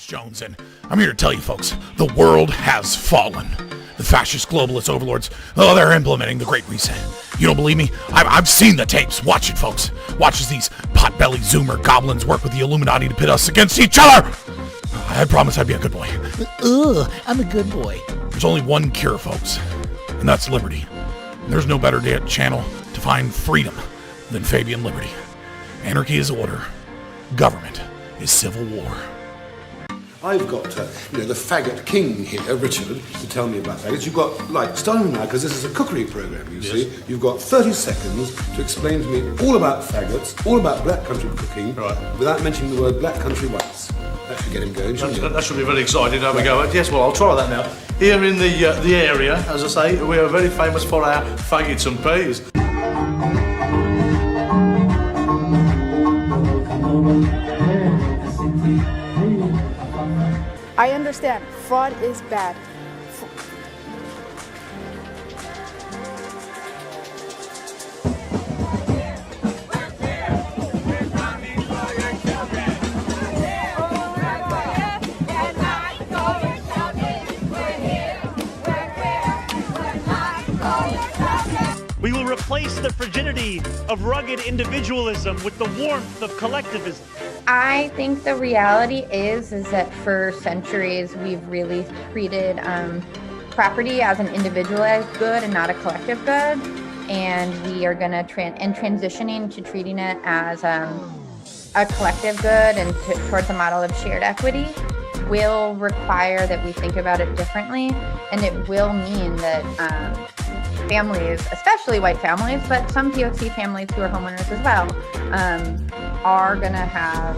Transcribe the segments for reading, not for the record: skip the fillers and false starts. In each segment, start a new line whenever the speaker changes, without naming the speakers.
Alex Jones, and I'm here to tell you folks, the world has fallen. The fascist globalist overlords, they're implementing the Great Reset. You don't believe me? I've seen the tapes. Watch it, folks. Watch as these pot-bellied Zoomer goblins work with the Illuminati to pit us against each other. I promise I'd be a good boy. I'm a good boy. There's only one cure, folks, and that's liberty. And there's no better channel to find freedom than Fabian Liberty. Anarchy is order. Government is civil war.
I've got, the faggot king here, Richard, to tell me about faggots. You've got, starting now, because this is a cookery program, you see, you've got 30 seconds to explain to me all about faggots, all about black country cooking, without mentioning the word black country rights. That should get him going, shouldn't it?
That should be very exciting. There we go. Yes, well, I'll try that now. Here in the area, as I say, we are very famous for our faggots and peas.
I understand. Fraud is bad.
We will replace the frigidity of rugged individualism with the warmth of collectivism.
I think the reality is that for centuries we've really treated property as an individualized good and not a collective good, and we are going to transitioning to treating it as a collective good and towards a model of shared equity will require that we think about it differently, and it will mean that families, especially white families, but some POC families who are homeowners as well, are going to have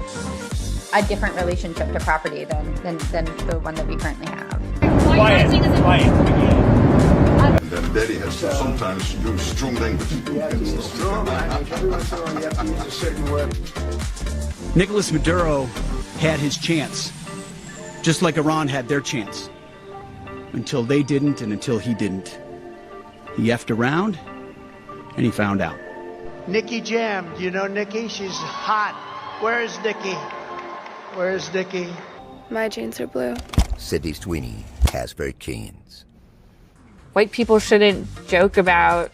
a different relationship to property than the one that we currently have.
Quiet.
And then Daddy has to sometimes use strong language.
Nicolas Maduro had his chance, just like Iran had their chance, until they didn't and until he didn't. He effed around, and he found out.
Nikki Jam, do you know Nikki? She's hot. Where's Nikki? Where's Nikki?
My jeans are blue.
Sydney Sweeney has very jeans.
White people shouldn't joke about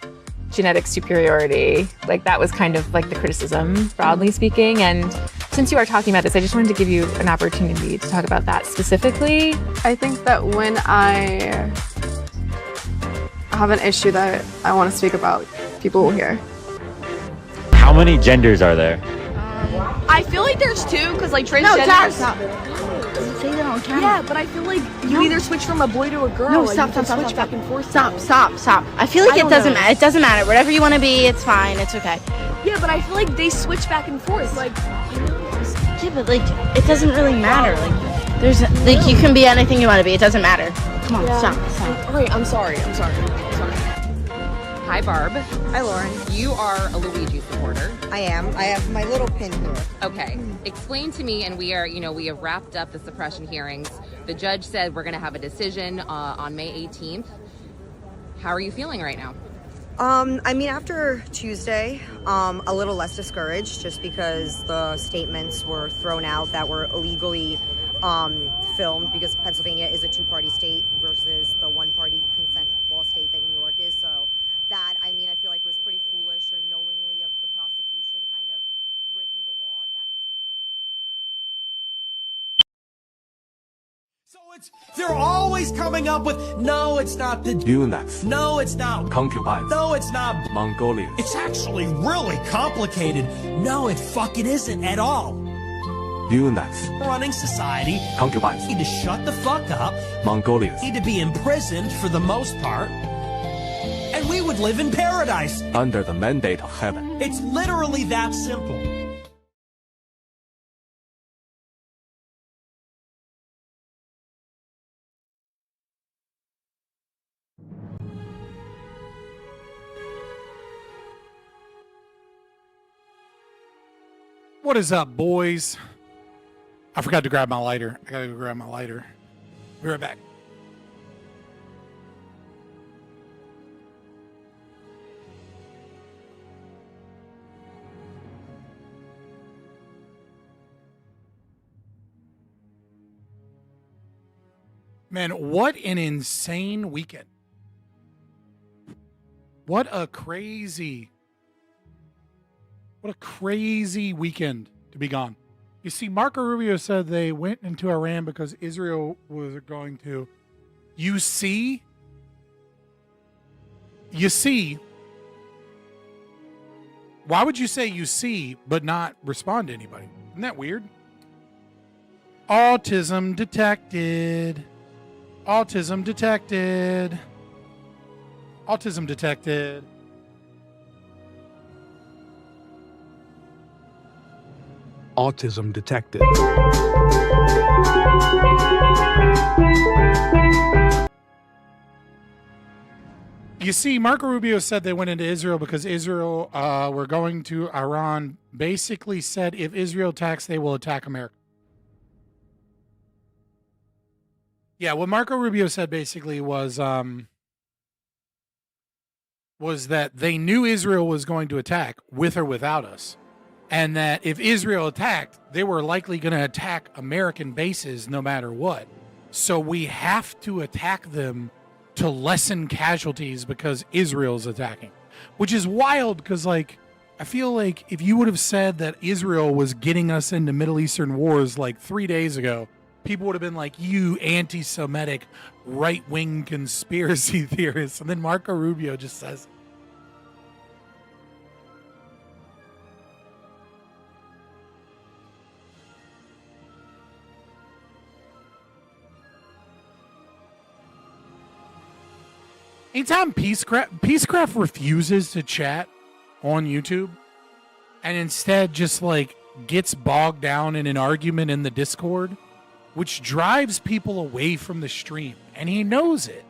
genetic superiority. That was kind of like the criticism, broadly speaking. And since you are talking about this, I just wanted to give you an opportunity to talk about that specifically.
I think that when I have an issue that I want to speak about, people will hear.
How many genders are there?
I feel like there's two, because transgenders.
Stop.
Say that on camera. Yeah, but I feel like you either switch from a boy to a girl.
No,
switch back and forth.
Stop. I feel like it doesn't matter. It doesn't matter. Whatever you want to be, it's fine. It's okay.
Yeah, but I feel like they switch back and forth.
Yeah, but it doesn't really matter. There's you can be anything you want to be. It doesn't matter. Come on, stop.
All right, I'm sorry.
Hi, Barb. Hi, Lauren. You are a Luigi supporter.
I am. I have my little pin here.
Okay. Explain to me, and we have wrapped up the suppression hearings. The judge said we're going to have a decision on May 18th. How are you feeling right now?
After Tuesday, a little less discouraged, just because the statements were thrown out that were illegally filmed, because Pennsylvania is a two-party state versus the one-party consent law state that New York is. So that, I feel like was pretty foolish, or knowingly of the prosecution kind of breaking the law. That makes me feel a little bit better.
So they're always coming up with, no, it's not the
eunuchs.
No, it's not
concubines.
No, it's not
Mongolians.
It's actually really complicated. No, it fucking isn't at all.
Eunuchs.
Running society.
Concubines.
Need to shut the fuck up.
Mongolians.
Need to be imprisoned for the most part. And we would live in paradise.
Under the mandate of heaven.
It's literally that simple.
What is up, boys? I forgot to grab my lighter. I gotta go grab my lighter. Be right back. Man, what an insane weekend. What a crazy weekend to be gone. You see, Marco Rubio said they went into Iran because Israel was going to. You see? Why would you say you see but not respond to anybody? Isn't that weird? Autism detected. Autism detected. Autism detected.
Autism detected.
You see, Marco Rubio said they went into Israel because Israel were going to Iran. Basically said if Israel attacks, they will attack America. Yeah, what Marco Rubio said basically was that they knew Israel was going to attack with or without us. And that if Israel attacked, they were likely going to attack American bases no matter what. So we have to attack them to lessen casualties because Israel's attacking. Which is wild because, like, I feel like if you would have said that Israel was getting us into Middle Eastern wars like 3 days ago, people would have been like, you anti-Semitic right-wing conspiracy theorists. And then Marco Rubio just says, anytime Peacecraft refuses to chat on YouTube and instead just like gets bogged down in an argument in the Discord, which drives people away from the stream, and he knows it.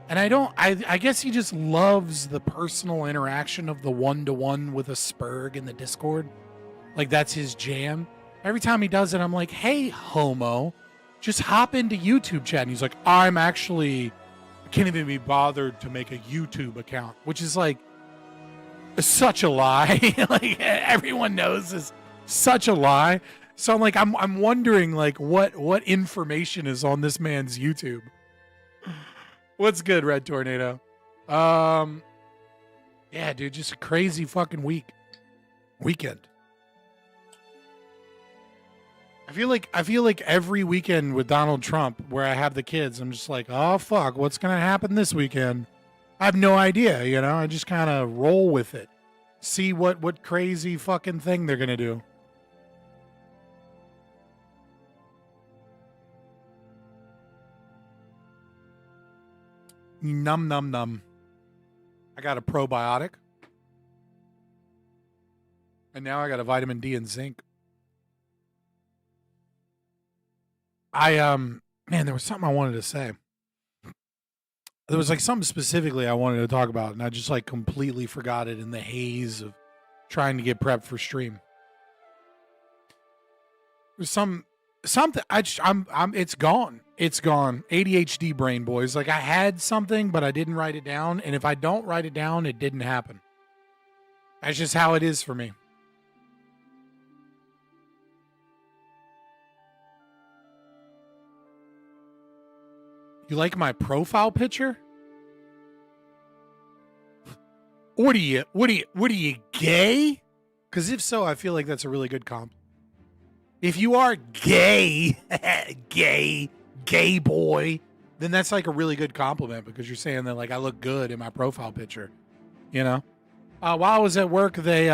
And I guess he just loves the personal interaction of the one-to-one with a spurg in the Discord. Like, that's his jam. Every time he does it, I'm like, hey, homo, just hop into YouTube chat. And he's like, I can't even be bothered to make a YouTube account, which is like such a lie. Like, everyone knows is such a lie. So I'm like, I'm wondering like what information is on this man's YouTube. What's good, Red Tornado? Yeah, dude, just a crazy fucking weekend. I feel like every weekend with Donald Trump where I have the kids, I'm just like, oh fuck, what's gonna happen this weekend? I have no idea, you know? I just kind of roll with it. See what crazy fucking thing they're gonna do. Num num num. I got a probiotic. And now I got a vitamin D and zinc. Man, there was something I wanted to say. There was like something specifically I wanted to talk about, and I just like completely forgot it in the haze of trying to get prepped for stream. There's something it's gone. It's gone. ADHD brain, boys. Like, I had something, but I didn't write it down, and if I don't write it down, it didn't happen. That's just how it is for me. You like my profile picture? What are you gay? Because if so, I feel like that's a really good comp. If you are gay, gay boy, then that's like a really good compliment because you're saying that like I look good in my profile picture, you know? While I was at work, they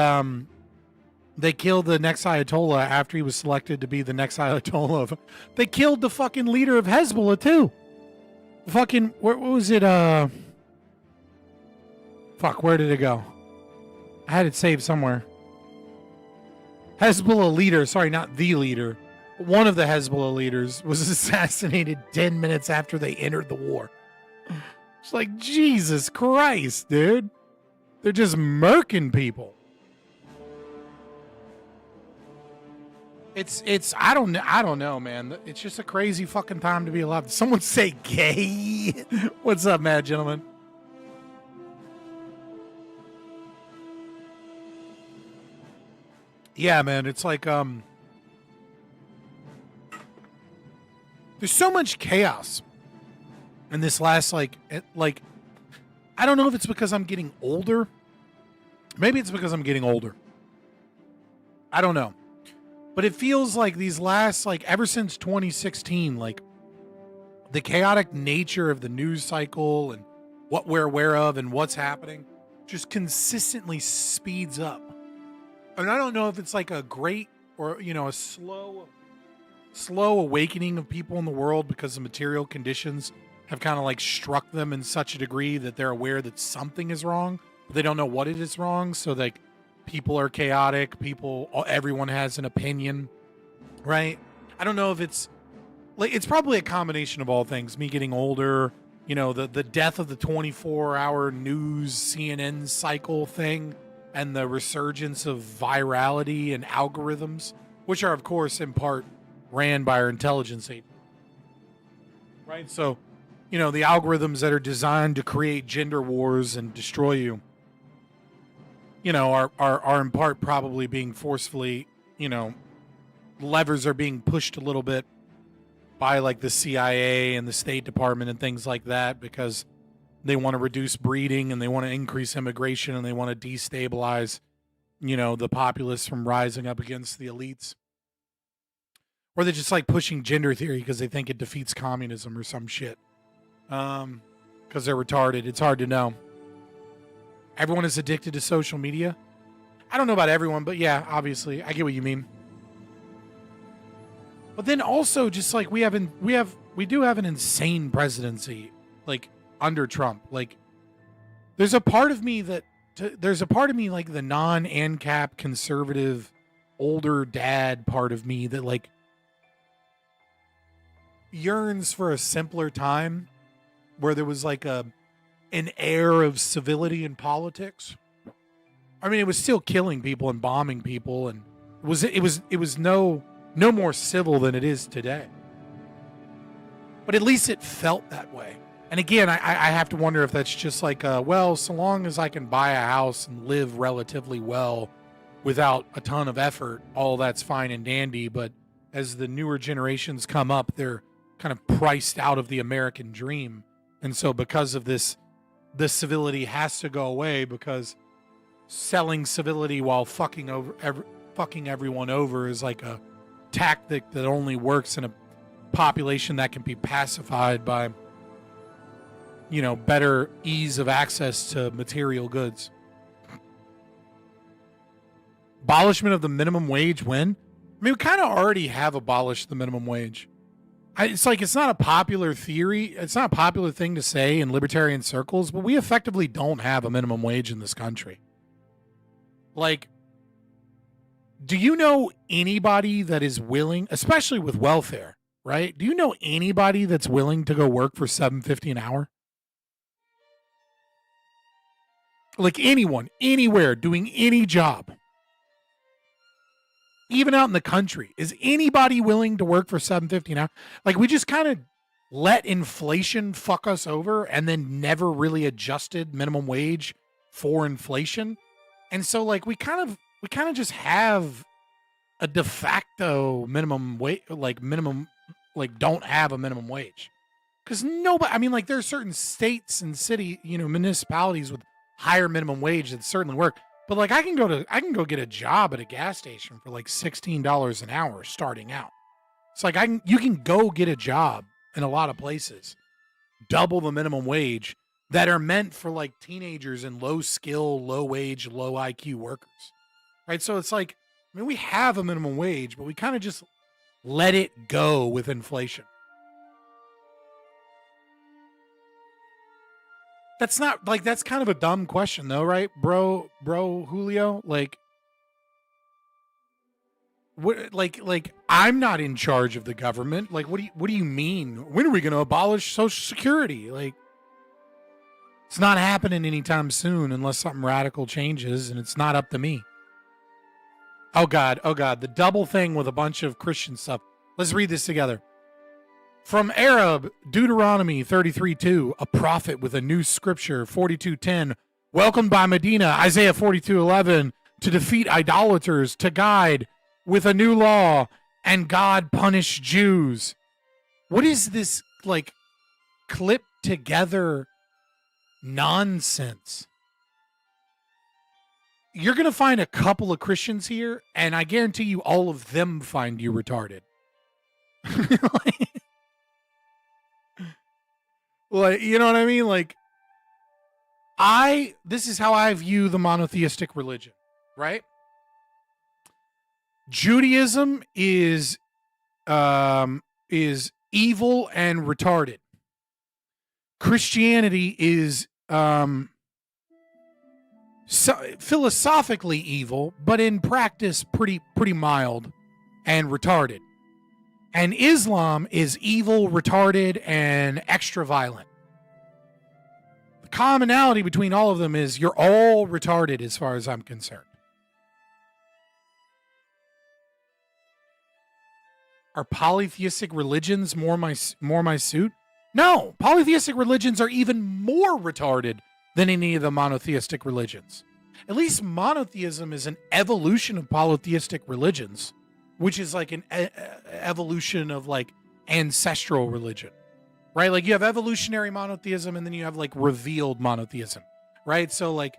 killed the next Ayatollah after he was selected to be the next Ayatollah. They killed the fucking leader of Hezbollah too. Fucking, what was it? Fuck, where did it go? I had it saved somewhere. Hezbollah leader, sorry, not the leader. One of the Hezbollah leaders was assassinated 10 minutes after they entered the war. It's like, Jesus Christ, dude. They're just murking people. It's I don't know, man. It's just a crazy fucking time to be alive. Did someone say gay? What's up, mad gentlemen? Yeah, man, it's like there's so much chaos And this last, like, I don't know if it's because I'm getting older. Maybe it's because I'm getting older. I don't know. But it feels like these last, like, ever since 2016, like, the chaotic nature of the news cycle and what we're aware of and what's happening just consistently speeds up. And I don't know if it's like a great or, you know, a slow awakening of people in the world because the material conditions have kind of like struck them in such a degree that they're aware that something is wrong, but they don't know what it is wrong. So like people are chaotic, everyone has an opinion, right? I don't know if it's like, it's probably a combination of all things, me getting older, you know, the death of the 24-hour news CNN cycle thing and the resurgence of virality and algorithms, which are of course in part ran by our intelligence agency. Right? So, you know, the algorithms that are designed to create gender wars and destroy you, you know, are in part probably being forcefully, you know, levers are being pushed a little bit by like the CIA and the State Department and things like that because they want to reduce breeding and they want to increase immigration and they want to destabilize, you know, the populace from rising up against the elites. Or they're just like pushing gender theory because they think it defeats communism or some shit. Because they're retarded. It's hard to know. Everyone is addicted to social media. I don't know about everyone, but yeah, obviously, I get what you mean. But then also, just like we do have an insane presidency, like under Trump. Like, there's a part of me like the non-ANCAP conservative, older dad part of me that like yearns for a simpler time where there was like an air of civility in politics. I mean, it was still killing people and bombing people, and it was no more civil than it is today. But at least it felt that way. And again, I have to wonder if that's just like, well, so long as I can buy a house and live relatively well without a ton of effort, all that's fine and dandy. But as the newer generations come up, they're kind of priced out of the American dream. And so because of this, the civility has to go away because selling civility while fucking everyone over is like a tactic that only works in a population that can be pacified by, you know, better ease of access to material goods. Abolishment of the minimum wage when? I mean, we kind of already have abolished the minimum wage. It's like, it's not a popular theory. It's not a popular thing to say in libertarian circles, but we effectively don't have a minimum wage in this country. Like, do you know anybody that is willing, especially with welfare, right? Do you know anybody that's willing to go work for $7.50 an hour? Like anyone, anywhere, doing any job. Even out in the country, is anybody willing to work for $7.50 an hour? Like, we just kind of let inflation fuck us over and then never really adjusted minimum wage for inflation. And so like we kind of just have a de facto minimum wage, like don't have a minimum wage. Cause nobody, I mean, like there's certain states and city, you know, municipalities with higher minimum wage that certainly work. But like I can go get a job at a gas station for like $16 an hour starting out. It's like you can go get a job in a lot of places, double the minimum wage, that are meant for like teenagers and low skill, low wage, low IQ workers. Right? So it's like, I mean, we have a minimum wage, but we kind of just let it go with inflation. That's not like, that's kind of a dumb question though, right? Bro Julio, like what, like I'm not in charge of the government. Like, what do you mean? When are we going to abolish Social Security? Like, it's not happening anytime soon unless something radical changes, and it's not up to me. Oh God, the double thing with a bunch of Christian stuff. Let's read this together. From Arab, Deuteronomy 33:2, a prophet with a new scripture, 42:10, welcomed by Medina, Isaiah 42:11, to defeat idolaters, to guide with a new law, and God punish Jews. What is this, like, clip together nonsense. You're going to find a couple of Christians here, and I guarantee you all of them find you retarded. Like, you know what I mean? Like, this is how I view the monotheistic religion, right? Judaism is evil and retarded. Christianity is philosophically evil, but in practice pretty mild and retarded. And Islam is evil, retarded, and extra violent. The commonality between all of them is you're all retarded as far as I'm concerned. Are polytheistic religions more my suit? No, polytheistic religions are even more retarded than any of the monotheistic religions. At least monotheism is an evolution of polytheistic religions, which is like an evolution of like ancestral religion, right? Like you have evolutionary monotheism and then you have like revealed monotheism, right? So like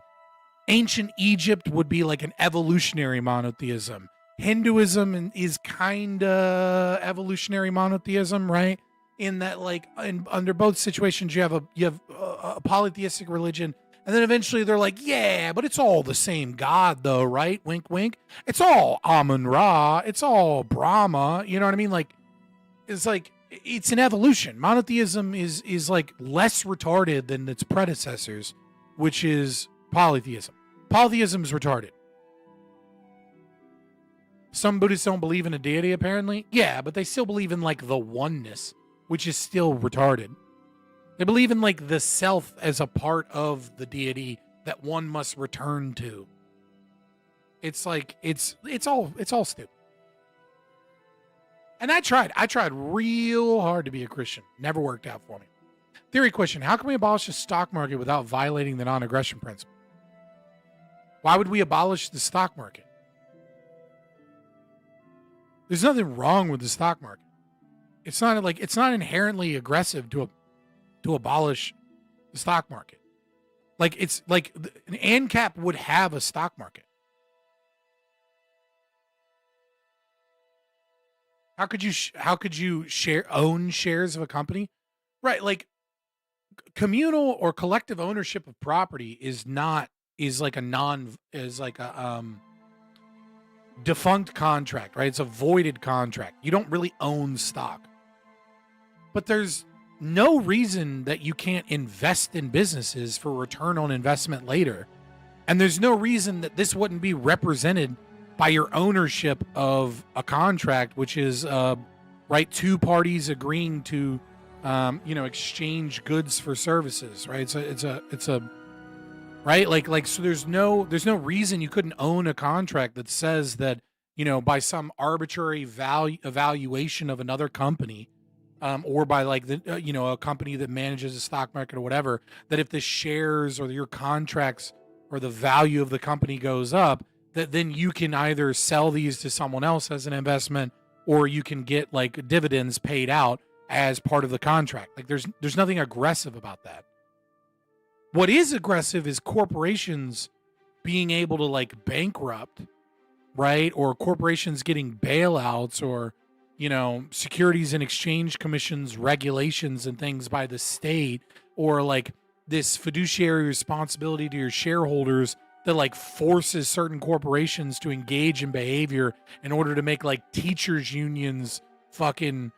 ancient Egypt would be like an evolutionary monotheism. Hinduism is kind of evolutionary monotheism, right? In that, like, under both situations, you have a polytheistic religion, and then eventually they're like, yeah, but it's all the same God, though, right? Wink, wink. It's all Amun-Ra. It's all Brahma. You know what I mean? Like, it's an evolution. Monotheism is like less retarded than its predecessors, which is polytheism. Polytheism is retarded. Some Buddhists don't believe in a deity, apparently. Yeah, but they still believe in, like, the oneness, which is still retarded. They believe in, like, the self as a part of the deity that one must return to. It's like, it's all stupid. And I tried real hard to be a Christian. Never worked out for me. Theory question: how can we abolish the stock market without violating the non-aggression principle? Why would we abolish the stock market? There's nothing wrong with the stock market. It's not inherently aggressive to abolish the stock market. Like it's like an ANCAP would have a stock market. How could you own shares of a company? Right, like communal or collective ownership of property is like a defunct contract, right? It's a voided contract. You don't really own stock. But there's no reason that you can't invest in businesses for return on investment later. And there's no reason that this wouldn't be represented by your ownership of a contract, which is right, two parties agreeing to exchange goods for services, right? It's a right? Like so there's no reason you couldn't own a contract that says that, by some arbitrary evaluation of another company, or by like a company that manages a stock market or whatever, that if the shares or your contracts or the value of the company goes up, that then you can either sell these to someone else as an investment, or you can get like dividends paid out as part of the contract. Like there's nothing aggressive about that. What is aggressive is corporations being able to like bankrupt, right? Or corporations getting bailouts, or, Securities and Exchange Commission's regulations and things by the state, or like this fiduciary responsibility to your shareholders that like forces certain corporations to engage in behavior in order to make like teachers unions fucking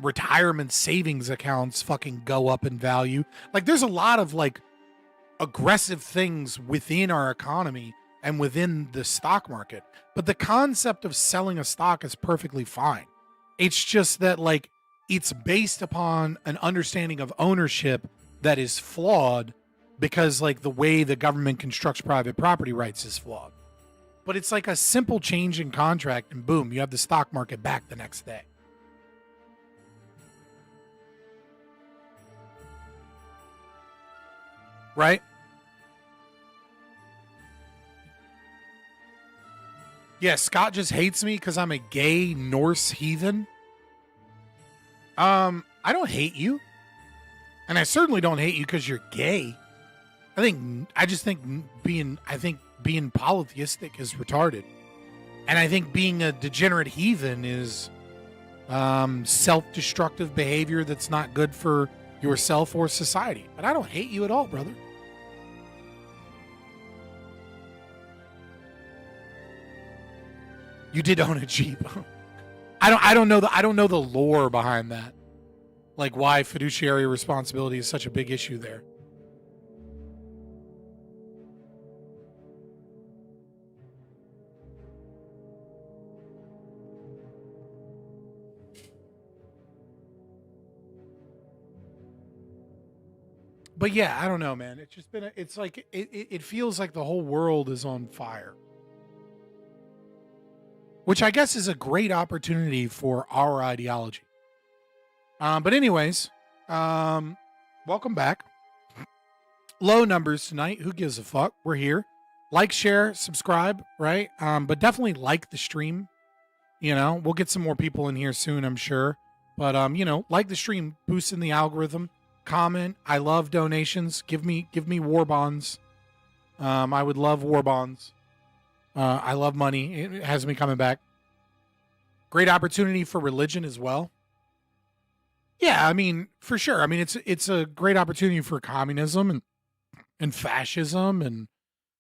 retirement savings accounts fucking go up in value. Like there's a lot of like aggressive things within our economy and within the stock market, but the concept of selling a stock is perfectly fine. It's just that like it's based upon an understanding of ownership that is flawed, because like the way the government constructs private property rights is flawed. But it's like a simple change in contract and boom, you have the stock market back the next day. Right? Yeah, Scott just hates me because I'm a gay Norse heathen. I don't hate you. And I certainly don't hate you because you're gay. I just think being polytheistic is retarded. And I think being a degenerate heathen is self-destructive behavior that's not good for yourself or society. But I don't hate you at all, brother. You did own a Jeep. I don't know the lore behind that. Like why fiduciary responsibility is such a big issue there. But yeah, I don't know, man. It's just been it's like it feels like the whole world is on fire. Which I guess is a great opportunity for our ideology. But anyways, welcome back. Low numbers tonight. Who gives a fuck? We're here. Like, share, subscribe, right? But definitely like the stream. You know, we'll get some more people in here soon, I'm sure. But you know, like the stream, boosting the algorithm. Comment. I love donations. Give me war bonds. I would love war bonds. I love money. It has me coming back. Great opportunity for religion as well. Yeah, I mean, for sure. I mean, it's a great opportunity for communism and fascism and,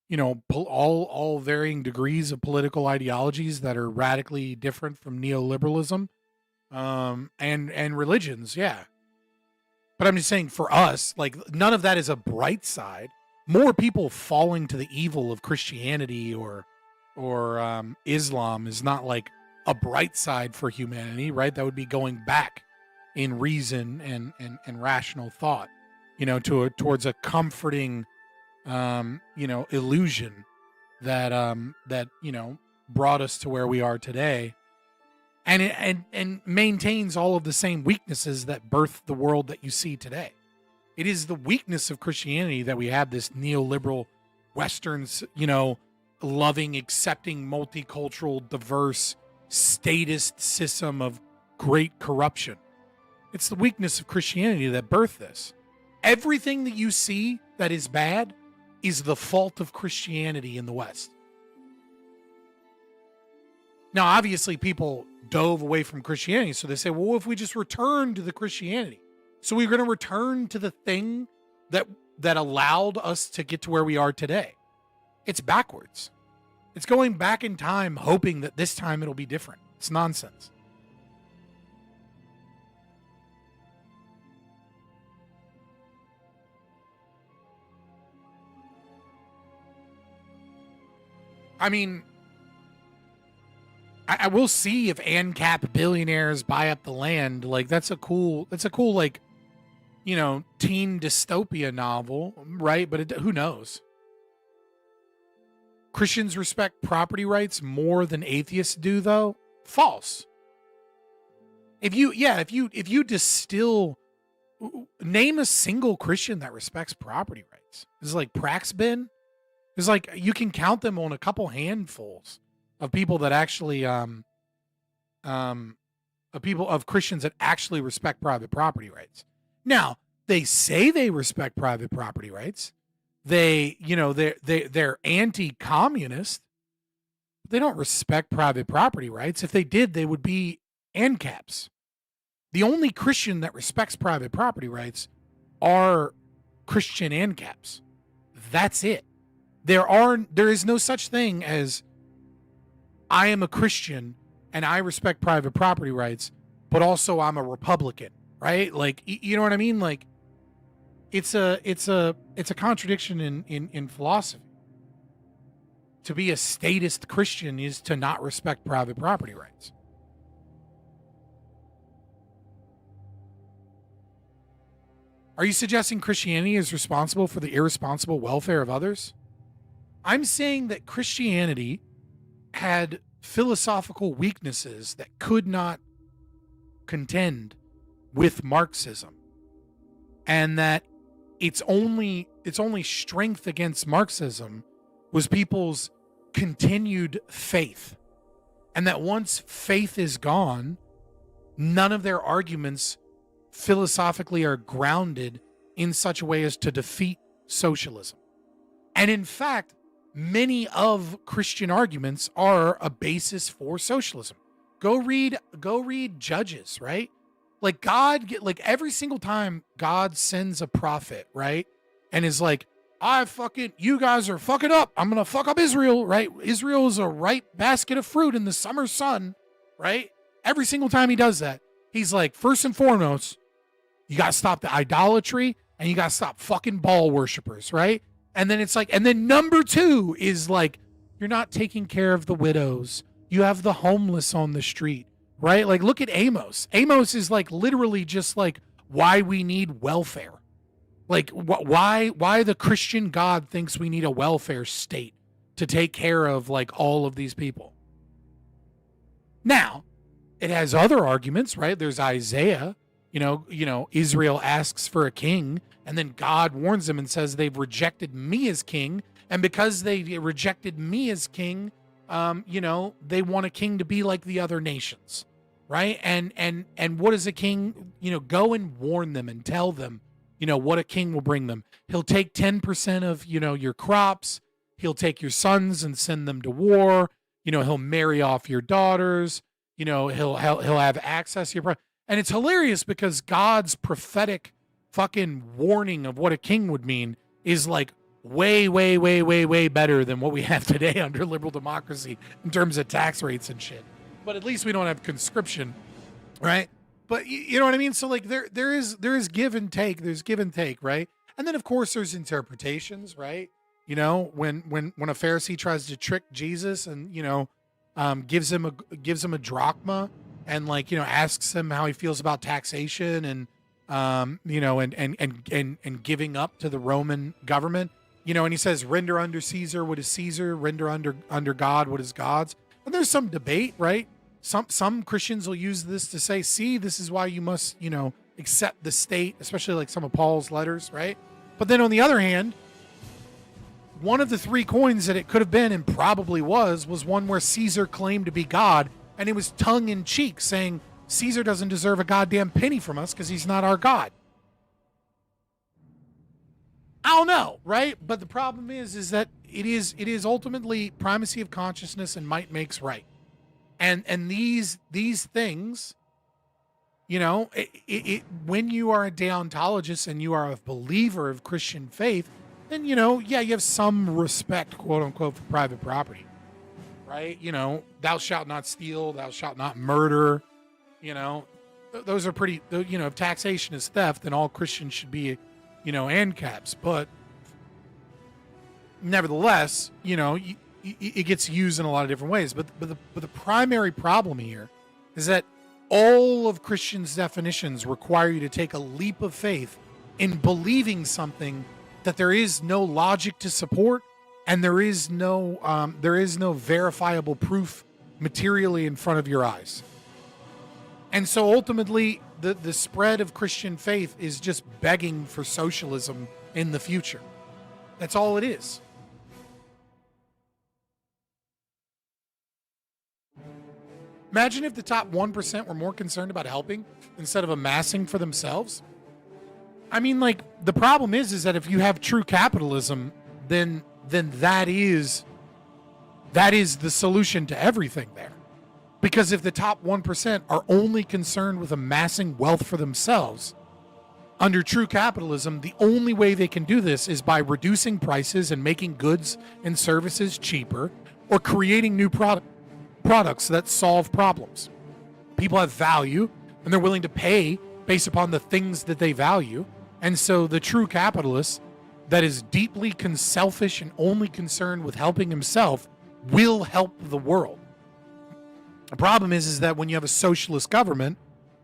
you know, all varying degrees of political ideologies that are radically different from neoliberalism, and religions. Yeah. But I'm just saying for us, like none of that is a bright side. More people falling to the evil of Christianity or Islam is not like a bright side for humanity, right? That would be going back in reason and rational thought, you know, towards a comforting, you know, illusion that you know brought us to where we are today, and maintains all of the same weaknesses that birthed the world that you see today. It is the weakness of Christianity that we have this neoliberal, Western, you know, loving, accepting, multicultural, diverse, statist system of great corruption. It's the weakness of Christianity that birthed this. Everything that you see that is bad is the fault of Christianity in the West. Now, obviously, people dove away from Christianity, so they say, well, if we just return to the Christianity, so we're going to return to the thing that allowed us to get to where we are today. It's backwards. It's going back in time, hoping that this time it'll be different. It's nonsense. I mean, I will see if ANCAP billionaires buy up the land. Like that's a cool like, you know, teen dystopia novel, right? But who knows? Christians respect property rights more than atheists do, though. False. If you distill, name a single Christian that respects property rights. It's like Praxbin. It's like you can count them on a couple handfuls of people that actually, of Christians that actually respect private property rights. Now, they say they respect private property rights. They, you know, they're anti-communist. They don't respect private property rights. If they did, they would be ANCAPs. The only Christian that respects private property rights are Christian ANCAPs. That's it. There is no such thing as I am a Christian and I respect private property rights, but also I'm a Republican, right? Like, you know what I mean? Like, it's a contradiction in philosophy. To be a statist Christian is to not respect private property rights. Are you suggesting Christianity is responsible for the irresponsible welfare of others? I'm saying that Christianity had philosophical weaknesses that could not contend with Marxism, and that its only strength against Marxism was people's continued faith, and that once faith is gone, none of their arguments philosophically are grounded in such a way as to defeat socialism. And in fact, many of Christian arguments are a basis for socialism. Go read Judges, right? Like like every single time God sends a prophet, right? And is like, you guys are fucking up. I'm going to fuck up Israel, right? Israel is a ripe basket of fruit in the summer sun, right? Every single time he does that, he's like, first and foremost, you got to stop the idolatry and you got to stop fucking Baal worshipers, right? And then it's like, and then number 2 is like, you're not taking care of the widows. You have the homeless on the street, right? Like, look at Amos. Amos is like literally just like why we need welfare. Like why the Christian God thinks we need a welfare state to take care of like all of these people. Now, it has other arguments, right? There's Isaiah, you know, Israel asks for a king, and then God warns them and says they've rejected me as king, and because they rejected me as king, they want a king to be like the other nations, right? And what does a king, go and warn them and tell them, what a king will bring them. He'll take 10% of, your crops. He'll take your sons and send them to war. He'll marry off your daughters. He'll have access to your, and it's hilarious because God's prophetic fucking warning of what a king would mean is like way, way, way, way, way better than what we have today under liberal democracy in terms of tax rates and shit. But at least we don't have conscription, right? But you know what I mean? So like there is give and take. There's give and take, right? And then of course there's interpretations, right? When a Pharisee tries to trick Jesus and gives him a drachma and asks him how he feels about taxation and and giving up to the Roman government, and he says render under Caesar what is Caesar, render under God what is God's. And there's some debate, right? Some Christians will use this to say, see, this is why you must, accept the state, especially like some of Paul's letters, right? But then on the other hand, one of the 3 coins that it could have been and probably was one where Caesar claimed to be God, and it was tongue in cheek saying Caesar doesn't deserve a goddamn penny from us because he's not our God. I don't know, right? But the problem is that it is ultimately primacy of consciousness and might makes right. And these things, when you are a deontologist and you are a believer of Christian faith, then, you have some respect, quote unquote, for private property, right? Thou shalt not steal, thou shalt not murder, those are pretty, if taxation is theft, then all Christians should be, ANCAPs. But nevertheless, it gets used in a lot of different ways. But the primary problem here is that all of Christians' definitions require you to take a leap of faith in believing something that there is no logic to support, and there is no verifiable proof materially in front of your eyes. And so ultimately, the spread of Christian faith is just begging for socialism in the future. That's all it is. Imagine if the top 1% were more concerned about helping instead of amassing for themselves. I mean, the problem is that if you have true capitalism, then that is the solution to everything there. Because if the top 1% are only concerned with amassing wealth for themselves, under true capitalism, the only way they can do this is by reducing prices and making goods and services cheaper, or creating new products that solve problems. People have value and they're willing to pay based upon the things that they value. And so the true capitalist that is deeply selfish and only concerned with helping himself will help the world. The problem is that when you have a socialist government,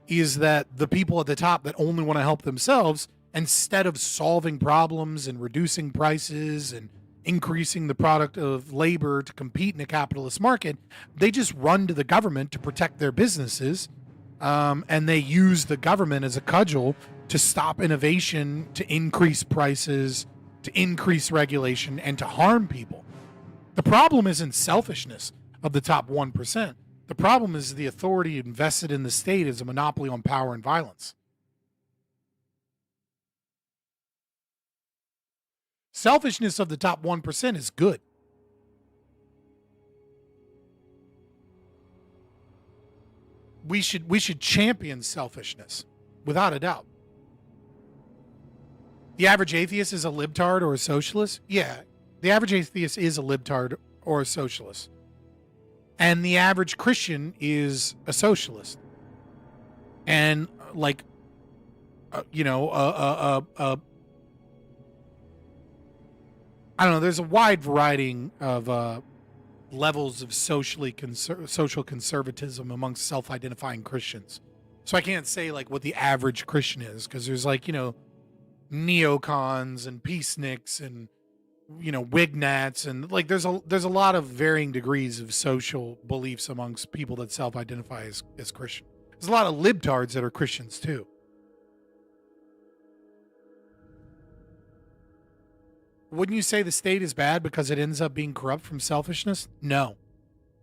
is that the people at the top that only want to help themselves, instead of solving problems and reducing prices and increasing the product of labor to compete in a capitalist market, they just run to the government to protect their businesses, and they use the government as a cudgel to stop innovation, to increase prices, to increase regulation, and to harm people. The problem isn't selfishness of the top 1%. The problem is the authority invested in the state as a monopoly on power and violence. Selfishness of the top 1% is good. We should champion selfishness, without a doubt. The average atheist is a libtard or a socialist? Yeah, the average atheist is a libtard or a socialist. And the average Christian is a socialist. And like, I don't know, there's a wide variety of levels of social conservatism amongst self-identifying Christians. So I can't say like what the average Christian is, because there's like, neocons and peaceniks and wignats, and like there's a lot of varying degrees of social beliefs amongst people that self-identify as Christian. There's a lot of libtards that are Christians too. Wouldn't you say the state is bad because it ends up being corrupt from selfishness? No.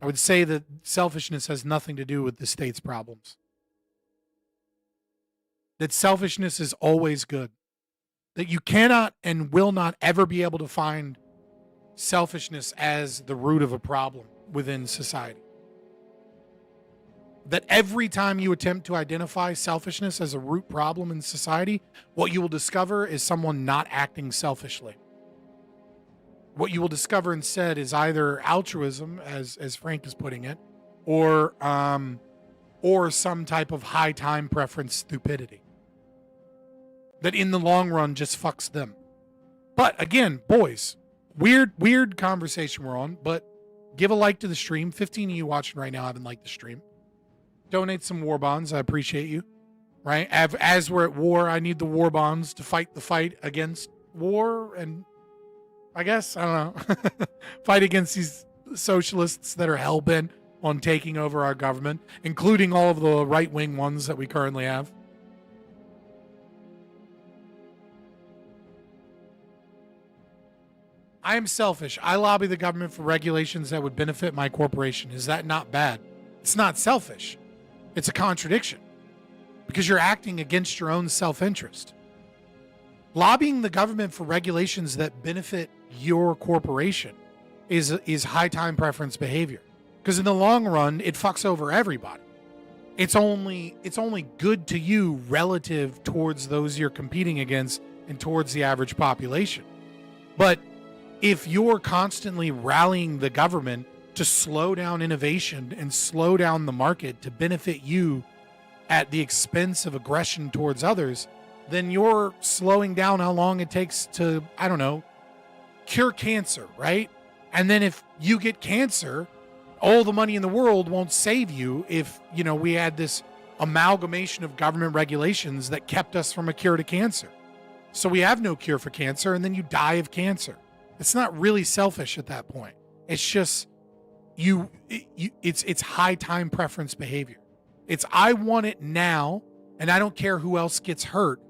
I would say that selfishness has nothing to do with the state's problems. That selfishness is always good. That you cannot and will not ever be able to find selfishness as the root of a problem within society. That every time you attempt to identify selfishness as a root problem in society, what you will discover is someone not acting selfishly. What you will discover instead is either altruism, as Frank is putting it, or some type of high time preference stupidity that in the long run just fucks them. But again, boys, weird conversation we're on, but give a like to the stream. 15 of you watching right now haven't liked the stream. Donate some war bonds. I appreciate you. Right? As we're at war, I need the war bonds to fight the fight against war, and I guess, I don't know, fight against these socialists that are hell-bent on taking over our government, including all of the right-wing ones that we currently have. I am selfish. I lobby the government for regulations that would benefit my corporation. Is that not bad? It's not selfish. It's a contradiction, because you're acting against your own self-interest. Lobbying the government for regulations that benefit your corporation is high time preference behavior, because in the long run it fucks over everybody. It's only good to you relative towards those you're competing against and towards the average population. But if you're constantly rallying the government to slow down innovation and slow down the market to benefit you at the expense of aggression towards others, then you're slowing down how long it takes to, I don't know, cure cancer, right? And then if you get cancer, all the money in the world won't save you if, we had this amalgamation of government regulations that kept us from a cure to cancer. So we have no cure for cancer, and then you die of cancer. It's not really selfish at that point. It's just it's high time preference behavior. It's I want it now, and I don't care who else gets hurt.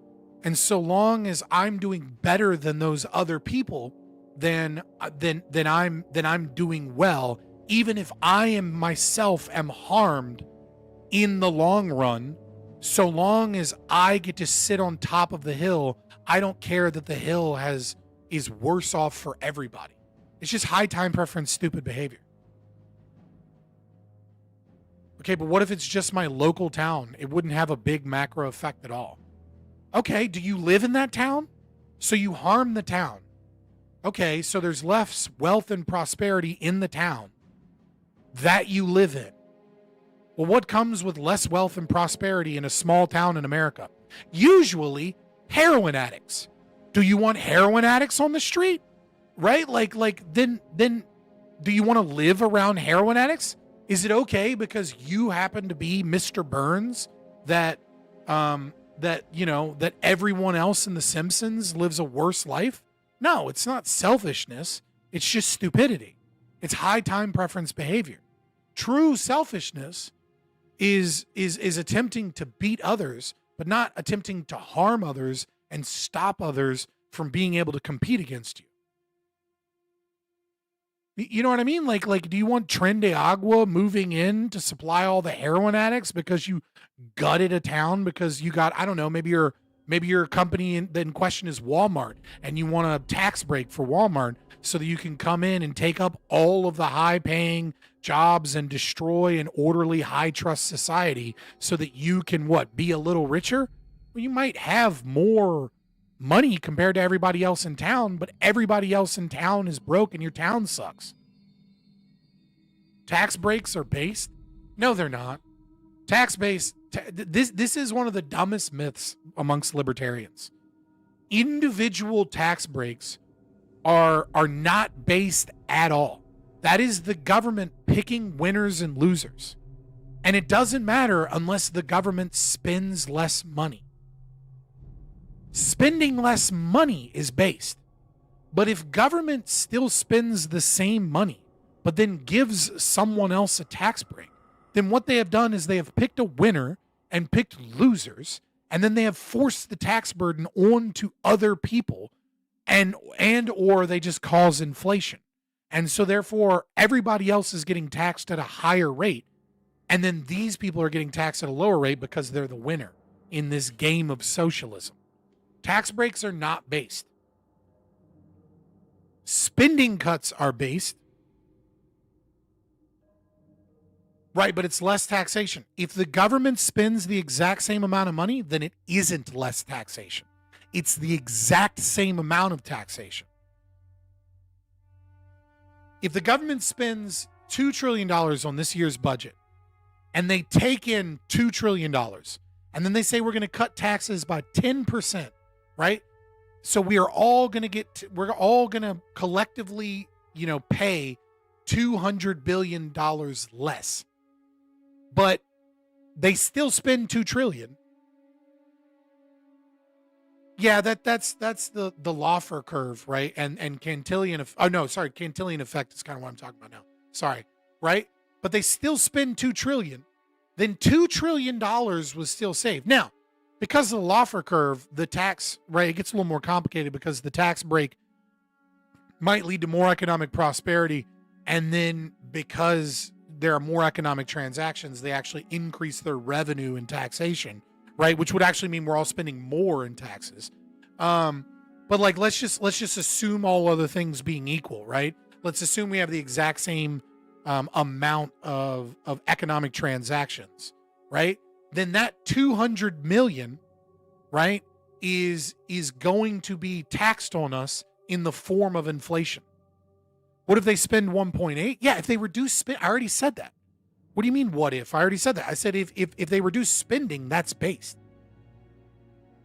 And so long as I'm doing better than those other people, then I'm doing well, even if I am myself am harmed in the long run. So long as I get to sit on top of the hill, I don't care that the hill is worse off for everybody. It's just high time preference stupid behavior. Okay, but what if it's just my local town? It wouldn't have a big macro effect at all. Okay, do you live in that town? So you harm the town. Okay, so there's less wealth and prosperity in the town that you live in. Well, what comes with less wealth and prosperity in a small town in America? Usually heroin addicts. Do you want heroin addicts on the street? Right? Then do you want to live around heroin addicts? Is it okay because you happen to be Mr. Burns that everyone else in The Simpsons lives a worse life? No, it's not selfishness. It's just stupidity. It's high time preference behavior. True selfishness is attempting to beat others, but not attempting to harm others and stop others from being able to compete against you. You know what I mean? Like, do you want Tren de Agua moving in to supply all the heroin addicts because you gutted a town because you got, I don't know, maybe you're Maybe your company in question is Walmart, and you want a tax break for Walmart so that you can come in and take up all of the high-paying jobs and destroy an orderly, high-trust society so that you can, be a little richer? Well, you might have more money compared to everybody else in town, but everybody else in town is broke and your town sucks. Tax breaks are based? No, they're not. This is one of the dumbest myths amongst libertarians. Individual tax breaks are not based at all. That is the government picking winners and losers. And it doesn't matter unless the government spends less money. Spending less money is based. But if government still spends the same money, but then gives someone else a tax break, then what they have done is they have picked a winner and picked losers, and then they have forced the tax burden on to other people, and or they just cause inflation. And so therefore everybody else is getting taxed at a higher rate, and then these people are getting taxed at a lower rate because they're the winner in this game of socialism. Tax breaks are not based. Spending cuts are based. Right, but it's less taxation. If the government spends the exact same amount of money, then it isn't less taxation. It's the exact same amount of taxation. If the government spends $2 trillion on this year's budget, and they take in $2 trillion, and then they say we're going to cut taxes by 10%, right? So we're all going to collectively, pay $200 billion less. But they still spend $2 trillion. Yeah, that's the Laffer curve, right? And Cantillon Cantillon effect is kind of what I'm talking about now. Sorry, right? But they still spend $2 trillion. Then $2 trillion was still saved. Now, because of the Laffer curve, the tax, right, it gets a little more complicated because the tax break might lead to more economic prosperity, and then because there are more economic transactions, they actually increase their revenue in taxation, right? Which would actually mean we're all spending more in taxes. But let's just assume all other things being equal, right? Let's assume we have the exact same amount of economic transactions, right? Then that 200 million, right, is going to be taxed on us in the form of inflation. What if they spend 1.8? Yeah, if they reduce spend, I already said that. What do you mean, what if? I already said that. I said if they reduce spending, that's based.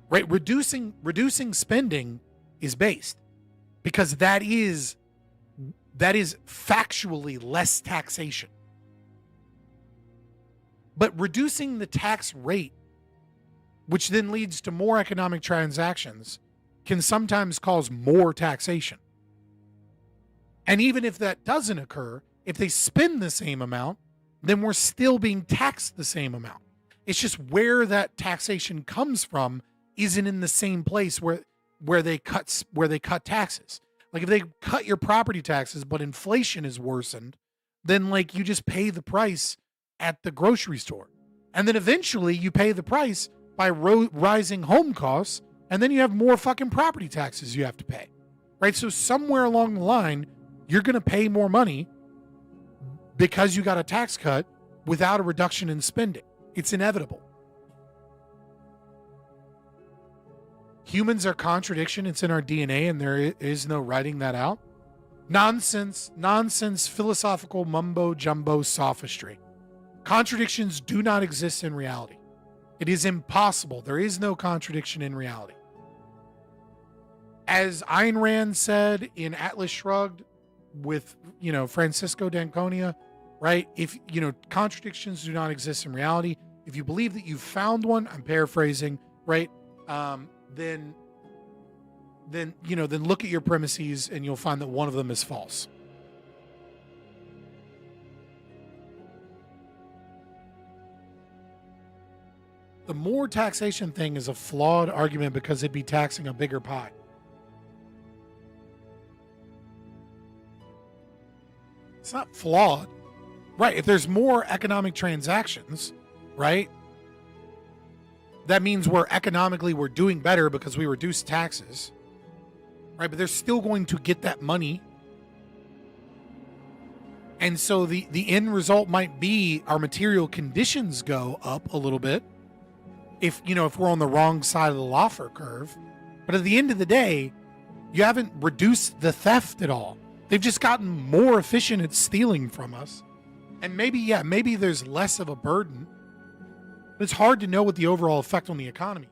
Right? Reducing spending is based. Because that is factually less taxation. But reducing the tax rate, which then leads to more economic transactions, can sometimes cause more taxation. And even if that doesn't occur, if they spend the same amount, then we're still being taxed the same amount. It's just where that taxation comes from isn't in the same place where they cut taxes. Like if they cut your property taxes, but inflation is worsened, then like you just pay the price at the grocery store. And then eventually you pay the price by rising home costs, and then you have more fucking property taxes you have to pay. Right? So somewhere along the line, you're going to pay more money because you got a tax cut without a reduction in spending. It's inevitable. Humans are contradiction. It's in our DNA, and there is no writing that out. Nonsense, philosophical mumbo jumbo sophistry. Contradictions do not exist in reality. It is impossible. There is no contradiction in reality. As Ayn Rand said in Atlas Shrugged with, Francisco d'Anconia, right? If, contradictions do not exist in reality. If you believe that you've found one, I'm paraphrasing, right? Then look at your premises and you'll find that one of them is false. The more taxation thing is a flawed argument because it'd be taxing a bigger pie. It's not flawed. Right, if there's more economic transactions, right? that means we're doing better because we reduce taxes, right? But they're still going to get that money. And so the end result might be our material conditions go up a little bit if we're on the wrong side of the lawfare curve. But at the end of the day, you haven't reduced the theft at all. They've just gotten more efficient at stealing from us. And maybe there's less of a burden. But it's hard to know what the overall effect on the economy.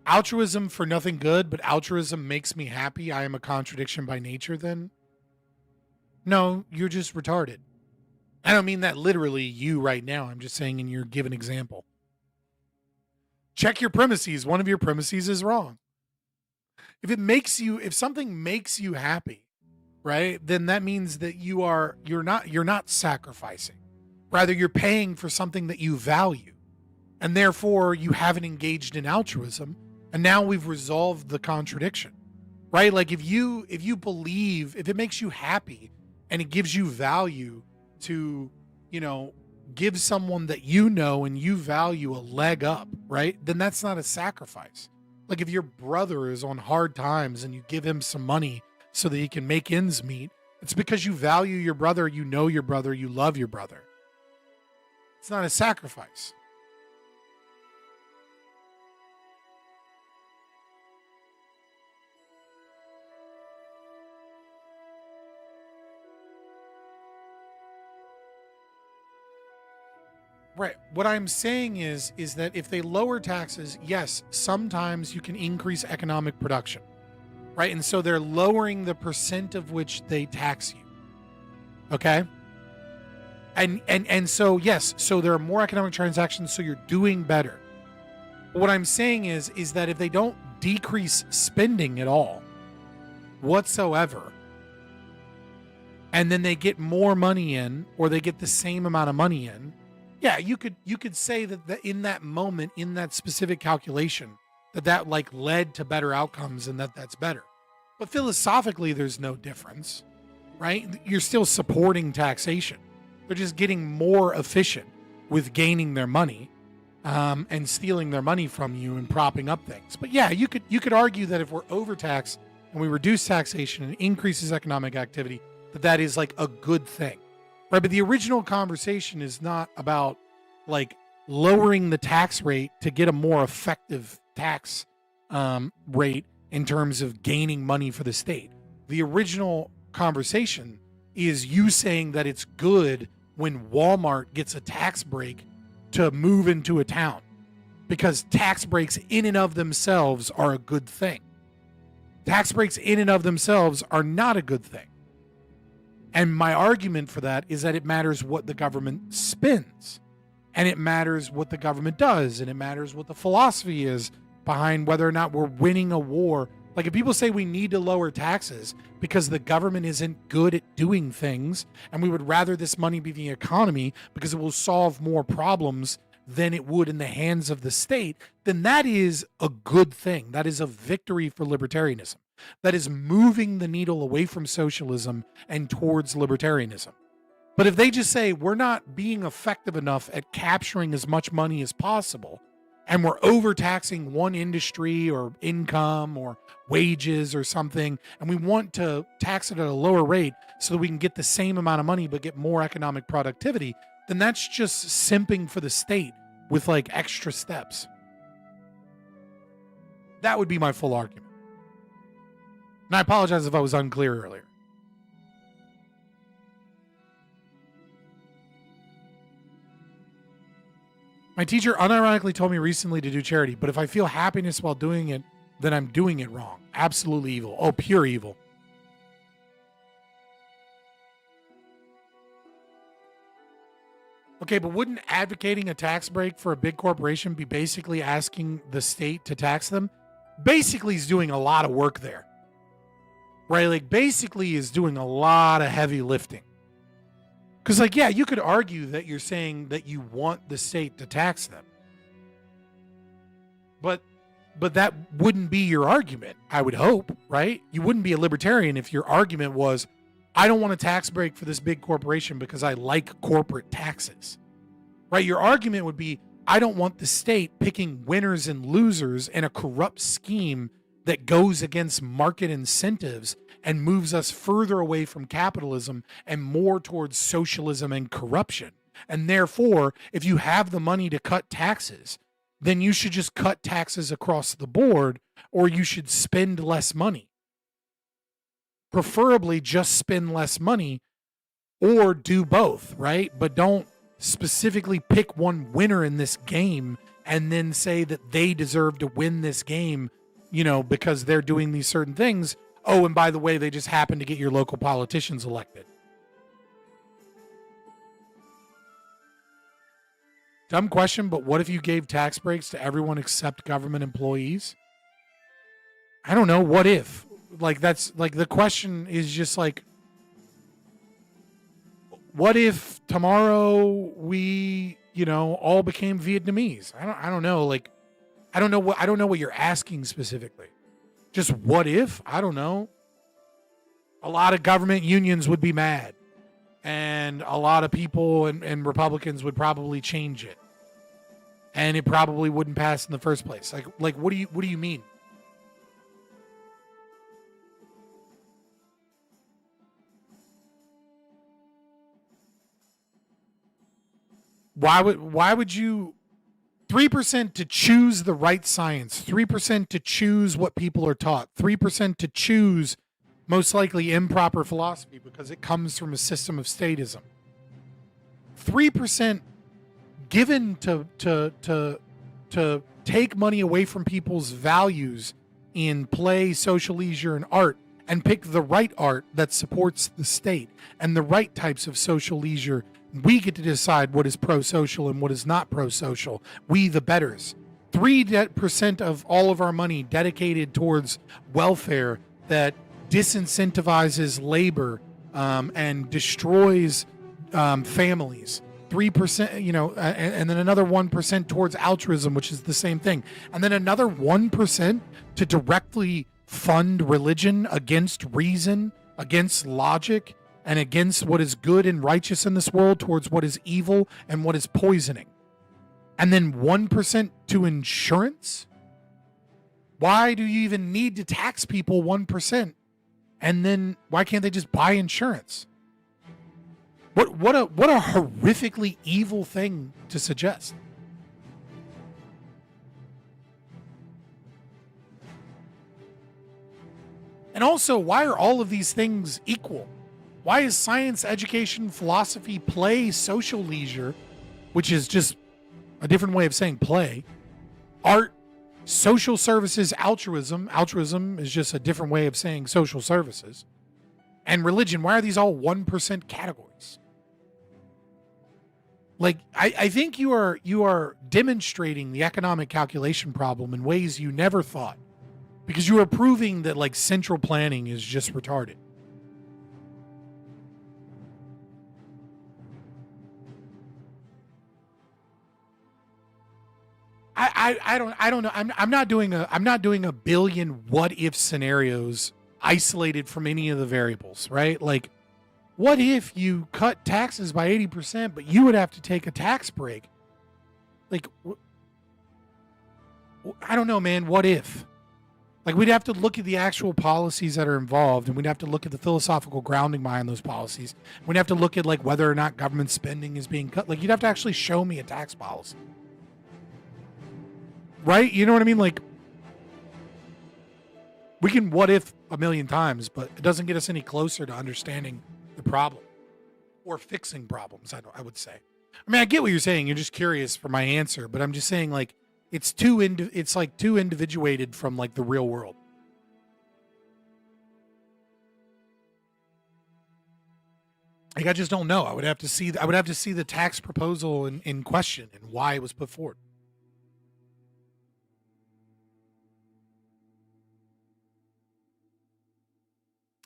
Altruism for nothing good, but altruism makes me happy. I am a contradiction by nature then? No, you're just retarded. I don't mean that literally you right now. I'm just saying in your given example. Check your premises. One of your premises is wrong. If something makes you happy, right, then that means that you're not sacrificing. Rather, you're paying for something that you value. And therefore you haven't engaged in altruism. And now we've resolved the contradiction, right? Like if it makes you happy and it gives you value to, give someone that and you value a leg up, right? Then that's not a sacrifice. Like if your brother is on hard times and you give him some money so that he can make ends meet, it's because you value your brother, you know your brother, you love your brother. It's not a sacrifice. Right. What I'm saying is that if they lower taxes, yes, sometimes you can increase economic production, right? And so they're lowering the percent of which they tax you. Okay. And so, yes, so there are more economic transactions, so you're doing better. But what I'm saying is that if they don't decrease spending at all whatsoever, and then they get more money in, or they get the same amount of money in, yeah, you could say that in that moment, in that specific calculation, that like led to better outcomes and that's better. But philosophically, there's no difference, right? You're still supporting taxation. They're just getting more efficient with gaining their money and stealing their money from you and propping up things. But yeah, you could argue that if we're overtaxed and we reduce taxation and increases economic activity, that is like a good thing. Right, but the original conversation is not about like lowering the tax rate to get a more effective tax rate in terms of gaining money for the state. The original conversation is you saying that it's good when Walmart gets a tax break to move into a town, because tax breaks in and of themselves are a good thing. Tax breaks in and of themselves are not a good thing. And my argument for that is that it matters what the government spends, and it matters what the government does, and it matters what the philosophy is behind whether or not we're winning a war. Like if people say we need to lower taxes because the government isn't good at doing things, and we would rather this money be the economy because it will solve more problems than it would in the hands of the state, then that is a good thing. That is a victory for libertarianism. That is moving the needle away from socialism and towards libertarianism. But if they just say we're not being effective enough at capturing as much money as possible, and we're overtaxing one industry or income or wages or something, and we want to tax it at a lower rate so that we can get the same amount of money but get more economic productivity, then that's just simping for the state with like extra steps. That would be my full argument. And I apologize if I was unclear earlier. My teacher unironically told me recently to do charity, but if I feel happiness while doing it, then I'm doing it wrong. Absolutely evil. Oh, pure evil. Okay, but wouldn't advocating a tax break for a big corporation be basically asking the state to tax them? Basically, he's doing a lot of work there. Right, like basically is doing a lot of heavy lifting. Because like, yeah, you could argue that you're saying that you want the state to tax them. But that wouldn't be your argument, I would hope, right? You wouldn't be a libertarian if your argument was, I don't want a tax break for this big corporation because I like corporate taxes, right? Your argument would be, I don't want the state picking winners and losers in a corrupt scheme that goes against market incentives and moves us further away from capitalism and more towards socialism and corruption. And therefore, if you have the money to cut taxes, then you should just cut taxes across the board, or you should spend less money. Preferably just spend less money, or do both, right? But don't specifically pick one winner in this game and then say that they deserve to win this game, you know, because they're doing these certain things. Oh, and by the way, they just happen to get your local politicians elected. Dumb question, but what if you gave tax breaks to everyone except government employees? I don't know. What if? Like, that's like, the question is just like, what if tomorrow we, you know, all became Vietnamese? I don't know. Like, I don't know what you're asking specifically. Just what if? I don't know. A lot of government unions would be mad. And a lot of people and Republicans would probably change it. And it probably wouldn't pass in the first place. Like what do you mean? Why would you 3% to choose the right science, 3% to choose what people are taught, 3% to choose most likely improper philosophy because it comes from a system of statism. 3% given to take money away from people's values in play, social leisure, and art, and pick the right art that supports the state and the right types of social leisure. We get to decide what is pro-social and what is not pro-social. We, the betters. 3% of all of our money dedicated towards welfare that disincentivizes labor and destroys families. 3%, you know, and then another 1% towards altruism, which is the same thing. And then another 1% to directly fund religion against reason, against logic, and against what is good and righteous in this world towards what is evil and what is poisoning. And then 1% to insurance? Why do you even need to tax people 1%? And then why can't they just buy insurance? What a horrifically evil thing to suggest. And also, why are all of these things equal? Why is science, education, philosophy, play, social leisure, which is just a different way of saying play, art, social services, altruism is just a different way of saying social services, and religion, why are these all 1% categories? Like, I think you are demonstrating the economic calculation problem in ways you never thought, because you are proving that, like, central planning is just retarded. I don't know. I'm not doing a billion what if scenarios isolated from any of the variables, right? Like, what if you cut taxes by 80%, but you would have to take a tax break? Like, I don't know, man. What if? Like, we'd have to look at the actual policies that are involved, and we'd have to look at the philosophical grounding behind those policies. We'd have to look at, like, whether or not government spending is being cut. Like, you'd have to actually show me a tax policy. Right? You know what I mean? Like, we can what if a million times, but it doesn't get us any closer to understanding the problem or fixing problems, I would say. I mean, I get what you're saying. You're just curious for my answer, but I'm just saying, like, it's too individuated from, like, the real world. Like, I just don't know. I would have to see the tax proposal in question and why it was put forward.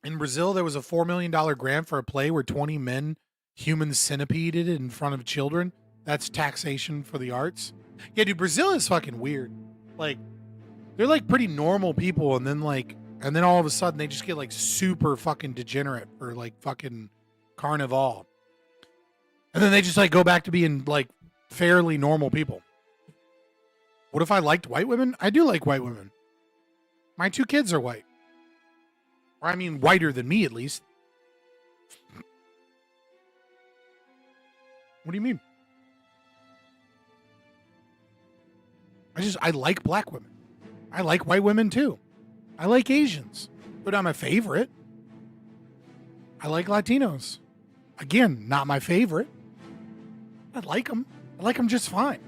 In Brazil, there was a $4 million grant for a play where 20 men human centipeded in front of children. That's taxation for the arts. Yeah, dude, Brazil is fucking weird. Like, they're like pretty normal people, and then, like, And then all of a sudden they just get like super fucking degenerate or like fucking carnival. And then they just like go back to being like fairly normal people. What if I liked white women? I do like white women. My 2 kids are white. Or I mean whiter than me at least. What do you mean? I like black women. I like white women too. I like Asians. But not my favorite. I like Latinos. Again, not my favorite. I like them. I like them just fine.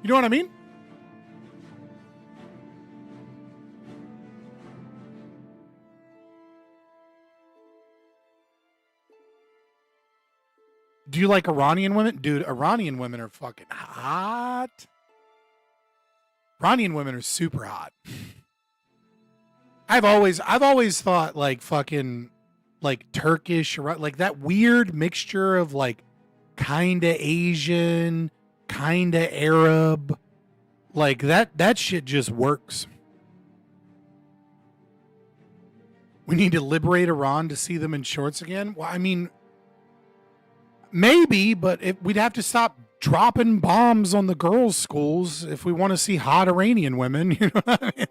You know what I mean? Do you like Iranian women? Dude, Iranian women are fucking hot. Iranian women are super hot. I've always thought like fucking like Turkish, like that weird mixture of like kinda Asian, kinda Arab, like that shit just works. We need to liberate Iran to see them in shorts again. Well, I mean, maybe, but we'd have to stop dropping bombs on the girls' schools if we want to see hot Iranian women. You know what I mean?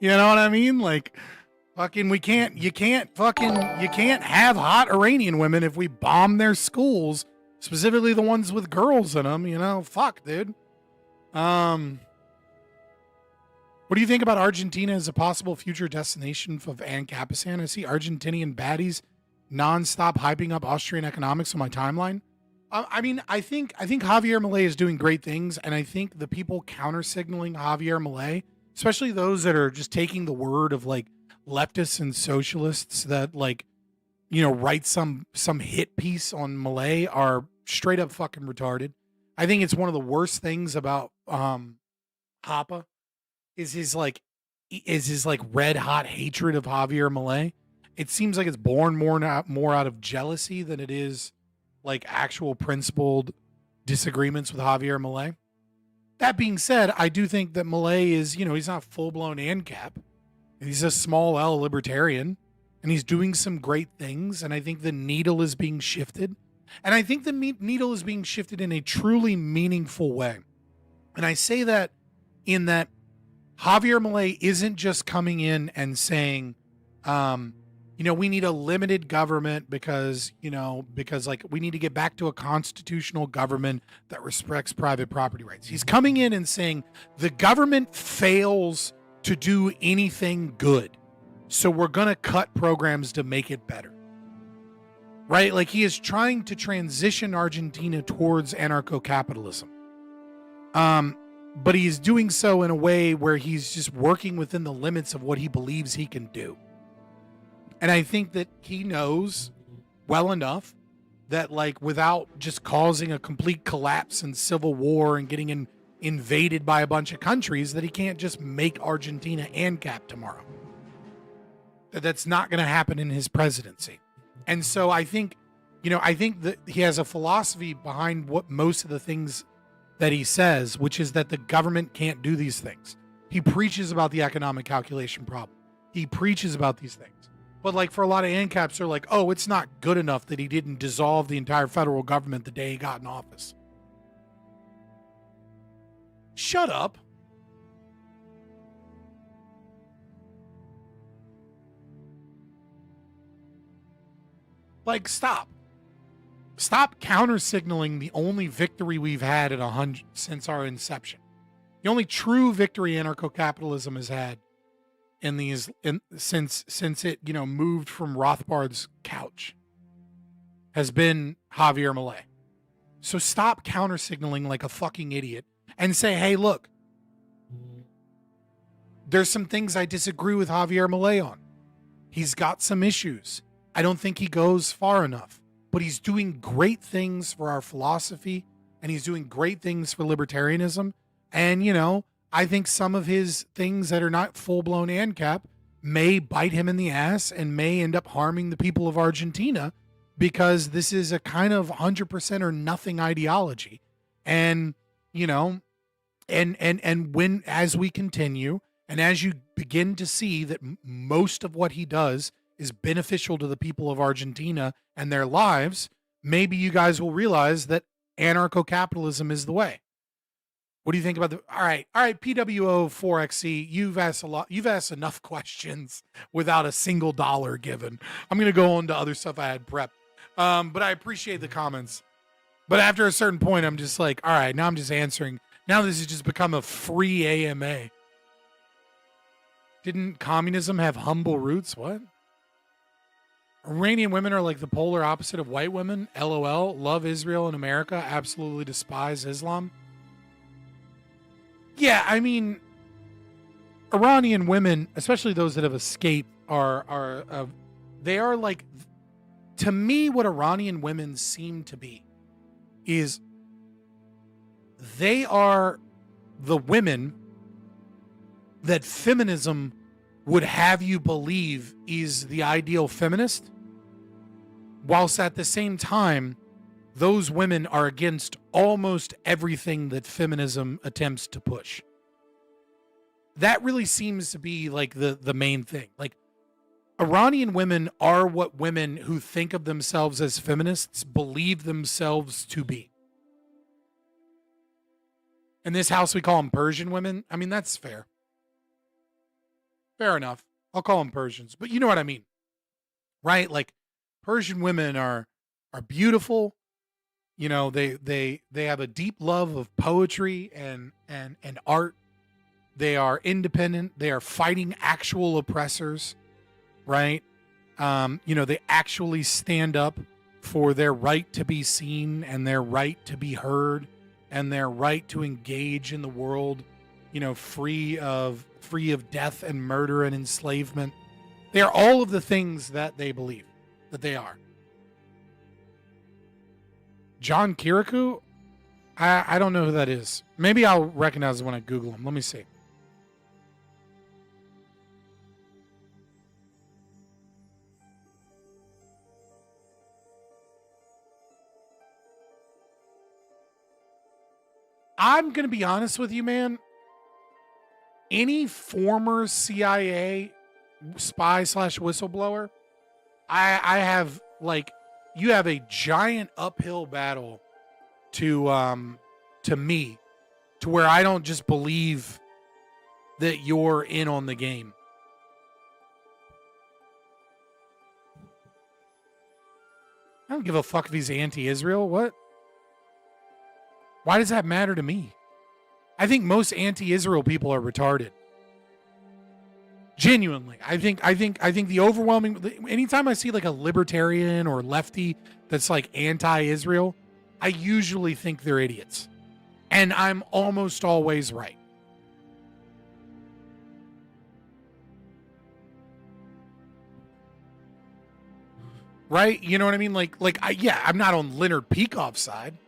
You know what I mean? Like, fucking, you can't have hot Iranian women if we bomb their schools, specifically the ones with girls in them. You know, fuck, dude. What do you think about Argentina as a possible future destination of Ancapisan? I see Argentinian baddies nonstop hyping up Austrian economics on my timeline. I mean, I think Javier Milei is doing great things, and I think the people counter-signaling Javier Milei, especially those that are just taking the word of like leftists and socialists that like, you know, write some hit piece on Milei, are straight up fucking retarded. I think it's one of the worst things about Hapa is his red hot hatred of Javier Milei. It seems like it's born more out of jealousy than it is like actual principled disagreements with Javier Milei. That being said, I do think that Milei is, you know, he's not full-blown ANCAP. He's a small L libertarian, and he's doing some great things, and I think the needle is being shifted. And I think the needle is being shifted in a truly meaningful way. And I say that in that Javier Milei isn't just coming in and saying, you know, we need a limited government because like we need to get back to a constitutional government that respects private property rights. He's coming in and saying the government fails to do anything good, so we're going to cut programs to make it better. Right? Like he is trying to transition Argentina towards anarcho-capitalism. But he's doing so in a way where he's just working within the limits of what he believes he can do. And I think that he knows well enough that, like, without just causing a complete collapse and civil war and getting invaded by a bunch of countries, that he can't just make Argentina ANCAP tomorrow. That's not going to happen in his presidency. And so I think that he has a philosophy behind what most of the things that he says, which is that the government can't do these things. He preaches about the economic calculation problem. He preaches about these things. But like for a lot of ANCAPs, they're like, oh, it's not good enough that he didn't dissolve the entire federal government the day he got in office. Shut up. Like, stop. Stop counter-signaling the only victory we've had since our inception. The only true victory anarcho-capitalism has had since it, you know, moved from Rothbard's couch has been Javier Milei. So stop counter-signaling like a fucking idiot and say, hey, look, there's some things I disagree with Javier Milei on. He's got some issues. I don't think he goes far enough, but he's doing great things for our philosophy, and he's doing great things for libertarianism. And, you know, I think some of his things that are not full-blown ANCAP may bite him in the ass and may end up harming the people of Argentina, because this is a kind of 100% or nothing ideology. And you know, and when, as we continue, and as you begin to see that most of what he does is beneficial to the people of Argentina and their lives, maybe you guys will realize that anarcho-capitalism is the way. What do you think about the? All right, PWO4XC. You've asked enough questions without a single dollar given. I'm gonna go on to other stuff I had prepped, but I appreciate the comments. But after a certain point, I'm just like, all right, now I'm just answering. Now this has just become a free AMA. Didn't communism have humble roots? What? Iranian women are like the polar opposite of white women. LOL. Love Israel and America. Absolutely despise Islam. Yeah, I mean, Iranian women, especially those that have escaped, they are like, to me, what Iranian women seem to be is they are the women that feminism would have you believe is the ideal feminist, whilst at the same time, those women are against almost everything that feminism attempts to push. That really seems to be like the main thing. Like, Iranian women are what women who think of themselves as feminists believe themselves to be. In this house, we call them Persian women. I mean, that's fair. Fair enough. I'll call them Persians, but you know what I mean, right? Like, Persian women are beautiful. You know, they have a deep love of poetry and art. They are independent. They are fighting actual oppressors, right? You know, they actually stand up for their right to be seen and their right to be heard and their right to engage in the world, you know, free of death and murder and enslavement. They are all of the things that they believe that they are. John Kirikou? I don't know who that is. Maybe I'll recognize it when I Google him. Let me see. I'm going to be honest with you, man. Any former CIA spy / whistleblower, I have, like, you have a giant uphill battle to me, to where I don't just believe that you're in on the game. I don't give a fuck if he's anti-Israel. What? Why does that matter to me? I think most anti-Israel people are retarded. Genuinely. I think the overwhelming, anytime I see like a libertarian or lefty that's like anti-Israel, I usually think they're idiots. And I'm almost always right. Right? You know what I mean? I'm not on Leonard Peikoff's side.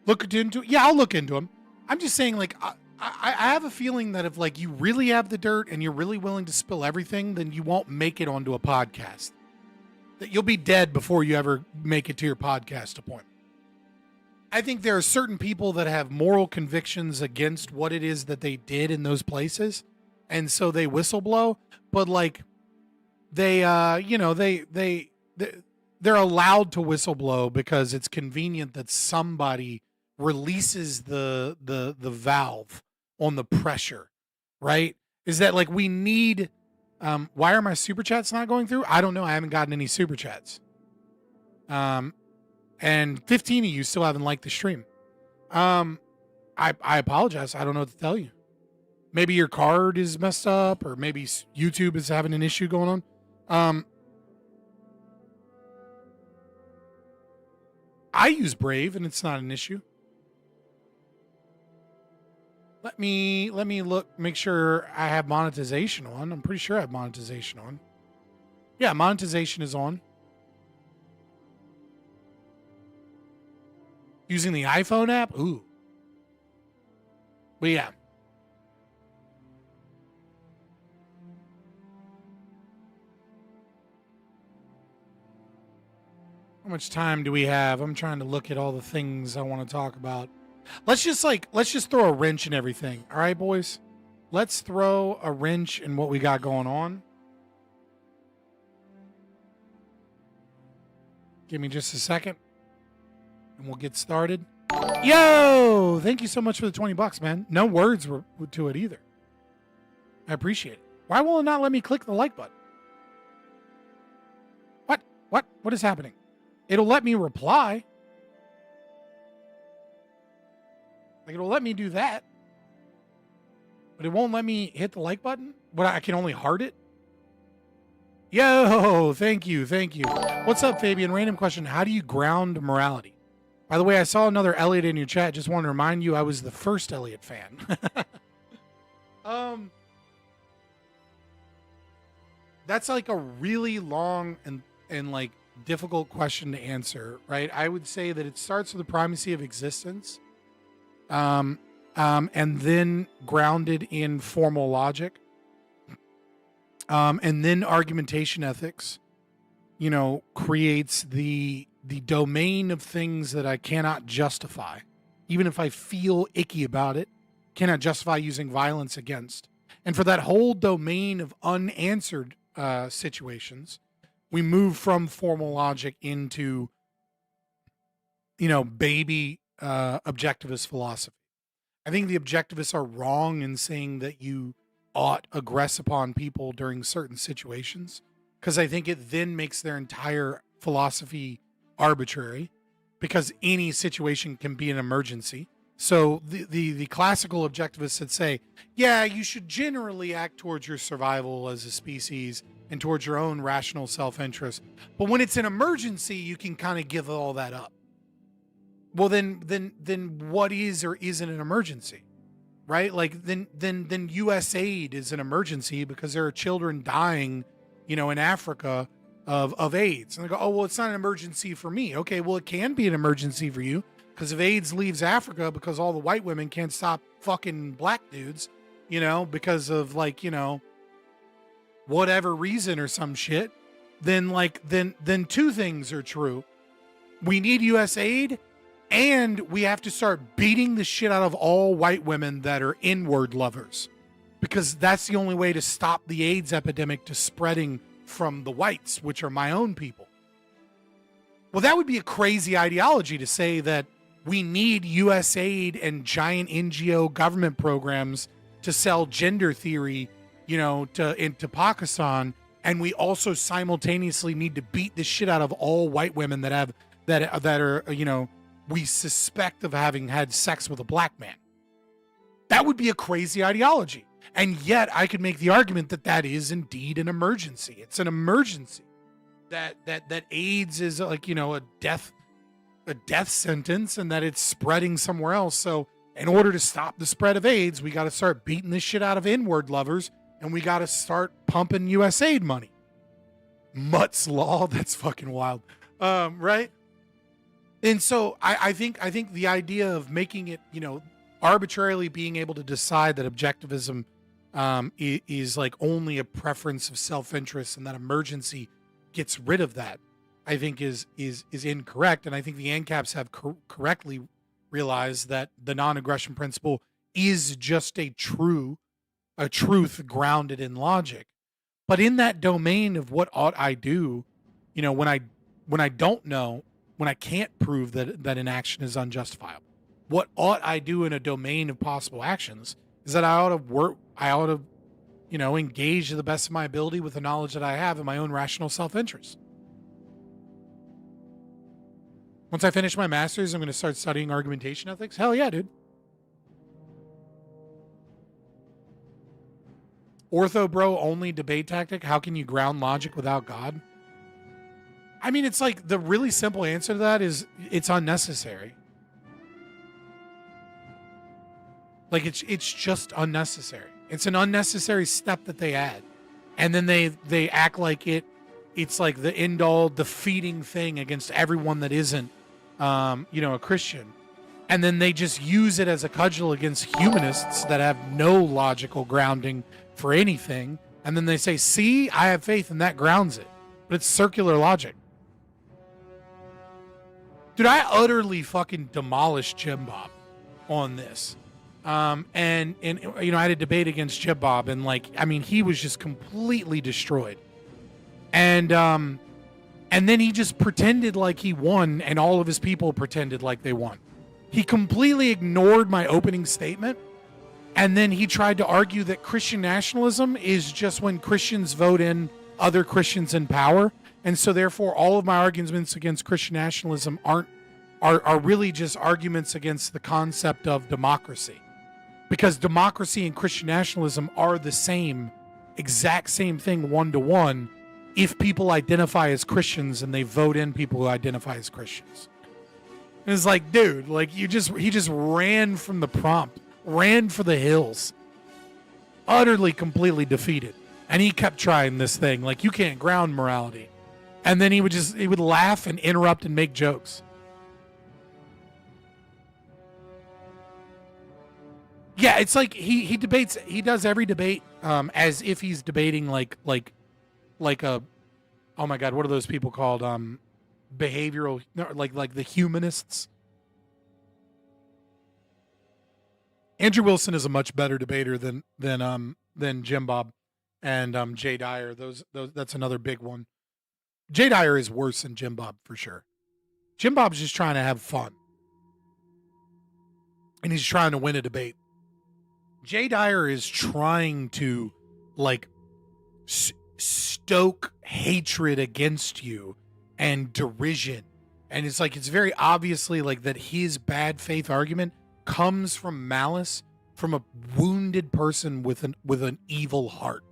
I'll look into him. I'm just saying, like, I have a feeling that if, like, you really have the dirt and you're really willing to spill everything, then you won't make it onto a podcast. That you'll be dead before you ever make it to your podcast appointment. I think there are certain people that have moral convictions against what it is that they did in those places, and so they whistleblow. But, like, they're allowed to whistleblow because it's convenient that somebody releases the valve on the pressure, right? Is that, like, we need, why are my super chats not going through? I don't know. I haven't gotten any super chats. And 15 of you still haven't liked the stream. I apologize. I don't know what to tell you. Maybe your card is messed up, or maybe YouTube is having an issue going on. I use Brave and it's not an issue. Let me look, make sure I have monetization on. I'm pretty sure I have monetization on. Yeah, monetization is on. Using the iPhone app? Ooh. But yeah. How much time do we have? I'm trying to look at all the things I want to talk about. Let's just throw a wrench in everything. All right, boys? Let's throw a wrench in what we got going on. Give me just a second and we'll get started. Yo, thank you so much for the $20, man. No words were to it either. I appreciate it. Why will it not let me click the like button? What is happening? It'll let me reply. Like, it'll let me do that. But it won't let me hit the like button? But I can only heart it? Yo, thank you. What's up, Fabian? Random question. How do you ground morality? By the way, I saw another Elliot in your chat. Just want to remind you I was the first Elliot fan. That's like a really long and like difficult question to answer, right? I would say that it starts with the primacy of existence, and then grounded in formal logic, and then argumentation ethics, creates the domain of things that I cannot justify, even if I feel icky about it, cannot justify using violence against. And for that whole domain of unanswered situations, we move from formal logic into, baby objectivist philosophy. I think the objectivists are wrong in saying that you ought aggress upon people during certain situations, because I think it then makes their entire philosophy arbitrary, because any situation can be an emergency. So the classical objectivists that say, yeah, you should generally act towards your survival as a species and towards your own rational self-interest, but when it's an emergency, you can kind of give all that up. Well, then what is or isn't an emergency, right? Like then U.S. aid is an emergency because there are children dying, in Africa of AIDS, and they go, oh well, it's not an emergency for me. Okay, well it can be an emergency for you. Because if AIDS leaves Africa because all the white women can't stop fucking black dudes, because of whatever reason or some shit, then two things are true. We need U.S. aid, and we have to start beating the shit out of all white women that are inward lovers, because that's the only way to stop the AIDS epidemic to spreading from the whites, which are my own people. Well, that would be a crazy ideology to say that we need U.S. aid and giant NGO government programs to sell gender theory, into Pakistan, and we also simultaneously need to beat the shit out of all white women that are we suspect of having had sex with a black man. That would be a crazy ideology, and yet I could make the argument that is indeed an emergency. It's an emergency. That AIDS is a death sentence, and that it's spreading somewhere else. So in order to stop the spread of AIDS, we got to start beating the shit out of inward lovers, and we got to start pumping U.S. aid money. Mutt's law. That's fucking wild. Right. And so I think the idea of making it, arbitrarily being able to decide that objectivism is like only a preference of self-interest, and that emergency gets rid of that, I think is incorrect. And I think the ANCAPs have correctly realized that the non-aggression principle is just a truth grounded in logic. But in that domain of what ought I do, when I don't know, when I can't prove that an action is unjustifiable, what ought I do in a domain of possible actions is that I ought to engage to the best of my ability with the knowledge that I have in my own rational self-interest. Once I finish my master's, I'm going to start studying argumentation ethics. Hell yeah, dude. Ortho bro only debate tactic. How can you ground logic without God? I mean, it's like the really simple answer to that is it's unnecessary. Like it's just unnecessary. It's an unnecessary step that they add. And then they act like it's like the end all defeating thing against everyone that isn't a Christian. And then they just use it as a cudgel against humanists that have no logical grounding for anything. And then they say, see, I have faith, and that grounds it. But it's circular logic. Dude, I utterly fucking demolished Jim Bob on this. And you know, I had a debate against Jim Bob, and like, I mean, he was just completely destroyed. And then he just pretended like he won, and all of his people pretended like they won. He completely ignored my opening statement, and then he tried to argue that Christian nationalism is just when Christians vote in other Christians in power, and so therefore all of my arguments against Christian nationalism are really just arguments against the concept of democracy, because democracy and Christian nationalism are the same, exact same thing, 1-to-1. If people identify as Christians and they vote in people who identify as Christians. And it's like, dude, like he just ran from the prompt, ran for the hills, utterly, completely defeated. And he kept trying this thing, like, you can't ground morality. And then he would laugh and interrupt and make jokes. Yeah, it's like he debates, he does every debate as if he's debating like a, oh my God, what are those people called? Behavioral, like the humanists. Andrew Wilson is a much better debater than Jim Bob and Jay Dyer. Those that's another big one. Jay Dyer is worse than Jim Bob for sure. Jim Bob's just trying to have fun, and he's trying to win a debate. Jay Dyer is trying to like stoke hatred against you and derision, and it's like, it's very obviously like that his bad faith argument comes from malice, from a wounded person with an evil heart.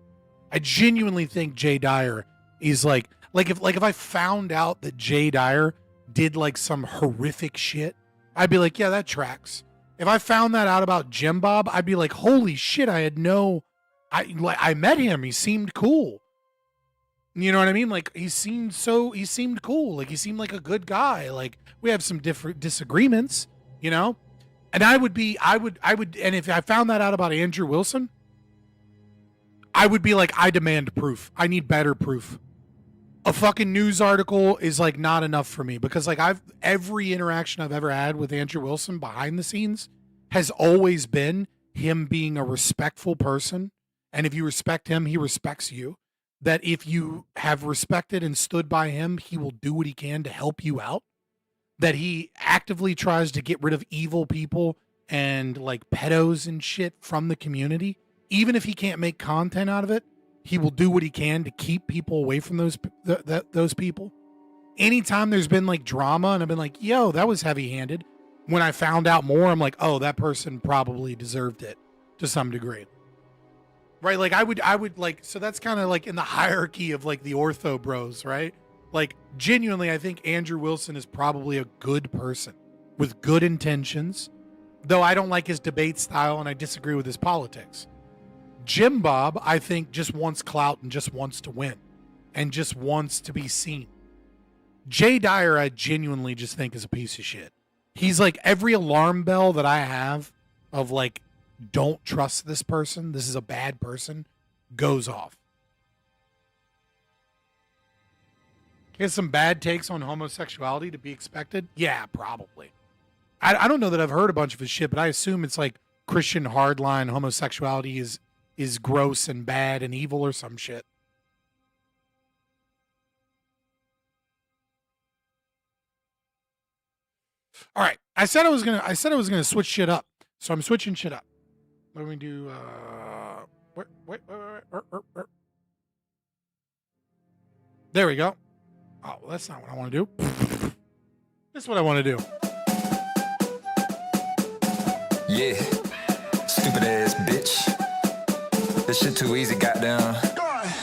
I genuinely think Jay Dyer is like if I found out that Jay Dyer did like some horrific shit, I'd be like, yeah, that tracks. If I found that out about Jim Bob, I'd be like, holy shit, I met him, he seemed cool. You know what I mean? Like, he seemed cool. Like, he seemed like a good guy. Like, we have some different disagreements, you know? And I would, and if I found that out about Andrew Wilson, I would be like, I demand proof. I need better proof. A fucking news article is like not enough for me, because like every interaction I've ever had with Andrew Wilson behind the scenes has always been him being a respectful person. And if you respect him, he respects you. That if you have respected and stood by him, he will do what he can to help you out. That he actively tries to get rid of evil people and like pedos and shit from the community. Even if he can't make content out of it, he will do what he can to keep people away from those people. Anytime there's been like drama and I've been like, yo, that was heavy-handed. When I found out more, I'm like, oh, that person probably deserved it to some degree. Right? Like I would like, so that's kind of like in the hierarchy of like the ortho bros, right? Like genuinely, I think Andrew Wilson is probably a good person with good intentions, though I don't like his debate style and I disagree with his politics. Jim Bob, I think, just wants clout and just wants to win and just wants to be seen. Jay Dyer, I genuinely just think is a piece of shit. He's like every alarm bell that I have of like, don't trust this person, this is a bad person, goes off. Get some bad takes on homosexuality to be expected? Yeah, probably. I don't know that I've heard a bunch of his shit, but I assume it's like Christian hardline homosexuality is gross and bad and evil or some shit. All right, I said I was gonna switch shit up, so I'm switching shit up. Let me do. Wait. There we go. Oh, well, that's not what I want to do. This is what I want to do.
Yeah, stupid ass bitch. This shit too easy, goddamn.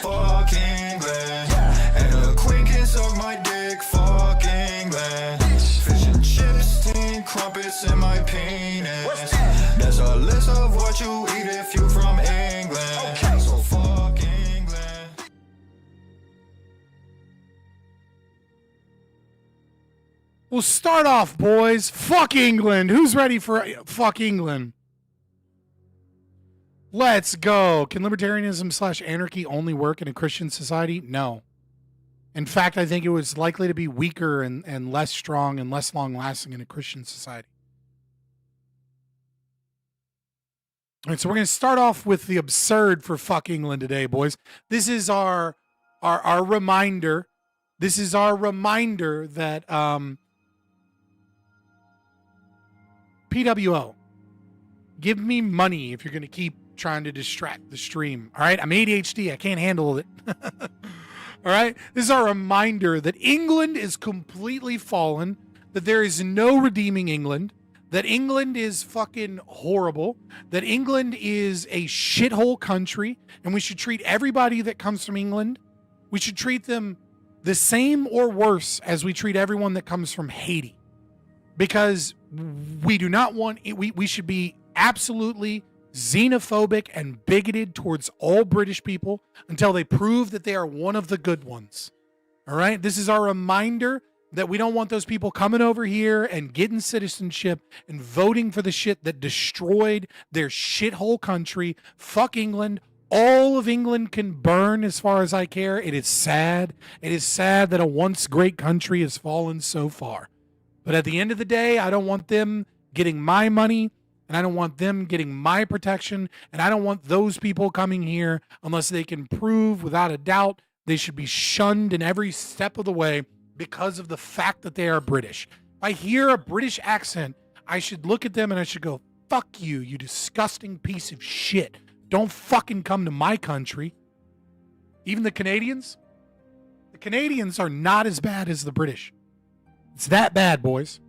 Fuck England, and the queen can suck my dick. Fuck England, fish and chips, 10 crumpets in my penis. That's a list of what you eat if you from England. Okay. So fuck England.
We'll start off, boys. Fuck England. Who's ready for fuck England? Let's go. Can libertarianism / anarchy only work in a Christian society? No. In fact, I think it was likely to be weaker and less strong and less long-lasting in a Christian society. All right, so we're going to start off with the absurd for fuck England today, boys. This is our reminder. This is our reminder that PWO, give me money if you're going to keep trying to distract the stream. All right, I'm ADHD. I can't handle it. All right, this is our reminder that England is completely fallen, that there is no redeeming England, that England is fucking horrible, that England is a shithole country, and we should treat everybody that comes from England, we should treat them the same or worse as we treat everyone that comes from Haiti. Because we do not want, we should be absolutely xenophobic and bigoted towards all British people until they prove that they are one of the good ones. All right? This is our reminder that we don't want those people coming over here and getting citizenship and voting for the shit that destroyed their shithole country. Fuck England. All of England can burn as far as I care. It is sad. It is sad that a once great country has fallen so far. But at the end of the day, I don't want them getting my money, and I don't want them getting my protection, and I don't want those people coming here unless they can prove without a doubt they should be shunned in every step of the way because of the fact that they are British. If I hear a British accent, I should look at them and I should go, fuck you, you disgusting piece of shit. Don't fucking come to my country. Even the Canadians are not as bad as the British. It's that bad, boys.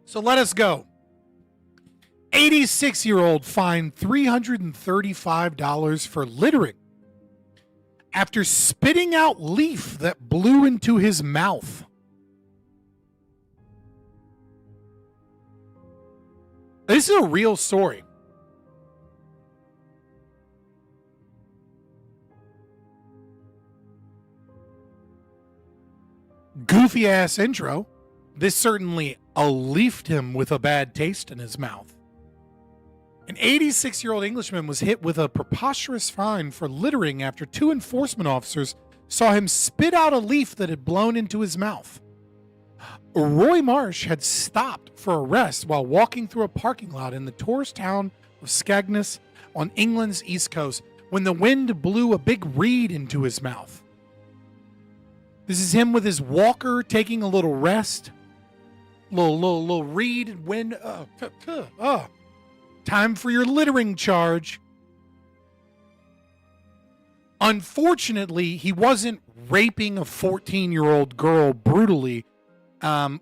So let us go. 86-year-old fined $335 for littering after spitting out leaf that blew into his mouth. This is a real story. Goofy ass intro. This certainly leafed him with a bad taste in his mouth. An 86-year-old Englishman was hit with a preposterous fine for littering after two enforcement officers saw him spit out a leaf that had blown into his mouth. Roy Marsh had stopped for a rest while walking through a parking lot in the tourist town of Skegness on England's east coast when the wind blew a big reed into his mouth. This is him with his walker taking a little rest. Little reed, wind. Time for your littering charge. Unfortunately, he wasn't raping a 14-year-old girl brutally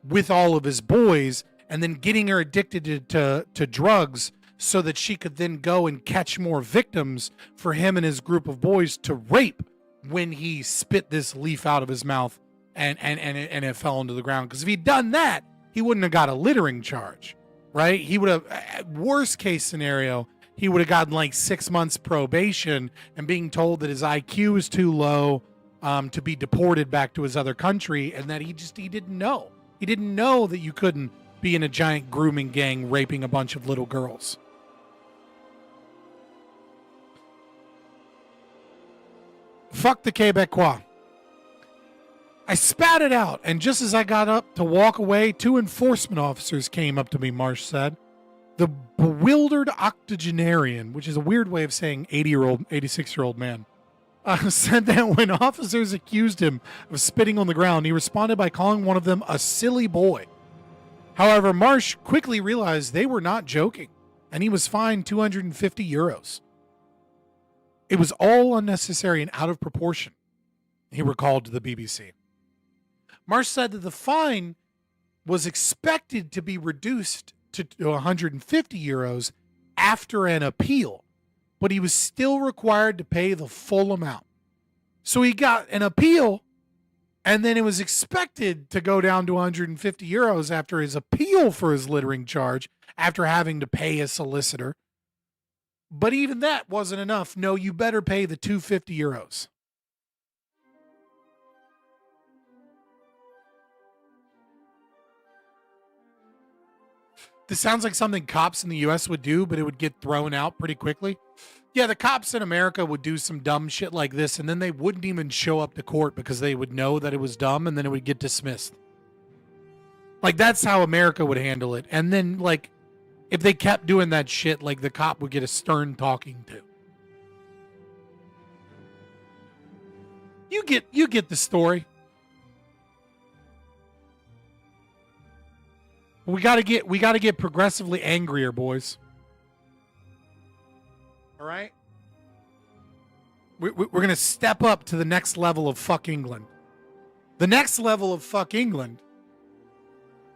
with all of his boys and then getting her addicted to drugs so that she could then go and catch more victims for him and his group of boys to rape when he spit this leaf out of his mouth and it fell into the ground. Because if he'd done that, he wouldn't have got a littering charge, right? He would have, worst case scenario, he would have gotten like 6 months probation and being told that his IQ is too low to be deported back to his other country, and that he didn't know. He didn't know that you couldn't be in a giant grooming gang raping a bunch of little girls. Fuck the Quebecois. I spat it out, and just as I got up to walk away, two enforcement officers came up to me, Marsh said. The bewildered octogenarian, which is a weird way of saying 86-year-old man, said that when officers accused him of spitting on the ground, he responded by calling one of them a silly boy. However, Marsh quickly realized they were not joking, and he was fined 250 euros. It was all unnecessary and out of proportion, he recalled to the BBC. Marsh said that the fine was expected to be reduced to 150 euros after an appeal, but he was still required to pay the full amount. So he got an appeal, and then it was expected to go down to 150 euros after his appeal for his littering charge, after having to pay a solicitor. But even that wasn't enough. No, you better pay the 250 euros. This sounds like something cops in the U.S. would do, but it would get thrown out pretty quickly. Yeah, the cops in America would do some dumb shit like this, and then they wouldn't even show up to court because they would know that it was dumb, and then it would get dismissed. Like, that's how America would handle it. And then, like, if they kept doing that shit, like, the cop would get a stern talking to. You get the story. We gotta get progressively angrier, boys. All right? We're going to step up to the next level of fuck England. The next level of fuck England.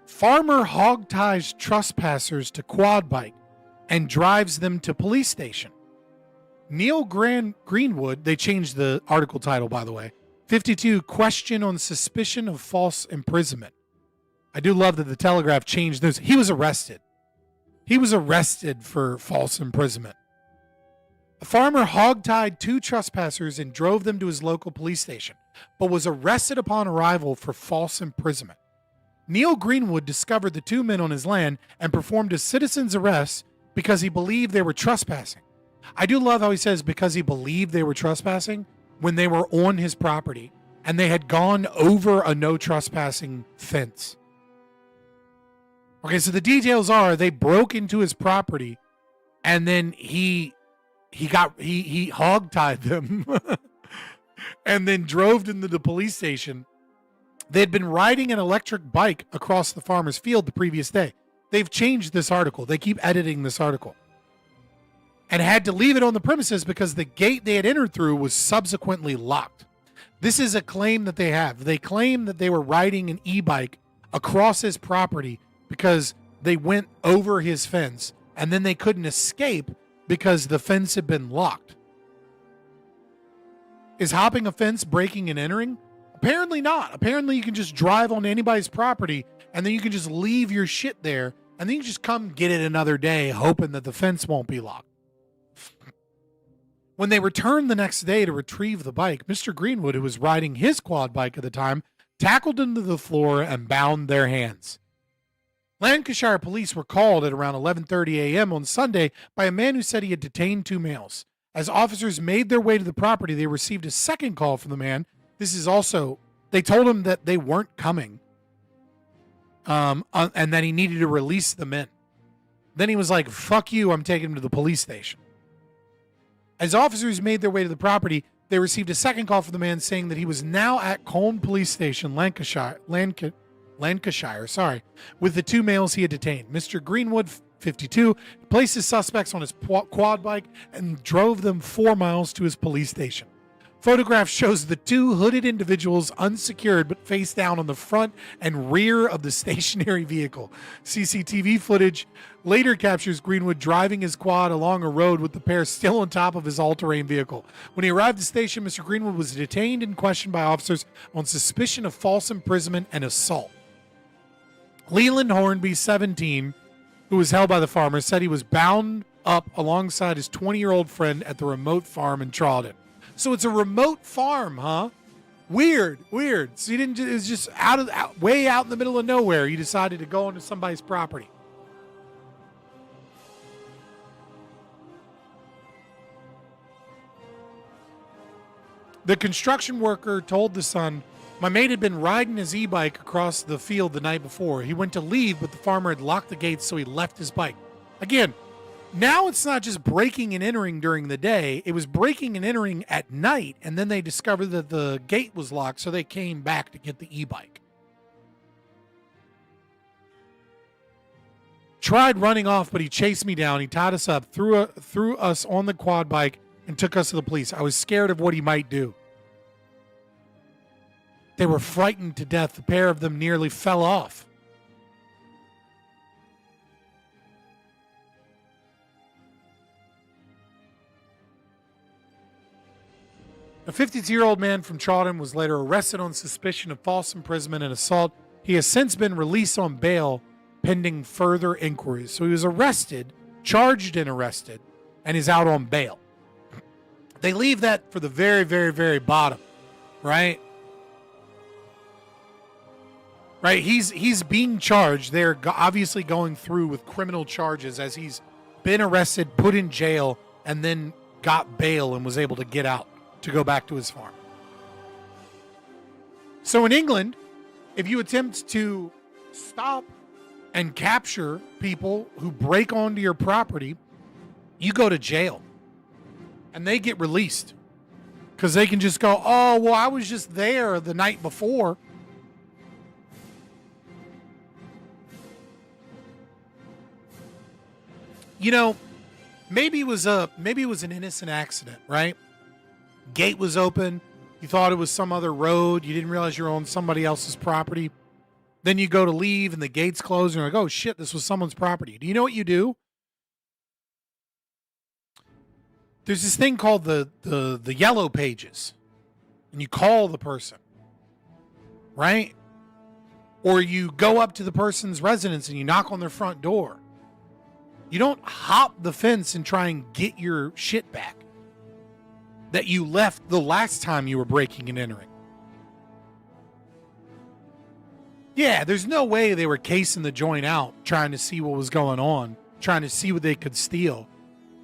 Farmer hog-ties trespassers to quad bike and drives them to police station. Neil Greenwood, they changed the article title, by the way. 52, question on suspicion of false imprisonment. I do love that the Telegraph changed this. He was arrested. He was arrested for false imprisonment. A farmer hog-tied 2 trespassers and drove them to his local police station, but was arrested upon arrival for false imprisonment. Neil Greenwood discovered the 2 men on his land and performed a citizen's arrest because he believed they were trespassing. I do love how he says because he believed they were trespassing when they were on his property and they had gone over a no trespassing fence. Okay, so the details are they broke into his property and then he hog-tied them and then drove them to the police station. They had been riding an electric bike across the farmer's field the previous day. They've changed this article. They keep editing this article. And had to leave it on the premises because the gate they had entered through was subsequently locked. This is a claim that they have. They claim that they were riding an e-bike across his property because they went over his fence and then they couldn't escape because the fence had been locked. Is hopping a fence breaking and entering? Apparently not. Apparently you can just drive on anybody's property and then you can just leave your shit there and then you just come get it another day hoping that the fence won't be locked. When they returned the next day to retrieve the bike, Mr. Greenwood, who was riding his quad bike at the time, tackled them to the floor and bound their hands. Lancashire police were called at around 11:30 a.m. on Sunday by a man who said he had detained 2 males. As officers made their way to the property, they received a second call from the man. They told him that they weren't coming and that he needed to release the men. Then he was like, fuck you, I'm taking him to the police station. As officers made their way to the property, they received a second call from the man saying that he was now at Colne Police Station, Lancashire, with the 2 males he had detained. Mr. Greenwood, 52, placed his suspects on his quad bike and drove them 4 miles to his police station. Photograph shows the 2 hooded individuals unsecured but face down on the front and rear of the stationary vehicle. CCTV footage later captures Greenwood driving his quad along a road with the pair still on top of his all-terrain vehicle. When he arrived at the station, Mr. Greenwood was detained and questioned by officers on suspicion of false imprisonment and assault. Leland Hornby, 17, who was held by the farmer, said he was bound up alongside his 20-year-old friend at the remote farm in Charlton. So it's a remote farm, huh? Weird. So you didn't. It was just way out in the middle of nowhere. You decided to go onto somebody's property. The construction worker told the Sun, my mate had been riding his e-bike across the field the night before. He went to leave, but the farmer had locked the gates, so he left his bike. Again, now it's not just breaking and entering during the day. It was breaking and entering at night, and then they discovered that the gate was locked, so they came back to get the e-bike. Tried running off, but he chased me down. He tied us up, threw us on the quad bike, and took us to the police. I was scared of what he might do. They were frightened to death. The pair of them nearly fell off. A 52-year-old man from Charlton was later arrested on suspicion of false imprisonment and assault. He has since been released on bail pending further inquiries. So he was arrested, charged and arrested, and is out on bail. They leave that for the very, very, very bottom, right? Right? He's being charged. They're obviously going through with criminal charges as he's been arrested, put in jail, and then got bail and was able to get out to go back to his farm. So in England, if you attempt to stop and capture people who break onto your property, you go to jail. And they get released. Because they can just go, oh, well, I was just there the night before. You know, maybe it was an innocent accident, right? Gate was open. You thought it was some other road. You didn't realize you're on somebody else's property. Then you go to leave and the gate's closed and you're like, oh shit, this was someone's property. Do you know what you do? There's this thing called the yellow pages. And you call the person. Right? Or you go up to the person's residence and you knock on their front door. You don't hop the fence and try and get your shit back that you left the last time you were breaking and entering. Yeah, there's no way they were casing the joint out, trying to see what was going on, trying to see what they could steal.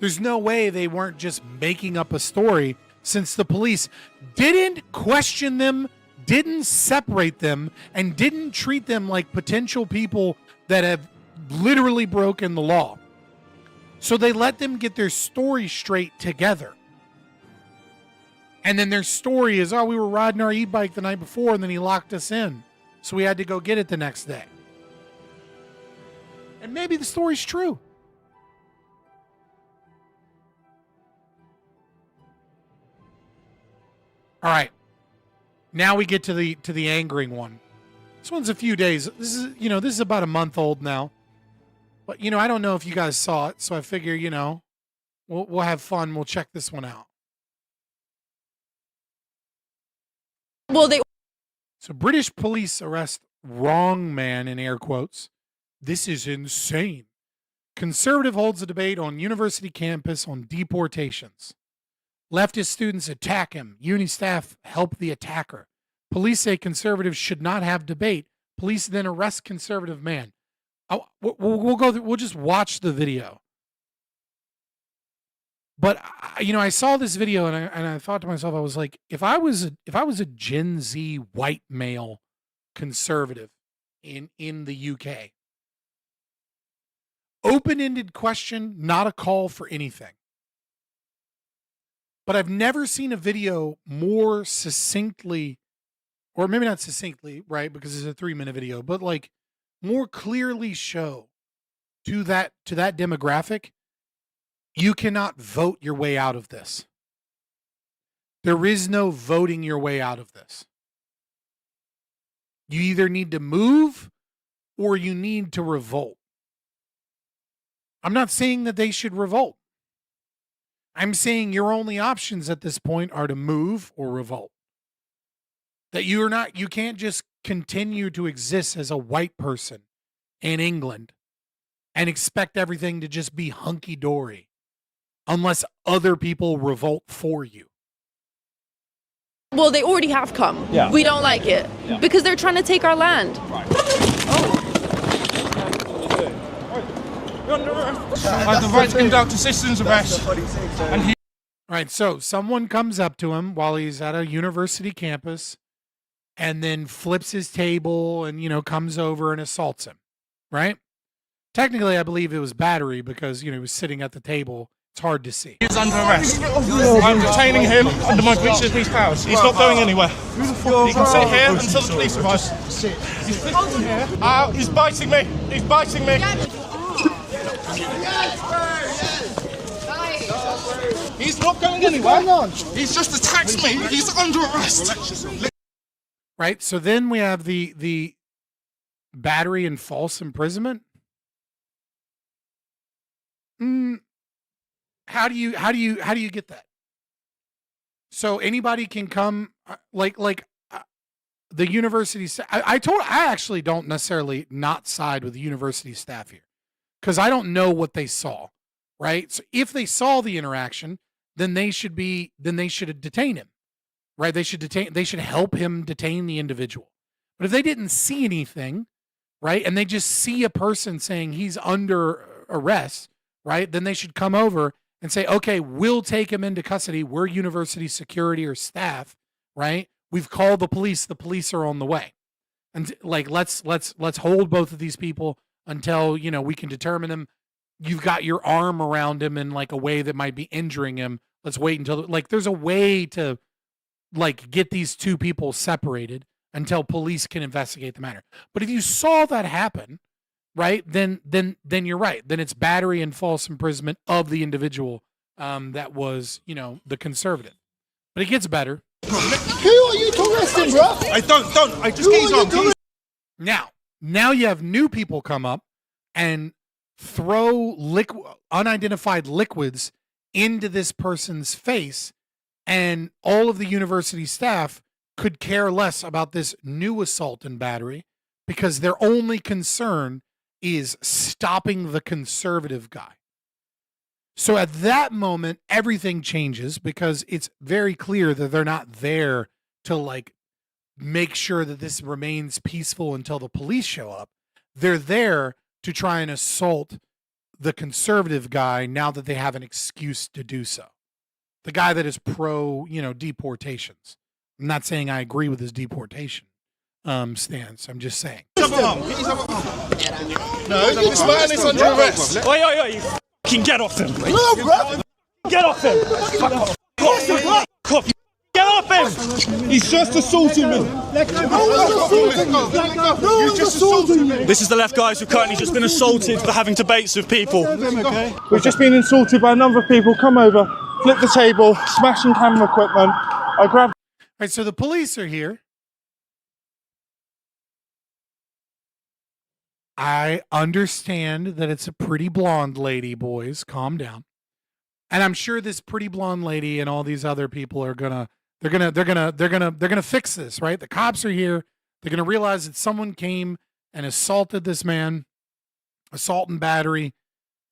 There's no way they weren't just making up a story, since the police didn't question them, didn't separate them, and didn't treat them like potential people that have literally broken the law. So they let them get their story straight together. And then their story is, oh, we were riding our e-bike the night before and then he locked us in. So we had to go get it the next day. And maybe the story's true. All right. Now we get to the angering one. This one's a few days. This is about a month old now. But I don't know if you guys saw it, so I figure, we'll have fun. We'll check this one out. So British police arrest wrong man in air quotes. This is insane. Conservative holds a debate on university campus on deportations. Leftist students attack him. Uni staff help the attacker. Police say conservatives should not have debate. Police then arrest conservative man. We'll go through, we'll just watch the video. But I saw this video and I thought to myself, I was like, if I was a Gen Z white male conservative in the UK, open-ended question, not a call for anything. But I've never seen a video more succinctly, or maybe not succinctly, right? Because it's a 3-minute video, but like more clearly show to that demographic, you cannot vote your way out of this. There is no voting your way out of this. You either need to move or you need to revolt. I'm not saying that they should revolt. I'm saying your only options at this point are to move or revolt. That you can't just continue to exist as a white person in England and expect everything to just be hunky-dory unless other people revolt for you.
Well, they already have come.
Yeah.
We don't like it because they're trying to take our land.
Right. I have the right to conduct a citizen's arrest.
All right, so someone comes up to him while he's at a university campus and then flips his table and, comes over and assaults him, right? Technically, I believe it was battery because, he was sitting at the table. It's hard to see.
He's under arrest. I'm detaining him under my breach of police powers. He's not going anywhere. He can sit here until the police arrive. He's sitting here. He's biting me. He's biting me. He's not going anywhere. He's just attacked me. He's under arrest.
Right. So then we have the battery and false imprisonment. How do you get that? So anybody can come, the university. I actually don't necessarily not side with the university staff here, because I don't know what they saw, right? So if they saw the interaction, then they should detain him, right? They should help him detain the individual. But if they didn't see anything, right, and they just see a person saying he's under arrest, right, then they should come over and say, okay, we'll take him into custody. We're university security or staff, right? We've called the police. The police are on the way. And like, let's hold both of these people until, you know, we can determine them. You've got your arm around him in like a way that might be injuring him. Let's wait until, like, there's a way to like get these two people separated until police can investigate the matter. But if you saw that happen, right, then you're right. Then it's battery and false imprisonment of the individual that was, you know, the conservative. But it gets better.
Who are you arresting, bro? I don't. I just get his arm.
Now you have new people come up and throw unidentified liquids into this person's face, and all of the university staff could care less about this new assault and battery because their only concern is stopping the conservative guy. So at that moment, everything changes because it's very clear that they're not there to like make sure that this remains peaceful until the police show up. They're there to try and assault the conservative guy now that they have an excuse to do so. The guy that is pro, you know, deportations. I'm not saying I agree with his deportation stance. I'm just saying.
No, this man is under arrest.
Oi, you fucking get off him.
No, bro.
Get off him. Get off him.
He's just assaulting me.
This is the left guys who've currently just been assaulted for having debates with people.
We've just been insulted by a number of people. Come over, flip the table, smashing camera equipment. I grabbed.
All right, so the police are here. I understand that it's a pretty blonde lady, boys. Calm down. And I'm sure this pretty blonde lady and all these other people are gonna fix this, right? The cops are here. They're gonna realize that someone came and assaulted this man, assault and battery,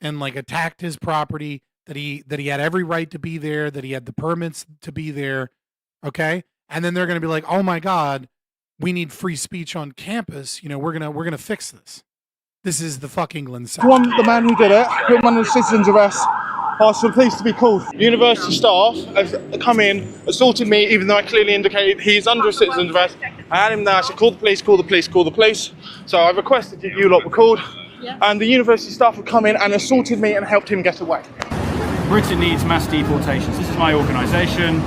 and like attacked his property, that he had every right to be there, that he had the permits to be there. Okay? And then they're gonna be like, oh my God, we need free speech on campus. You know, we're gonna fix this. This is the fuck England side.
The man who did it, put him under citizen's arrest, asked for the police to be called. University staff have come in, assaulted me, even though I clearly indicated he's under a citizen's arrest. I had him there, I said, call the police, call the police, call the police. So I requested that you lot were called, and the university staff have come in and assaulted me and helped him get away.
Britain needs mass deportations. This is my organisation,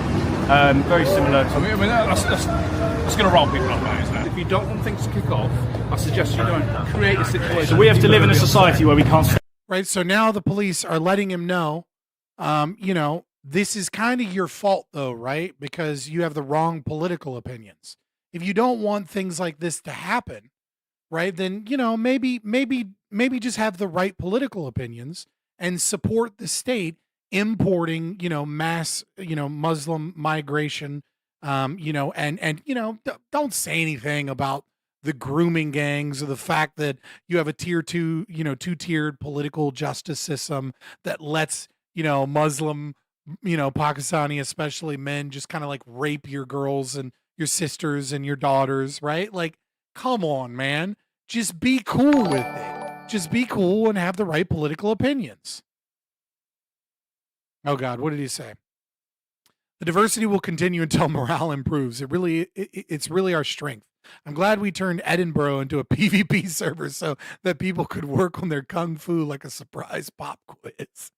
very similar to...
That's going to roll people up, isn't it? If you don't want things to kick off, I suggest you don't create a situation.
So we have to live in a society where we can't...
Right, so now the police are letting him know, you know, this is kind of your fault though, right? Because you have the wrong political opinions. If you don't want things like this to happen, right, then, you know, maybe just have the right political opinions and support the state importing, you know, mass, you know, Muslim migration, you know, and, you know, don't say anything about the grooming gangs or the fact that you have a two-tiered political justice system that lets, you know, Muslim, you know, Pakistani, especially men, just kind of like rape your girls and your sisters and your daughters, right? Like, come on, man. Just be cool with it. Just be cool and have the right political opinions. Oh God, what did he say? The diversity will continue until morale improves. It's really our strength. I'm glad we turned Edinburgh into a PvP server so that people could work on their kung fu like a surprise pop quiz.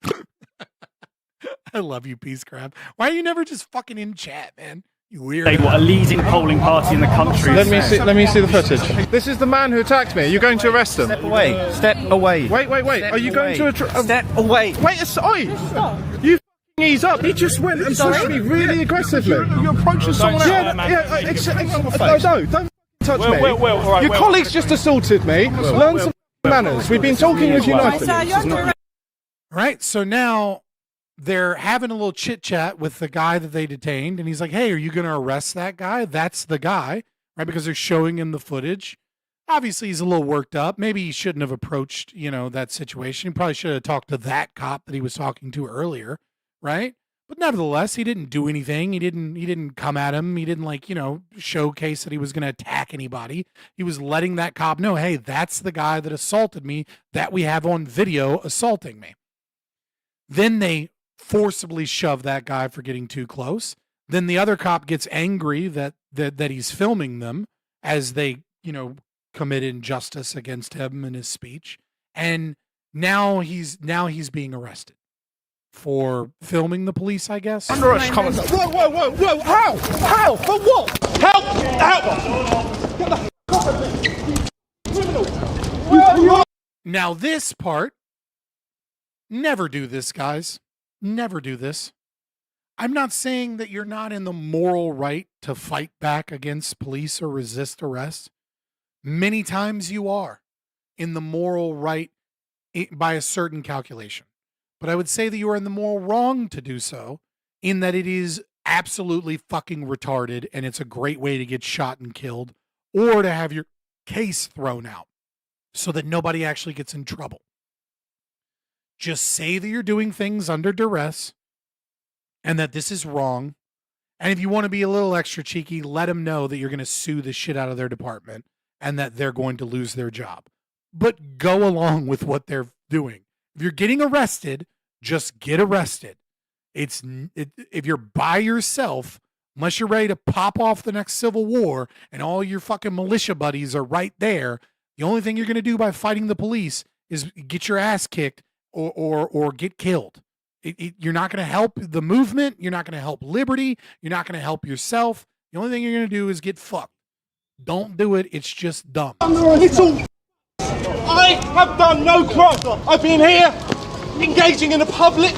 I love you, Peace Crab. Why are you never just fucking in chat, man? You weird.
They were a leading polling party in the country.
Let me see the footage. This is the man who attacked me. Are you going to arrest him?
Step away. Step away.
Wait.
Step
Are you going to...
Step away.
Wait a second. You ease up. He just went and pushed me really aggressively.
You approached someone else.
No, don't touch me. Your colleagues just assaulted me. Learn some manners. We've been talking with United.
Right, so now they're having a little chit chat with the guy that they detained, and he's like, hey, are you going to arrest that guy? That's the guy, right? Because they're showing him the footage. Obviously, he's a little worked up. Maybe he shouldn't have approached, you know, that situation. He probably should have talked to that cop that he was talking to earlier, right? But nevertheless, he didn't do anything. He didn't come at him. He didn't, like, you know, showcase that he was going to attack anybody. He was letting that cop know, hey, that's the guy that assaulted me that we have on video assaulting me. Then they forcibly shove that guy for getting too close. Then the other cop gets angry that he's filming them as they, commit injustice against him in his speech. And now he's being arrested for filming the police, I guess.
Under arrest, come on. Whoa. How? For what? Help! Get the off of me. Criminal. Where are you?
Now this part, never do this, guys. Never do this. I'm not saying that you're not in the moral right to fight back against police or resist arrest. Many times you are in the moral right by a certain calculation. But I would say that you are in the moral wrong to do so, in that it is absolutely fucking retarded and it's a great way to get shot and killed, or to have your case thrown out so that nobody actually gets in trouble. Just say that you're doing things under duress and that this is wrong. And if you want to be a little extra cheeky, let them know that you're going to sue the shit out of their department and that they're going to lose their job. But go along with what they're doing. If you're getting arrested, just get arrested. If you're by yourself, unless you're ready to pop off the next civil war and all your fucking militia buddies are right there, the only thing you're going to do by fighting the police is get your ass kicked or get killed. You're not going to help the movement. You're not going to help liberty. You're not going to help yourself. The only thing you're going to do is get fucked. Don't do it. It's just dumb.
I have done no crime. I've been here engaging in a public,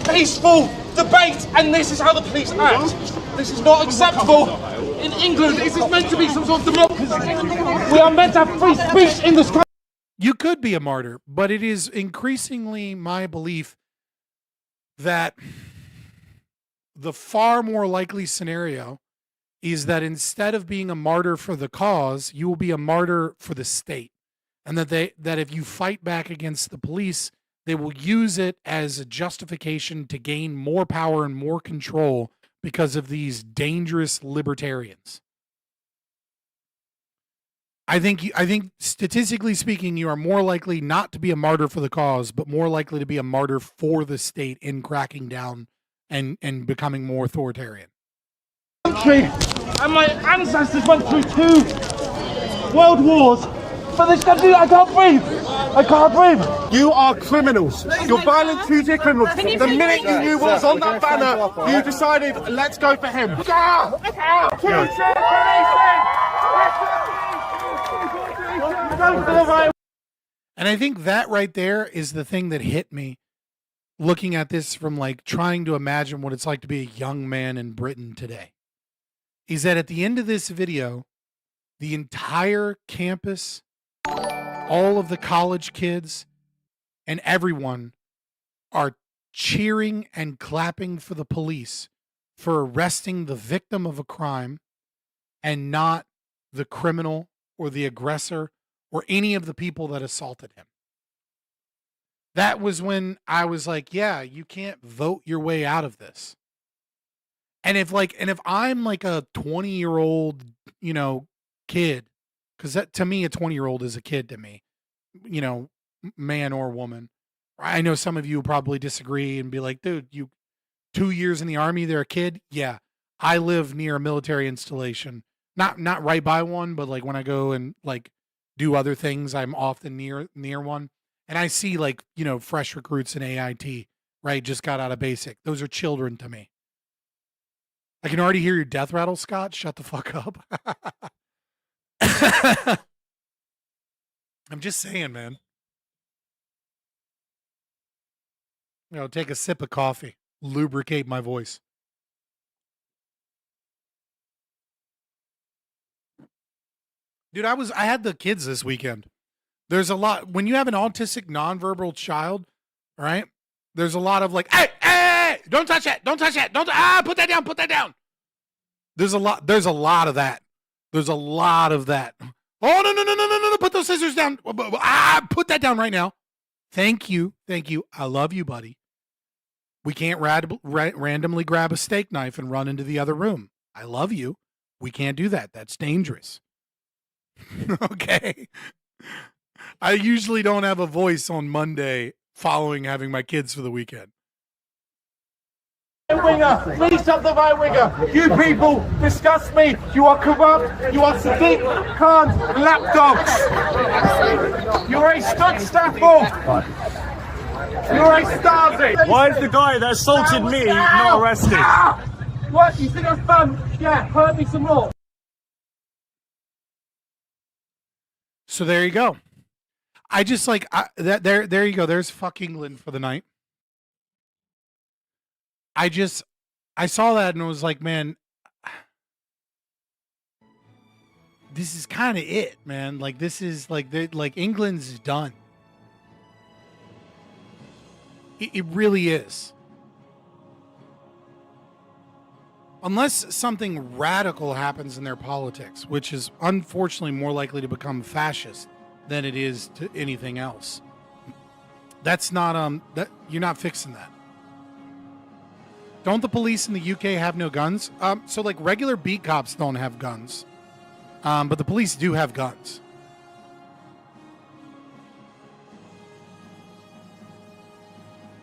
peaceful debate, and this is how the police act. This is not acceptable. In England, this is meant to be some sort of democracy. We are meant to have free speech in this country.
You could be a martyr, but it is increasingly my belief that the far more likely scenario is that instead of being a martyr for the cause, you will be a martyr for the state. And that if you fight back against the police, they will use it as a justification to gain more power and more control because of these dangerous libertarians. I think statistically speaking, you are more likely not to be a martyr for the cause, but more likely to be a martyr for the state in cracking down and becoming more authoritarian.
And my ancestors went through 2 world wars for this country. I can't breathe. I can't breathe. You are criminals. You're violent Tuesday criminals. The minute you knew what was on that banner, you decided, let's go for him.
And I think that right there is the thing that hit me looking at this from like trying to imagine what it's like to be a young man in Britain today. Is that at the end of this video, the entire campus, all of the college kids, and everyone are cheering and clapping for the police for arresting the victim of a crime and not the criminal or the aggressor or any of the people that assaulted him. That was when I was like, yeah, you can't vote your way out of this. And if I'm like a 20-year-old, kid, because that to me, a 20-year-old is a kid to me, man or woman. I know some of you probably disagree and be like, dude, you 2 years in the army, they're a kid. Yeah. I live near a military installation, not right by one, but like when I go and like do other things, I'm often near one. And I see like, fresh recruits in AIT, right? Just got out of basic. Those are children to me. I can already hear your death rattle, Scott. Shut the fuck up. I'm just saying, man. Take a sip of coffee, lubricate my voice. Dude, I had the kids this weekend. There's a lot when you have an autistic nonverbal child, right? There's a lot of like, hey, don't touch that, put that down. There's a lot of that. There's a lot of that. Oh, no, put those scissors down. Put that down right now. Thank you. I love you, buddy. We can't randomly grab a steak knife and run into the other room. I love you. We can't do that. That's dangerous. Okay. I usually don't have a voice on Monday following having my kids for the weekend.
Winger, please stop the right winger. You people disgust me. You are corrupt. You are Sadiq Khan's lapdogs. You're a stud staffel. You're a Stasi.
Why is the guy that assaulted me not arrested?
What? You think that's fun? Yeah, hurt me some more.
So there you go. I just like there you go. There's fuck England for the night. I saw that and I was like, man, this is kind of it, man. Like this is like England's done. It really is. Unless something radical happens in their politics, which is unfortunately more likely to become fascist than it is to anything else. That's not that you're not fixing that. Don't the police in the UK have no guns? So like regular beat cops don't have guns. But the police do have guns.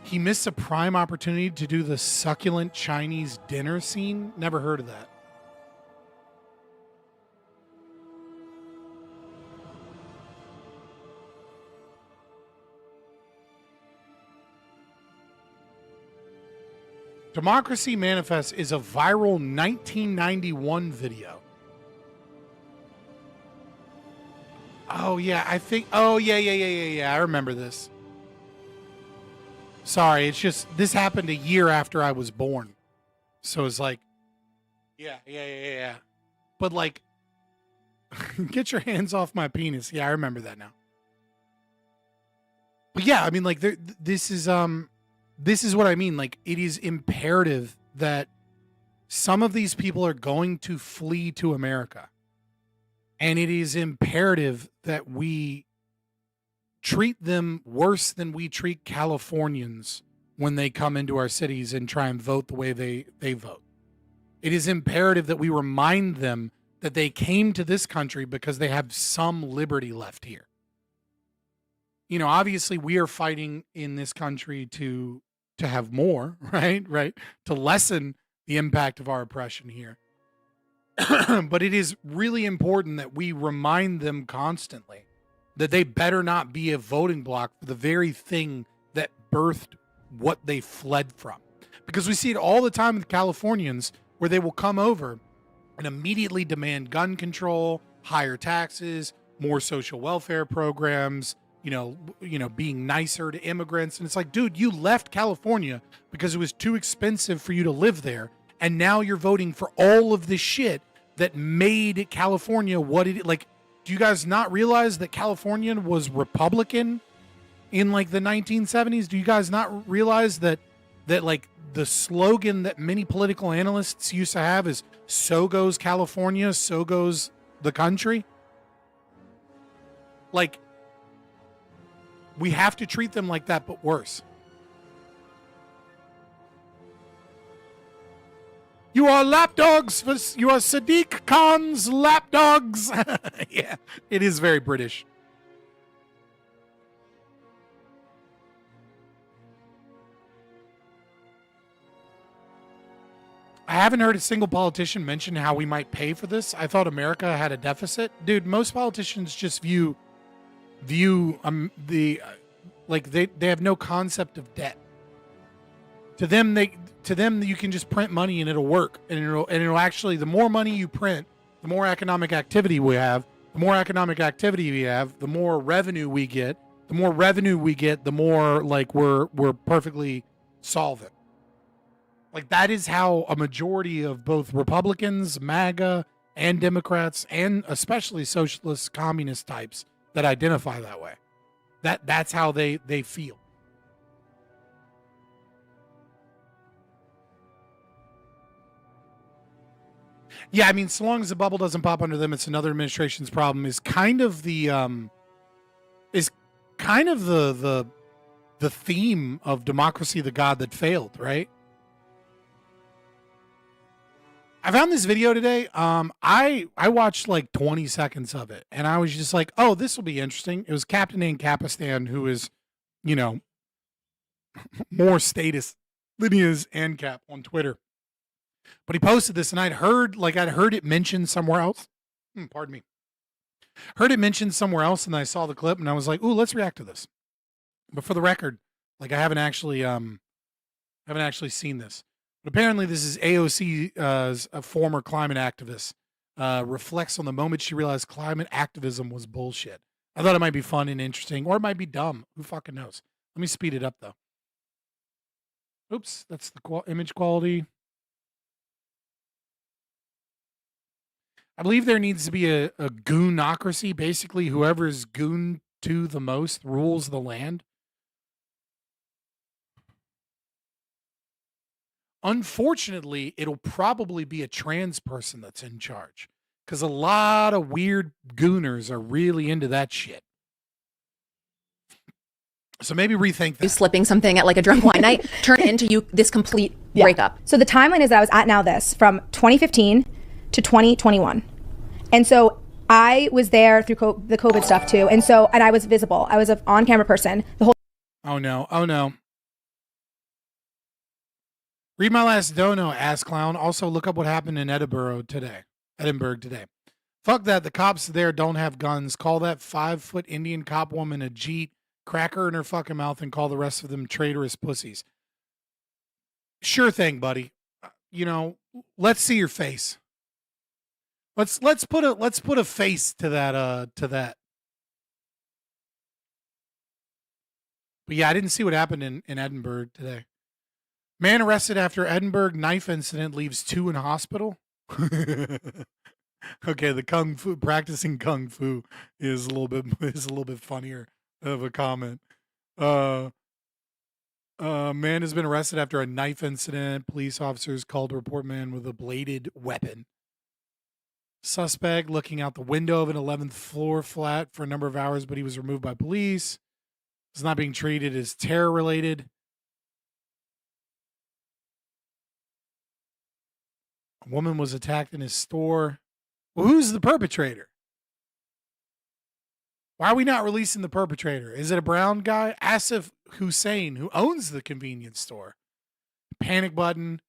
He missed a prime opportunity to do the succulent Chinese dinner scene. Never heard of that. Democracy Manifest is a viral 1991 video. Oh, yeah, I think... Oh, yeah. I remember this. Sorry, it's just... This happened a year after I was born. So it's like... Yeah. But, like... Get your hands off my penis. Yeah, I remember that now. But, yeah, I mean, like, this is what I mean. Like, it is imperative that some of these people are going to flee to America. And it is imperative that we treat them worse than we treat Californians when they come into our cities and try and vote the way they vote. It is imperative that we remind them that they came to this country because they have some liberty left here. You know, obviously we are fighting in this country to have more, right? To lessen the impact of our oppression here. But it is really important that we remind them constantly that they better not be a voting bloc for the very thing that birthed what they fled from. Because we see it all the time with Californians where they will come over and immediately demand gun control, higher taxes, more social welfare programs, you know, being nicer to immigrants. And it's like, dude, you left California because it was too expensive for you to live there. And now you're voting for all of this shit that made California what it, like, do you guys not realize that California was Republican in like the 1970s? Do you guys not realize that like the slogan that many political analysts used to have is so goes California, so goes the country? Like, we have to treat them like that, but worse. You are lapdogs. You are Sadiq Khan's lapdogs. Yeah, it is very British. I haven't heard a single politician mention how we might pay for this. I thought America had a deficit. Dude, most politicians just view they have no concept of debt. To them you can just print money and it'll work, and it'll actually, the more money you print, the more economic activity we have. The more economic activity we have, the more revenue we get. The more revenue we get, the more like we're perfectly solvent. Like, that is how a majority of both Republicans, MAGA, and Democrats, and especially socialist communist types that identify that way. That's how they feel. Yeah, I mean, so long as the bubble doesn't pop under them, it's another administration's problem. Is kind of the theme of Democracy, the God That Failed, right? I found this video today. I watched like 20 seconds of it, and I was just like, oh, this will be interesting. It was Captain Ancapistan, who is, you know, more statist Linea's ANCAP on Twitter. But he posted this, and I'd heard it mentioned somewhere else. Pardon me. Heard it mentioned somewhere else, and I saw the clip, and I was like, "Ooh, let's react to this." But for the record, like I haven't actually seen this. But apparently, this is AOC's a former climate activist. Reflects on the moment she realized climate activism was bullshit. I thought it might be fun and interesting, or it might be dumb. Who fucking knows? Let me speed it up though. Oops, that's the image quality. I believe there needs to be a goonocracy. Basically, whoever's goon to the most rules the land. Unfortunately, it'll probably be a trans person that's in charge, because a lot of weird gooners are really into that shit. So maybe rethink that.
You slipping something at like a drunk wine night turn into you this complete breakup.
So the timeline is that I was at Now This from 2015 to 2021. And so I was there through the COVID stuff too. And I was visible. I was an on-camera person. The whole.
Oh no. Read my last dono, ass clown. Also, look up what happened in Edinburgh today. Fuck that. The cops there don't have guns. Call that 5-foot Indian cop woman a jeet, crack her in her fucking mouth, and call the rest of them traitorous pussies. Sure thing, buddy. Let's see your face. Let's put a face to that. But yeah, I didn't see what happened in Edinburgh today. Man arrested after Edinburgh knife incident leaves 2 in hospital. Okay, the practicing kung fu is a little bit funnier of a comment. Man has been arrested after a knife incident. Police officers called to report man with a bladed weapon. Suspect looking out the window of an 11th floor flat for a number of hours, but he was removed by police. Is not being treated as terror related. A woman was attacked in his store. Well, who's the perpetrator? Why are we not releasing the perpetrator? Is it a brown guy? Asif Hussein, who owns the convenience store. Panic button.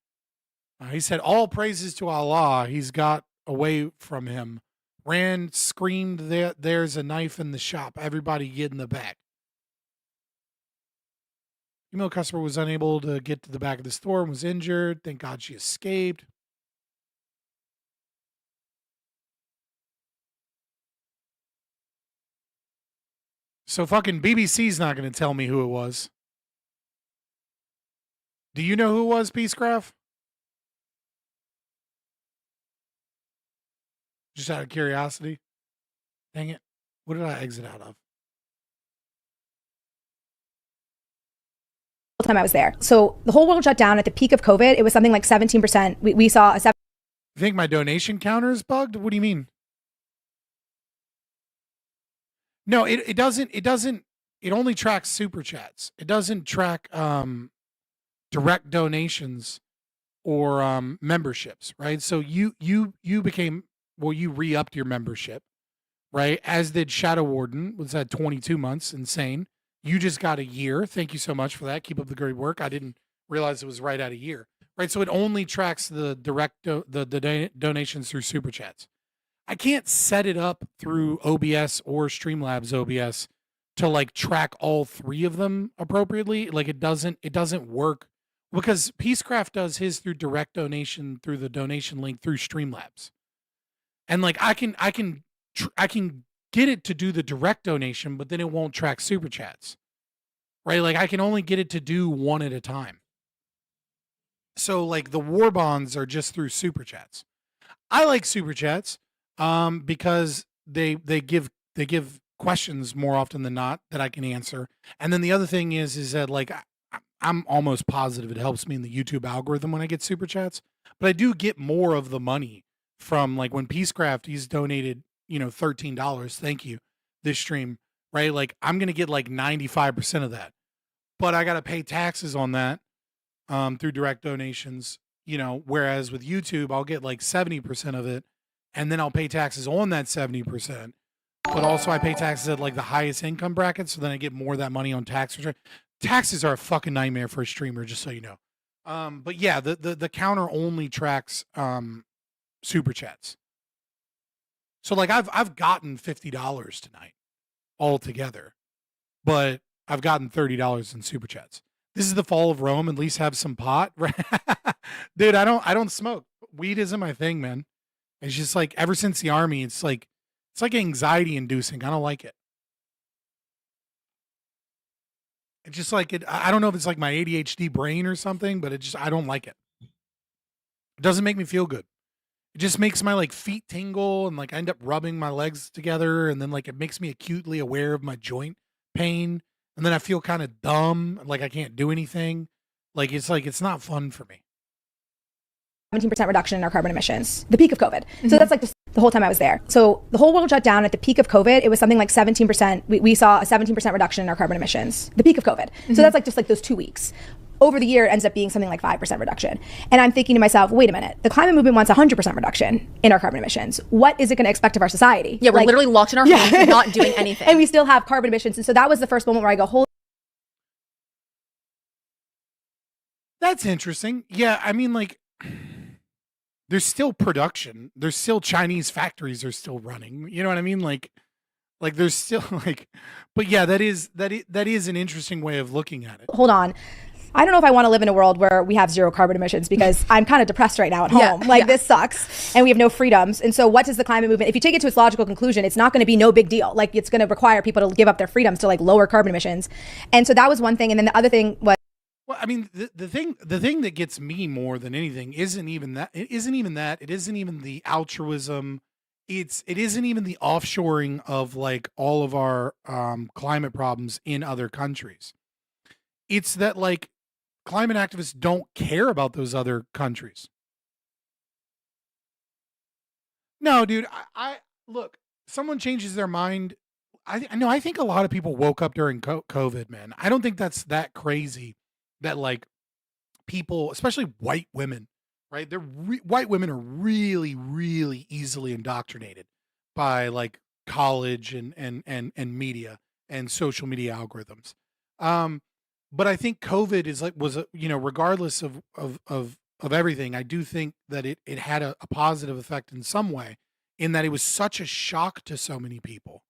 He said, all praises to Allah. He's got away from him. Ran, screamed, there's a knife in the shop. Everybody get in the back. Female customer was unable to get to the back of the store and was injured. Thank God she escaped. So fucking BBC's not going to tell me who it was. Do you know who it was, Peacecraft? Just out of curiosity. Dang it. What did I exit out of?
Time I was there. So the whole world shut down at the peak of COVID. It was something like 17%. We saw a 7.
You think my donation counter is bugged? What do you mean? No, it doesn't. It only tracks super chats. It doesn't track direct donations or memberships, right? So you became, well, you re-upped your membership, right? As did Shadow Warden, was at 22 months, insane. You just got a year. Thank you so much for that. Keep up the great work. I didn't realize it was right at a year, right? So it only tracks the direct donations through super chats. I can't set it up through OBS or Streamlabs OBS to like track all 3 of them appropriately. Like it doesn't work because Peacecraft does his through direct donation through the donation link through Streamlabs. And like I can get it to do the direct donation, but then it won't track super chats. Right? Like I can only get it to do 1 at a time. So like the war bonds are just through super chats. I like super chats. Because they give questions more often than not that I can answer. And then the other thing is that like I'm almost positive it helps me in the YouTube algorithm when I get super chats. But I do get more of the money from like when Peacecraft, he's donated, $13. Thank you. This stream, right? Like I'm gonna get like 95% of that. But I gotta pay taxes on that through direct donations, whereas with YouTube I'll get like 70% of it. And then I'll pay taxes on that 70%. But also I pay taxes at like the highest income bracket. So then I get more of that money on tax return. Taxes are a fucking nightmare for a streamer, just so you know. But yeah, the counter only tracks super chats. So like I've gotten $50 tonight altogether, but I've gotten $30 in super chats. This is the fall of Rome. At least have some pot, dude. I don't smoke. Weed isn't my thing, man. It's just like ever since the army, it's like anxiety inducing. I don't like it. It's just like it. I don't know if it's like my ADHD brain or something, but I don't like it. It doesn't make me feel good. It just makes my like feet tingle and like I end up rubbing my legs together, and then like it makes me acutely aware of my joint pain, and then I feel kind of dumb, like I can't do anything. Like it's not fun for me.
17% reduction in our carbon emissions, the peak of COVID. So that's like just the whole time I was there. So the whole world shut down at the peak of COVID. It was something like 17%. We saw a 17% reduction in our carbon emissions, the peak of COVID. So that's like just like those 2 weeks. Over the year, it ends up being something like 5% reduction. And I'm thinking to myself, wait a minute, the climate movement wants 100% reduction in our carbon emissions. What is it going to expect of our society?
Yeah, we're like, literally locked in our homes, not doing anything.
And we still have carbon emissions. And so that was the first moment where I go, holy.
That's interesting. Yeah, I mean, like, there's still production. There's still Chinese factories are still running. You know what I mean? Like there's still like, but yeah, that is an interesting way of looking at it.
Hold on. I don't know if I want to live in a world where we have zero carbon emissions because I'm kind of depressed right now at home. This sucks and we have no freedoms. And so what does the climate movement, if you take it to its logical conclusion, it's not going to be no big deal. Like it's going to require people to give up their freedoms to like lower carbon emissions. And so that was one thing. And then the other thing was,
well, I mean, the thing that gets me more than anything isn't even that. It isn't even that. It isn't even the altruism. It isn't even the offshoring of like all of our climate problems in other countries. It's that like climate activists don't care about those other countries. No, dude. I look. Someone changes their mind. I think a lot of people woke up during COVID, man. I don't think that's that crazy. That like people, especially white women, right? White women are really, really easily indoctrinated by like college and media and social media algorithms. But I think COVID was regardless of everything, I do think that it had a positive effect in some way, in that it was such a shock to so many people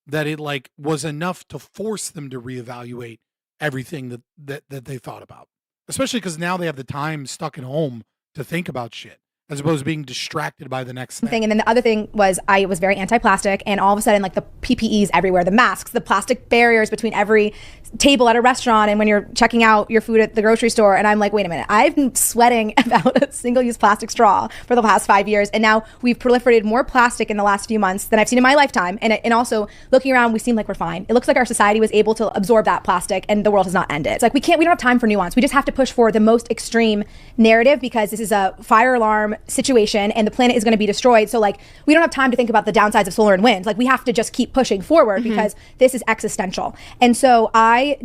that it like was enough to force them to reevaluate everything that they thought about, especially because now they have the time stuck at home to think about shit as opposed to being distracted by the next thing.
And then the other thing was I was very anti-plastic, and all of a sudden like the PPEs everywhere, the masks, the plastic barriers between every table at a restaurant and when you're checking out your food at the grocery store. And I'm like, wait a minute, I've been sweating about a single-use plastic straw for the past 5 years, and now we've proliferated more plastic in the last few months than I've seen in my lifetime. And also looking around, we seem like we're fine. It looks like our society was able to absorb that plastic and the world has not ended. It's like we don't have time for nuance. We just have to push for the most extreme narrative because this is a fire alarm situation and the planet is going to be destroyed. So like we don't have time to think about the downsides of solar and wind. Like we have to just keep pushing forward because this is existential. And so I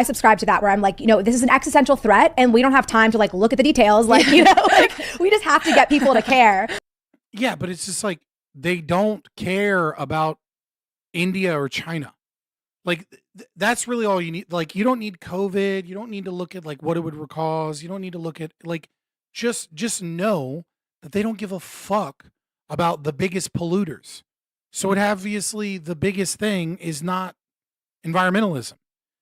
subscribe to that, where I'm like, this is an existential threat and we don't have time to like look at the details. Like, like we just have to get people to care.
Yeah, but it's just like they don't care about India or China. Like that's really all you need. Like you don't need COVID. You don't need to look at like what it would cause. You don't need to look at like just know that they don't give a fuck about the biggest polluters. So it obviously the biggest thing is not environmentalism.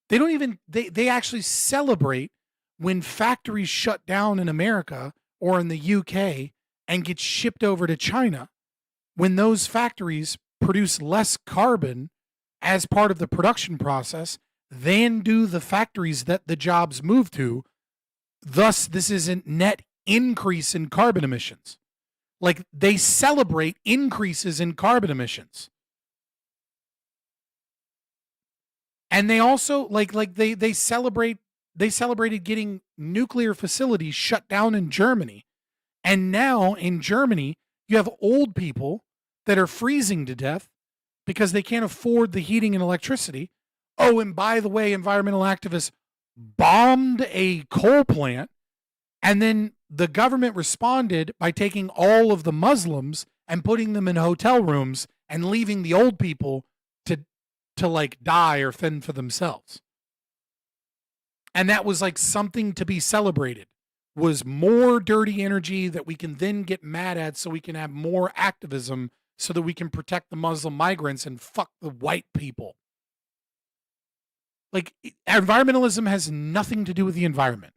They don't even they actually celebrate when factories shut down in America or in the UK and get shipped over to China, when those factories produce less carbon as part of the production process than do the factories that the jobs move to. Thus, this is a net increase in carbon emissions. Like they celebrate increases in carbon emissions. And they also they celebrated getting nuclear facilities shut down in Germany. And now in Germany, you have old people that are freezing to death because they can't afford the heating and electricity. Oh, and by the way, environmental activists bombed a coal plant, and then the government responded by taking all of the Muslims and putting them in hotel rooms and leaving the old people to like die or fend for themselves. And that was like something to be celebrated, was more dirty energy that we can then get mad at so we can have more activism so that we can protect the Muslim migrants and fuck the white people. Like, environmentalism has nothing to do with the environment.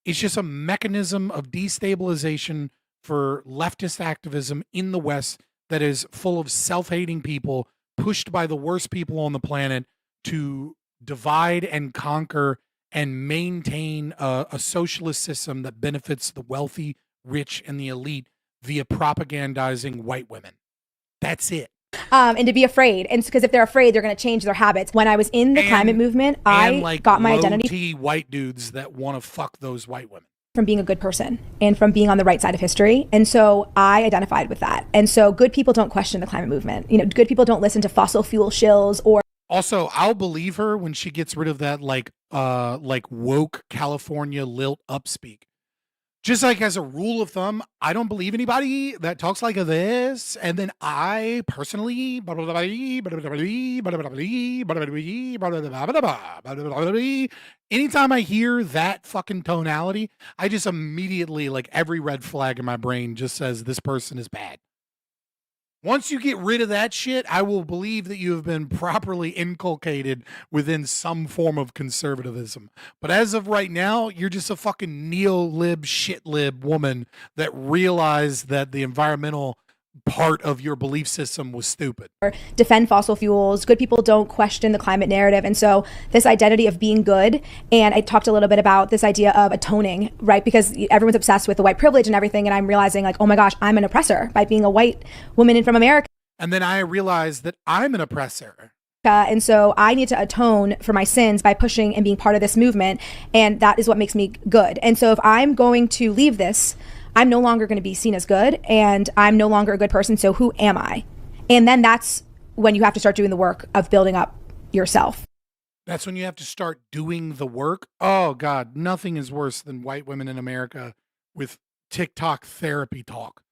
It's just a mechanism of destabilization for leftist activism in the West that is full of self-hating people pushed by the worst people on the planet to divide and conquer and maintain a socialist system that benefits the wealthy, rich, and the elite via propagandizing white women. That's it.
And to be afraid. And because if they're afraid, they're going to change their habits. When I was in the climate movement, I got my identity
low-T white dudes that want to fuck those white women.
From being a good person and from being on the right side of history. And so I identified with that. And so good people don't question the climate movement. You know, good people don't listen to fossil fuel shills or.
Also, I'll believe her when she gets rid of that like woke California lilt upspeak. Just like as a rule of thumb, I don't believe anybody that talks like this. And then I personally, anytime I hear that fucking tonality, I just immediately, like, every red flag in my brain just says this person is bad. Once you get rid of that shit, I will believe that you have been properly inculcated within some form of conservatism. But as of right now, you're just a fucking neo-lib, shit-lib woman that realized that the environmental part of your belief system was stupid.
Defend fossil fuels. Good people don't question the climate narrative. And so this identity of being good, and I talked a little bit about this idea of atoning, right? Because everyone's obsessed with the white privilege and everything. And I'm realizing like, oh my gosh, I'm an oppressor by being a white woman from America.
And then I realized that I'm an oppressor.
And so I need to atone for my sins by pushing and being part of this movement. And that is what makes me good. And so if I'm going to leave this, I'm no longer going to be seen as good and I'm no longer a good person. So who am I? And then that's when you have to start doing the work of building up yourself.
That's when you have to start doing the work. Oh God, nothing is worse than white women in America with TikTok therapy talk.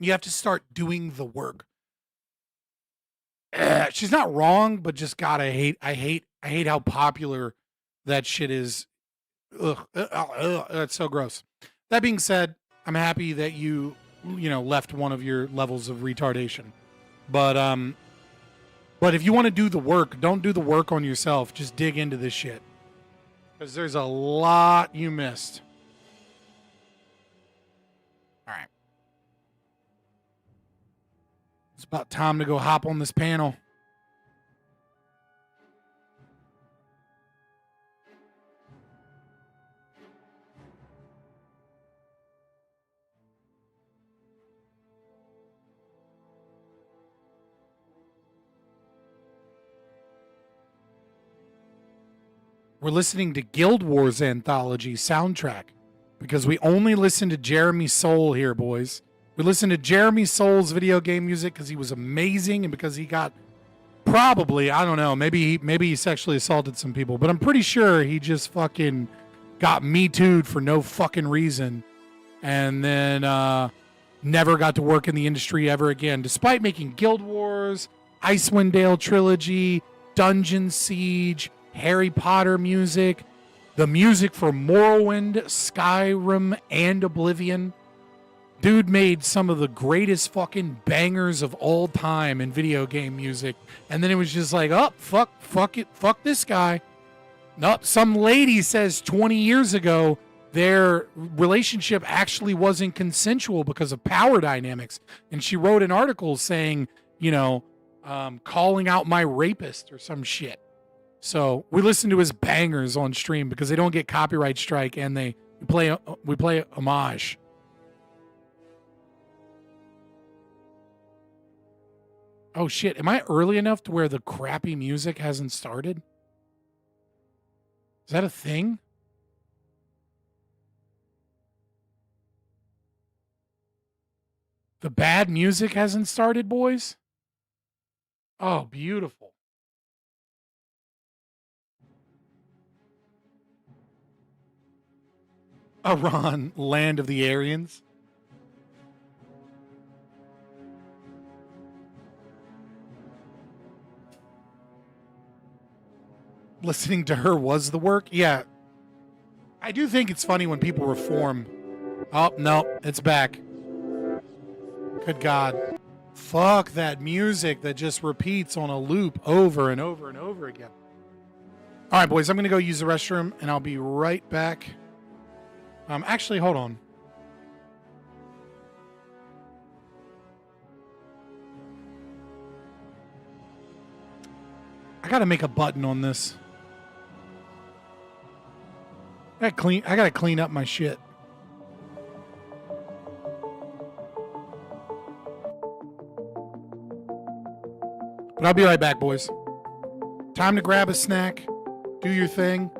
You have to start doing the work. She's not wrong, but just God, I hate how popular that shit is. It's so gross. That being said, I'm happy that you left one of your levels of retardation. But if you want to do the work, don't do the work on yourself. Just dig into this shit. Because there's a lot you missed. All right. It's about time to go hop on this panel. We're listening to Guild Wars Anthology soundtrack because we only listen to Jeremy Soule here, boys. We listen to Jeremy Soule's video game music because he was amazing and because he got probably, I don't know, maybe he sexually assaulted some people, but I'm pretty sure he just fucking got Me Too'd for no fucking reason and then never got to work in the industry ever again, despite making Guild Wars, Icewind Dale Trilogy, Dungeon Siege, Harry Potter music, the music for Morrowind, Skyrim, and Oblivion. Dude made some of the greatest fucking bangers of all time in video game music. And then it was just like, oh, fuck it, fuck this guy. No, some lady says 20 years ago their relationship actually wasn't consensual because of power dynamics. And she wrote an article saying, calling out my rapist or some shit. So we listen to his bangers on stream because they don't get copyright strike and we play homage. Oh shit, am I early enough to where the crappy music hasn't started? Is that a thing? The bad music hasn't started, boys? Oh, beautiful. Iran, land of the Aryans. Listening to her was the work? Yeah. I do think it's funny when people reform. Oh, no, it's back. Good God. Fuck that music that just repeats on a loop over and over and over again. All right, boys, I'm going to go use the restroom, and I'll be right back. Actually, hold on. I got to make a button on this. I got to clean up my shit. But I'll be right back, boys. Time to grab a snack, do your thing,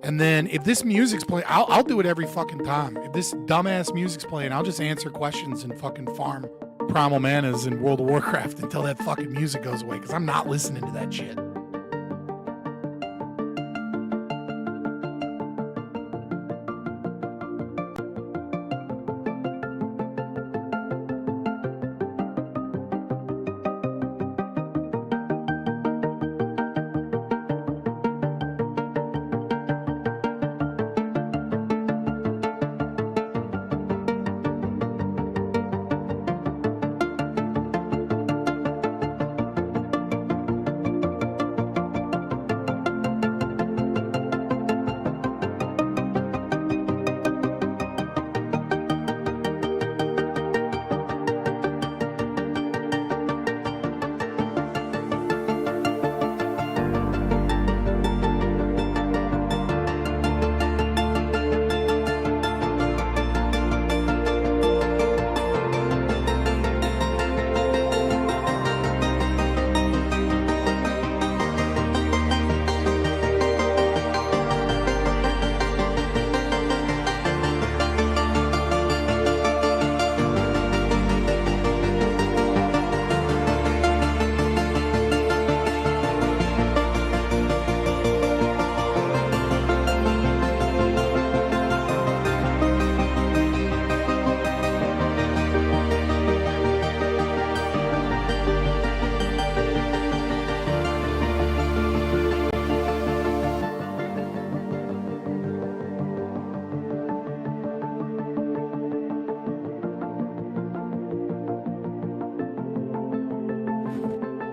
and then if this music's playing, I'll do it every fucking time. If this dumbass music's playing, I'll just answer questions and fucking farm primal manas in World of Warcraft until that fucking music goes away, because I'm not listening to that shit.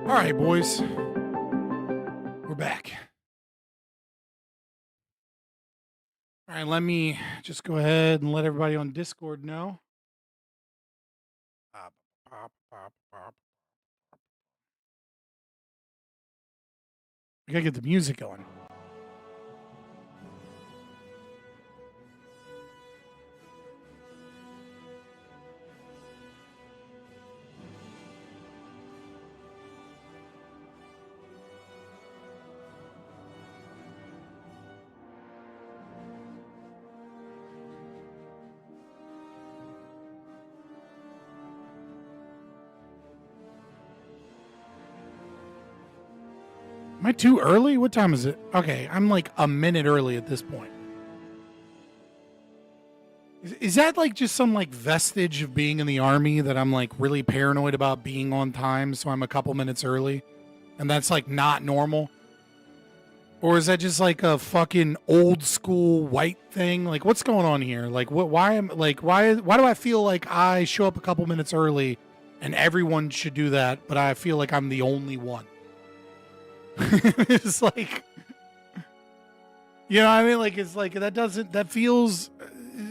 All right, boys. We're back. All right, let me just go ahead and let everybody on Discord know. We gotta get the music going. Am I too early? What time is it? Okay, I'm like a minute early at this point. Is that like just some like vestige of being in the army that I'm like really paranoid about being on time, so I'm a couple minutes early? And that's like not normal? Or is that just like a fucking old school white thing? Like what's going on here? Like why do I feel like I show up a couple minutes early and everyone should do that, but I feel like I'm the only one? It's like, you know what I mean? Like, it's like, that feels,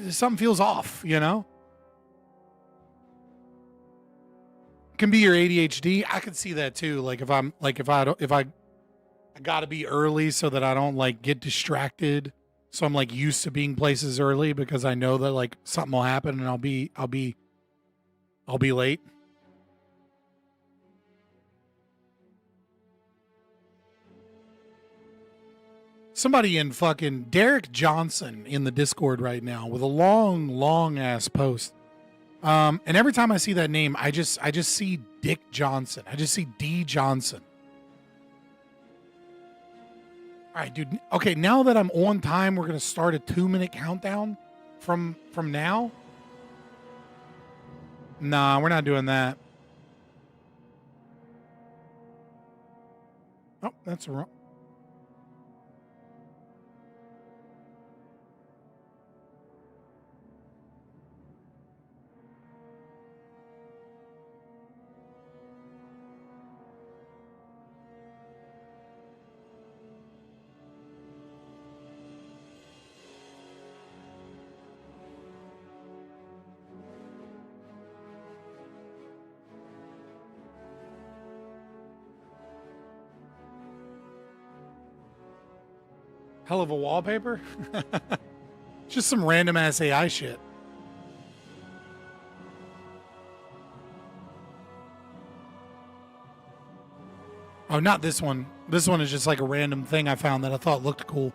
something feels off, you know? Can be your ADHD. I could see that too. Like if I gotta be early so that I don't like get distracted. So I'm like used to being places early because I know that like something will happen and I'll be late. Somebody in fucking Derek Johnson in the Discord right now with a long ass post. And every time I see that name, I just see Dick Johnson. I just see D Johnson. All right, dude. Okay, now that I'm on time, we're going to start a 2-minute countdown from now. Nah, we're not doing that. Oh, that's wrong. Hell of a wallpaper? Just some random ass AI shit. Oh, not this one. This one is just like a random thing I found that I thought looked cool.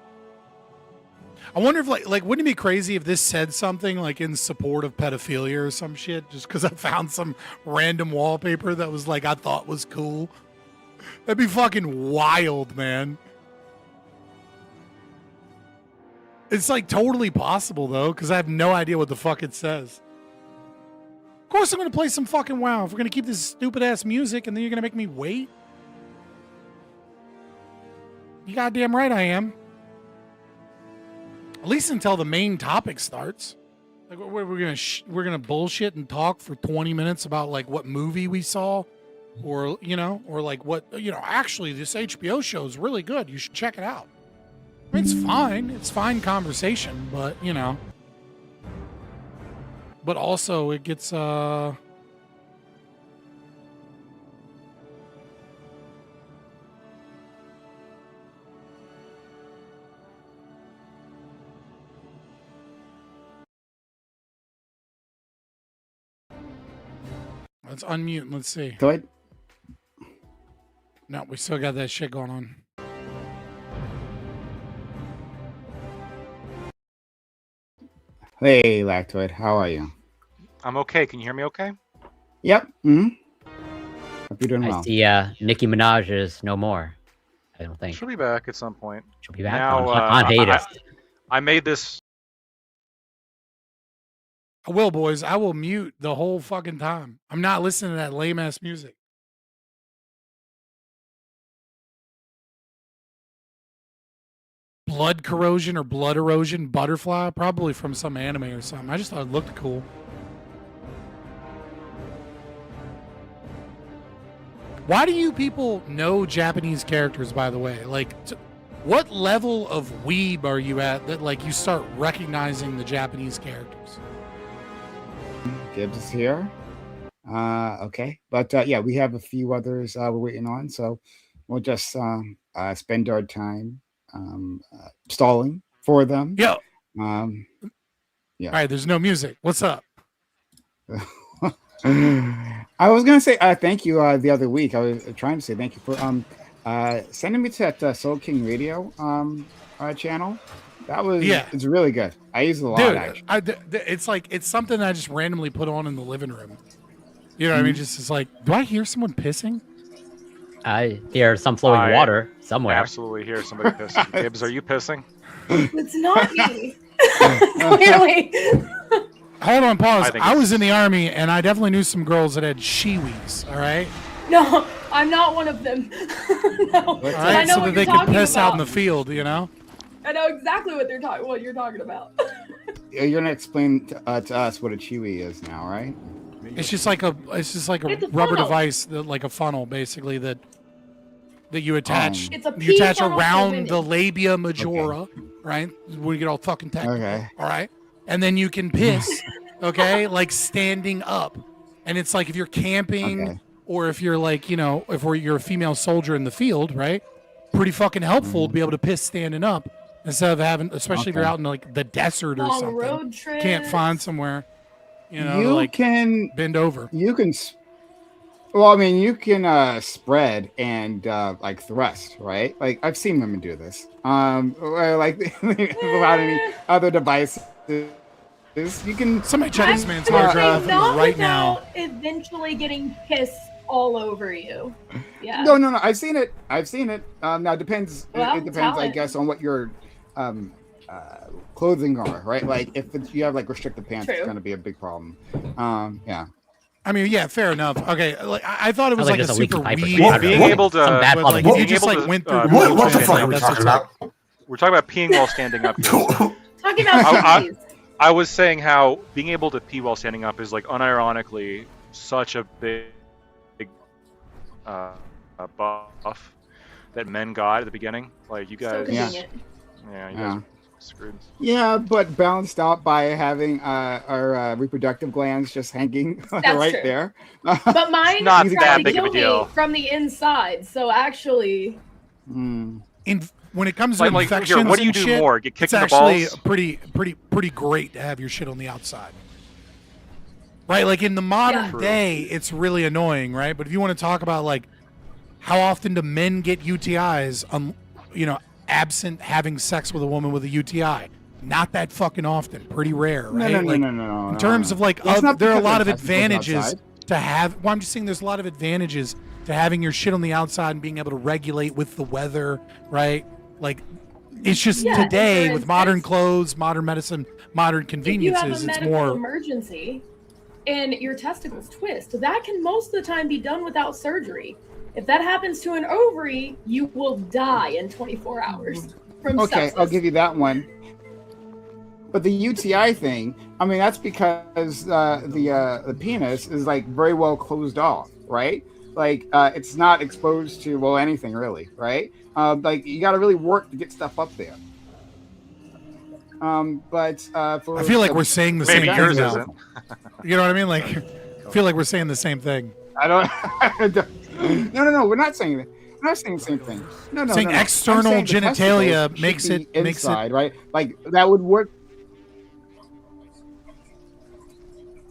I wonder if like wouldn't it be crazy if this said something like in support of pedophilia or some shit just because I found some random wallpaper that was like I thought was cool. That'd be fucking wild, man. It's like totally possible though, because I have no idea what the fuck it says. Of course I'm gonna play some fucking WoW if we're gonna keep this stupid ass music and then you're gonna make me wait. You goddamn right I am. At least until the main topic starts. Like we're gonna bullshit and talk for 20 minutes about like what movie we saw, or or like what actually this HBO show is really good. You should check it out. I mean, it's fine. It's fine conversation, but but also it gets let's unmute and let's see.
Go ahead.
No, we still got that shit going on.
Hey, Lactoid, how are you?
I'm okay. Can you hear me okay?
Yep. Mm-hmm. Hope you're doing well.
I see Nicki Minaj is no more. I don't think.
She'll be back at some point.
She'll be back
now,
on hiatus.
I made this.
I will, boys. I will mute the whole fucking time. I'm not listening to that lame ass music. Blood corrosion or blood erosion butterfly, probably from some anime or something. I just thought it looked cool. Why do you people know Japanese characters, by the way? Like, what level of weeb are you at that like you start recognizing the Japanese characters?
Gibbs is here. Okay, but yeah, we have a few others we're waiting on, so we'll just spend our time stalling for them.
Yeah.
Yeah.
All right, there's no music. What's up?
I was gonna say thank you the other week. I was trying to say thank you for sending me to that Soul King Radio channel. That was it's really good. I use it a lot.
Dude,
actually.
It's like it's something I just randomly put on in the living room. You know what I mean? Just it's like, do I hear someone pissing?
I hear some flowing water somewhere.
I absolutely hear somebody pissing. Gibbs, are you pissing?
It's not me. Clearly.
Hold on, pause. I was in the army, and I definitely knew some girls that had shiwis. All right.
No, I'm not one of them. No.
All right,
I know
so
what
that they
you're
could
talking
piss out in
about.
the field. You know.
I know exactly what you're talking about.
You're gonna explain to us what a chewy is now, right?
It's just like a rubber device, that, like a funnel, basically that you attach.
It's a
you attach
pee funnel for
around
women.
the labia majora, right? When you get all fucking technical.
Okay.
All right, and then you can piss, okay, like standing up, and it's like if you're camping or if you're like if you're a female soldier in the field, right? Pretty fucking helpful to be able to piss standing up instead of having, especially if you're out in like the desert or
Long
something,
road trips.
can't find somewhere. You
You can
bend over.
You can. Well, I mean, you can spread and like thrust, right? Like I've seen women do this. Or, like without any other devices. You can.
Somebody check this man's hard drive
Not
right now.
without eventually getting piss all over you. Yeah.
No. I've seen it. Now it depends.
Well,
it depends, I
talent.
guess, on what your clothing are, right? Like if you have like restricted pants, it's
True.
going to be a big problem. Yeah.
I mean, yeah, fair enough. Okay, like I thought it was
Sounds
like
like
a
just a leaky
super
pipe or
weed.
something. Well, being
able to-
some bad
but,
public
like, if you
being
just
able
like
to,
went through.
What the fuck are we talking about?
We're talking about peeing while standing up.
Talking about
I was saying how being able to pee while standing up is like unironically such a big buff that men got at the beginning. Like you guys, you guys are screwed.
Yeah, but balanced out by having our reproductive glands just hanging right
true.
there.
But mine
Not
tried
that
to
big of
kill
a deal.
me from the inside, so actually.
Mm.
when it comes to infections
here, what do you
and
do
shit,
more? Get kicked
it's
in the
actually
balls?
pretty great to have your shit on the outside. Right? Like in the modern day, it's really annoying, right? But if you want to talk about like how often do men get UTIs, absent having sex with a woman with a UTI? Not that fucking often. Pretty rare, right?
No.
In terms of like, there are a lot of advantages to have. Well, I'm just saying there's a lot of advantages to having your shit on the outside and being able to regulate with the weather, right? Like, it's just today with modern clothes, modern medicine, modern conveniences,
it's more emergency and your testicles twist. That can most of the time be done without surgery. If that happens to an ovary, you will die in 24 hours from sepsis.
I'll give you that one. But the UTI thing, I mean, that's because the penis is like very well closed off, right? Like it's not exposed to anything really, right? Like you got to really work to get stuff up there. But
I feel like we're saying the same thing now. You know what I mean? Like, I feel like we're saying the same thing.
No, we're not saying that. We're not saying the same thing. No.
Saying external genitalia makes it
inside, right? Like that would work.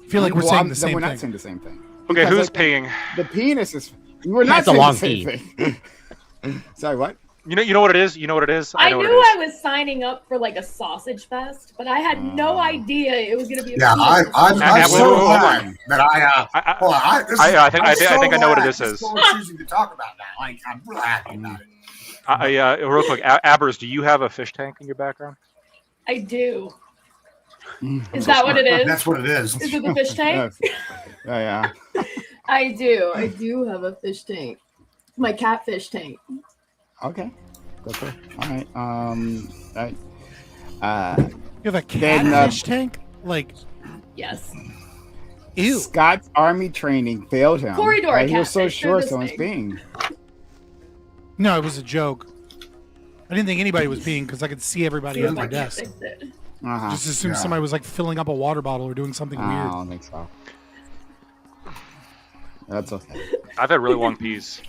I feel like we're saying the same thing.
We're not saying the same thing.
Okay, who's paying?
The penis is. We're not saying the same thing. Sorry, what?
You know what it is? You know what it is?
I knew I was signing up for like a sausage fest, but I had no idea it was going to be.
I'm so glad that I
think I know what this is.
Choosing to talk about that. Like, I'm real happy about it.
Real quick, Abers, do you have a fish tank in your background?
I do. Is that what it is?
That's what it is.
Is it the fish tank?
Yeah.
I do. I do have a fish tank. It's my catfish tank.
Okay. All right.
You have a catfish tank? Like.
Yes.
Ew. Scott's army training failed him.
Corridor
right? He was so
catfish,
sure
they're
someone's
this
being.
No, it was a joke. I didn't think anybody was peeing because I could see everybody at their desk. Just assume somebody was like filling up a water bottle or doing something weird.
I don't think so. That's okay.
I've had really long peas.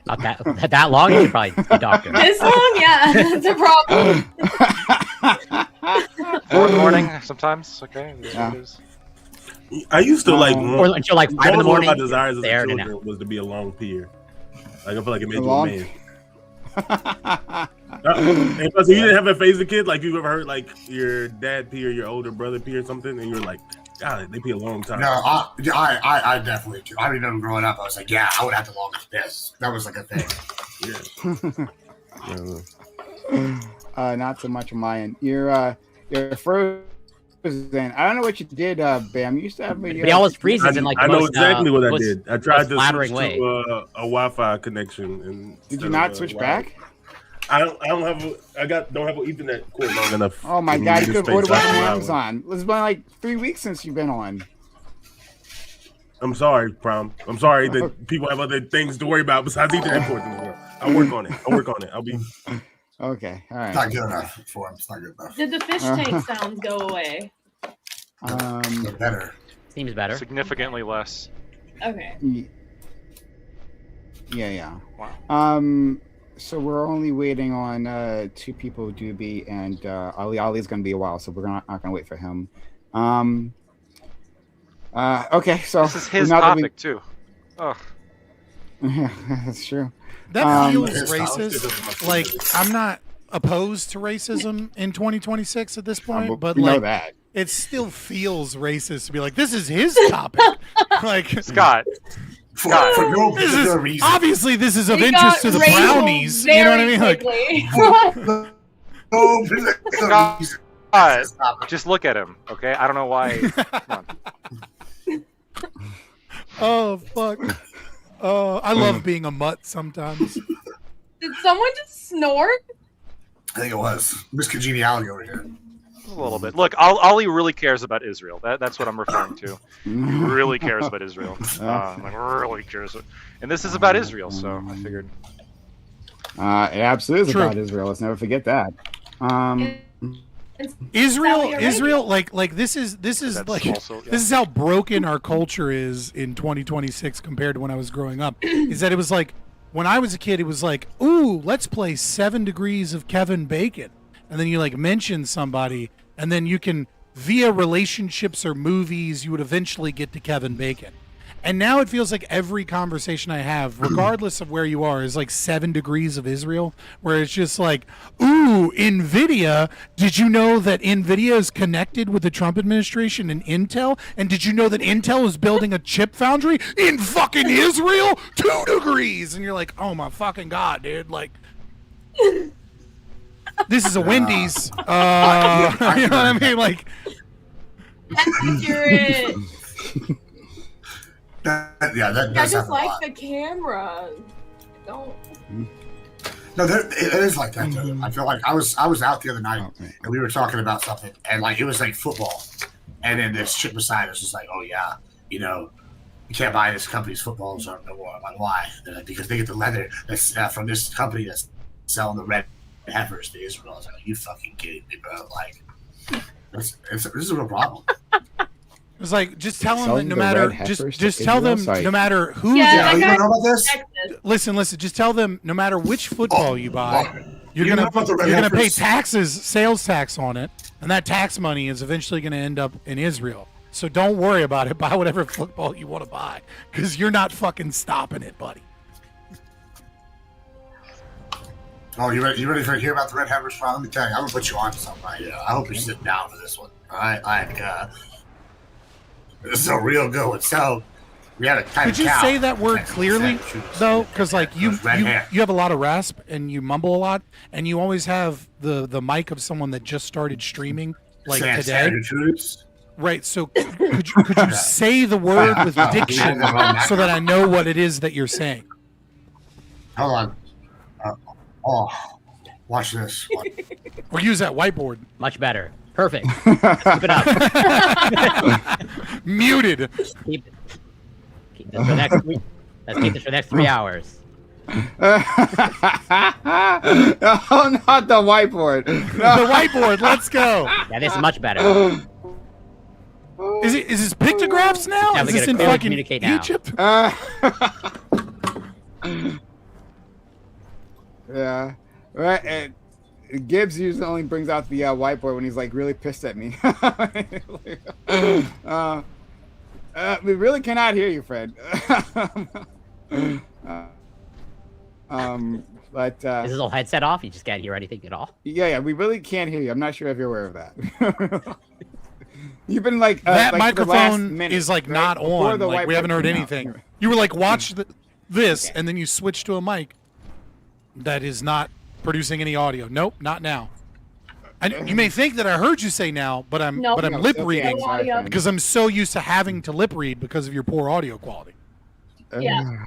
Not that long? You should probably be a doctor.
This long? Yeah, that's a problem.
4 in the morning sometimes. Okay.
I used to like
or until like 5 in the morning.
My desires as a children was to be a long peer. Like I feel like it made you a man. And plus, you didn't have a phase of kid, like you ever heard like your dad pee or your older brother pee or something, and you were like, God, they pee a long time.
No, I definitely do. I remember growing up, I was like, yeah, I would have the longest piss. That was like a thing.
Yeah. Not so much on my end. You're frozen. I don't know what you did, Bam. You used to have me.
But he always freezes in like the
I know
most,
exactly what I did. I tried to switch
way.
to a Wi-Fi connection. And
did you not switch back?
I don't have an Ethernet cord long enough.
Oh my God! You could order one on Amazon. It's been like 3 weeks since you've been on.
I'm sorry, Prom. I'm sorry that people have other things to worry about besides Ethernet cords in the world. I'll work on it. I'll be
okay. All right.
It's not good enough for him. It's not good enough.
Did the fish tank sounds go away?
Better.
Seems better.
Significantly less.
Okay.
Yeah. Wow. So we're only waiting on 2 people, Doobie and Ali. Ali's going to be a while, so we're not going to wait for him. Okay, so
this is his topic too. Oh,
yeah, that's true.
That feels racist. Like I'm not opposed to racism in 2026 at this point, but
we know
like
that.
It still feels racist to be like, this is his topic. Like
Scott.
For no
particular
reason.
Obviously, this is of interest to the brownies. You know what I mean? Like,
Scott, just look at him, okay? I don't know why. Come on.
Oh fuck! I love being a mutt sometimes.
Did someone just snort?
I think it was miscongeniality over here.
A little bit. Look, Ali really cares about Israel. That's what I'm referring to. He really cares about Israel. Like really cares. And this is about Israel, so I figured.
It absolutely is about Israel. Let's never forget that.
Israel, like this is like
also, yeah.
This is how broken our culture is in 2026 compared to when I was growing up. Is that it was like when I was a kid, it was like, ooh, let's play 7 Degrees of Kevin Bacon. And then you like mention somebody, and then you can, via relationships or movies, you would eventually get to Kevin Bacon. And now it feels like every conversation I have, regardless of where you are, is like 7 Degrees of Israel, where it's just like, ooh, NVIDIA, did you know that NVIDIA is connected with the Trump administration and Intel? And did you know that Intel is building a chip foundry in fucking Israel? 2 degrees! And you're like, oh my fucking God, dude. Like, this is a Wendy's. You know what I mean? Like,
accurate.
That
I
does
just
happen a
like
lot.
the camera. Don't.
No, it is like that though. I feel like I was out the other night and we were talking about something, and like it was like football, and then this chick beside us was like, "Oh yeah, you know, you can't buy this company's footballs or no." I'm like, why? They're like, because they get the leather that's from this company that's selling the red heifers to Israel. I was like, "You fucking kidding me, bro?" Like, this is a real problem.
it's like, just tell them that
Selling
no
the
matter,
red heifers
just
to
tell them
Israel? Sorry.
no matter who.
Yeah,
you don't know about this?
Listen. Just tell them no matter which football you buy, you're
You know
gonna
about the red
you're gonna pay
heifers?
taxes, sales tax on it, and that tax money is eventually gonna end up in Israel. So don't worry about it. Buy whatever football you want to buy, because you're not fucking stopping it, buddy.
Oh, you ready to hear about the red heifers? Well, let me tell you, I'm gonna put you on to something right here. I hope you're sitting down for this one. All right, like this is a real good one. So we had a type
Could
of
you
cow
say that word
that's
clearly, though? Because like you
red hair.
have a lot of rasp and you mumble a lot, and you always have the mic of someone that just started streaming, like
Say
today.
truths.
Right. So could you say the word with diction so that I know what it is that you're saying?
Hold on. Watch this.
Or use that whiteboard.
Much better. Perfect. Keep it up.
Muted.
Keep this for the next week. Let's keep this for the next 3 hours.
Oh, not the whiteboard.
The whiteboard. Let's go.
Yeah, this is much better.
Is this pictographs now?
Now
Is
we
this
gotta
in
clearly
fucking
communicate now.
Egypt?
Yeah. Right. And Gibbs usually only brings out the whiteboard when he's like really pissed at me. We really cannot hear you, Fred. But
Is this whole headset off? You just can't hear anything at all?
yeah, we really can't hear you. I'm not sure if you're aware of that. You've been like
That
like for the last
microphone
minute,
is like
right?
not
Before
on.
the
Like we
whiteboard
haven't heard
came out.
anything. You were like, watch this, and then you switch to a mic that is not producing any audio. Nope, not now. You may think that I heard you say now, but I'm
No.
lip
No,
reading
no audio.
because I'm so used to having to lip read because of your poor audio quality.
Yeah.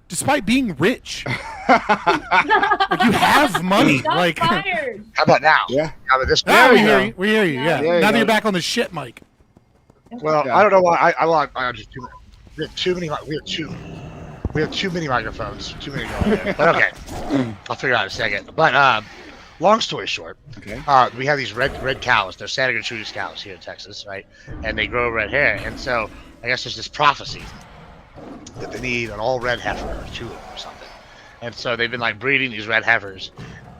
Despite being rich, like you have money.
Shots
Like,
fired.
How about now?
Yeah.
How about this?
we hear you. We hear you. Yeah.
There you
Now that
go.
you're back on the shit mic.
Well,
Yeah.
I don't know why. I just we have too many. We have too many microphones. Too many going in. But okay, I'll figure it out in a second. But long story short,
Okay.
we have these red cows. They're Santa Gertrudis cows here in Texas, right? And they grow red hair. And so I guess there's this prophecy that they need an all red heifer or 2 of them or something. And so they've been like breeding these red heifers,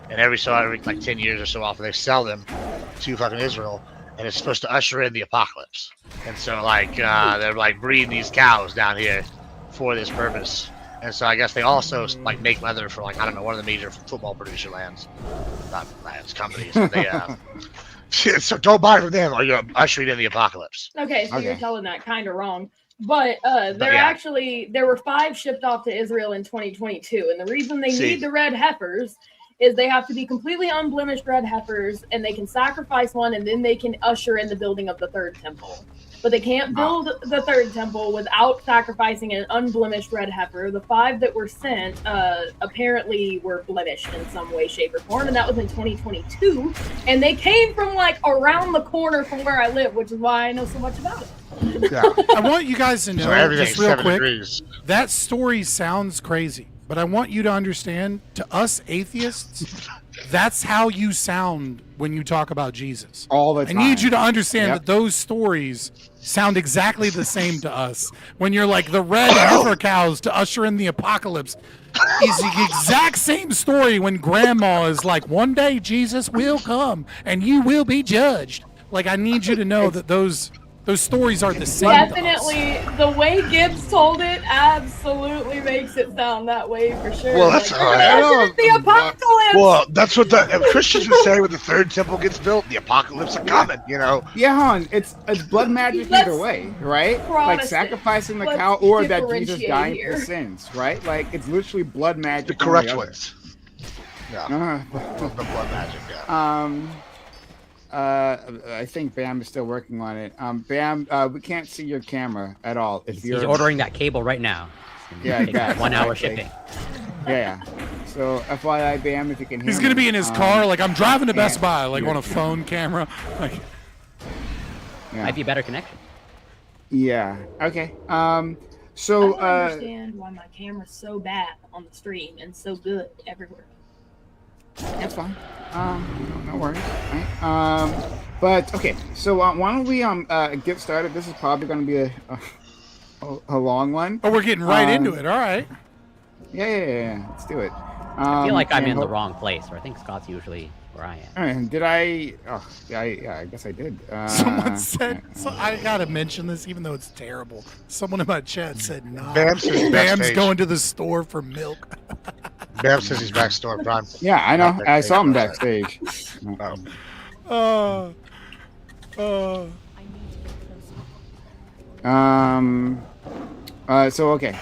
and every like 10 years or so often they sell them to fucking Israel, and it's supposed to usher in the apocalypse. And so like they're like breeding these cows down here for this purpose. And so I guess they also like make leather for like, I don't know, one of the major football producer lands, not lands, companies. They so don't buy from them or you're ushering in the apocalypse.
Okay, so you're
Okay.
telling that kind of wrong. But there were 5 shipped off to Israel in 2022. And the reason they need the red heifers is they have to be completely unblemished red heifers, and they can sacrifice one, and then they can usher in the building of the 3rd temple. But they can't build the 3rd temple without sacrificing an unblemished red heifer. The 5 that were sent apparently were blemished in some way, shape, or form, and that was in 2022. And they came from like around the corner from where I live, which is why I know so much about it.
Yeah.
I want you guys to know,
So everything's
just real
7
quick,
degrees.
that story sounds crazy, but I want you to understand, to us atheists, That's how you sound when you talk about Jesus.
All the time.
I need you to understand that those stories sound exactly the same to us. When you're like the red heifer cows to usher in the apocalypse, is the exact same story when grandma is like, one day Jesus will come and you will be judged. Like, I need you to know that those stories are the same.
Definitely, the way Gibbs told it absolutely makes it sound that way for sure.
Well, that's
like,
all right.
It's the apocalypse.
Well, that's what the Christians would say when the third temple gets built. The apocalypse is coming, you know.
Yeah, hon, it's blood magic either way, right? Like
Protestant.
sacrificing the
Let's
cow or that Jesus
differentiate
died
here.
for sins, right? Like it's literally blood magic.
The correct ones. Yeah.
The
blood magic. Yeah.
I think Bam is still working on it. Bam, we can't see your camera at all. If
He's ordering that cable right now.
Yeah,
Take 1 hour shipping.
Yeah. So FYI, Bam, if you can hear
He's gonna be in his car, like I'm driving to Best Buy, like
yeah.
on a phone camera. Like,
Might be a better connection.
Yeah. Okay. So
I don't understand why my camera's so bad on the stream and so good everywhere.
That's fine. No worries. Right? But okay. So why don't we get started? This is probably going to be a long one.
Oh, we're getting right into it. All right.
Yeah. Let's do it.
I feel like I'm in the wrong place, or I think Scott's usually where I am.
All right, did I? Oh, yeah. I guess I did.
Someone said. So I gotta mention this, even though it's terrible. Someone in my chat said, "Nah,
Bam's
going to the store for milk."
Bam says he's backstage. Prime.
Yeah, I know. I saw him backstage. So okay.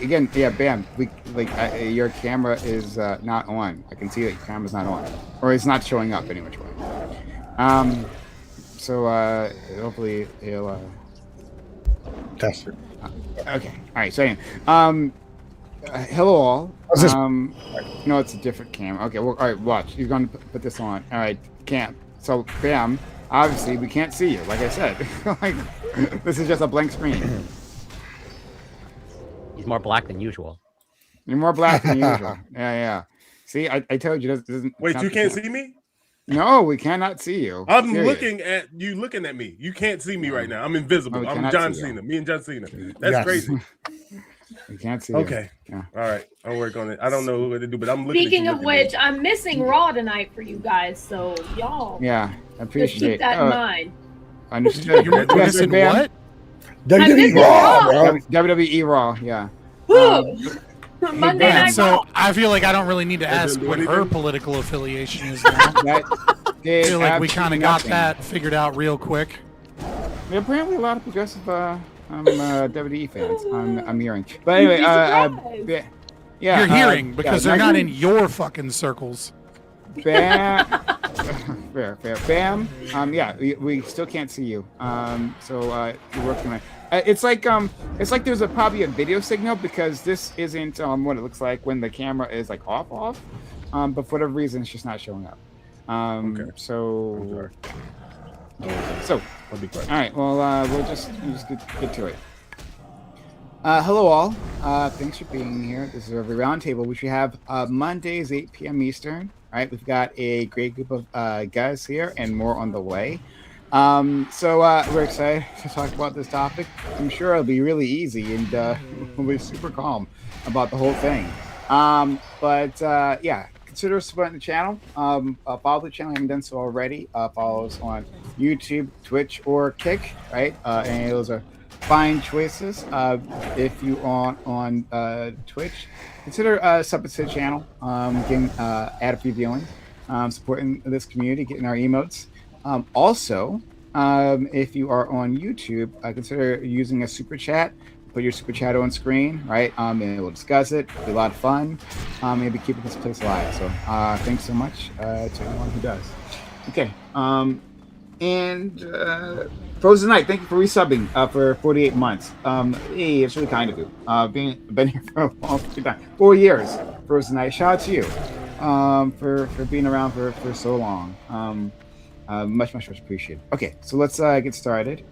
Again, yeah, Bam. Your camera is not on. I can see that your camera's not on, or it's not showing up any which way. So hopefully he'll
test it.
Okay. All right. So hello all. No, it's a different camera. Okay. Well, all right. Watch. You're going to put this on. All right. So Bam. Obviously, we can't see you. Like I said, this is just a blank screen.
He's more black than usual.
You're more black than usual. Yeah. See, I told you. This doesn't.
Wait, you can't see me?
No, we cannot see you.
I'm looking at you, looking at me. You can't see me right now. I'm invisible. I'm John Cena. Me and John Cena. That's crazy.
We can't see.
Okay.
Yeah.
All right. I'll work on it. I don't know what to do, but I'm looking.
Speaking of which, I'm missing Raw tonight for you guys, so y'all.
Yeah, I appreciate
just keep that in mind.
Understood.
You're missing what?
WWE Raw, WWE Raw. Yeah.
Monday Night
So
Raw.
I feel like I don't really need to ask what her political affiliation is now. I feel like we kind of got that figured out real quick.
Apparently, a lot of progressive WWE fans. I'm hearing. But anyway, yeah.
You're hearing because they're not in your fucking circles.
Bam. Fair. Bam. Yeah, we still can't see you. So you're working on it. It's like there's probably a video signal because this isn't what it looks like when the camera is like off. But for whatever reason, it's just not showing up.
Okay.
So
I'll be quiet.
all right. Well, we'll just get to it. Hello all. Thanks for being here. This is our roundtable, which we have Mondays 8 p.m. Eastern. All right, we've got a great group of guys here and more on the way. So we're excited to talk about this topic. I'm sure it'll be really easy and we'll be super calm about the whole thing. But yeah, consider supporting the channel. Follow the channel if you haven't done so already. Follow us on YouTube, Twitch, or Kick. Right, any of those are fine choices. If you are on Twitch, consider subbing to the channel, getting ad free viewing, supporting this community, getting our emotes. Also, if you are on YouTube, consider using a super chat. Put your super chat on screen, right? And we'll discuss it. It'll be a lot of fun. Maybe keeping this place alive. So thanks so much to everyone who does. Okay. And Frozen Knight, thank you for resubbing for 48 months. Hey, it's really kind of you. Been here for a long time. 4 years, Frozen Knight. Shout out to you for being around for so long. Much appreciated. Okay, so let's get started.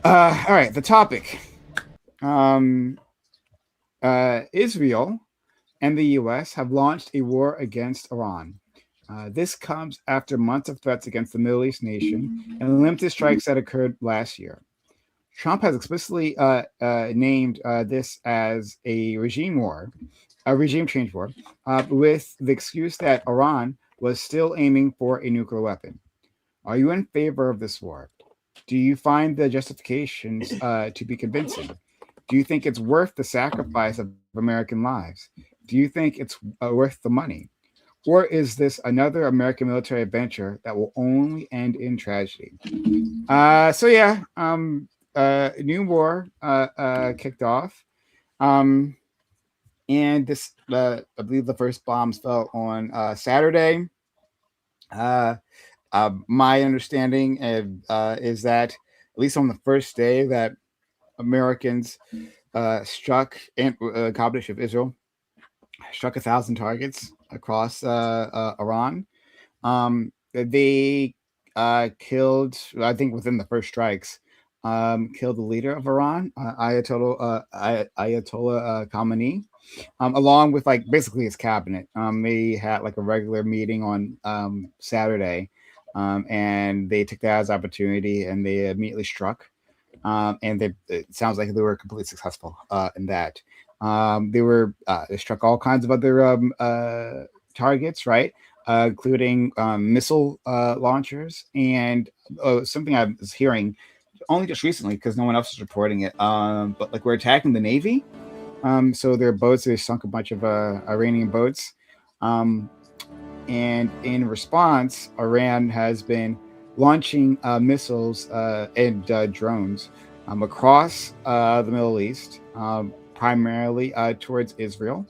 All right, the topic. Israel and the U.S. have launched a war against Iran. This comes after months of threats against the Middle East nation and limited strikes that occurred last year. Trump has explicitly named this as a regime war, a regime change war, with the excuse that Iran was still aiming for a nuclear weapon. Are you in favor of this war? Do you find the justifications to be convincing? Do you think it's worth the sacrifice of American lives? Do you think it's worth the money? Or is this another American military adventure that will only end in tragedy? New war kicked off. And this, I believe the first bombs fell on Saturday. My understanding is that, at least on the first day, that Americans struck, and a combination of Israel, struck 1,000 targets across Iran. They killed, I think within the first strikes, killed the leader of Iran, Ayatollah Khamenei, along with like basically his cabinet. They had like a regular meeting on Saturday, and they took that as opportunity and they immediately struck. And it sounds like they were completely successful in that. They struck all kinds of other targets, right? Including missile launchers, and something I was hearing only just recently because no one else is reporting it. But like we're attacking the Navy, so their boats. They sunk a bunch of Iranian boats, and in response, Iran has been launching missiles and drones across the Middle East, primarily towards Israel,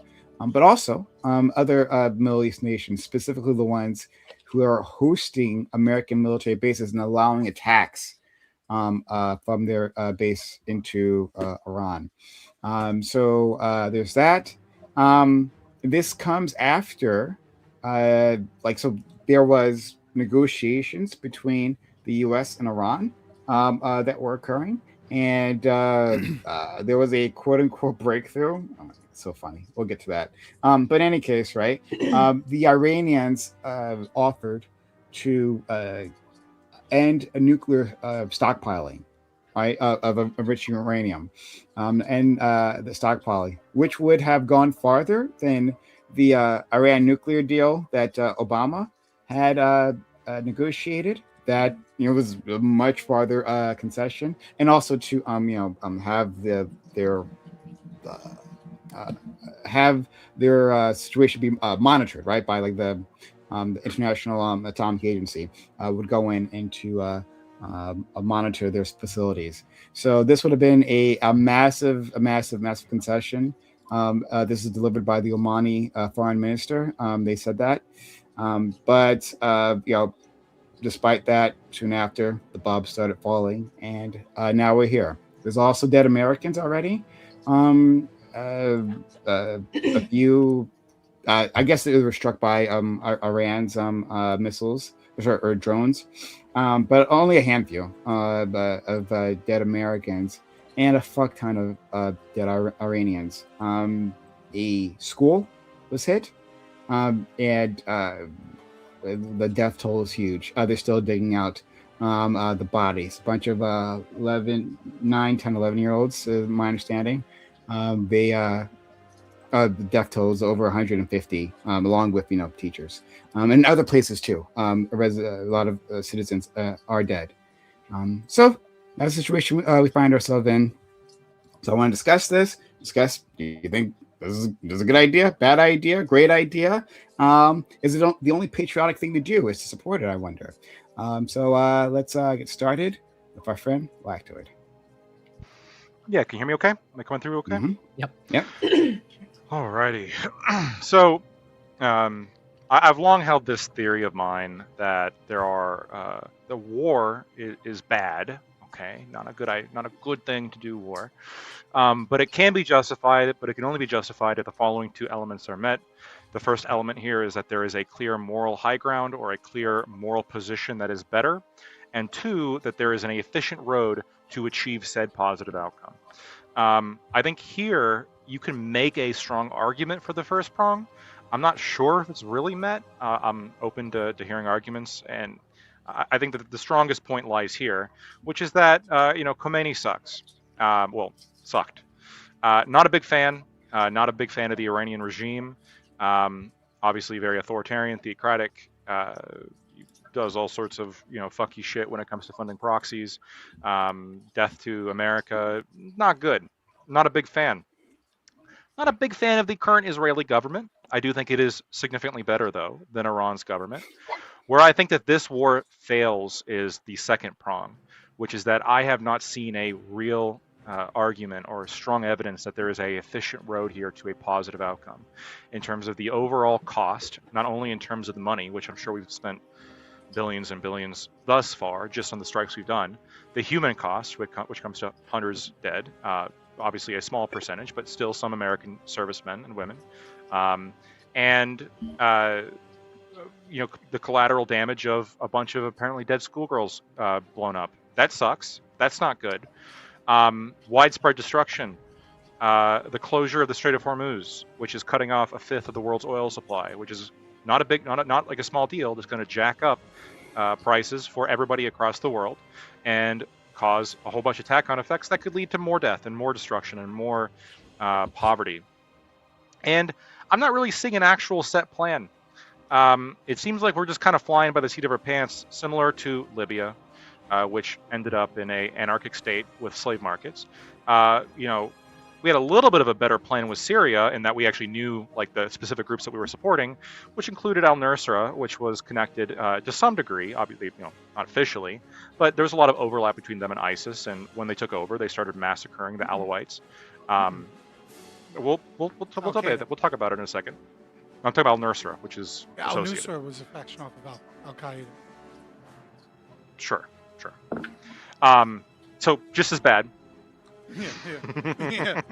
but also other Middle East nations, specifically the ones who are hosting American military bases and allowing attacks from their base into Iran. So there's that. This comes after, there was negotiations between the U.S. and Iran that were occurring, and there was a quote-unquote breakthrough. Oh, it's so funny. We'll get to that. But in any case, right, the Iranians offered to end a nuclear stockpiling, right, of enriched uranium, and the stockpiling, which would have gone farther than the Iran nuclear deal that Obama had negotiated. That was a much farther concession, and also to have their situation be monitored, right, by like the International Atomic Agency would go into monitor their facilities. So this would have been a massive concession. This is delivered by the Omani foreign minister. They said that. But despite that, soon after, the bombs started falling, and now we're here. There's also dead Americans already. A few, I guess they were struck by Iran's missiles or drones, but only a handful of dead Americans and a fuck ton of dead Iranians. A school was hit, and the death toll is huge. They're still digging out the bodies. A bunch of 9, 10, 11-year-olds, my understanding. The death toll is over 150, along with teachers, and other places too. A lot of citizens are dead. So that's the situation we find ourselves in. So I want to discuss this. Do you think this is a good idea, bad idea, great idea? Is it the only patriotic thing to do is to support it? I wonder. So let's get started with our friend Lactoid.
Yeah, can you hear me okay? Am I coming through okay?
Mm-hmm.
Yep.
Alrighty. So, I've long held this theory of mine that there are the war is bad. Okay, not a good thing to do war, but it can be justified. But it can only be justified if the following two elements are met. The first element here is that there is a clear moral high ground or a clear moral position that is better, and two, that there is an efficient road to achieve said positive outcome. I think here you can make a strong argument for the first prong, I'm not sure if it's really met. I'm open to hearing arguments, and I think that the strongest point lies here, which is that Khomeini sucks. Sucked. Not a big fan. Not a big fan of the Iranian regime. Obviously, very authoritarian, theocratic. Does all sorts of fucky shit when it comes to funding proxies. Death to America. Not good. Not a big fan. Not a big fan of the current Israeli government. I do think it is significantly better, though, than Iran's government. Where I think that this war fails is the second prong, which is that I have not seen a real argument or strong evidence that there is a efficient road here to a positive outcome in terms of the overall cost, not only in terms of the money, which I'm sure we've spent billions and billions thus far just on the strikes we've done, the human cost, which comes to hundreds dead, obviously a small percentage, but still some American servicemen and women, and the collateral damage of a bunch of apparently dead schoolgirls blown up. That sucks. That's not good. Widespread destruction. The closure of the Strait of Hormuz, which is cutting off a fifth of the world's oil supply, which is not like a small deal. That's going to jack up prices for everybody across the world and cause a whole bunch of tack-on effects that could lead to more death and more destruction and more poverty. And I'm not really seeing an actual set plan. It seems like we're just kind of flying by the seat of our pants, similar to Libya, which ended up in an anarchic state with slave markets. We had a little bit of a better plan with Syria in that we actually knew like the specific groups that we were supporting, which included al-Nusra, which was connected to some degree, obviously, not officially, but there was a lot of overlap between them and ISIS. And when they took over, they started massacring the Alawites. We'll talk about it in a second. I'm talking about al-Nusra, which is associated.
Al-Nusra was a faction off of Al-Qaeda.
Sure. So just as bad.
Yeah.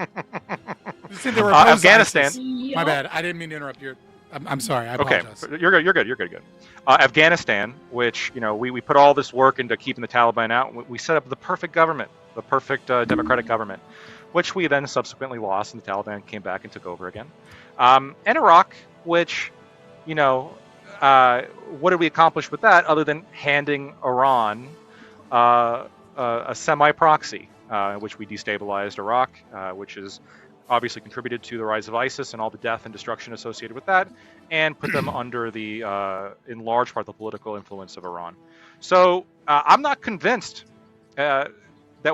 Afghanistan.
My bad. I didn't mean to interrupt you. I'm sorry. I apologize.
Okay, you're good. Afghanistan, which we put all this work into keeping the Taliban out. We set up the perfect government, the perfect democratic government, which we then subsequently lost, and the Taliban came back and took over again. And Iraq, which, what did we accomplish with that other than handing Iran a semi-proxy, which we destabilized Iraq, which is obviously contributed to the rise of ISIS and all the death and destruction associated with that, and put them under the, in large part, the political influence of Iran. So I'm not convinced that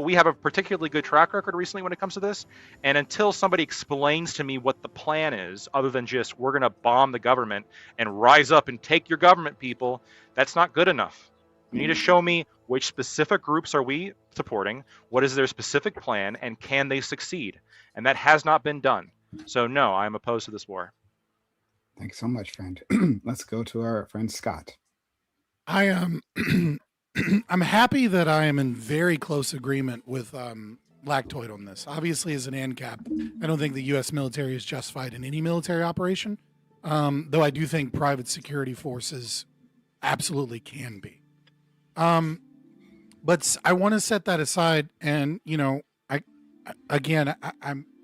we have a particularly good track record recently when it comes to this. And until somebody explains to me what the plan is, other than just we're going to bomb the government and rise up and take your government, people, that's not good enough. You need to show me which specific groups are we supporting, what is their specific plan, and can they succeed? And that has not been done. So no, I'm opposed to this war.
Thanks so much, friend. Let's go to our friend Scott.
I am I'm happy that I am in very close agreement with Lactoid on this. Obviously, as an ANCAP, I don't think the U.S. military is justified in any military operation, though I do think private security forces absolutely can be. But I want to set that aside, and I'm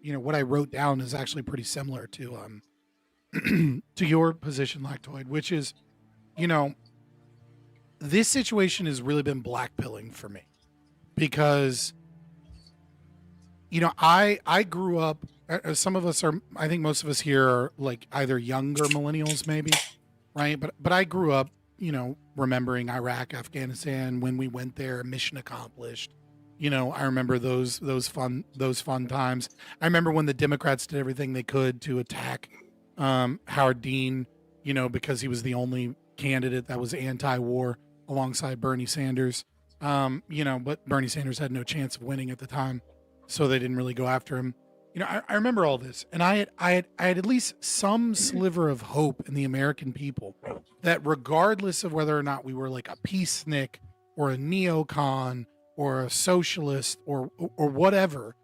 what I wrote down is actually pretty similar to to your position, Lactoid, which is, this situation has really been blackpilling for me because, I grew up, some of us are, I think most of us here are like either younger millennials maybe, right? But I grew up, remembering Iraq, Afghanistan, when we went there, mission accomplished. I remember those fun times. I remember when the Democrats did everything they could to attack Howard Dean, because he was the only candidate that was anti-war alongside Bernie Sanders. But Bernie Sanders had no chance of winning at the time, so they didn't really go after him. I remember all this, and I had at least some sliver of hope in the American people that regardless of whether or not we were like a peacenik or a neocon or a socialist or whatever,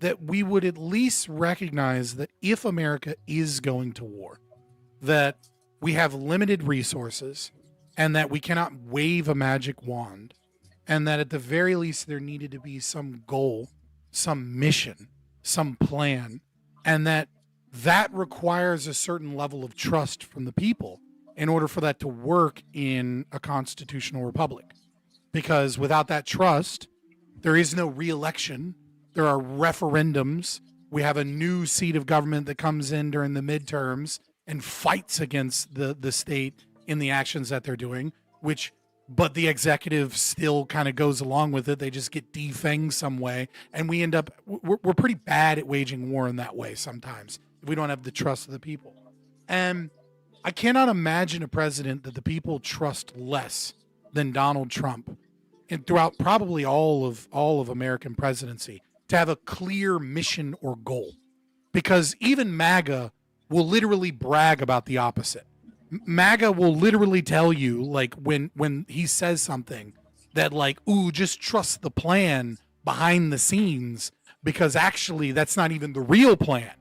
that we would at least recognize that if America is going to war, that we have limited resources and that we cannot wave a magic wand, and that at the very least there needed to be some goal, some mission, some plan, and that that requires a certain level of trust from the people in order for that to work in a constitutional republic. Because without that trust, there is no re-election. There are referendums. We have a new seat of government that comes in during the midterms and fights against the state in the actions that they're doing, but the executive still kind of goes along with it. They just get defanged some way. And we end up, we're pretty bad at waging war in that way sometimes if we don't have the trust of the people. And I cannot imagine a president that the people trust less than Donald Trump, and throughout probably all of American presidency, to have a clear mission or goal. Because even MAGA will literally brag about the opposite. MAGA will literally tell you, like, when he says something that, like, ooh, just trust the plan behind the scenes, because actually that's not even the real plan.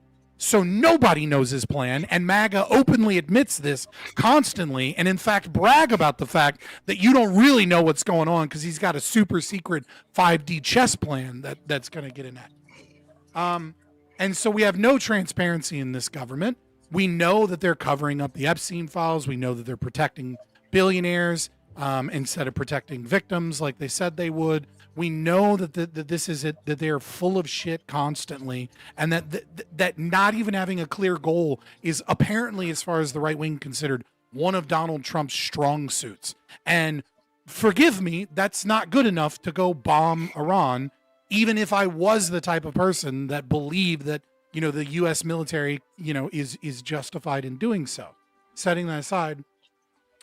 So nobody knows his plan, and MAGA openly admits this constantly, and in fact brag about the fact that you don't really know what's going on because he's got a super secret 5D chess plan that's going to get in that. And so we have no transparency in this government. We know that they're covering up the Epstein files. We know that they're protecting billionaires instead of protecting victims like they said they would. We know that this is it, that they are full of shit constantly, and that not even having a clear goal is apparently, as far as the right wing considered, one of Donald Trump's strong suits. And forgive me, that's not good enough to go bomb Iran, even if I was the type of person that believed that, you know, the U.S. military, you know, is justified in doing so. Setting that aside,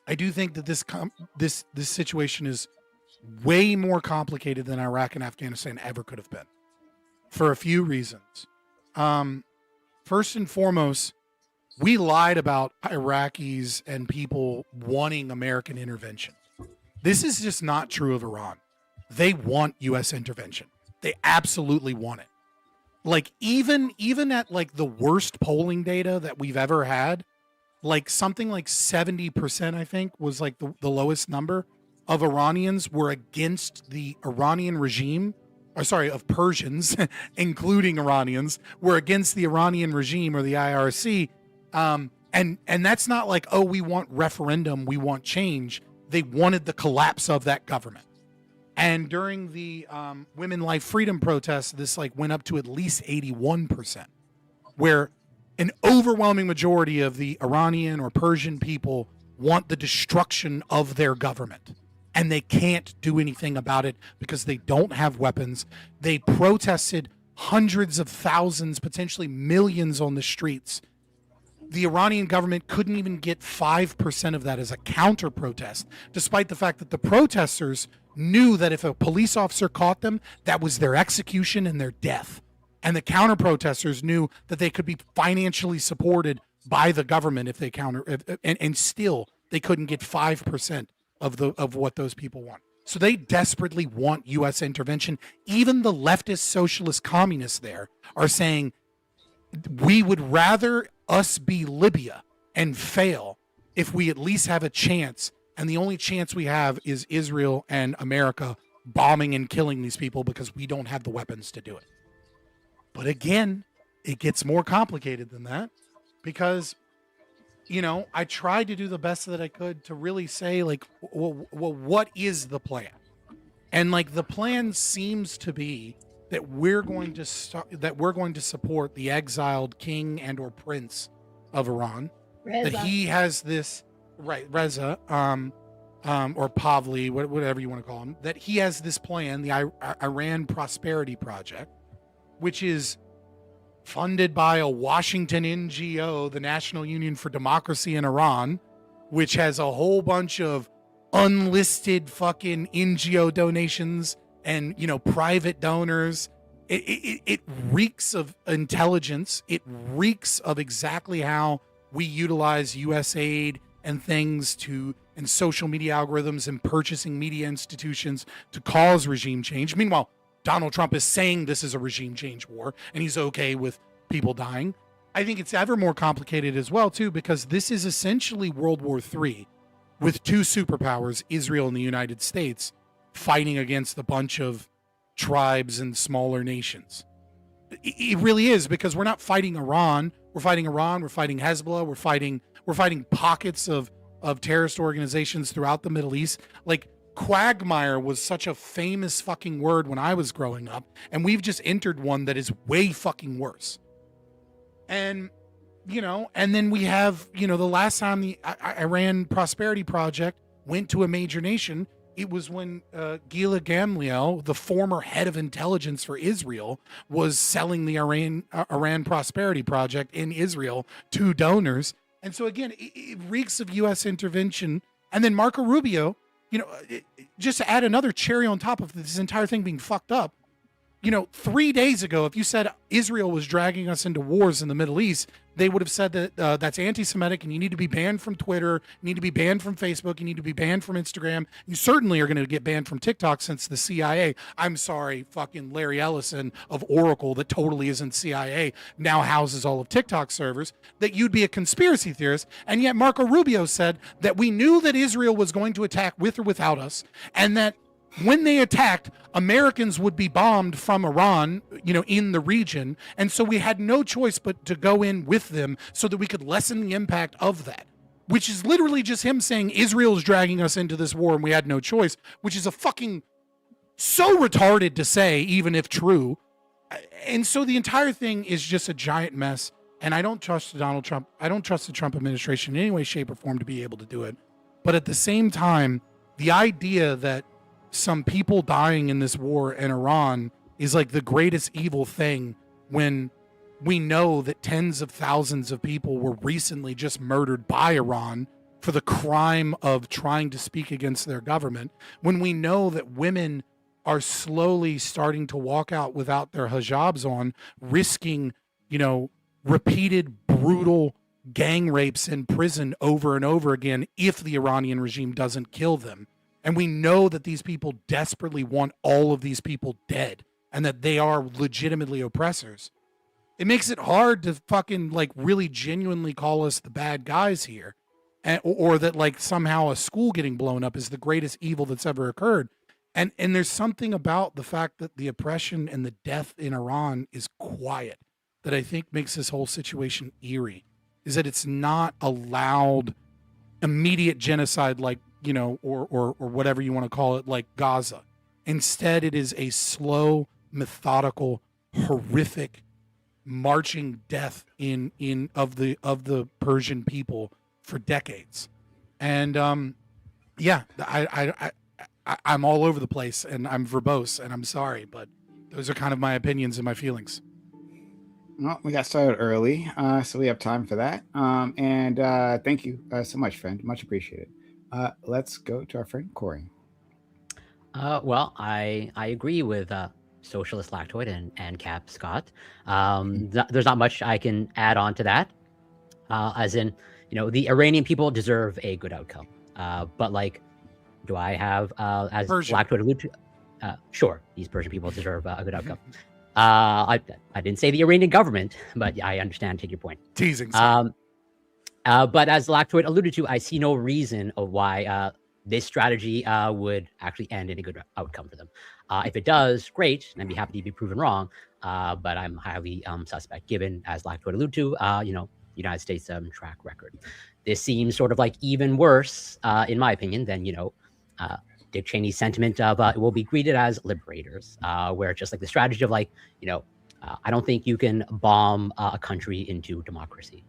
I do think that this situation is way more complicated than Iraq and Afghanistan ever could have been, for a few reasons. First and foremost, we lied about Iraqis and people wanting American intervention. This is just not true of Iran. They want U.S. intervention. They absolutely want it. Like, even at like the worst polling data that we've ever had, like something like 70%, I think, was like the lowest number of Iranians were against the Iranian regime, or sorry, of Persians, including Iranians, were against the Iranian regime or the IRC. And that's not like, oh, we want referendum, we want change. They wanted the collapse of that government. And during the Women Life Freedom protests, this like went up to at least 81%, where an overwhelming majority of the Iranian or Persian people want the destruction of their government. And they can't do anything about it because they don't have weapons. They protested hundreds of thousands, potentially millions on the streets. The Iranian government couldn't even get 5% of that as a counter protest, despite the fact that the protesters knew that if a police officer caught them, that was their execution and their death. And the counter protesters knew that they could be financially supported by the government if they and still they couldn't get 5% of what those people want. So they desperately want U.S. intervention. Even the leftist socialist communists there are saying, we would rather us be Libya and fail if we at least have a chance. And the only chance we have is Israel and America bombing and killing these people because we don't have the weapons to do it. But again, it gets more complicated than that, because, you know, I tried to do the best that I could to really say, like, well, what is the plan? And like, the plan seems to be that we're going to support the exiled king and or prince of Iran. Reza. That he has this Reza, or Pavli, whatever you want to call him. That he has this plan, the Iran Prosperity Project, which is funded by a Washington NGO, the National Union for Democracy in Iran, which has a whole bunch of unlisted fucking NGO donations and, you know, private donors. It reeks of intelligence. It reeks of exactly how we utilize U.S. aid and things and social media algorithms and purchasing media institutions to cause regime change. Meanwhile, Donald Trump is saying this is a regime change war and he's okay with people dying. I think it's ever more complicated as well, too, because this is essentially World War III with two superpowers, Israel and the United States, fighting against a bunch of tribes and smaller nations. It really is, because we're not fighting Iran. We're fighting Iran. We're fighting Hezbollah. We're fighting pockets of terrorist organizations throughout the Middle East. Like, quagmire was such a famous fucking word when I was growing up, and we've just entered one that is way fucking worse. And, you know, and then we have, you know, the last time the Iran Prosperity Project went to a major nation, it was when Gila Gamliel, the former head of intelligence for Israel, was selling the Iran Prosperity Project in Israel to donors. And so again, it reeks of U.S. intervention. And then Marco Rubio, you know, just to add another cherry on top of this entire thing being fucked up, you know, 3 days ago, if you said Israel was dragging us into wars in the Middle East, they would have said that that's anti-Semitic and you need to be banned from Twitter, you need to be banned from Facebook, you need to be banned from Instagram. You certainly are going to get banned from TikTok since the CIA, I'm sorry, fucking Larry Ellison of Oracle that totally isn't CIA, now houses all of TikTok servers, that you'd be a conspiracy theorist. And yet Marco Rubio said that we knew that Israel was going to attack with or without us, and that when they attacked, Americans would be bombed from Iran, you know, in the region. And so we had no choice but to go in with them so that we could lessen the impact of that, which is literally just him saying Israel is dragging us into this war and we had no choice, which is a fucking so retarded to say, even if true. And so the entire thing is just a giant mess. And I don't trust Donald Trump. I don't trust the Trump administration in any way, shape, or form to be able to do it. But at the same time, the idea that some people dying in this war in Iran is like the greatest evil thing, when we know that tens of thousands of people were recently just murdered by Iran for the crime of trying to speak against their government, when we know that women are slowly starting to walk out without their hijabs on, risking, you know, repeated brutal gang rapes in prison over and over again if the Iranian regime doesn't kill them. And we know that these people desperately want all of these people dead and that they are legitimately oppressors. It makes it hard to fucking like really genuinely call us the bad guys here, or that like somehow a school getting blown up is the greatest evil that's ever occurred. And there's something about the fact that the oppression and the death in Iran is quiet that I think makes this whole situation eerie, is that it's not a loud, immediate genocide like, you know, or whatever you want to call it, like Gaza. Instead, it is a slow, methodical, horrific, marching death of the Persian people for decades. And yeah, I'm all over the place and I'm verbose and I'm sorry, but those are kind of my opinions and my feelings.
Well, we got started early, so we have time for that. And thank you so much, friend. Much appreciated. Let's go to our friend Corey.
Well, I agree with Socialist Lactoid and Cap Scott. There's not much I can add on to that. As in, you know, the Iranian people deserve a good outcome. But like, do I have, as Lactoid alluded to, sure, these Persian people deserve a good outcome. I didn't say the Iranian government, but I understand, take your point.
Teasing.
But as Lactoid alluded to, I see no reason of why this strategy would actually end in a good outcome for them. If it does, great, and I'd be happy to be proven wrong. But I'm highly suspect, given, as Lactoid alluded to, you know, United States track record. This seems sort of like even worse, in my opinion, than, you know, Dick Cheney's sentiment of it will be greeted as liberators, where it's just like the strategy of like, you know, I don't think you can bomb a country into democracy.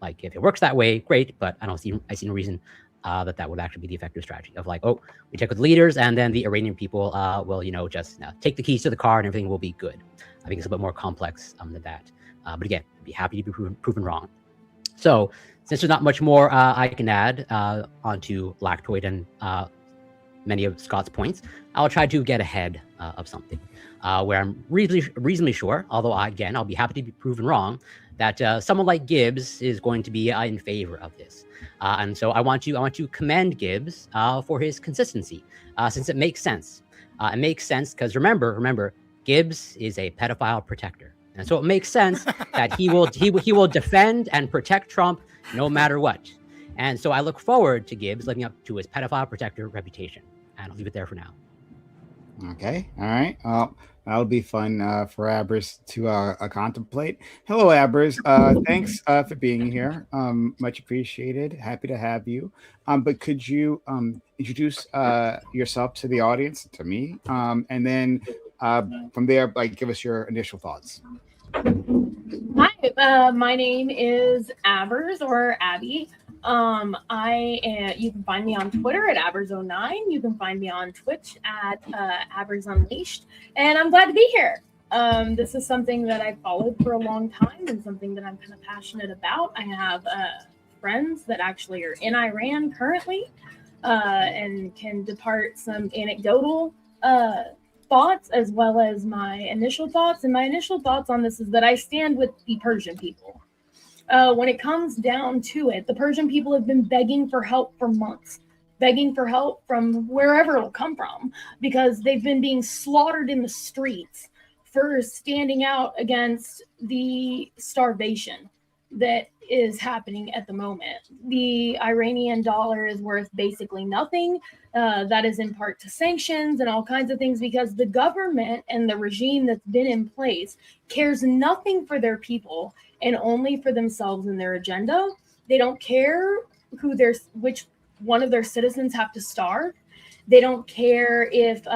Like if it works that way, great, but I see no reason that would actually be the effective strategy of like, oh, we check with leaders and then the Iranian people will, you know, just take the keys to the car and everything will be good. I think it's a bit more complex than that. But again, I'd be happy to be proven wrong. So since there's not much more I can add onto Lactoid and many of Scott's points, I'll try to get ahead of something where I'm reasonably sure, although again, I'll be happy to be proven wrong, that someone like Gibbs is going to be in favor of this. And so I want to commend Gibbs for his consistency, since it makes sense. It makes sense because remember, Gibbs is a pedophile protector. And so it makes sense that he will defend and protect Trump no matter what. And so I look forward to Gibbs living up to his pedophile protector reputation. And I'll leave it there for now.
Okay. All right. That'll be fun for Abers to contemplate. Hello, Abers. Thanks for being here. Much appreciated. Happy to have you. But could you introduce yourself to the audience, to me, and then from there, like, give us your initial thoughts.
Hi, my name is Abers or Abby. You can find me on Twitter at Abers09. You can find me on Twitch at Abers Unleashed, and I'm glad to be here. This is something that I've followed for a long time and something that I'm kind of passionate about. I have friends that actually are in Iran currently and can depart some anecdotal thoughts as well as my initial thoughts. And my initial thoughts on this is that I stand with the Persian people. When it comes down to it, the Persian people have been begging for help for months, begging for help from wherever it'll come from, because they've been being slaughtered in the streets for standing out against the starvation that is happening at the moment. The Iranian dollar is worth basically nothing. That is in part to sanctions and all kinds of things, because the government and the regime that's been in place cares nothing for their people and only for themselves and their agenda. They don't care which one of their citizens have to starve. They don't care if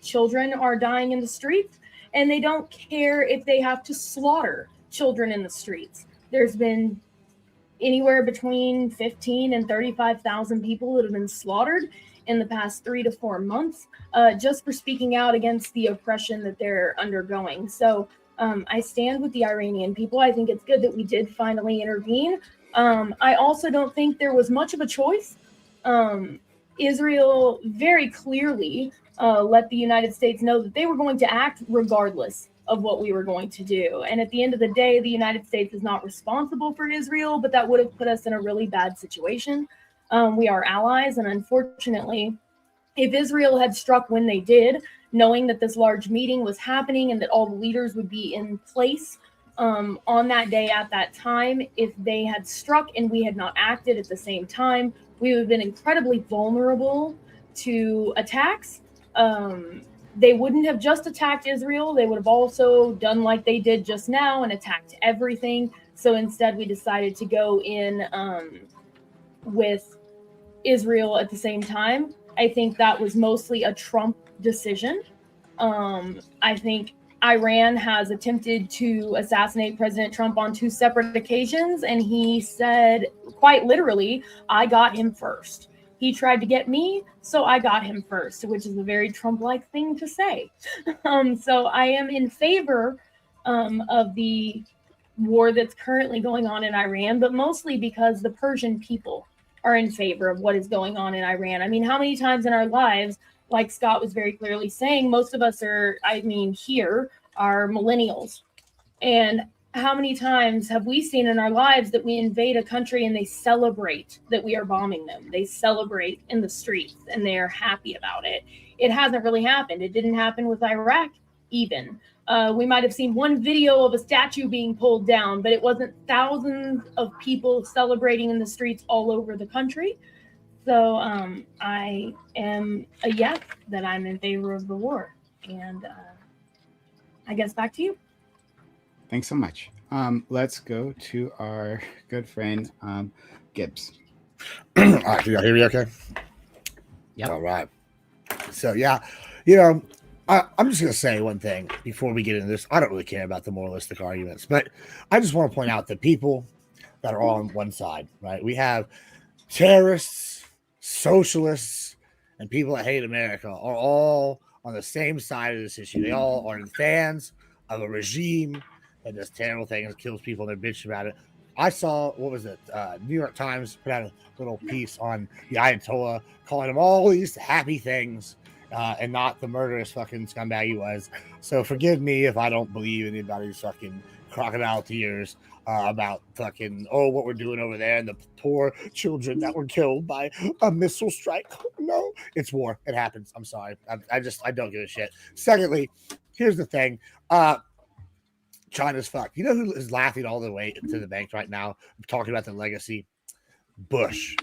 children are dying in the streets, and they don't care if they have to slaughter children in the streets. There's been anywhere between 15 and 35,000 people that have been slaughtered in the past 3 to 4 months, just for speaking out against the oppression that they're undergoing. So I stand with the Iranian people. I think it's good that we did finally intervene. I also don't think there was much of a choice. Israel very clearly let the United States know that they were going to act regardless of what we were going to do. And at the end of the day, the United States is not responsible for Israel, but that would have put us in a really bad situation. We are allies, and unfortunately, if Israel had struck when they did, knowing that this large meeting was happening and that all the leaders would be in place on that day at that time, if they had struck and we had not acted at the same time, we would have been incredibly vulnerable to attacks. They wouldn't have just attacked Israel. They would have also done like they did just now and attacked everything. So instead, we decided to go in with Israel at the same time. I think that was mostly a Trump decision. I think Iran has attempted to assassinate President Trump on 2 separate occasions, and he said, quite literally, I got him first. He tried to get me, so I got him first, which is a very Trump-like thing to say. So I am in favor of the war that's currently going on in Iran, but mostly because the Persian people are in favor of what is going on in Iran. I mean, how many times in our lives, like Scott was very clearly saying, most of us here are millennials. And how many times have we seen in our lives that we invade a country and they celebrate that we are bombing them? They celebrate in the streets and they are happy about it. It hasn't really happened. It didn't happen with Iraq even. We might have seen one video of a statue being pulled down, but it wasn't thousands of people celebrating in the streets all over the country. So I am a yes, that I'm in favor of the war. And I guess back to you.
Thanks so much. Let's go to our good friend Gibbs.
All right, can y'all hear me okay?
Yeah.
All right. So yeah, I'm just gonna say one thing before we get into this. I don't really care about the moralistic arguments, but I just want to point out that people that are all on one side, right? We have terrorists, socialists, and people that hate America are all on the same side of this issue. They all are fans of a regime that does terrible things, kills people, and they're bitching about it. I saw, New York Times put out a little piece on the Ayatollah, calling him all these happy things, and not the murderous fucking scumbag he was. So forgive me if I don't believe anybody's fucking crocodile tears about fucking, what we're doing over there and the poor children that were killed by a missile strike. No, it's war. It happens. I'm sorry. I don't give a shit. Secondly, here's the thing. China's fucked. You know who is laughing all the way to the bank right now, talking about the legacy? Bush.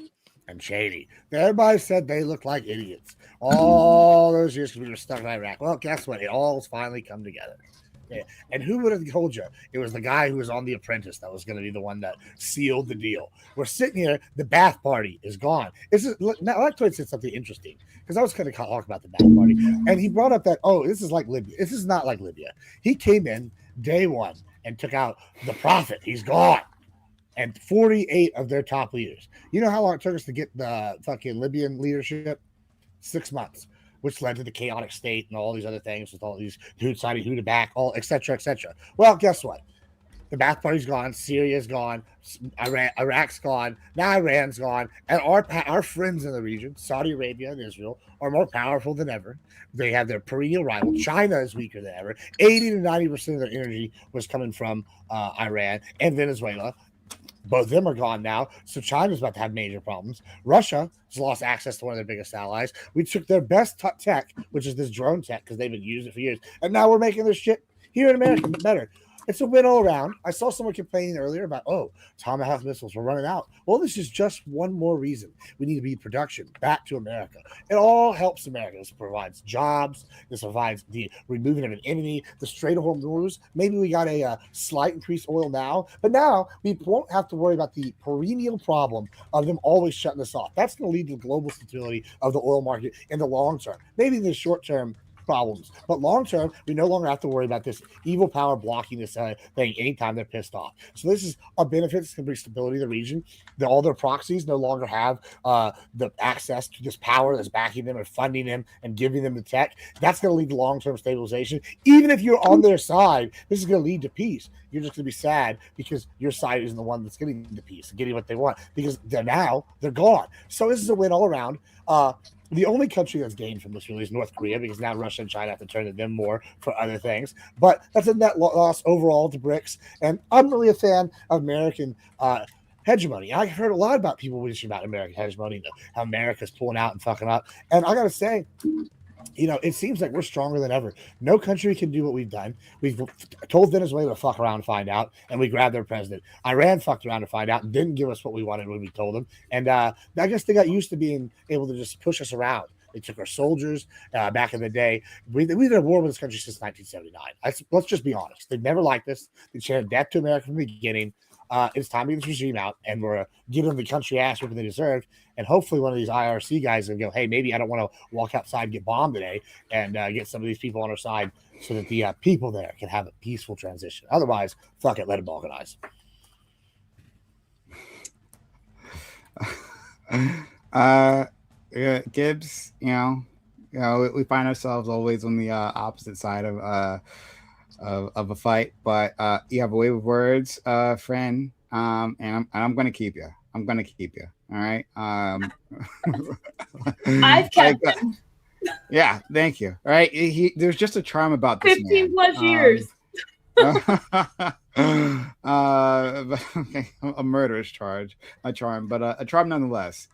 and shady. Everybody said they looked like idiots all those years because we were stuck in Iraq. Well, guess what? It all's finally come together. Yeah. And who would have told you it was the guy who was on The Apprentice that was going to be the one that sealed the deal? We're sitting here, the bath party is gone. Now, Lactoid said something interesting because I was going to talk about the bath party, and he brought up that, this is like Libya. This is not like Libya. He came in day one and took out the prophet. He's gone. And 48 of their top leaders. You know how long it took us to get the fucking Libyan leadership? 6 months. Which led to the chaotic state and all these other things with all these who decided who to back, all et cetera, et cetera. Well, guess what? The Ba'ath Party's gone, Syria's gone, Iraq's gone, now Iran's gone, and our friends in the region, Saudi Arabia and Israel, are more powerful than ever. They have their perennial rival. China is weaker than ever. 80 to 90% of their energy was coming from Iran and Venezuela. Both of them are gone now, so China's about to have major problems. Russia has lost access to one of their biggest allies. We took their best tech, which is this drone tech, because they've been using it for years, and now we're making this shit here in America better. It's a win all around. I saw someone complaining earlier about, Tomahawk missiles were running out. Well, this is just one more reason. We need to be production back to America. It all helps America. This provides jobs. This provides the removing of an enemy, the Strait of Hormuz. Maybe we got a slight increased oil now, but now we won't have to worry about the perennial problem of them always shutting us off. That's going to lead to global stability of the oil market in the long term. Maybe in the short term, problems, but long term, we no longer have to worry about this evil power blocking this thing anytime they're pissed off. So this is a benefit. It's going to bring stability to the region. All their proxies no longer have the access to this power that's backing them and funding them and giving them the tech. That's going to lead to long-term stabilization. Even if you're on their side, this is going to lead to peace. You're just going to be sad because your side isn't the one that's getting the peace and getting what they want because they're gone. So this is a win all around. The only country that's gained from this really is North Korea because now Russia and China have to turn to them more for other things. But that's a net loss overall to BRICS. And I'm really a fan of American hegemony. I've heard a lot about people wishing about American hegemony, how America's pulling out and fucking up. And I got to say, it seems like we're stronger than ever. No country can do what we've done. We've told Venezuela to fuck around and find out, and we grabbed their president. Iran fucked around to find out and didn't give us what we wanted when we told them. And I guess they got used to being able to just push us around. They took our soldiers back in the day. We've been at war with this country since 1979. Let's just be honest. They've never liked us. They shared death to America from the beginning. It's time to get this regime out, and we're giving the country ass what they deserve. And hopefully one of these IRC guys will go, hey, maybe I don't want to walk outside and get bombed today, and get some of these people on our side so that the people there can have a peaceful transition. Otherwise, fuck it, let it balkanize.
Gibbs, we find ourselves always on the opposite side of a fight, but you have a way with words, friend, and I'm going to keep you. I'm going to keep you. All right.
I've kept him.
Yeah, thank you. All right. There's just a charm about this
15
man.
plus years.
Okay, a murderous charm, but a charm nonetheless.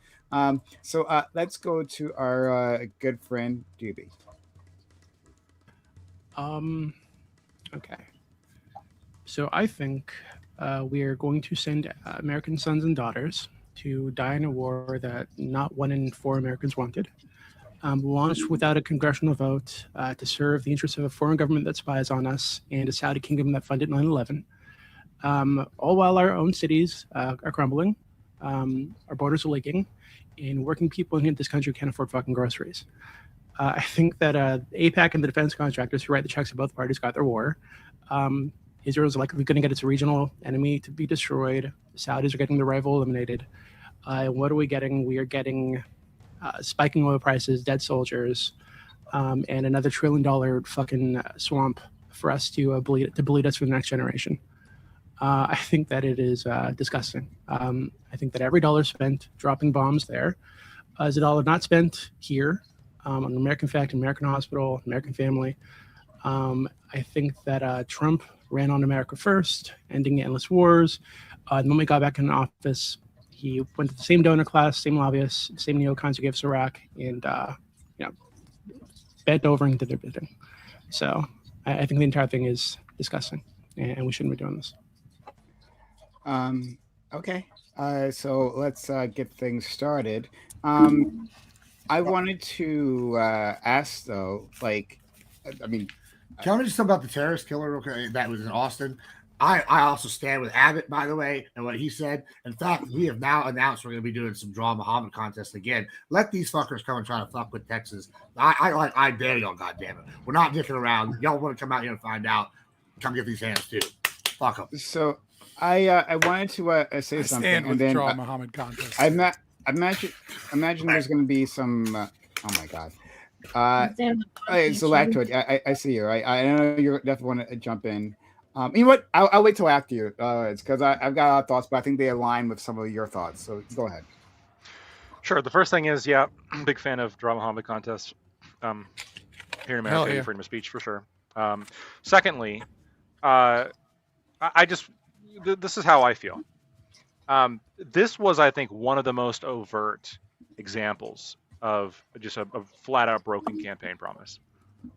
So let's go to our good friend Doobie.
Okay. So I think we are going to send American sons and daughters to die in a war that not 1 in 4 Americans wanted. Launched without a congressional vote to serve the interests of a foreign government that spies on us and a Saudi kingdom that funded 9/11. All while our own cities are crumbling, our borders are leaking, and working people in this country can't afford fucking groceries. I think that AIPAC and the defense contractors who write the checks of both parties got their war. Israel is likely going to get its regional enemy to be destroyed. The Saudis are getting the rival eliminated. And what are we getting? We are getting spiking oil prices, dead soldiers, and another $1 trillion fucking swamp for us to bleed us for the next generation. I think that it is disgusting. I think that every dollar spent dropping bombs there is a dollar not spent here on an American fact, American hospital, American family. I think that Trump ran on America first, ending endless wars. The moment he got back in office, he went to the same donor class, same lobbyists, same neocons who gave us Iraq, and bent over and did their bidding. So I think the entire thing is disgusting, and we shouldn't be doing this.
Okay. So let's get things started. I wanted to ask though, like, I mean,
can I just talk about the terrorist killer? Okay, that was in Austin. I also stand with Abbott, by the way, and what he said. In fact, we have now announced we're going to be doing some Draw Muhammad contest again. Let these fuckers come and try to fuck with Texas. I dare y'all, goddammit. We're not dicking around. Y'all want to come out here and find out? Come get these hands too. Fuck them.
So I wanted to say
I
something,
stand with
and then
Draw Muhammad contest.
Imagine there's going to be some. Oh my god. So Lactoid, I see you. I know you definitely want to jump in. You know what? I'll wait till after you. It's because I've got a lot of thoughts, but I think they align with some of your thoughts. So go ahead.
Sure. The first thing is, yeah, big fan of Draw Muhammad contests. Here in America, freedom of speech for sure. Secondly, this is how I feel. This was, I think, one of the most overt examples of just a flat out broken campaign promise. I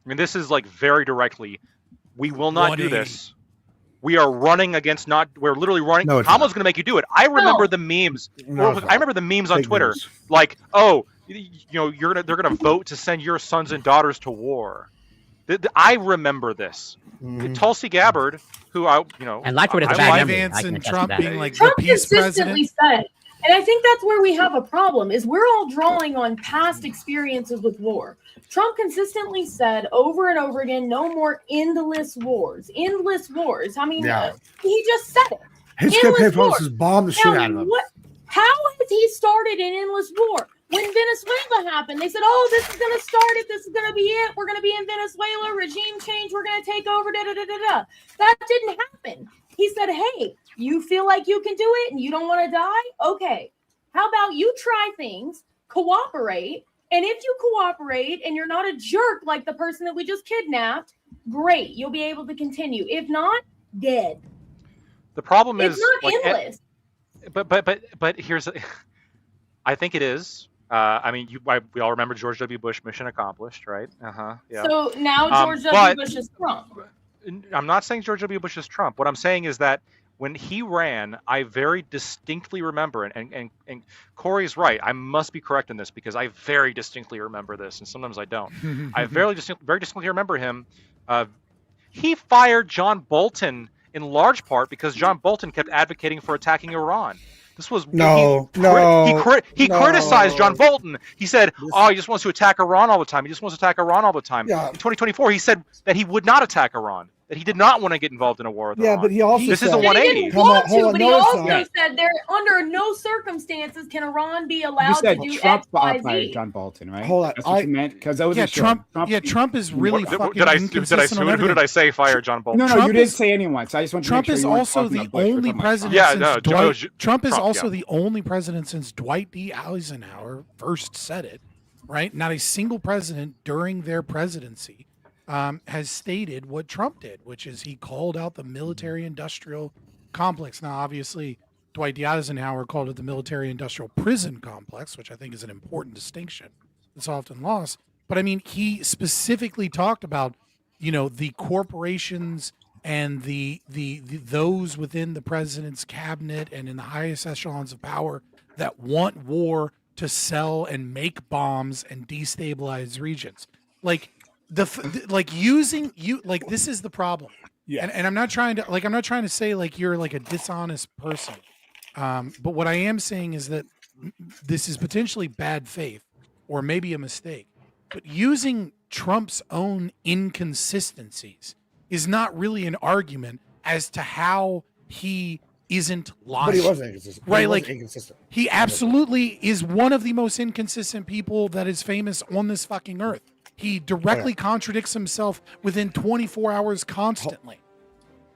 mean, this is like very directly, we will not do this. We are running against we're literally running.
No,
Kamala's going to make you do it. I remember the memes. I remember the memes on Twitter. Like, oh, they're going to vote to send your sons and daughters to war. I remember this. Tulsi Gabbard, who
and Lactoid is a bad
Vance and Trump being like
Trump
the peace
consistently
president.
said, and I think that's where we have a problem, is we're all drawing on past experiences with war. Trump consistently said over and over again, no more endless wars. Endless wars. I mean, he just said it.
His campaign promises bombed the shit out of him.
How has he started an endless war? When Venezuela happened, they said, oh, this is going to start it. This is going to be it. We're going to be in Venezuela. Regime change. We're going to take over. Da-da-da-da-da. That didn't happen. He said, hey, you feel like you can do it and you don't want to die? Okay. How about you try things, cooperate, and if you cooperate and you're not a jerk like the person that we just kidnapped, great. You'll be able to continue. If not, dead.
The problem
it's
is
not endless.
But here's, I think it is. I mean, we all remember George W. Bush, mission accomplished, right? Yeah.
So now George W. Bush is Trump.
I'm not saying George W. Bush is Trump. What I'm saying is that when he ran, I very distinctly remember, and Corey's right. I must be correct in this because I very distinctly remember this, and sometimes I don't. I very distinctly remember him. He fired John Bolton in large part because John Bolton kept advocating for attacking Iran. This was he criticized John Bolton. He said, "Oh, he just wants to attack Iran all the time. He just wants to attack Iran all the time."
Yeah.
In 2024, he said that he would not attack Iran. That he did not want to get involved in a war with Iran.
But he also
this
said,
is a 180.
He didn't want to, but he also said there under no circumstances can Iran be allowed to do
Trump
X, Y,
fired
Z.
John Bolton, right?
Hold on,
That's what you meant, because that was
Trump is really fucking inconsistent on
who did I say fire John Bolton?
No, you didn't say anyone. So I just want to
Trump
make sure
is
you weren't
also
talking
the
about Bush.
only president since Trump is also the only president since Dwight D. Eisenhower first said it, right? Not a single president during their presidency has stated what Trump did, which is he called out the military-industrial complex. Now, obviously, Dwight D. Eisenhower called it the military-industrial prison complex, which I think is an important distinction that's often lost. But I mean, he specifically talked about, the corporations and the those within the president's cabinet and in the highest echelons of power that want war to sell and make bombs and destabilize regions. This is the problem. Yeah. And I'm not trying to say like you're like a dishonest person. But what I am saying is that this is potentially bad faith or maybe a mistake. But using Trump's own inconsistencies is not really an argument as to how he isn't lying.
But he wasn't inconsistent.
Right?
He wasn't inconsistent.
He absolutely is one of the most inconsistent people that is famous on this fucking earth. He directly contradicts himself within 24 hours constantly.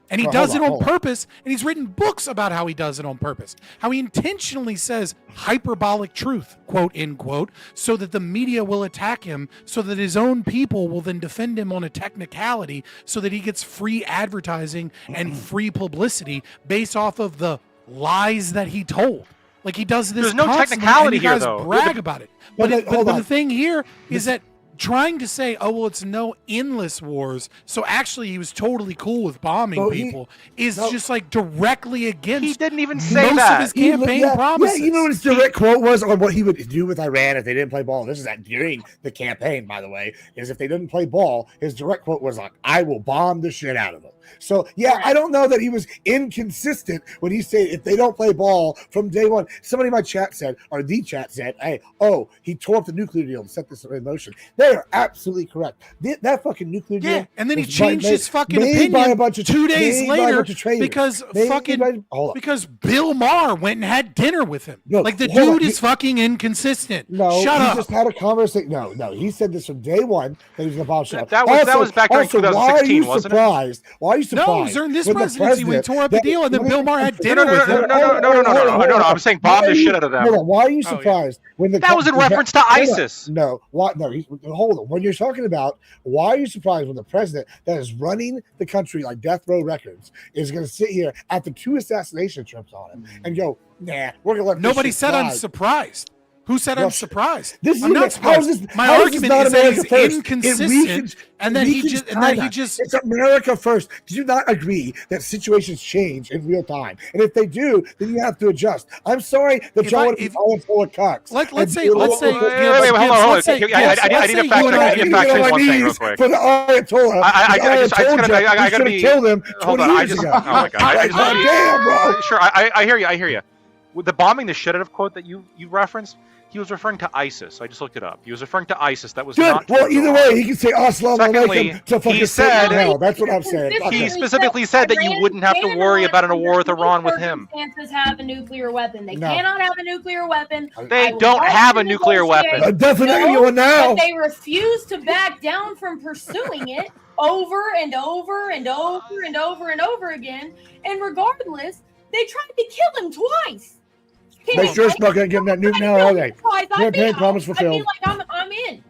And he does it on purpose, and he's written books about how he does it on purpose. How he intentionally says hyperbolic truth, quote, end quote, so that the media will attack him, so that his own people will then defend him on a technicality, so that he gets free advertising and free publicity based off of the lies that he told. Like he does this
There's no
constantly,
technicality
and you guys
here, though.
brag about it. But the thing here is that trying to say, oh, well, it's no endless wars, so actually he was totally cool with bombing people, is just like directly against.
He didn't even say
most
that.
of his campaign promises.
Yeah, you know what his direct quote was on what he would do with Iran if they didn't play ball. This is during the campaign, by the way, is if they didn't play ball, his direct quote was like, I will bomb the shit out of them. So, yeah, I don't know that he was inconsistent when he said if they don't play ball from day one. Somebody in my chat said, or the chat said, hey, he tore up the nuclear deal and set this in motion. They are absolutely correct. That fucking nuclear deal.
Yeah, and then he changed his fucking opinion 2 days later because Bill Maher went and had dinner with him.
No,
like the dude is fucking inconsistent.
No,
shut up.
He just had a conversation. No, he said this from day one that he was going to bomb shit.
That was back during 2016, wasn't it?
Why are you surprised?
No, it was during this presidency when he tore up the deal, and then Bill Maher had dinner with him.
No. I'm saying bomb the shit out of them.
Hold on. Why are you surprised when
that was in reference to ISIS?
No, what? No, hold on. When you're talking about why are you surprised when the president that is running the country like Death Row Records is going to sit here after 2 assassination attempts on him and go, nah, we're going to let
nobody said I'm surprised. Who said I'm surprised? I'm
not
surprised. My argument is that he's inconsistent, and that he just.
It's America first. Do you not agree that situations change in real time? And if they do, then you have to adjust. I'm sorry that y'all are all full of cocks.
Let's say.
Hold on. I need to fact check one thing real quick.
For the Ayatollah, I gotta be. Killed him 20 years ago.
Oh my god!
Damn, bro.
Sure, I hear you. With the bombing the shit out of quote that you referenced. He was referring to ISIS. I just looked it up. He was referring to ISIS. That was not.
Well, either way, he can say
Secondly,
he
said
that's what I'm saying.
He specifically said that you wouldn't have to worry about a war with Iran with him.
Have a nuclear weapon. They cannot have a nuclear weapon.
They don't have a nuclear weapon.
Definitely one now.
But they refuse to back down from pursuing it over and over and over and over and over again. And regardless, they tried to kill him twice.
They sure as fuck ain't giving that nuke now, are they? Campaign promise fulfilled.
I'm in.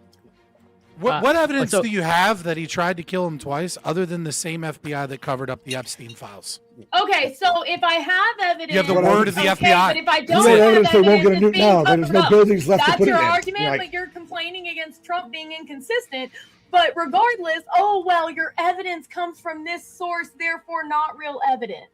What evidence do you have that he tried to kill him twice, other than the same FBI that covered up the Epstein files?
Okay, so if I have evidence,
you have the word of the FBI.
But if I don't have evidence,
they won't get a nuke now. There's no buildings left to put it in.
That's your argument, but you're complaining against Trump being inconsistent. But regardless, your evidence comes from this source, therefore not real evidence.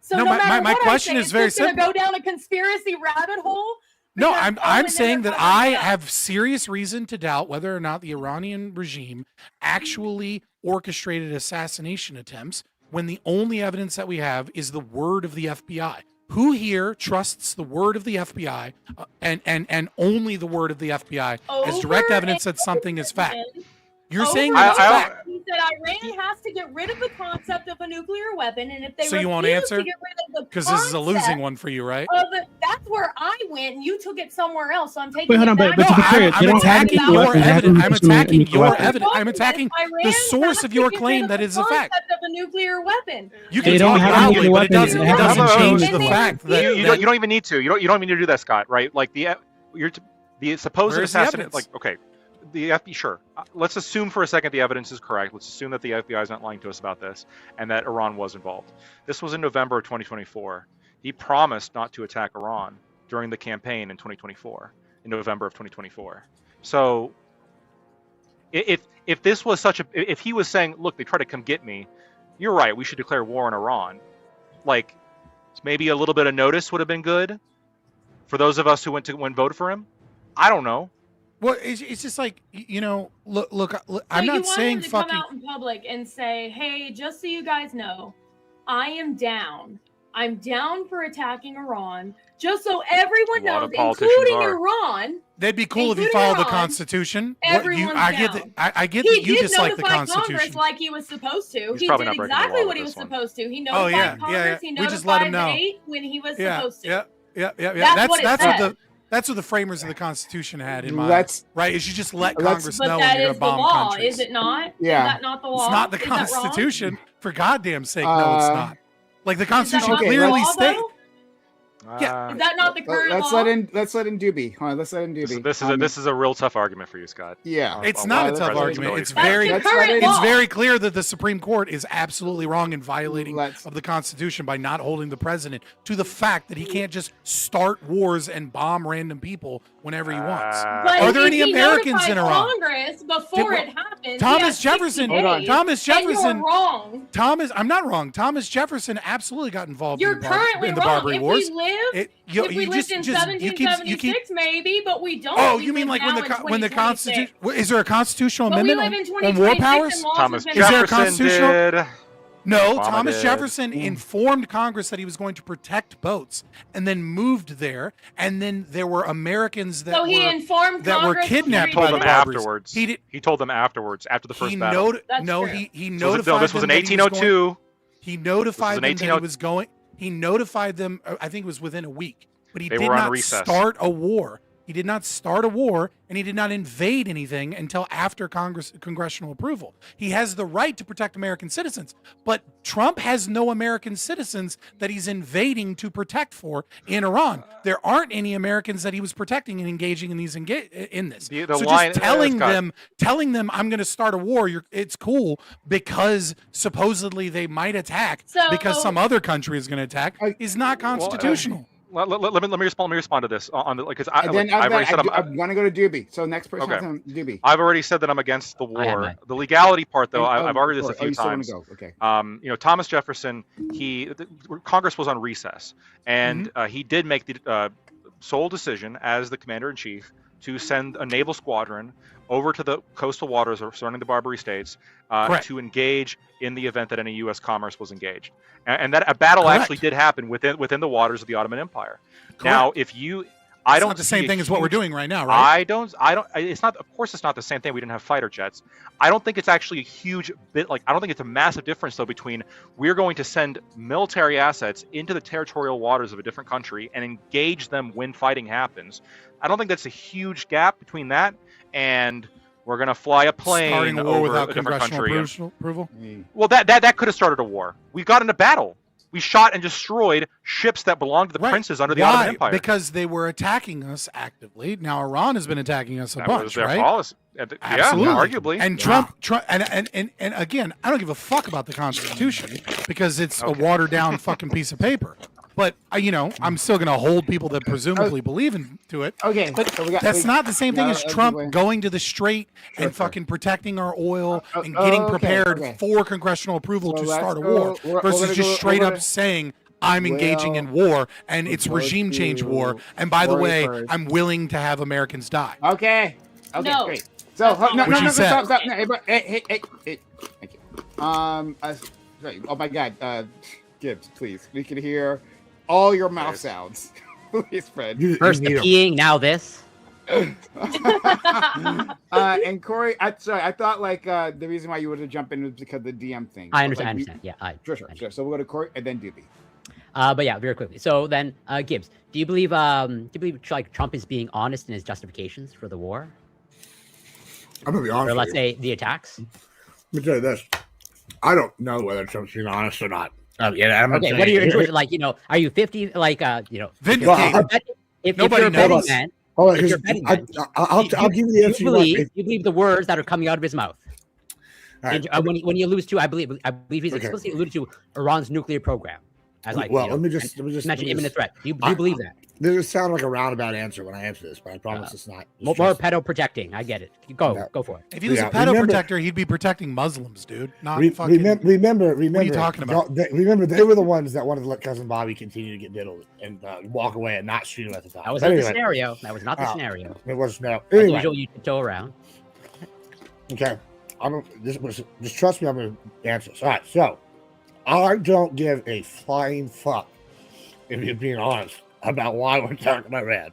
So no matter
my
what
question
I say,
is very
simple.
simple.
Go down a conspiracy rabbit hole.
No, I'm saying that I have serious reason to doubt whether or not the Iranian regime actually orchestrated assassination attempts when the only evidence that we have is the word of the FBI. Who here trusts the word of the FBI and only the word of the FBI as direct evidence that something is fact? You're saying that's fact.
He said Iran has to get rid of the concept of a nuclear weapon, and if they
so you won't answer because this is a losing one for you, right?
That's where I went, and you took it somewhere else. So I'm taking.
Wait, hold on, but to be clear,
I'm attacking your evidence. I'm attacking your evidence. I'm attacking the source of your claim that is a fact.
Of a nuclear weapon.
You can talk loudly, but it doesn't change the fact that
you don't even need to. You don't even need to do that, Scott. Right? Like the supposed assassination. Like okay. The FBI, sure. Let's assume for a second the evidence is correct. Let's assume that the FBI is not lying to us about this and that Iran was involved. This was in November of 2024. He promised not to attack Iran during the campaign in 2024, in November of 2024. So if this was if he was saying, look, they tried to come get me, you're right, we should declare war on Iran. Like, maybe a little bit of notice would have been good for those of us who went voted for him. I don't know.
Well, it's just like, look, I'm not saying fucking.
Come out in public and say, hey, just so you guys know, I am down. I'm down for attacking Iran, just so everyone knows, including Iran.
They'd be cool if you followed the Constitution. I get that you dislike the Constitution.
Congress like he was supposed to. He did exactly what he was supposed to. He notified Congress. He notified the 8 when he was supposed to.
Yeah. That's what the framers of the Constitution had in mind. Right? Is you just let Congress know when you're going to bomb countries.
Is it not?
Yeah.
Is that not the law?
It's not the Constitution. For goddamn sake, no, it's not. Like the Constitution clearly states. Yeah.
Is that not the current
Let's
law?
let in Doobie. Hold on, let's let in Doobie.
This is a real tough argument for you, Scott.
Yeah.
It's not a tough argument. It's very clear that the Supreme Court is absolutely wrong in violating of the Constitution by not holding the president to the fact that he can't just start wars and bomb random people whenever he wants.
But
Are there
if
any
he
Americans in
notified
Iran?
Congress before it happened.
Thomas Jefferson. Thomas Jefferson.
And you're wrong.
I'm not wrong. Thomas Jefferson absolutely got involved
You're
in the
currently
in the
wrong.
Barbary
If
Wars.
we lived,
You-
if
you
we lived
just-
in
just- you keep-
1776, maybe, but we don't.
Oh,
We
you mean
live
like
now
when the
in
Constitution?
2026.
Is there a constitutional
But we
amendment
live in
on war
2026
powers?
and laws
Thomas
have been
Is there a
Jefferson
constitutional?
did.
No,
Obama
Thomas
did.
Jefferson informed Congress that he was going to protect boats, and then moved there. And then there were Americans that
So he informed
that were
Congress
kidnapped
He told
by the
them
Barbaries.
afterwards.
He did.
He told them afterwards, after the first
He
battle.
he
So
notified
this was
them
in
that he was
1802.
going- He notified them that he
1802.
was going. He notified them. I think it was within a week, but he
They
did
were on
not
recess.
start a war. He did not start a war, and he did not invade anything until after congressional approval. He has the right to protect American citizens, but Trump has no American citizens that he's invading to protect for in Iran. There aren't any Americans that he was protecting and engaging in these in this.
The
So
line-
just telling
Scott.
them I'm going to start a war, it's cool because supposedly they might attack
So-
because some other country is going to attack is not constitutional.
Let me respond to this because I've
And then
already said
I want to go to Doobie. So next person,
Okay.
Doobie.
I've already said that I'm against the
I have
war.
not.
The legality part, though,
Oh,
I've argued this a
oh,
few
you still wanna
times.
go. Okay.
Thomas Jefferson, Congress was on recess, and he did make the sole decision as the commander in chief to send a naval squadron over to the coastal waters surrounding the Barbary States to engage in the event that any U.S. commerce was engaged, and that a battle
Correct.
actually did happen within the waters of the Ottoman Empire.
Correct.
Now, if you
It's
don't
not the same
see a
thing as what we're
huge-
doing right now, right?
I don't. It's not. Of course, it's not the same thing. We didn't have fighter jets. I don't think it's actually a huge bit. I don't think it's a massive difference though between we're going to send military assets into the territorial waters of a different country and engage them when fighting happens. I don't think that's a huge gap between that and we're going to fly a plane
Starting a war
over
without
a different
congressional
country.
approval?
Well, that could have started a war. We got in a battle. We shot and destroyed ships that belonged to the princes under the
Why?
Ottoman Empire.
Because they were attacking us actively. Now Iran has been attacking us a
That was
bunch,
their
right?
policy.
Absolutely.
Yeah, arguably.
And Trump and again, I don't give a fuck about the Constitution because it's a watered down fucking piece of paper. But I'm still going to hold people that presumably believe into it.
Okay,
but
so
that's not the same thing as Trump
way.
going to the Strait and fucking protecting our oil and getting prepared for congressional approval
So
to
let's
start a
go-
war
we're
versus
gonna
just
go-
straight
we're
up
gonna-
saying I'm engaging in war and it's
go
regime change
to
war. And by the
Corey
way,
first.
I'm willing to have Americans die.
Okay. Okay,
No.
great. So no,
Which you said.
stop. No, hey, thank you. Sorry. Oh my God, Gibbs, please. We can hear all your mouth sounds. Please, Fred.
First the peeing, now this.
And Corey, I thought the reason why you wanted to jump in was because of the DM thing.
I understand. Yeah,
Sure. So we'll go to Corey and then Doobie.
But yeah, very quickly. So then, Gibbs, do you believe Trump is being honest in his justifications for the war?
I'm gonna be honest.
Or let's
with you.
say the attacks.
Let me tell you this. I don't know whether Trump's being honest or not. I'm
Okay,
not
what are
saying-
your intuitions? Are you 50?
Vindicated.
If
Nobody
you're a betting
knows.
man,
Hold on,
if you're a
'cause
betting
I-
man,
I'll give you the answer you want.
You believe the words that are coming out of his mouth.
Right.
When he alludes to, I believe he's
Okay.
explicitly alluded to Iran's nuclear program. As
Well, let me just
mention imminent threat. Do you believe that?
This will sound like a roundabout answer when I answer this, but I promise it's not.
More pedo protecting. I get it. Go for it.
If he was a pedo protector, he'd be protecting Muslims, dude. Not fucking.
Remember.
What are you talking about?
Remember, they were the ones that wanted to let cousin Bobby continue to get diddled and walk away and not shoot him at the time.
That was
But
not the
anyway.
scenario. That was not the scenario.
It was no.
As
Anyway,
usual, you tiptoe around.
okay. Just trust me. I'm going to answer this. All right. So, I don't give a flying fuck, if you're being honest, about why we're talking about Iran.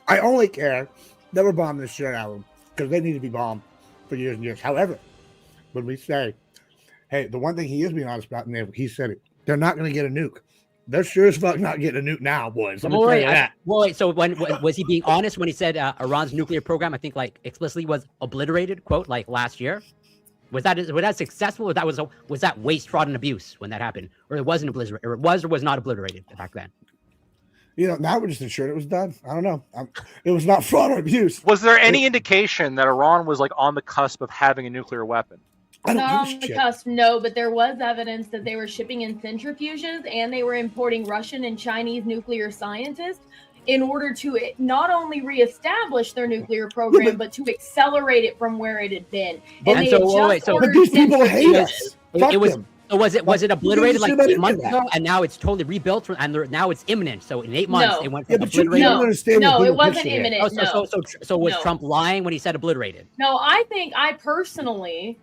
I only care that we're bombing the shit out of them because they need to be bombed for years and years. However, when we say, hey, the one thing he is being honest about, and he said it, they're not going to get a nuke. They're sure as fuck not getting a nuke now, boys. Let me tell you that.
Wait, so when was he being honest when he said Iran's nuclear program, I think explicitly was obliterated, quote, last year? Was that successful? Or was that waste, fraud, and abuse when that happened? Or it wasn't obliterated? Or it was or was not obliterated back then?
Now we're just ensuring it was done. I don't know. It was not fraud or abuse.
Was there any indication that Iran was like on the cusp of having a nuclear weapon?
Not on the cusp, no, but there was evidence that they were shipping in centrifuges and they were importing Russian and Chinese nuclear scientists in order to not only reestablish their nuclear program, but to accelerate it from where it had been. And they
but these people hate us.
Was it obliterated like 8 months ago, and now it's totally rebuilt, and now it's imminent? So in 8 months, it went from obliterated.
No, it wasn't imminent.
So was Trump lying when he said obliterated?
No, I personally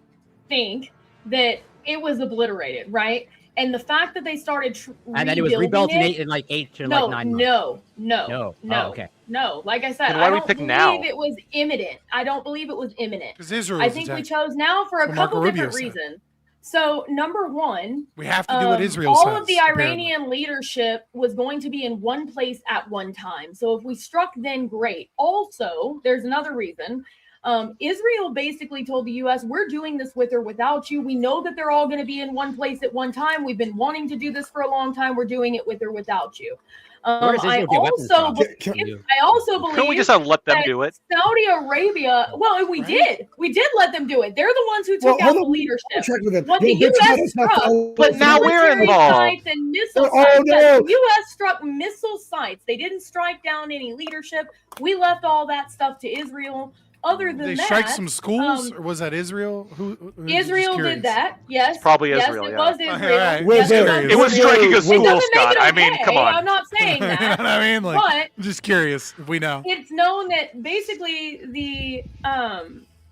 think that it was obliterated, right? And the fact that they started
and then it was rebuilt in 9 months.
No.
Oh, okay.
No, like I said,
then why
I
do we
don't
pick
believe
now?
it was imminent. I don't believe it was imminent.
Because Israel.
I think we chose now for a couple different reasons. So, number one,
we have to do what Israel
all
says,
of the Iranian leadership was going to be in one place at one time. So, if we struck, then great. Also, there's another reason. Israel basically told the U.S., we're doing this with or without you. We know that they're all going to be in one place at one time. We've been wanting to do this for a long time. We're doing it with or without you. I also believe
Couldn't we just let them do it?
Saudi Arabia, well, we did let them do it. They're the ones who took out the leadership. What the U.S. struck,
but now we're involved.
Sites and missile sites. Yes, the U.S. struck missile sites. They didn't strike down any leadership. We left all that stuff to Israel. Other than
they
that,
strike some schools, or was that Israel? Who
Israel did that? Yes,
it's probably Israel.
Yes, it
was
Israel.
Right.
Yes,
it was striking a school, Scott. I mean, come on.
I'm not saying that.
You know what I mean? Like,
but
I'm just curious if we know.
It's known that basically the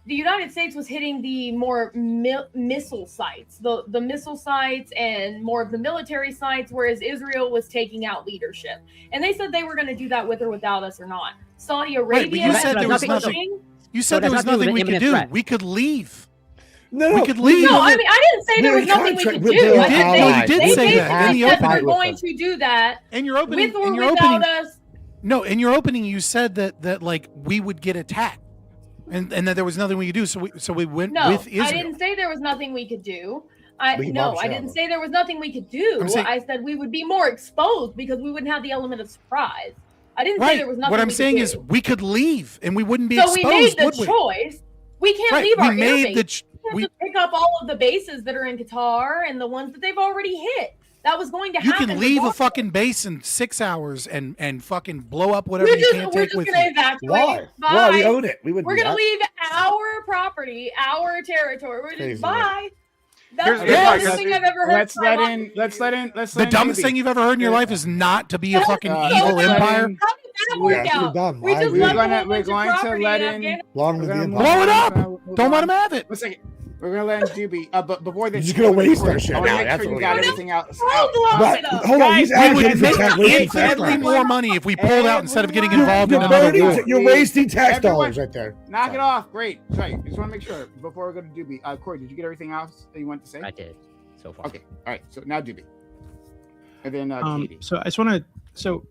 United States was hitting the more missile sites, the missile sites and more of the military sites, whereas Israel was taking out leadership. And they said they were going to do that with or without us or not. Saudi Arabia.
Wait, you said there was nothing. You said there was nothing we could do. We could leave.
No,
we could leave.
No, I mean, I didn't say there was nothing we could do.
You did say that in the opening.
They were going to do that.
In your opening,
with or without us.
No, in your opening, you said that like we would get attacked, and that there was nothing we could do. So we went with Israel.
I didn't say there was nothing we could do. I didn't say there was nothing we could do. I said we would be more exposed because we wouldn't have the element of surprise. I didn't say there was nothing.
What I'm saying is we could leave and we wouldn't be exposed.
So we made the choice. We can't leave our airbase. We have to pick up all of the bases that are in Qatar and the ones that they've already hit. That was going to happen.
You can leave a fucking base in 6 hours and fucking blow up whatever you can't take with you.
We're just going to evacuate.
Why? Well, we own it. We're
going to leave our property, our territory. We're just bye.
That's
the dumbest thing I've ever heard.
Let's let in.
The dumbest thing you've ever heard in your life is not to be a fucking evil empire.
We're going to let in.
Blow it up. Don't let him have it.
1 second. We're gonna let him Doobie. But before this,
you're gonna waste our shit.
I want to make sure you got everything else.
Hold on, he's
would make infinitely more money if we pulled out instead of getting involved in another war.
You're wasting tax dollars right there.
Knock it off. Great. Sorry. Just want to make sure before we go to Doobie. Corey, did you get everything else that you wanted to say?
I did. So far.
Okay. All right. So now Doobie. And then Katie.
So I just want to. So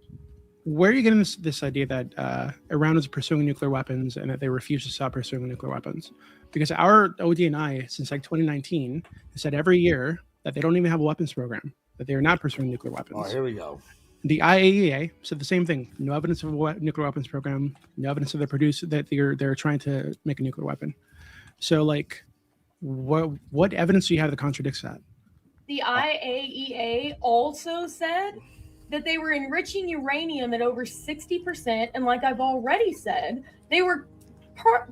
where are you getting this idea that Iran is pursuing nuclear weapons and that they refuse to stop pursuing nuclear weapons? Because our ODNI, since like 2019, has said every year that they don't even have a weapons program, that they are not pursuing nuclear weapons.
Oh, here we go.
The IAEA said the same thing. No evidence of a nuclear weapons program. No evidence that they're trying to make a nuclear weapon. So, like, what evidence do you have that contradicts that?
The IAEA also said that they were enriching uranium at over 60%, and like I've already said, they were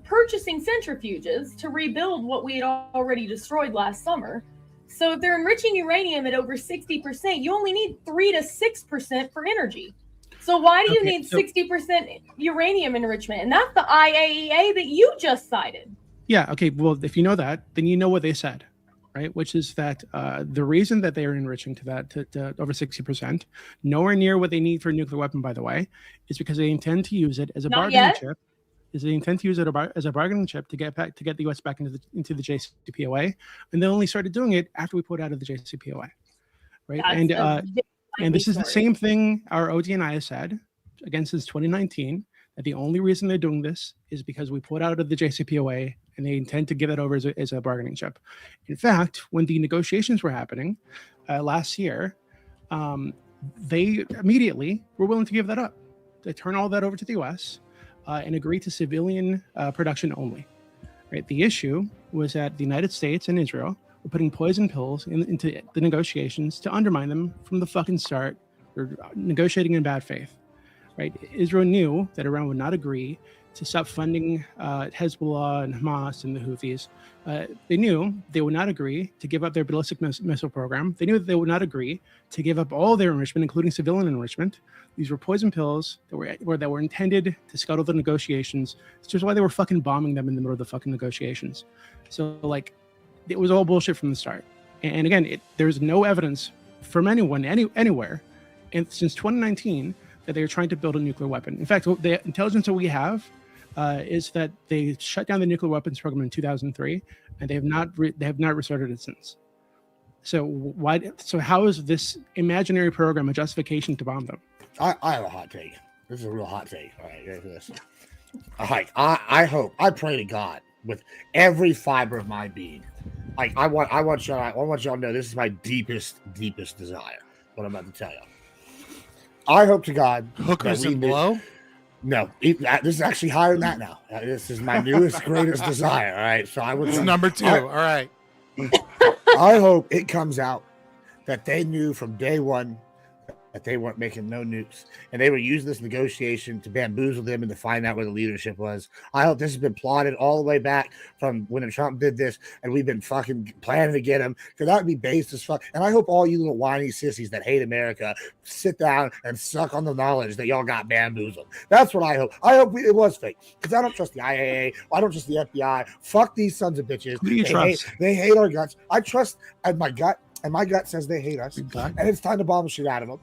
purchasing centrifuges to rebuild what we had already destroyed last summer. So if they're enriching uranium at over 60%, you only need 3 to 6% for energy. So why do you need 60% uranium enrichment? And that's the IAEA that you just cited.
Yeah, okay, well, if you know that, then you know what they said, right? Which is that the reason that they are enriching to that to over 60%, nowhere near what they need for a nuclear weapon, by the way, is because they intend to use it as a bargaining chip. Is they intend to use it as a bargaining chip to get the U.S. back into the JCPOA, and they only started doing it after we pulled out of the JCPOA, right? And this is the same thing our ODNI has said again since 2019, that the only reason they're doing this is because we pulled out of the JCPOA, and they intend to give it over as a bargaining chip. In fact, when the negotiations were happening last year, they immediately were willing to give that up. They turn all that over to the U.S. And agree to civilian production only. Right. The issue was that the United States and Israel were putting poison pills into the negotiations to undermine them from the fucking start. They're negotiating in bad faith. Right. Israel knew that Iran would not agree to stop funding Hezbollah and Hamas and the Houthis. They knew they would not agree to give up their ballistic missile program. They knew that they would not agree to give up all their enrichment, including civilian enrichment. These were poison pills that were intended to scuttle the negotiations. It's just why they were fucking bombing them in the middle of the fucking negotiations. So, like, it was all bullshit from the start. And again, there's no evidence from anyone, anywhere, since 2019 that they are trying to build a nuclear weapon. In fact, the intelligence that we have is that they shut down the nuclear weapons program in 2003, and they have not restarted it since. So why? So how is this imaginary program a justification to bomb them?
I have a hot take. This is a real hot take. All right, here's this. I hope, I pray to God with every fiber of my being. Like I want y'all to know this is my deepest desire. What I'm about to tell you. I hope to God
hookers and blow.
No, this is actually higher than that now. This is my newest, greatest desire. All right, so I would.
It's number 2. All right.
I hope it comes out that they knew from day one that they weren't making no nukes, and they were using this negotiation to bamboozle them and to find out where the leadership was. I hope this has been plotted all the way back from when Trump did this, and we've been fucking planning to get him, because that would be based as fuck. And I hope all you little whiny sissies that hate America sit down and suck on the knowledge that y'all got bamboozled. That's what I hope. I hope it was fake, because I don't trust the IAA. I don't trust the FBI. Fuck these sons of bitches.
Who do you trust?
They hate our guts. I trust my gut. And my gut says they hate us, and it's time to bomb the shit out of them.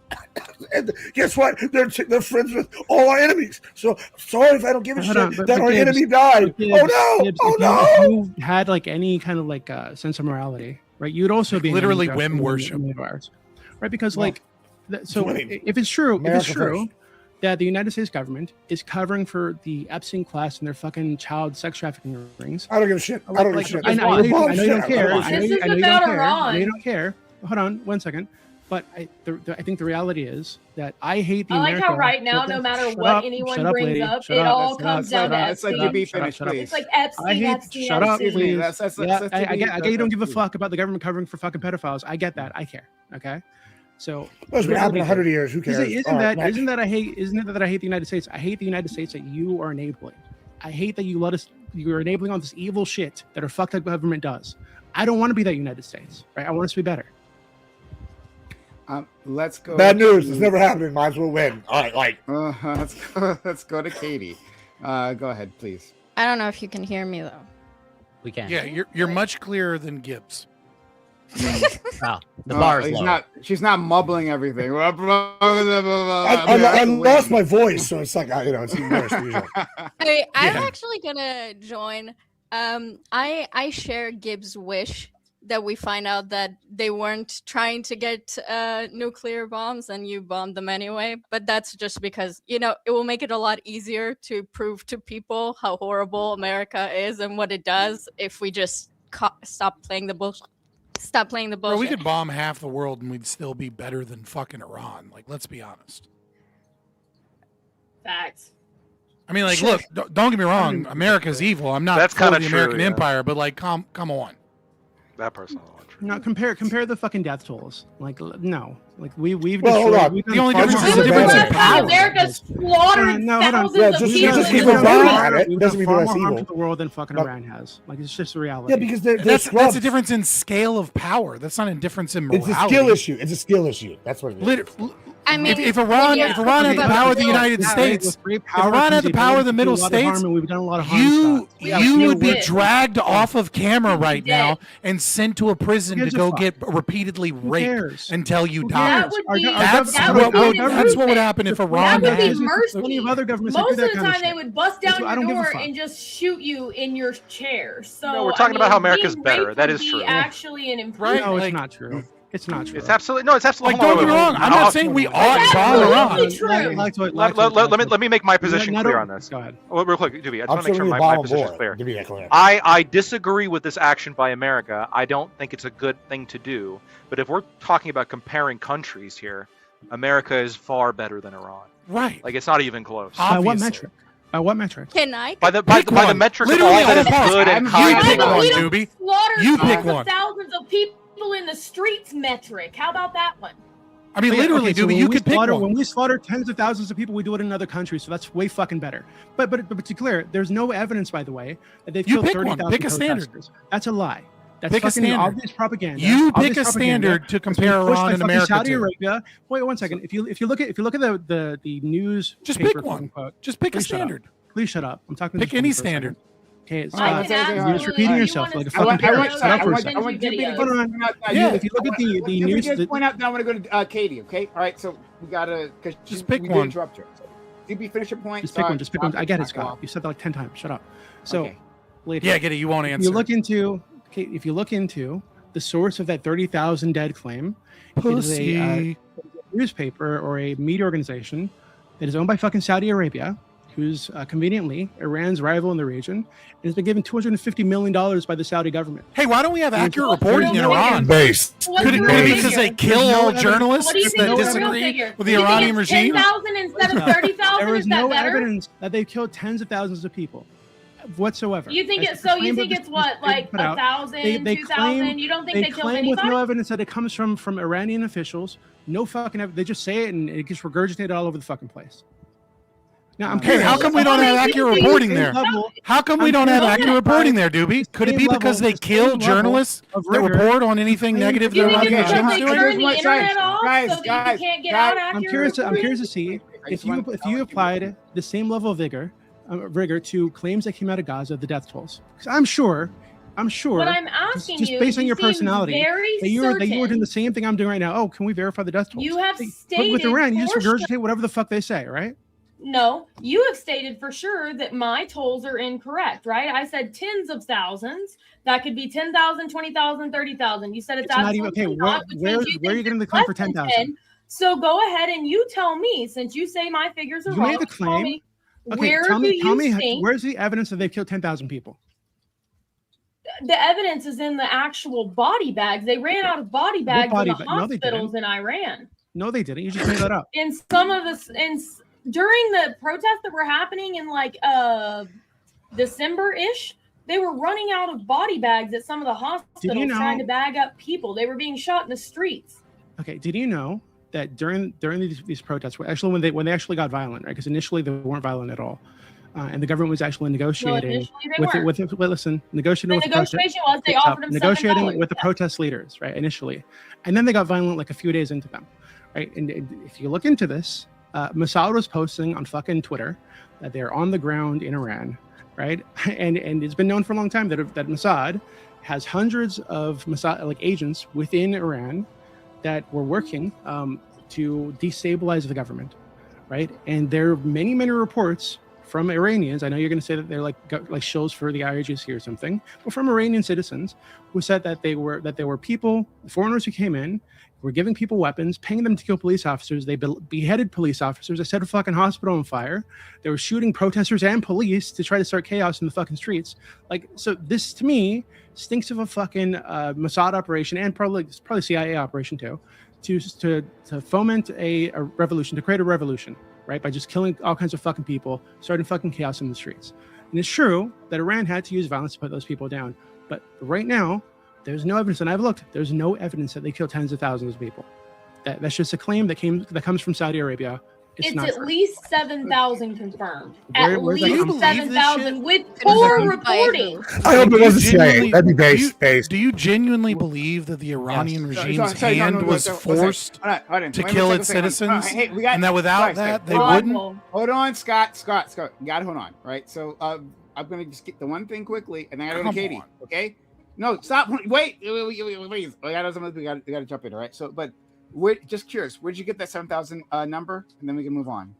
And guess what? They're friends with all our enemies. So sorry if I don't give a shit that our enemy died. Oh no!
If you had like any kind of like sense of morality, right? You'd also be
literally whim worship,
right? Because like, so if it's true, that the United States government is covering for the Epstein class and their fucking child sex trafficking rings.
I don't give a shit. I don't give a shit.
I know you don't care. I know you don't care. Hold on 1 second. But I think the reality is that I hate the America.
I like how right now, no matter what anyone brings up, it all comes down to
It's like you be finished, please.
It's like Epstein.
Shut up, please. I get you don't give a fuck about the government covering for fucking pedophiles. I get that. I care. Okay. So
it's been happening 100 years. Who cares?
Isn't it that I hate the United States? I hate the United States that you are enabling. I hate that you're enabling all this evil shit that our fucked up government does. I don't want to be that United States, right? I want us to be better.
Let's go.
Bad news. It's never happening. Might as well win. All right, like.
Let's go to Katie. Go ahead, please.
I don't know if you can hear me though.
We can.
Yeah, you're much clearer than Gibbs.
Wow, the bar is low.
She's not mumbling everything.
I lost my voice, so it's like it's even worse than usual.
I'm actually gonna join. I share Gibbs' wish that we find out that they weren't trying to get nuclear bombs and you bombed them anyway. But that's just because it will make it a lot easier to prove to people how horrible America is and what it does if we just stop playing the bullshit. Stop playing the bullshit.
Bro, we could bomb half the world and we'd still be better than fucking Iran. Like, let's be honest.
Facts.
I mean, like, look, don't get me wrong. America's evil. I'm not for the American Empire, but like, come on.
That person.
No, compare the fucking death tolls. Like, no, like we've
hold on.
The only difference is the difference in power.
America slaughtered thousands of people.
Just keep it doesn't mean
far
less
more harm
evil.
to the world than fucking Iran has. Like, it's just a reality.
Yeah, because
that's a difference in scale of power. That's not a difference in morality.
It's a skill issue. It's a skill issue. That's what it is.
I mean,
if Iran had the power of the United States, if Iran had the power of the Middle States, you would be dragged off of camera right now and sent to a prison to go get repeatedly raped until you die. That's what would happen if Iran
had. That would be
mercy. Most
of the time, they would bust down your door and just shoot you in your chair. So
no, we're talking about how America's better. That is true.
Actually, an improvement.
No, it's not true. It's not true.
It's absolutely it's absolutely.
Like, don't get me wrong. I'm not saying we ought to bomb Iran.
Let me make my position clear on this.
Go ahead.
Well, real quick, Dewey. I just want to make sure my position is clear. I disagree with this action by America. I don't think it's a good thing to do. But if we're talking about comparing countries here, America is far better than Iran.
Right.
Like, it's not even close.
By what metric? By what metric?
Can I?
By the metric of all
Literally
that is
all
good and kind.
You pick one,
We don't
Doobie.
slaughter
You
tens
pick
of
one.
thousands of people in the streets metric. How about that one?
I mean, literally,
so
Doobie,
when
you
we
could pick
slaughter,
one.
When we slaughter tens of thousands of people, we do it in another countries, so that's way fucking better. But to be clear, there's no evidence, by the way, that they've
You
killed
pick
30,000
one. Pick a standard.
protesters. That's a lie. That's
Pick a
fucking
standard.
obvious propaganda.
You
Obvious
pick a
propaganda
standard to
that's
compare
being pushed
Iran
by
and
fucking
America
Saudi
to.
Arabia. Wait one second. If you look at the news,
Just
paper,
pick one.
quote,
Just pick a
please shut up.
standard.
Please shut up. I'm talking.
Pick
to
any
this woman for a
standard.
second. Okay,
I
stop.
can
You're just
absolutely-
repeating
you
yourself
wanna
like a
I want-
fucking parrot.
I
Shut up for a
want-
second.
I want Doobie to
Hold on.
Yeah.
If you look at the
If
news,
you just point out, now I want to go to Katie. Okay, all right. So we gotta
Just pick
we
one.
Interrupt her. So, Doobie, finish your point.
Just pick one. Just pick one. I get it,
Scott.
Scott. You said that like 10 times. Shut up. So,
Okay.
lady,
Yeah, I get it. You won't
if
answer.
you look into the source of that 30,000 dead claim, it is a newspaper or a media organization that is owned by fucking Saudi Arabia, who's conveniently Iran's rival in the region, and has been given $250 million by the Saudi government.
Hey, why don't we have accurate reporting in
no
Iran?
Based.
Could it be because they kill all journalists
What do you think
that
is the real
disagree
figure?
with the
Do you think
Iranian
it's
regime?
10,000 instead of 30,000?
There
Is
is
that
no
better?
evidence that they've killed tens of thousands of people whatsoever.
You think
That's
it's
the
so? You
claim
think
that
it's what,
they
like
put out.
1,000,
They
2,000? You don't think they killed
claim with
anybody?
no evidence that it comes from Iranian officials. No fucking they just say it and it gets regurgitated all over the fucking place. Now I'm
Hey,
curious.
how come we don't have accurate reporting there? How come we don't have accurate reporting there, Doobie? Could it be because they kill journalists that report on anything negative the Iranian regime is doing?
the internet off
Guys,
so that you can't get out
I'm
accurate
curious to see if you applied the same level of rigor to claims that came out of Gaza, the death tolls. Because I'm sure.
But I'm asking
just
you,
based on
you
your
seem
personality,
very
that you were
certain.
doing the same thing I'm doing right now. Oh, can we verify the death tolls?
You have
But
stated
with Iran, you just
for sure-
regurgitate whatever the fuck they say, right?
No, you have stated for sure that my tolls are incorrect, right? I said tens of thousands. That could be 10,000, 20,000, 30,000. You said it's
It's not even
absolutely
okay.
not, which means you
Where are you
think
getting the
it's
claim for
less than
10,000?
10. So go ahead and you tell me, since you say my figures are
You
wrong.
made the
tell
claim.
me,
Okay,
where
tell
do
me,
you think
where's the evidence that they've killed 10,000 people?
the evidence is in the actual body bags? They ran out of body bags
body
in the
bag? No, they
hospitals
didn't.
in Iran.
No, they didn't. You just made that up.
In some of the during the protests that were happening in like December-ish, they were running out of body bags at some of the hospitals trying to bag up people. They were being shot in the streets.
Okay, did you know that during these protests, actually when they actually got violent, right? Because initially they weren't violent at all, and the government was actually negotiating
initially they weren't.
with negotiating
The
with
negotiation was they offered them
negotiating
$7.
with the protest leaders, right? Initially, and then they got violent like a few days into them, right? And if you look into this, Mossad was posting on fucking Twitter that they're on the ground in Iran, right? And it's been known for a long time that Mossad has hundreds of Mossad agents within Iran that were working to destabilize the government, right? And there are many reports from Iranians. I know you're going to say that they're like shows for the IRGC or something, but from Iranian citizens who said that there were people, foreigners who came in, were giving people weapons, paying them to kill police officers. They beheaded police officers. They set a fucking hospital on fire. They were shooting protesters and police to try to start chaos in the fucking streets. So this to me stinks of a fucking Mossad operation and probably CIA operation too, to foment a revolution, to create a revolution, right? By just killing all kinds of fucking people, starting fucking chaos in the streets. And it's true that Iran had to use violence to put those people down. But right now, there's no evidence, and I've looked, there's no evidence that they killed tens of thousands of people. That's just a claim that comes from Saudi Arabia.
It's
not
at
true.
least 7,000 confirmed.
Where's that
At
from?
least 7,000 with poor reporting.
I hope it wasn't CIA. That'd be based.
Do you genuinely believe that the Iranian regime's hand was forced to kill its citizens, and that without that they wouldn't?
Hold on, Scott. You gotta hold on, right? So I'm gonna just get the one thing quickly, and then I gotta go to Katie. Okay? No, stop. Wait. We gotta jump in, all right? So, but we're just curious. Where'd you get that 7,000 number? And then we can move on.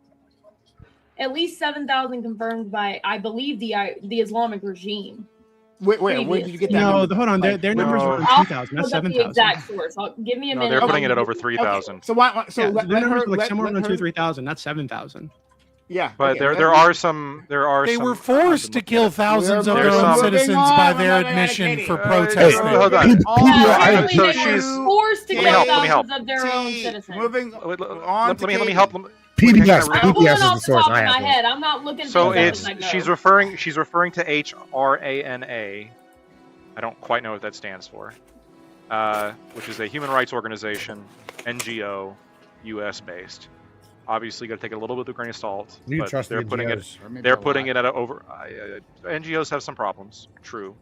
At least 7,000 confirmed by, I believe, the Islamic regime.
Where did you get that?
No,
number?
hold on. Their numbers are
I'll
2,000,
pull
not
up the
7,000.
exact source. Give me a minute.
They're putting it at over 3,000.
So
Their numbers are like somewhere around 2,000 to 3,000, not 7,000.
Yeah,
but
okay,
there are some
They
some,
were forced to kill thousands of their
There's
own
some-
citizens by their admission for protesting.
hold on.
Apparently
So
they
she's
were forced to
let
kill
me help. Let me help.
thousands of their own citizens.
Moving on.
Let me help.
PBS.
I'm pulling
PBS is the
off the
source.
top
I
of my
have.
head. I'm not looking.
So
things
it's
up as I
she's
go.
referring to HRANA. I don't quite know what that stands for, which is a human rights organization, NGO, U.S. based. Obviously, got to take it a little bit with a grain of salt.
You
But
trust
they're
the
putting
NGOs?
it. They're putting it at over. NGOs have some problems. True.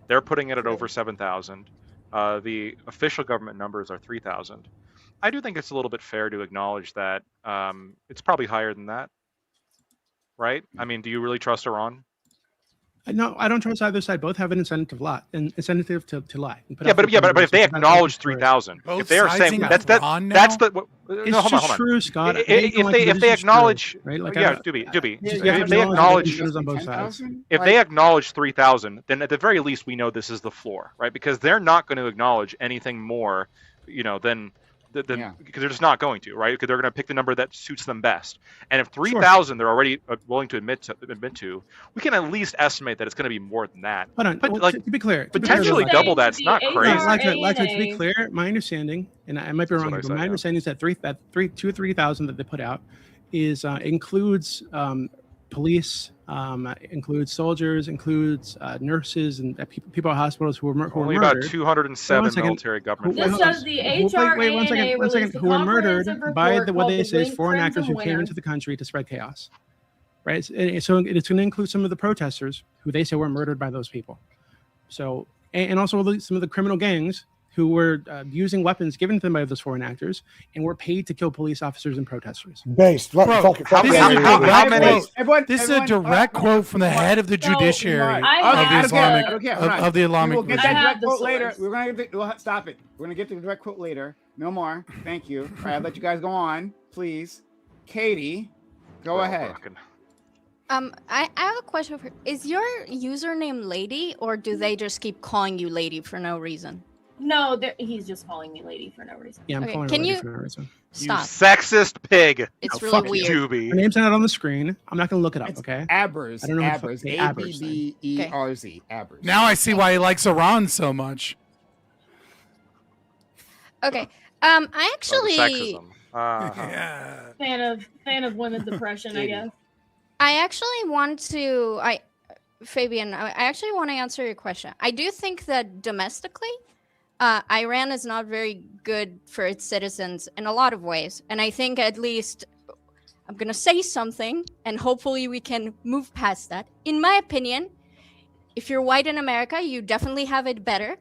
They're putting it at over 7,000. The official government numbers are 3,000. I do think it's a little bit fair to acknowledge that it's probably higher than that, right? I mean, do you really trust Iran?
No, I don't trust either side. Both have an incentive to lie. To lie.
But if they acknowledge 3,000, if they are saying that's the
It's
no, hold
just
on.
true, Scott.
If they acknowledge,
right? Like,
yeah, Doobie,
you have
if
to
they
acknowledge
acknowledge,
on both sides.
if they acknowledge 3,000, then at the very least we know this is the floor, right? Because they're not going to acknowledge anything more, than because they're just not going to, right? Because they're going to pick the number that suits them best. And if 3,000 they're already willing to admit to, we can at least estimate that it's going to be more than that.
Hold on.
But
Well,
like
to be clear,
potentially double that's not crazy.
To be clear, my understanding, and I might be wrong,
what I
but
said,
my
yeah.
understanding is that 3,000 that they put out is includes police, includes soldiers, includes nurses and people at hospitals who were
Only
murdered.
about 207 military government.
This says the
Wait one second. Who were murdered by what they say is foreign
Friends
actors
of
who came
Winter.
into the country to spread chaos. Right. So it's going to include some of the protesters who they say were murdered by those people. So and also some of the criminal gangs who were using weapons given to them by those foreign actors and were paid to kill police officers and protesters.
Based. This
is a direct quote from the head of the judiciary of the Islamic.
We'll get that direct quote later. We're gonna get stop it. We're gonna get the direct quote later. No more. Thank you. All right, I'll let you guys go on, please. Katie, go ahead.
I have a question for. Is your username Lady, or do they just keep calling you Lady for no reason?
No, he's just calling me lady for no reason.
Yeah, I'm
Okay,
calling
can
her Lady
you-
for no reason.
Stop.
You sexist pig.
It's
Oh,
really
fuck you.
weird.
Her name's not on the screen. I'm not going to look it up, okay?
Abers.
I don't know who the fuck
Abers.
the Abers thing.
ABBERZ. Abers.
Now I see why he likes Iran so much.
Okay. I actually.
Sexism.
Fan of women's oppression, I guess.
I actually want to. Fabian, I actually want to answer your question. I do think that domestically, Iran is not very good for its citizens in a lot of ways. And I think at least I'm going to say something and hopefully we can move past that. In my opinion, if you're white in America, you definitely have it better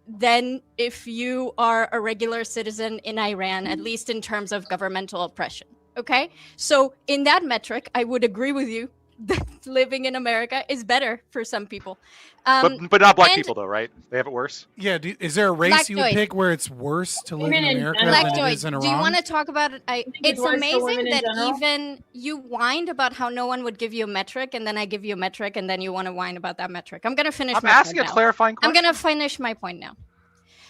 than if you are a regular citizen in Iran, at least in terms of governmental oppression. Okay? So in that metric, I would agree with you that living in America is better for some people.
But not black people though, right? They have it worse.
Yeah. Is there a race you would
Blackoid.
pick where it's worse to live in America than it is in Iran?
Do you want to talk about it? It's
worse for
amazing
women in
that
general?
even you whined about how no one would give you a metric, and then I give you a metric, and then you want to whine about that metric. I'm going to finish.
I'm
my
asking
point
a
now.
clarifying
I'm going to finish my point now.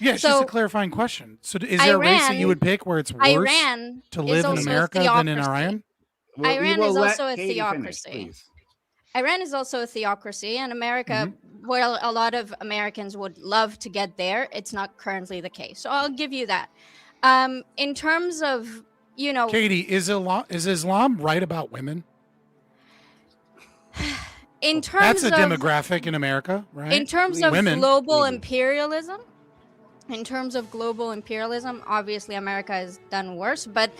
Yeah, it's
So,
just a clarifying question. So is there a race that you would pick where it's worse
Iran
to
is
live in
also a
America than in
theocracy.
Iran?
Iran is also a
Katie
theocracy.
finish, please.
Iran is also a theocracy, and America, well, a lot of Americans would love to get there. It's not currently the case. So I'll give you that. In terms of,
Katie, is Islam right about women?
in terms
That's a
of
demographic in America, right?
in terms of
women.
global imperialism, obviously America has done worse, but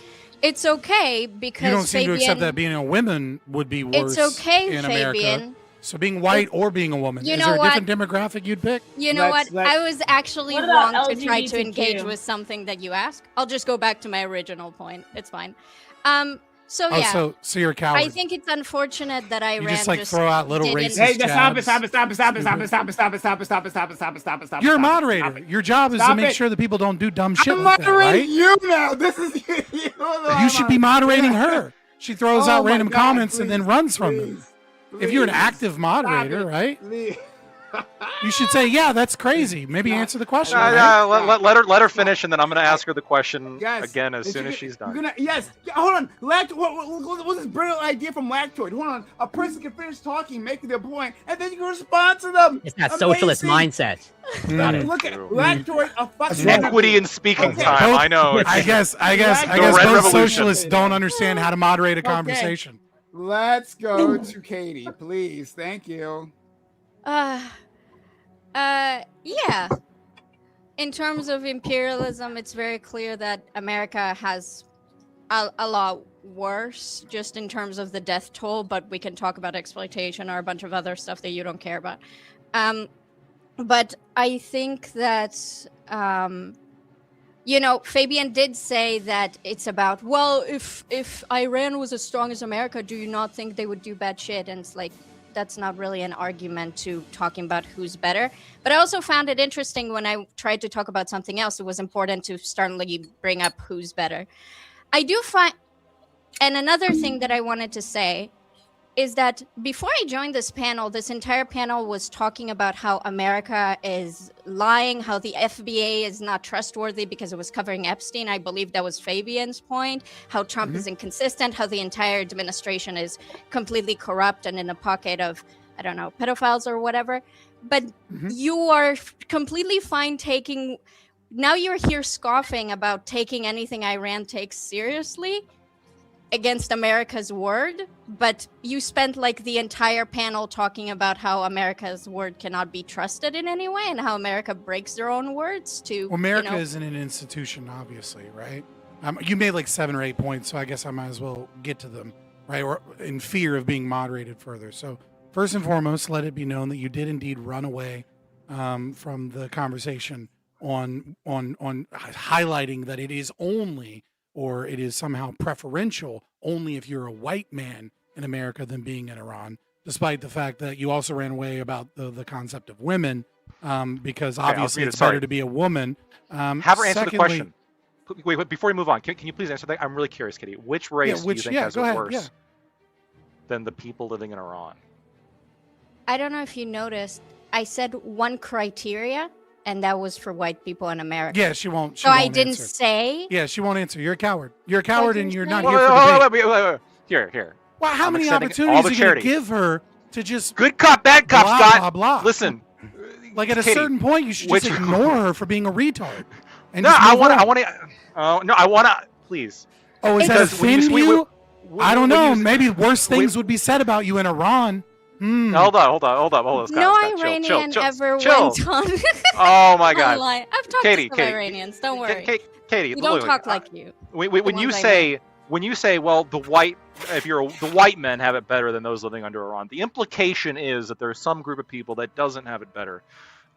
it's okay because
You don't seem to accept
Fabian-
that being a woman would be worse
It's okay,
in America.
Fabian.
So being white or being a woman,
You
is
know
there a
what?
different demographic you'd pick?
You know what? I was actually
What about
wrong to try to
LGBTQ?
engage with something that you asked. I'll just go back to my original point. It's fine. So
Oh,
yeah.
so you're a coward.
I think it's unfortunate that Iran
You just like throw out little
didn't-
racist
Hey, just stop it!
jabs.
Stop it! Stop it! Stop it! Stop it! Stop it! Stop it! Stop it! Stop it! Stop it! Stop it! Stop it!
You're a
stop it,
moderator.
stop it.
Your job is to
Stop
make
it.
sure that people don't do dumb shit
I'm
like that,
moderating
right?
you now. This is
You should be moderating her. She throws
Oh
out
my
random
God,
comments and then
please,
runs from them. If you're an active moderator,
Stop it.
right?
Please.
You should say, yeah, that's crazy. Maybe answer the question. right?
Let her finish, and then I'm going to ask her the question again as soon as she's done.
Yes. Hold on. What's this brilliant idea from Lactoid? Hold on. A person can finish talking, make their point, and then you can respond to them.
It's that socialist mindset. Got it.
Look at Lactoid. A fucking
Equity in speaking time. I know.
I guess both socialists don't understand how to moderate a conversation.
Let's go to Katie, please. Thank you.
Yeah. In terms of imperialism, it's very clear that America has a lot worse just in terms of the death toll, but we can talk about exploitation or a bunch of other stuff that you don't care about. But I think that, Fabian did say that it's about, well, if Iran was as strong as America, do you not think they would do bad shit? And it's like, that's not really an argument to talking about who's better. But I also found it interesting when I tried to talk about something else, it was important to sternly bring up who's better. I do find, and another thing that I wanted to say is that before I joined this panel, this entire panel was talking about how America is lying, how the FBA is not trustworthy because it was covering Epstein. I believe that was Fabian's point, how Trump is inconsistent, how the entire administration is completely corrupt and in a pocket of, I don't know, pedophiles or whatever. But you are completely fine taking, now you're here scoffing about taking anything Iran takes seriously against America's word, but you spent like the entire panel talking about how America's word cannot be trusted in any way and how America breaks their own words to.
Well, America isn't an institution, obviously, right? You made like 7 or 8 points, so I guess I might as well get to them, right? Or in fear of being moderated further. So first and foremost, let it be known that you did indeed run away from the conversation on highlighting that it is only, or it is somehow preferential only if you're a white man in America than being in Iran, despite the fact that you also ran away about the concept of women, because obviously it's better to be a woman.
Have her answer the question. Wait, before we move on, can you please answer that? I'm really curious, Kitty. Which race do you think has it worse than the people living in Iran?
I don't know if you noticed, I said one criteria, and that was for white people in America.
Yeah, she won't.
I didn't say.
Yeah, she won't answer. You're a coward. You're a coward, and you're not here for debate.
Wait. Here.
Well, how many opportunities are you going to give her to just
good cop, bad cop,
blah,
Scott?
Blah, blah.
Listen,
like at a certain point, you should just ignore her for being a retard. And
no, I want to. Please.
Oh, is that offend you? I don't know. Maybe worse things would be said about you in Iran.
Hold on, Scott.
No
Scott,
Iranian
chill.
ever went on.
Oh my God.
Online. I've talked to some Iranians. Don't worry.
Katie,
we don't talk like you.
When you say, well, the white men have it better than those living under Iran, the implication is that there's some group of people that doesn't have it better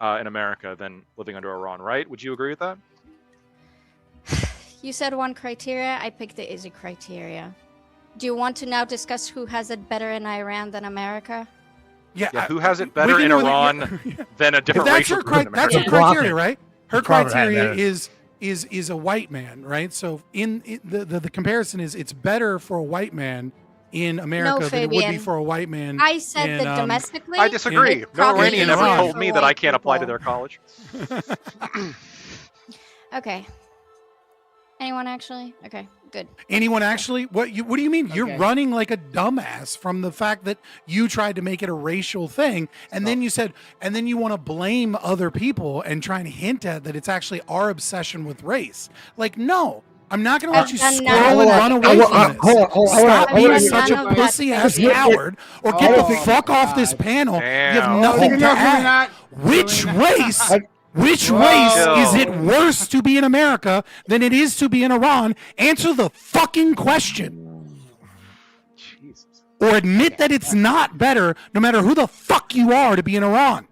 in America than living under Iran, right? Would you agree with that?
You said one criteria. I picked the easy criteria. Do you want to now discuss who has it better in Iran than America?
Yeah, who has it better in Iran than a different racial group in America?
That's her criteria, right? Her criteria is a white man, right? So in the comparison is it's better for a white man in America than it would be for a white man.
I said that domestically.
I disagree. No Iranian ever told me that I can't apply to their college.
Okay. Anyone actually? Okay, good.
Anyone actually? What do you mean? You're running like a dumbass from the fact that you tried to make it a racial thing, and then you said, and then you want to blame other people and try and hint at that it's actually our obsession with race. Like, no, I'm not going to let you scroll and run away from this. Stop being such a pussy-ass coward, or get the fuck off this panel. You have nothing to add. Which race? Which race is it worse to be in America than it is to be in Iran? Answer the fucking question.
Jesus.
Or admit that it's not better, no matter who the fuck you are, to be in Iran.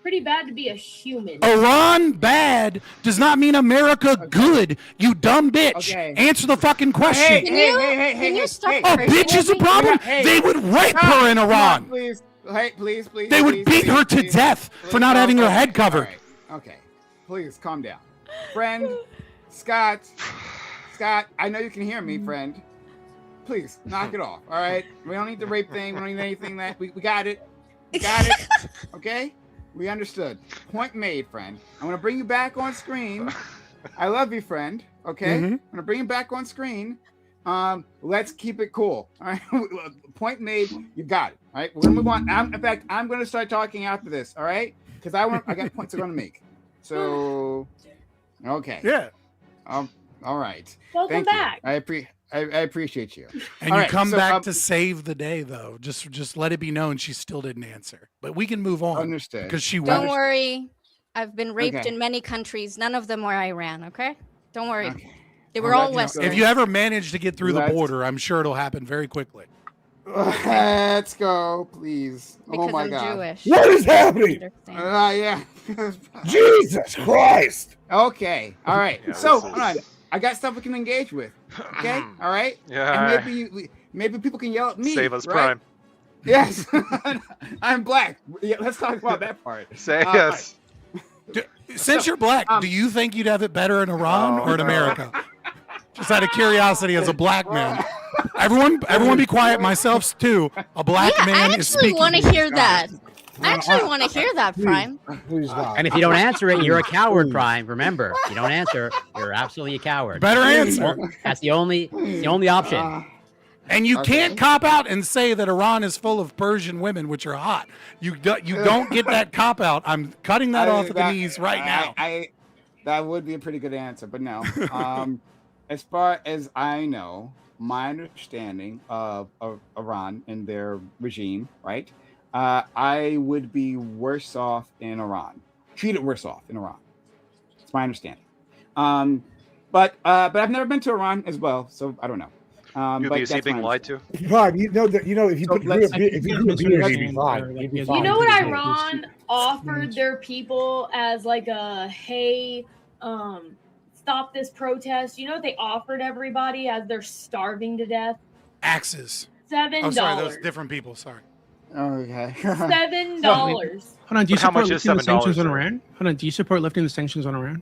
Pretty bad to be a human.
Iran bad does not mean America good, you dumb bitch.
Okay.
Answer the fucking question.
Can you stop?
Oh, bitch is a problem? They would rape her in Iran.
Please. Please.
They would beat her to death for not having her head covered.
Right. Okay. Please, calm down. Friend, Scott, I know you can hear me, friend. Please, knock it off, all right? We don't need the rape thing. We don't need anything that. We got it. Got it. Okay, we understood. Point made, friend. I'm gonna bring you back on screen. I love you, friend. Okay, I'm gonna bring you back on screen. Let's keep it cool. All right. Point made. You got it. All right. We're gonna move on. In fact, I'm gonna start talking after this. All right, because I got points I'm gonna make. So, okay.
Yeah.
All right.
Welcome
Thank
back.
You. I appreciate you.
And
All
you
right,
come
so,
back to save the day, though. Just let it be known she still didn't answer. But we can move on.
Understood.
Because she
Don't
won't.
worry. I've been raped
Okay.
in many countries. None of them were Iran, okay? Don't worry.
Okay.
They were
I'll
all
let you
Western.
If you ever manage to get through the
Let's-
border, I'm sure it'll happen very quickly.
Let's go, please.
Because
oh my
I'm
God.
Jewish.
What is happening?
Yeah.
Jesus Christ.
Okay. All right.
Yeah,
So,
this
hold on. I got stuff we can engage with. Okay. All right.
Yeah.
And maybe people can yell at me.
Save us,
right?
Prime.
Yes. I'm black. Yeah, let's talk about that part.
Say yes.
Since you're black, do you think you'd have it better in Iran or in America? Just out of curiosity, as a black man. Everyone be quiet. Myself too. A black man
I
is
actually
speaking.
want to hear that. I actually want to hear that, Prime.
Please God.
And if you don't answer it, you're a coward, Prime. Remember, if you don't answer, you're absolutely a coward.
Better answer.
That's the only option.
And you can't cop out and say that Iran is full of Persian women, which are hot. You don't get that cop out. I'm cutting that off at the knees right now.
That would be a pretty good answer, but no. As far as I know, my understanding of Iran and their regime, right? I would be worse off in Iran. Treated worse off in Iran. It's my understanding. But I've never been to Iran as well, so I don't know.
You see being lied to?
Prime, if you put beers, you'd be fine. You'd be fine.
You know what Iran offered their people as like a hey, stop this protest? You know what they offered everybody as they're starving to death?
Axes.
$7.
Oh, sorry, those different people. Sorry.
Okay.
$7.
Hold on, do you
But how
support
much is
lifting the sanctions
$7,
on
though?
Iran? Hold on, do you support lifting the sanctions on Iran?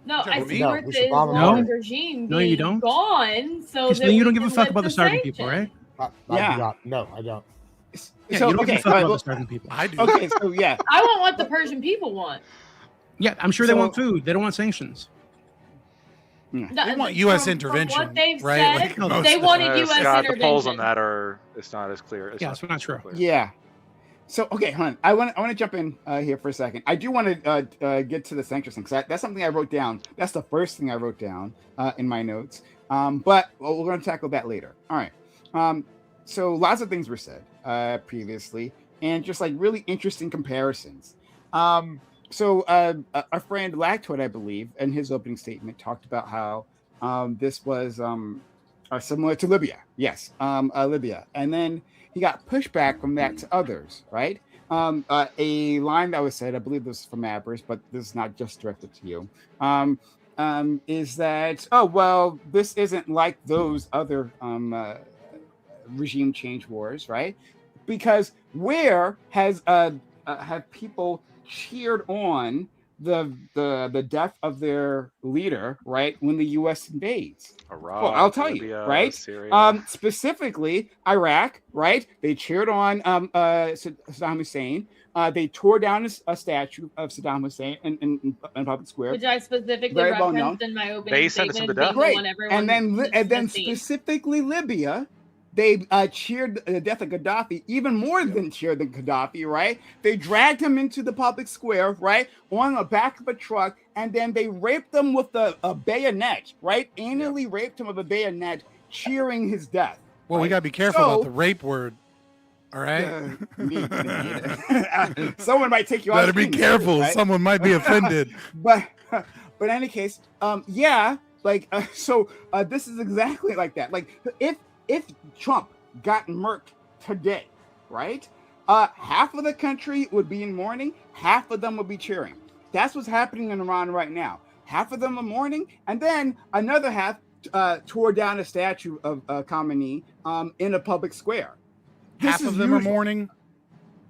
No, I
No,
support
we
the
should bomb them
Islamic
all.
regime
No, you
being
don't?
gone. So
Okay, so
that
then you
we
don't give a
can
fuck
lift
about the starving people, right?
Yeah.
No, I don't.
Yeah,
So,
you don't
okay,
give a fuck
all right,
about
well,
the starving people.
I do.
Okay, so yeah.
I want what the Persian people want.
Yeah, I'm sure they
So-
want food. They don't want sanctions.
Hmm.
They want U.S.
From
intervention,
what they've
right?
said,
Like
they
most-
wanted U.S.
Scott, the
intervention.
polls on that are it's not as clear.
Yeah, that's not true.
clear.
Yeah. So okay, hon, I want to jump in here for a second. I do want to get to the sanctions thing because that's something I wrote down. That's the first thing I wrote down in my notes. But we're going to tackle that later. All right. So lots of things were said previously, and just like really interesting comparisons. So our friend Lactoid, I believe, in his opening statement, talked about how this was similar to Libya. Yes, Libya, and then he got pushback from that to others, right? A line that was said, I believe this is from Abbers, but this is not just directed to you, is that, oh, well, this isn't like those other regime change wars, right? Because where have people cheered on the death of their leader, right, when the U.S. invades?
Iraq,
Well, I'll tell you,
Libya,
right?
Syria.
Specifically Iraq, right? They cheered on Saddam Hussein. They tore down a statue of Saddam Hussein in public square.
Which I specifically
Very well
referenced
known.
in my opening
They sentenced him
statement.
to
Being
death.
the
Great.
one everyone
And then
dismissing.
specifically Libya, they cheered the death of Gaddafi, even more than cheered the Gaddafi, right? They dragged him into the public square, right, on the back of a truck, and then they raped him with a bayonet, right? Anally raped him with a bayonet, cheering his death.
Well, we
right?
got to be careful
So-
about the rape word. All right.
Someone might take you out.
Better be careful.
Right?
Someone might be offended.
But in any case, yeah, like this is exactly like that. Like if Trump got murked today, right? Half of the country would be in mourning, half of them would be cheering. That's what's happening in Iran right now. Half of them are mourning, and then another half tore down a statue of Khamenei in a public square.
Half of them are mourning.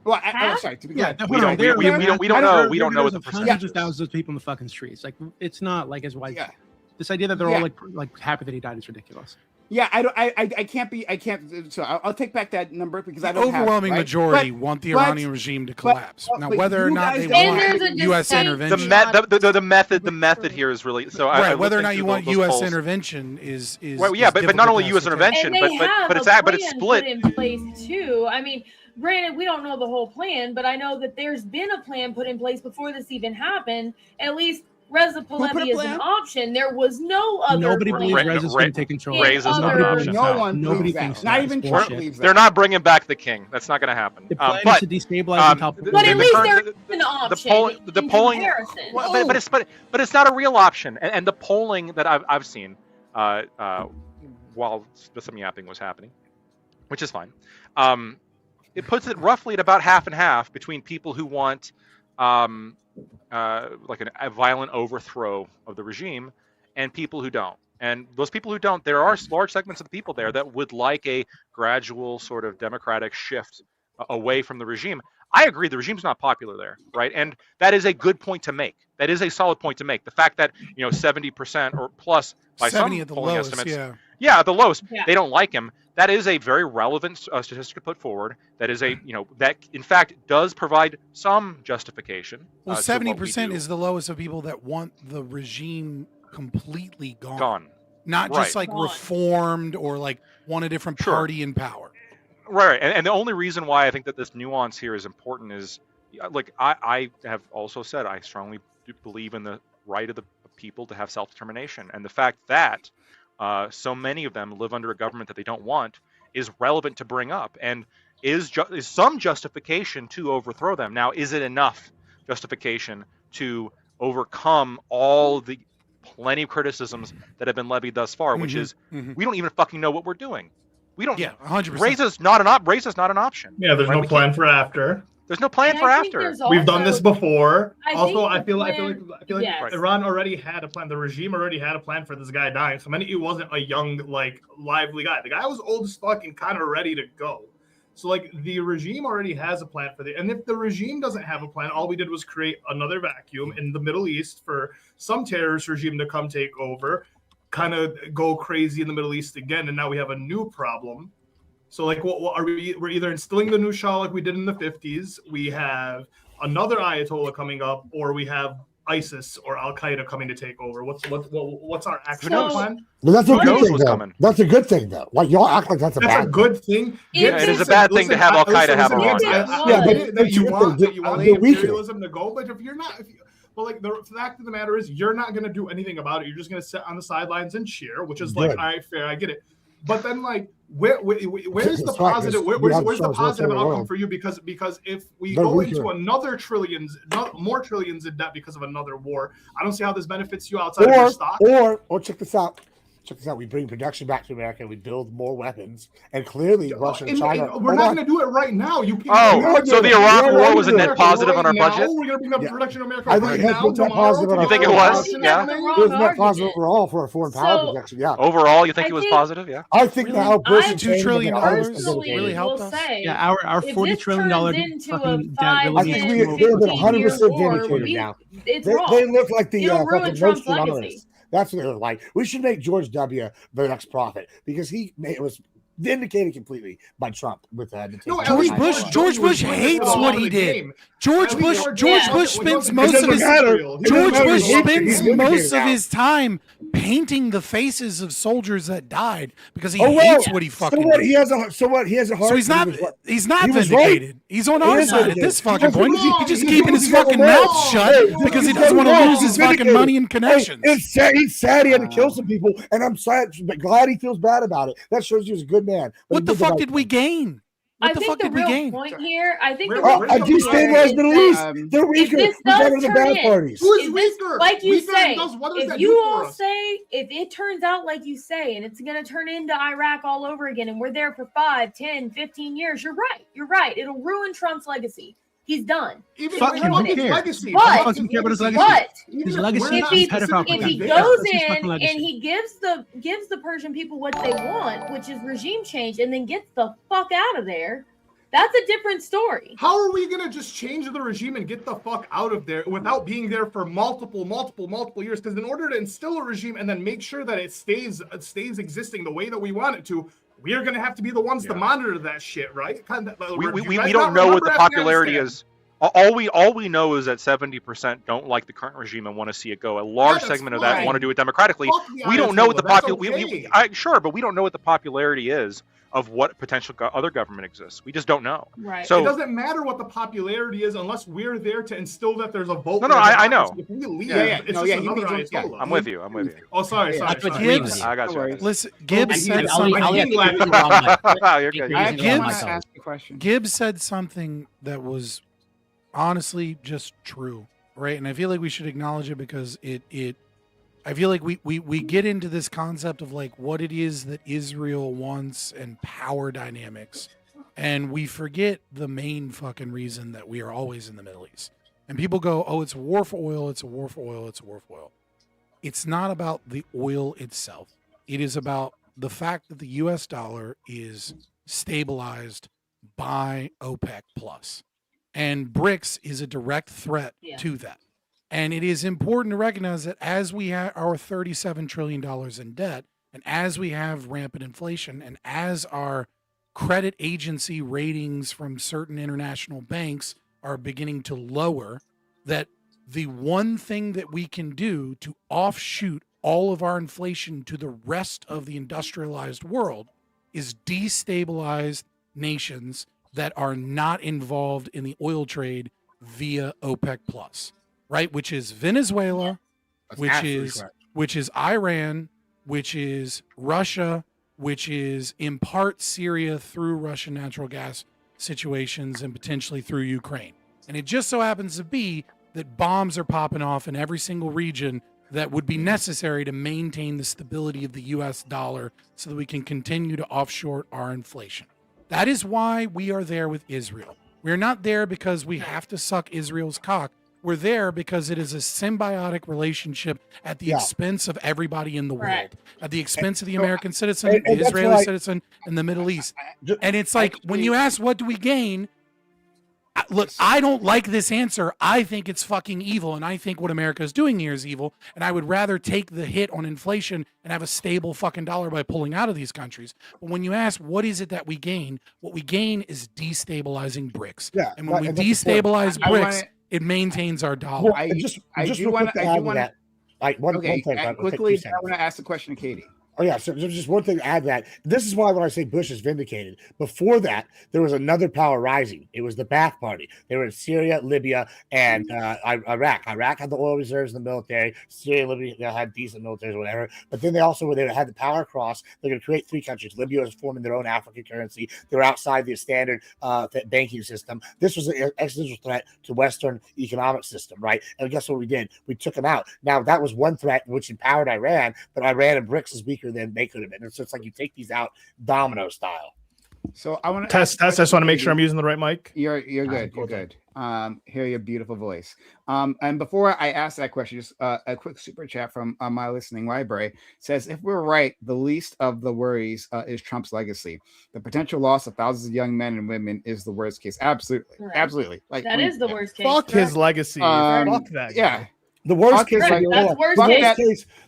Well, I'm sorry. To be
Yeah,
clear.
We don't know. We don't know what the percentage
hundreds
is.
of thousands of people in the fucking streets. Like it's not like as wide.
Yeah.
This idea that they're all like happy that he died is ridiculous.
Yeah, I can't. So I'll take back that number because I
The
don't have it,
overwhelming
right?
majority want the Iranian regime to collapse. Now,
but
whether or
you
not
guys
they
don't
want
have-
U.S.
The
intervention,
method here is really so.
right?
I
Whether or
looked
not
into
you want
those
U.S.
polls.
intervention is
Well, yeah,
is
but not
difficult
only
to
U.S.
ascertain.
intervention,
And they have
but
a
it's
plan
split.
put in place too. I mean, granted, we don't know the whole plan, but I know that there's been a plan put in place before this even happened. At least Reza Pahlavi is an option. There was no other.
Nobody
plan.
believes Reza's going to take control.
Reza's not an option.
No one
Nobody
believes that.
thinks
Not
that.
even
It's
Trump
bullshit.
believes that.
They're not bringing back the king. That's not going to happen.
The plan
But
is to destabilize and topple.
But at least
current-
there's an option.
The
in
polling,
comparison.
well, but it's not a real option. And the polling that I've seen while some yapping was happening, which is fine, it puts it roughly at about half and half between people who want like a violent overthrow of the regime and people who don't. And those people who don't, there are large segments of the people there that would like a gradual sort of democratic shift away from the regime. I agree, the regime's not popular there, right? And that is a good point to make. That is a solid point to make. The fact that 70% or plus by
70
some
at the
polling
lowest,
estimates,
yeah.
at the lowest,
Yeah.
they don't like him. That is a very relevant statistic to put forward. That is a that in fact does provide some justification.
Well,
to what we
70%
do.
is the lowest of people that want the regime completely gone.
Gone.
Not just
Right.
like reformed or like want a different party in power.
Right. And the only reason why I think that this nuance here is important is, like, I have also said I strongly do believe in the right of the people to have self-determination. And the fact that so many of them live under a government that they don't want is relevant to bring up and is some justification to overthrow them. Now, is it enough justification to overcome all the plenty of criticisms that have been levied thus far, which is we don't even fucking know what we're doing. We don't.
Yeah, 100%.
Reza's not an option.
Yeah, there's
right?
no
We
plan
can't-
for after.
There's no plan
And
for
I think
after.
there's
We've done this
also-
before.
I
Also,
think
I
the
feel like
yes.
Iran already had a plan. The regime already had a plan for this guy dying. So he wasn't a young, like, lively guy. The guy was old as fuck and kind of ready to go. So, like, the regime already has a plan for the. And if the regime doesn't have a plan, all we did was create another vacuum in the Middle East for some terrorist regime to come take over, kind of go crazy in the Middle East again, and now we have a new problem. So, like, what are we? We're either instilling the new Shah like we did in the 50s. We have another Ayatollah coming up, or we have ISIS or Al Qaeda coming to take over. What's our actual plan?
But that's a
Who
good
knows
thing,
what's
though.
coming?
That's a good thing, though. Like, y'all act like that's a
That's
bad
a good thing.
Yeah, it is a bad thing to have Al Qaeda have Iran.
Yeah, but
that you want
they're weaker.
imperialism to go, but if you're not, well, like, the fact of the matter is, you're not going to do anything about it. You're just going to sit on the sidelines and cheer, which is like,
Good.
all right, fair, I get it. But then, like, where's the
It's like
positive?
this.
Where's the
Yeah,
positive
so
outcome
world.
for you? Because if we
They're
go
weaker.
into more trillions in debt because of another war, I don't see how this benefits you outside of your stock.
Or check this out. Check this out. We bring production back to America. We build more weapons, and clearly Russia and China.
We're not going to do it right now. You can't.
Oh, so the Iraq War was a net positive on our budget?
We're going to bring up production in America
I think
right
it has
now.
been net positive on
You
our
think it was? Yeah.
It was net positive overall for a foreign power
So,
projection. Yeah.
Overall, you think
I
it was
think-
positive? Yeah.
I think now Bush
I
is
$2 trillion
personally
really helped
will
us.
say,
Yeah, our
if
$40
this
trillion
turns into a
fucking debt
5,
really
I
needs
think
to
we
go
have been
over.
100%
war,
vindicated now.
It's
They
wrong.
look like the
It'll ruin
fucking
Trump's
roasted
legacy.
honorists. That's what they look like. We should make George W. the next prophet because it was vindicated completely by Trump with
George Bush hates what he did. George Bush spends most of his time painting the faces of soldiers that died because he hates what he fucking did.
He has a heart.
So he's not
he was
vindicated.
right.
He's on
He
our
is
side at
vindicated.
this fucking
He
point.
was wrong.
He's just
He
keeping
was
his fucking
wrong.
mouth shut because he doesn't want to lose his fucking money and connections.
It's sad he had to kill some people, and I'm sad, but glad he feels bad about it. That shows you he's a good man. But
What the fuck did we gain?
I
What the
think
fuck
the
did we
real
gain?
point here, I think the
Oh,
real
a
point here
destabilized
is
Middle
that
East. They're weaker.
if this
We're better
does
than the
turn
bad
in,
parties.
if this, like you
Weaker
say,
does- what does
if
that
you
do for
all
us?
say, if it turns out like you say, and it's going to turn into Iraq all over again, and we're there for 5, 10, 15 years, you're right. You're right. It'll ruin Trump's legacy. He's done.
Even
Fuck him, who
his
cares?
legacy.
But-
Fuck
Fucking care about his legacy.
But
His legacy
if
is
he,
pedophile
if he
propaganda.
goes
That's his fucking
in
legacy.
and he gives the Persian people what they want, which is regime change, and then gets the fuck out of there, That's a different story.
How are we gonna just change the regime and get the fuck out of there without being there for multiple years? Because in order to instill a regime and then make sure that it stays existing the way that we want it to, we are gonna have to be the ones to monitor that shit, right?
We don't know what the popularity is. All we know is that 70% don't like the current regime and want to see it go. A large segment of that want to do it democratically. We don't know what the sure, but we don't know what the popularity is of what potential other government exists. We just don't know.
Right.
So
it doesn't matter what the popularity is unless we're there to instill that there's a vote.
No, I know.
If we leave,
it's just another Ayatollah. I'm with you.
Oh, sorry.
Gibbs,
I got you.
Listen, Gibbs said something. Gibbs said something that was honestly just true, right? And I feel like we should acknowledge it because I feel like we get into this concept of like what it is that Israel wants and power dynamics, and we forget the main fucking reason that we are always in the Middle East. And people go, oh, it's a war for oil, it's a war for oil, it's a war for oil. It's not about the oil itself. It is about the fact that the US dollar is stabilized by OPEC plus. And BRICS is a direct threat to that. And it is important to recognize that as we have our $37 trillion in debt, and as we have rampant inflation, and as our credit agency ratings from certain international banks are beginning to lower, that the one thing that we can do to offshoot all of our inflation to the rest of the industrialized world is destabilize nations that are not involved in the oil trade via OPEC plus. Right, which is Venezuela, which is Iran, which is Russia, which is in part Syria through Russian natural gas situations and potentially through Ukraine. And it just so happens to be that bombs are popping off in every single region that would be necessary to maintain the stability of the US dollar so that we can continue to offshore our inflation. That is why we are there with Israel. We're not there because we have to suck Israel's cock. We're there because it is a symbiotic relationship at the expense of everybody in the world, at the expense of the American citizen, the Israeli citizen, and the Middle East. And it's like, when you ask, what do we gain? Look, I don't like this answer. I think it's fucking evil. And I think what America is doing here is evil. And I would rather take the hit on inflation and have a stable fucking dollar by pulling out of these countries. But when you ask, what is it that we gain? What we gain is destabilizing BRICS. And when we destabilize BRICS, it maintains our dollar.
I do want to add that.
Quickly, I want to ask the question to Katie.
Oh, yeah. So just one thing to add to that. This is why when I say Bush is vindicated, before that, there was another power rising. It was the Ba'ath Party. They were in Syria, Libya, and Iraq. Iraq had the oil reserves in the military. Syria, Libya had decent militaries or whatever. But then they also had the power across. They're going to create three countries. Libya was forming their own African currency. They were outside the standard banking system. This was an existential threat to Western economic system, right? And guess what we did? We took them out. Now, that was one threat which empowered Iran, but Iran and BRICS is weaker than they could have been. So it's like you take these out domino style.
So I want to
test. I just want to make sure I'm using the right mic.
You're good. You're good. Hear your beautiful voice. And before I ask that question, just a quick super chat from my listening library says, if we're right, the least of the worries is Trump's legacy. The potential loss of thousands of young men and women is the worst case. Absolutely.
Right.
Absolutely. Like
that is the worst case.
Fuck his legacy. Fuck that.
Yeah.
The worst case,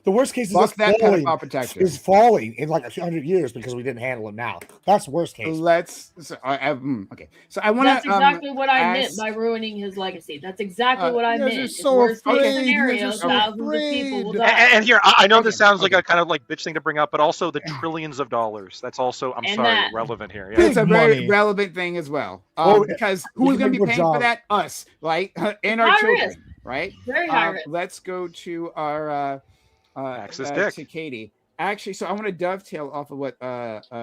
the
worst case is falling in like 200 years because we didn't handle it now. That's worst case.
Okay. So I want to.
That's exactly what I meant by ruining his legacy. That's exactly what I meant. It's worst case scenario. Thousands of people will die.
And here, I know this sounds like a kind of like bitch thing to bring up, but also the trillions of dollars. That's also, relevant here. Yeah.
It's a very relevant thing as well. Because who's going to be paying for that? Us, right? And our children. Right.
Very high risk.
Let's go to our to Katie. Actually, so I want to dovetail off of what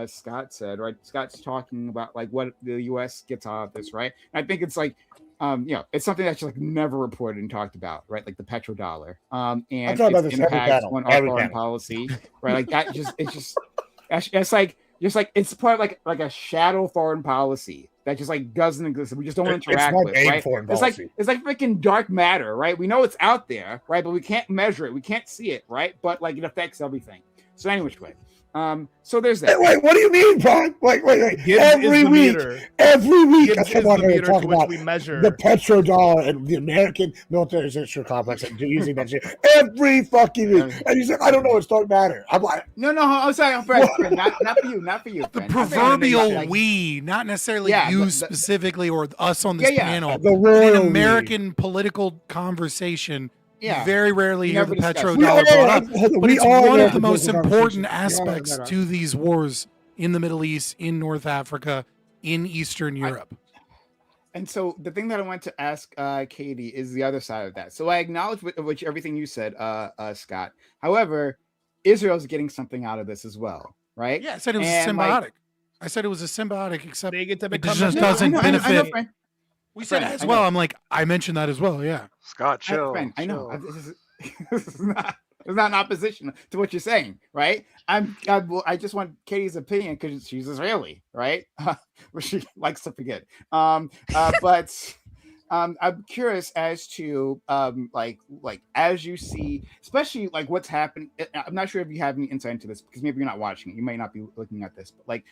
Scott said. Right, Scott's talking about like what the U.S. gets out of this. Right, and I think it's like, it's something that's like never reported and talked about. Right, like the petro-dollar. And its impact on our foreign policy. Right, like that. It's like it's part of like a shadow foreign policy that just like doesn't exist. We just don't interact with, right? It's like freaking dark matter, right? We know it's out there, right? But we can't measure it. We can't see it, right? But like it affects everything. So anyway, So there's that.
Wait, what do you mean, Brian? Wait.
Gibbs
Every
is the
week,
meter.
every week,
Gibbs
I come
is
on
the
here
meter
and talk
to which
about
we measure.
the petro-dollar and the American military industrial complex and using that shit every fucking week. And he's like, I don't know, it don't matter. I'm like,
No, I'm sorry, friend, not for you, not for you.
The
friend.
proverbial we, not necessarily you specifically or us on this panel.
The
In
royal
an American political conversation,
Yeah.
you very rarely hear
Never
the
discuss.
petrodollar
We are-
brought up.
hold on,
But
we
it's
are
one of
American
the most
political
important
conversation.
aspects to these wars in the Middle East, in North Africa, in Eastern Europe.
And so the thing that I want to ask Katie is the other side of that. So I acknowledge which everything you said, Scott. However, Israel's getting something out of this as well, right?
Yeah, I said it was
And,
symbiotic.
like,
I said it was a symbiotic, except
They get to
it
become
just
a-
doesn't
I know,
benefit.
friend.
We said
Friend,
it as
I
well.
know.
I'm like, I mentioned that as well. Yeah.
Scott, chill.
Friend, I know.
chill.
This is not. It's not in opposition to what you're saying, right? I just want Katie's opinion because she's Israeli, right? Which she likes to forget. But I'm curious as to like as you see, especially like what's happened. I'm not sure if you have any insight into this because maybe you're not watching it. You may not be looking at this, but like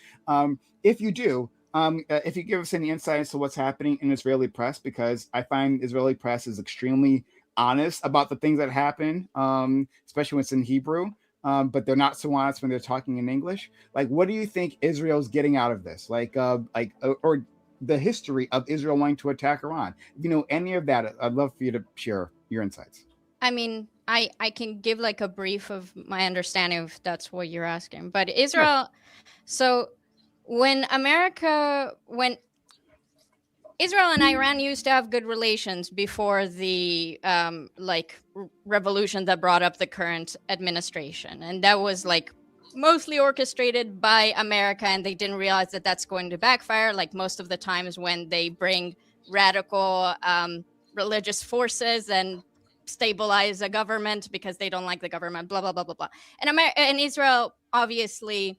if you do. If you give us any insight into what's happening in Israeli press, because I find Israeli press is extremely honest about the things that happen, especially when it's in Hebrew, but they're not so honest when they're talking in English. Like, what do you think Israel's getting out of this? Or the history of Israel wanting to attack Iran? If you know any of that, I'd love for you to share your insights.
I mean, I can give like a brief of my understanding if that's what you're asking. But Israel, so when Israel and Iran used to have good relations before the revolution that brought up the current administration, and that was like mostly orchestrated by America, and they didn't realize that that's going to backfire. Like most of the times when they bring radical religious forces and stabilize a government because they don't like the government, blah blah blah blah blah. And Israel obviously.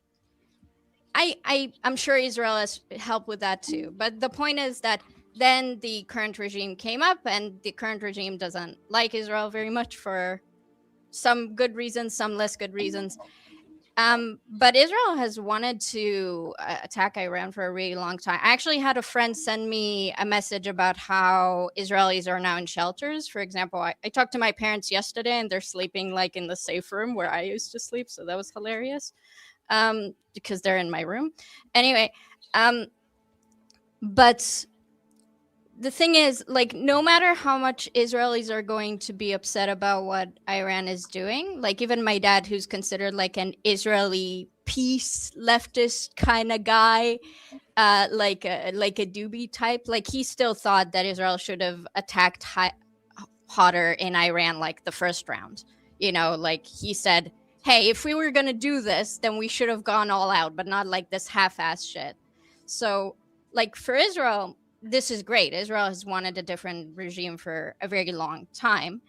I'm sure Israel has helped with that too. But the point is that then the current regime came up, and the current regime doesn't like Israel very much for some good reasons, some less good reasons. But Israel has wanted to attack Iran for a really long time. I actually had a friend send me a message about how Israelis are now in shelters. For example, I talked to my parents yesterday, and they're sleeping like in the safe room where I used to sleep. So that was hilarious. Because they're in my room. Anyway, but the thing is, like, no matter how much Israelis are going to be upset about what Iran is doing, like even my dad, who's considered like an Israeli peace leftist kind of guy, like a doobie type, like he still thought that Israel should have attacked hotter in Iran like the first round. You know, like he said, hey, if we were going to do this, then we should have gone all out, but not like this half-ass shit. So, like, for Israel, this is great. Israel has wanted a different regime for a very long time.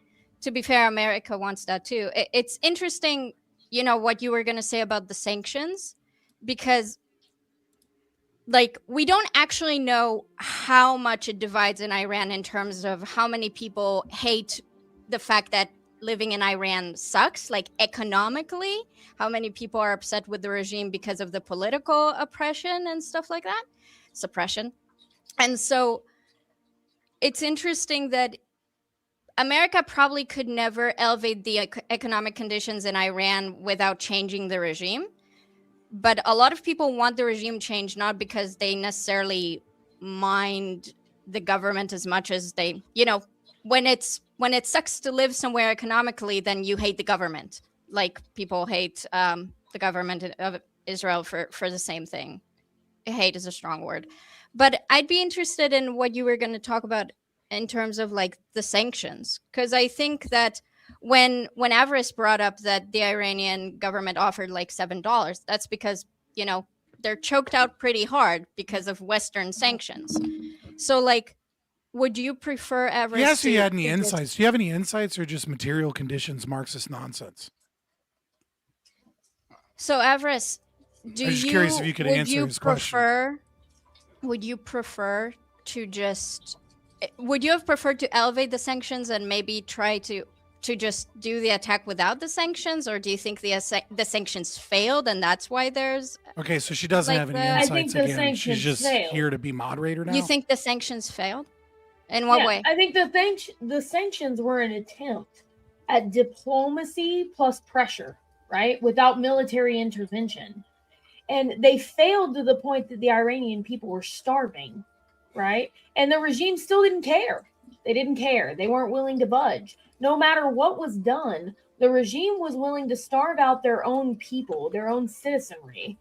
To be fair, America wants that too. It's interesting, you know, what you were going to say about the sanctions, because, like, we don't actually know how much it divides in Iran in terms of how many people hate the fact that living in Iran sucks, like economically, how many people are upset with the regime because of the political oppression and stuff like that, suppression. And so it's interesting that America probably could never elevate the economic conditions in Iran without changing the regime. But a lot of people want the regime changed, not because they necessarily mind the government as much as they, you know, when it sucks to live somewhere economically, then you hate the government. Like people hate the government of Israel for the same thing. Hate is a strong word. But I'd be interested in what you were going to talk about in terms of like the sanctions. Because I think that when Avarice brought up that the Iranian government offered like $7, that's because, you know, they're choked out pretty hard because of Western sanctions. So like, would you prefer Avarice?
Yes, you had any insights? Do you have any insights or just material conditions, Marxist nonsense?
So Avarice,
I'm just curious if you could answer his question.
Would you prefer to just? Would you have preferred to elevate the sanctions and maybe try to to just do the attack without the sanctions, or do you think the sanctions failed and that's why there's
Okay, so she doesn't
like
have any
the- I
insights
think the
again.
sanctions
She's just
failed.
here to be moderator now.
You think the sanctions failed? In what way?
I think the sanctions were an attempt at diplomacy plus pressure, right? Without military intervention. And they failed to the point that the Iranian people were starving, right? And the regime still didn't care. They didn't care. They weren't willing to budge. No matter what was done, the regime was willing to starve out their own people, their own citizenry,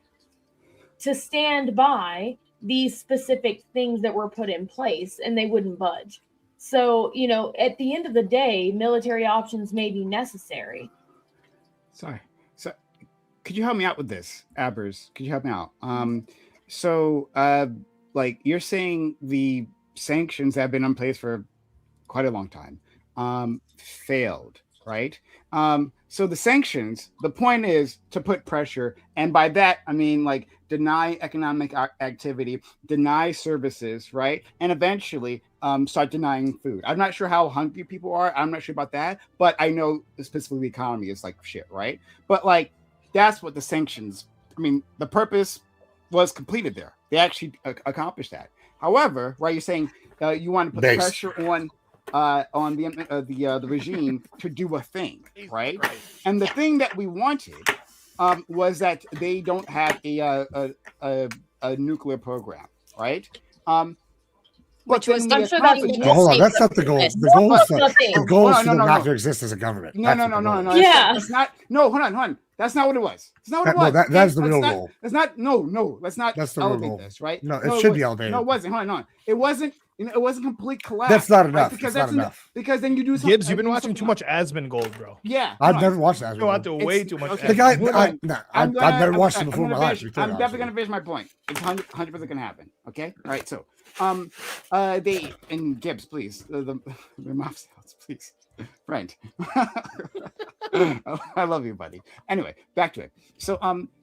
to stand by these specific things that were put in place, and they wouldn't budge. So, you know, at the end of the day, military options may be necessary.
Sorry. So, could you help me out with this, Abers? Could you help me out? Like you're saying the sanctions that have been in place for quite a long time failed, right? So the sanctions, the point is to put pressure, and by that I mean like deny economic activity, deny services, right? And eventually start denying food. I'm not sure how hungry people are. I'm not sure about that, but I know specifically the economy is like shit, right? But like that's what the sanctions. I mean, the purpose was completed there. They actually accomplished that. However, right, you're saying you want to put pressure on the regime to do a thing, right? And the thing that we wanted was that they don't have a nuclear program, right?
Which was
hold on, that's not the goal. The goal is for them not to exist as a government.
No.
Yeah.
That's not. No, hold on. That's not what it was. It's not what it was.
That's the real goal.
That's not. No. Let's not
That's the real
elevate
goal.
this, right?
No, it should be elevated.
No, it wasn't. Hold on. It wasn't. It wasn't complete collapse.
That's not enough.
Right? Because
that's not enough.
Because then you do something.
Gibbs, you've been watching too much Asmongold, bro.
Yeah.
I've never watched that.
You watch way too much.
The guy, I've never watched him before in my life.
I'm definitely gonna finish my point. It's 100% gonna happen. Okay. All right. So, they and Gibbs, please, the mouth sounds, please, friend. I love you, buddy. Anyway, back to it. So,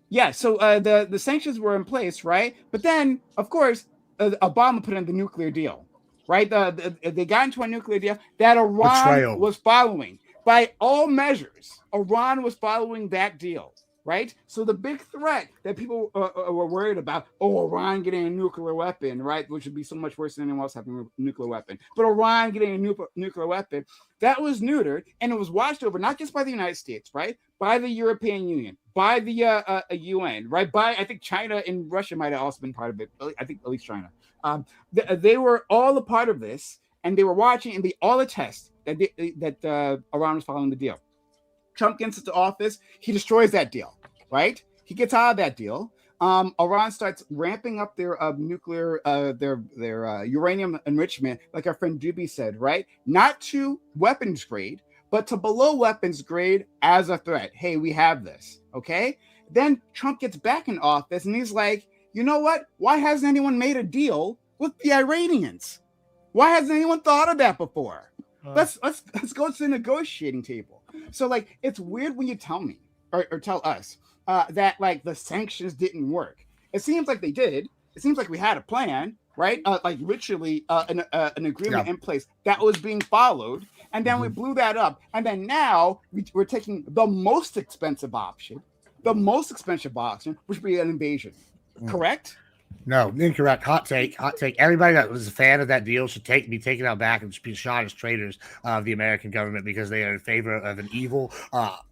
the sanctions were in place, right? But then, of course, Obama put in the nuclear deal, right? They got into a nuclear deal that Iran was following. By all measures, Iran was following that deal, right? So the big threat that people were worried about, Iran getting a nuclear weapon, right? Which would be so much worse than anyone else having a nuclear weapon. But Iran getting a nuclear weapon, that was neutered, and it was watched over not just by the United States, right? By the European Union, by the UN, right? By, I think China and Russia might have also been part of it. I think at least China. They were all a part of this, and they were watching, and they all attest that Iran was following the deal. Trump gets into office, he destroys that deal, right? He gets out of that deal. Iran starts ramping up their nuclear, their uranium enrichment, like our friend Juby said, right? Not to weapons grade, but to below weapons grade as a threat. Hey, we have this, okay? Then Trump gets back in office, and he's like, you know what? Why hasn't anyone made a deal with the Iranians? Why hasn't anyone thought of that before? Let's go to the negotiating table. So like, it's weird when you tell me or tell us that like the sanctions didn't work. It seems like they did. It seems like we had a plan, right? Like literally an agreement in place that was being followed, and then we blew that up, and then now we're taking the most expensive option, which would be an invasion. Correct?
No, incorrect. Hot take. Everybody that was a fan of that deal should be taken out back and be shot as traitors of the American government because they are in favor of an evil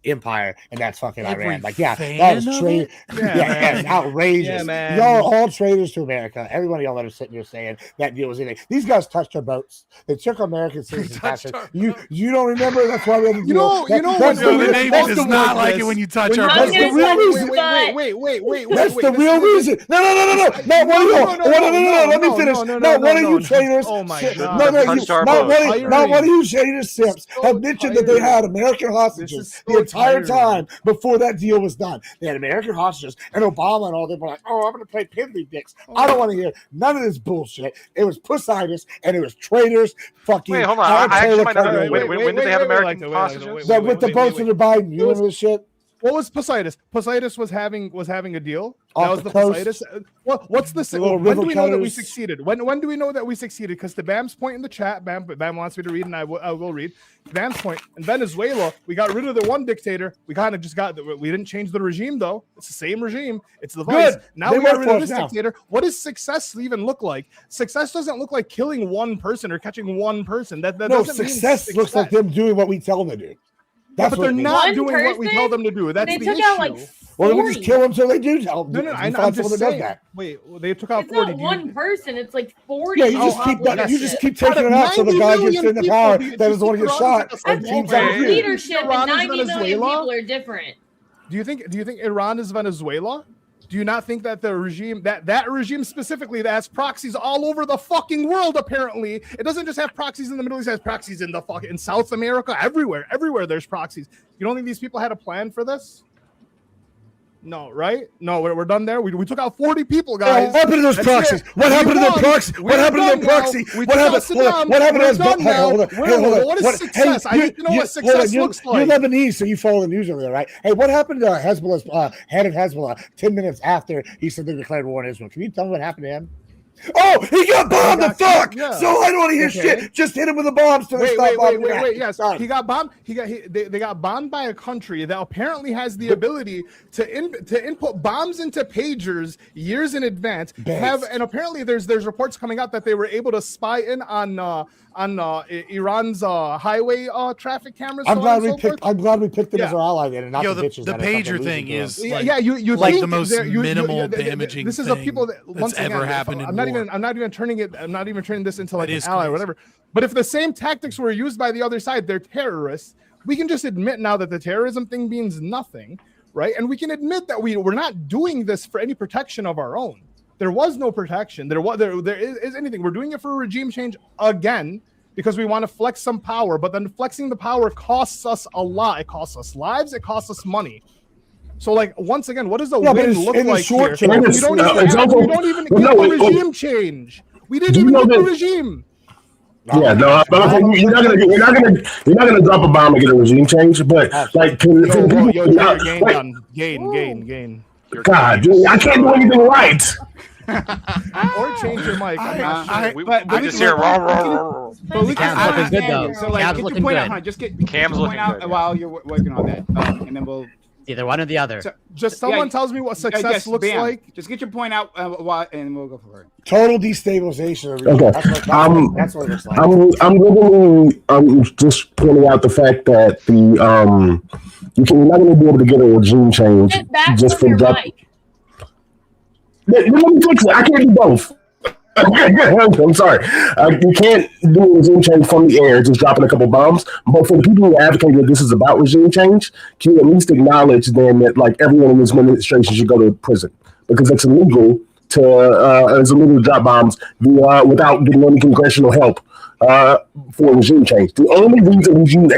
empire, and that's fucking Iran. Like, that is traitor. That's outrageous. Yeah, man. Y'all are all traitors to America. Everybody y'all that are sitting here saying that deal was anything. These guys touched our boats. They took American citizens. You don't remember? That's why we had the deal.
The Navy does not like it when you touch our boats.
That's the real reason.
Wait.
That's the real reason. No. Not one of you. No. Let me finish. Not one of you traitors.
Oh my God.
Not one of you traitors simps have mentioned that they had American hostages the entire time before that deal was done. They had American hostages, and Obama and all them were like, "Oh, I'm going to play piddly dicks." I don't want to hear none of this bullshit. It was pussitis, and it was traitors. Fucking.
Wait, hold on. I actually might know. When did they have American hostages?
With the boats under Biden. You remember this shit?
What was Poseidon? Poseidon was having a deal.
Off
That was
the
the
coast.
Poseidon. What's the
little
when
river
do we know that we
cutters.
succeeded? When do we know that we succeeded? Because to Bam's point in the chat, Bam wants me to read, and I will read. Bam's point in Venezuela, we got rid of the one dictator. We kind of just we didn't change the regime though. It's the same regime. It's the vice.
Good.
Now
They
we got
work
rid
for
of
us
this
now.
dictator. What does success even look like? Success doesn't look like killing one person or catching one person. That
No,
doesn't mean
success looks like them doing what we tell them to do. That's
but
what
they're
it means.
not
One
doing what we
person?
tell them to do. That's
They
the
took
issue.
out like
Well, then we
40.
just kill them until they do tell them.
No,
We
I'm
find
just
someone that does
saying.
that.
Wait, they took out
It's
40.
not one person. It's like 40.
Yeah, you just keep
population.
you just keep
Out
taking
of
it out so the
90
guy gets
million
in the
people,
power
do you
that
just
doesn't want to
keep
get
Iran
shot
as a
and
small
teams out of
country?
here.
Leadership
Iran
and
is
90 million
Venezuela?
people are different.
Do you think Iran is Venezuela? Do you not think that the regime that regime specifically that has proxies all over the fucking world? Apparently, it doesn't just have proxies in the Middle East; it has proxies in in South America, everywhere there's proxies. You don't think these people had a plan for this? No, right? No, we're done there. We took out 40 people, guys.
What happened to those
That's
proxies?
it.
What
We
happened to their
won.
proxy?
We're
What happened to
done
their proxy?
now. We
What
took
happened?
out Saddam.
What happened to
We're
his
done now.
hold on.
What is success? I need to know what success
hold on,
looks
You're
like.
Lebanese, so you follow the news over there, right? Hey, what happened to Hezbollah's head of Hezbollah 10 minutes after he said they declared war on Israel? Can you tell me what happened to him? Oh, he got bombed. The fuck!
Yeah.
So I don't want to hear
Okay.
shit. Just hit him with the bombs till they stop bombing.
Wait. Yes, he got bombed. They got bombed by a country that apparently has the ability to input bombs into pagers years in advance. And apparently there's reports coming out that they were able to spy in on Iran's highway traffic cameras.
I'm glad we picked them as our ally then, and not
Yo,
the bitches.
the
that are fucking
pager
losing
thing
to them.
is
you
like
think
the most minimal damaging
this is
thing
a people that once
that's ever
again,
happened in
I'm not even turning this into like
It
an
is
ally or
crazy.
whatever. But if the same tactics were used by the other side, they're terrorists. We can just admit now that the terrorism thing means nothing, right? And we can admit that we're not doing this for any protection of our own. There was no protection. There is anything. We're doing it for a regime change again because we want to flex some power. But then flexing the power costs us a lot. It costs us lives. It costs us money. So, like, once again, what does a win look like here? We don't even get the regime change. We didn't even get the regime.
Yeah, no, but you're not gonna drop a bomb and get a regime change. But like,
Gain.
God, dude, I can't do anything right.
Or change your mic.
I just hear raw, raw, raw.
But we
Cam's
can
looking good, though.
So like,
Cam's
get
looking
your point
good.
out, huh? Just get
Cam's
your
looking
point out
good, yeah.
while you're working on that, and then we'll.
Either one or the other.
Just someone tells me what success looks like.
Just get your point out, and we'll go for it.
Total destabilization.
Okay.
That's what it looks like.
I'm just pointing out the fact that you're not going to be able to get a regime change just for that. Let me fix it. I can't do both. I'm sorry. You can't do a regime change from the air, just dropping a couple bombs. But for the people who advocate that this is about regime change, can you at least acknowledge then that like everyone in this administration should go to prison because it's illegal to drop bombs without getting any congressional help for regime change. The only reason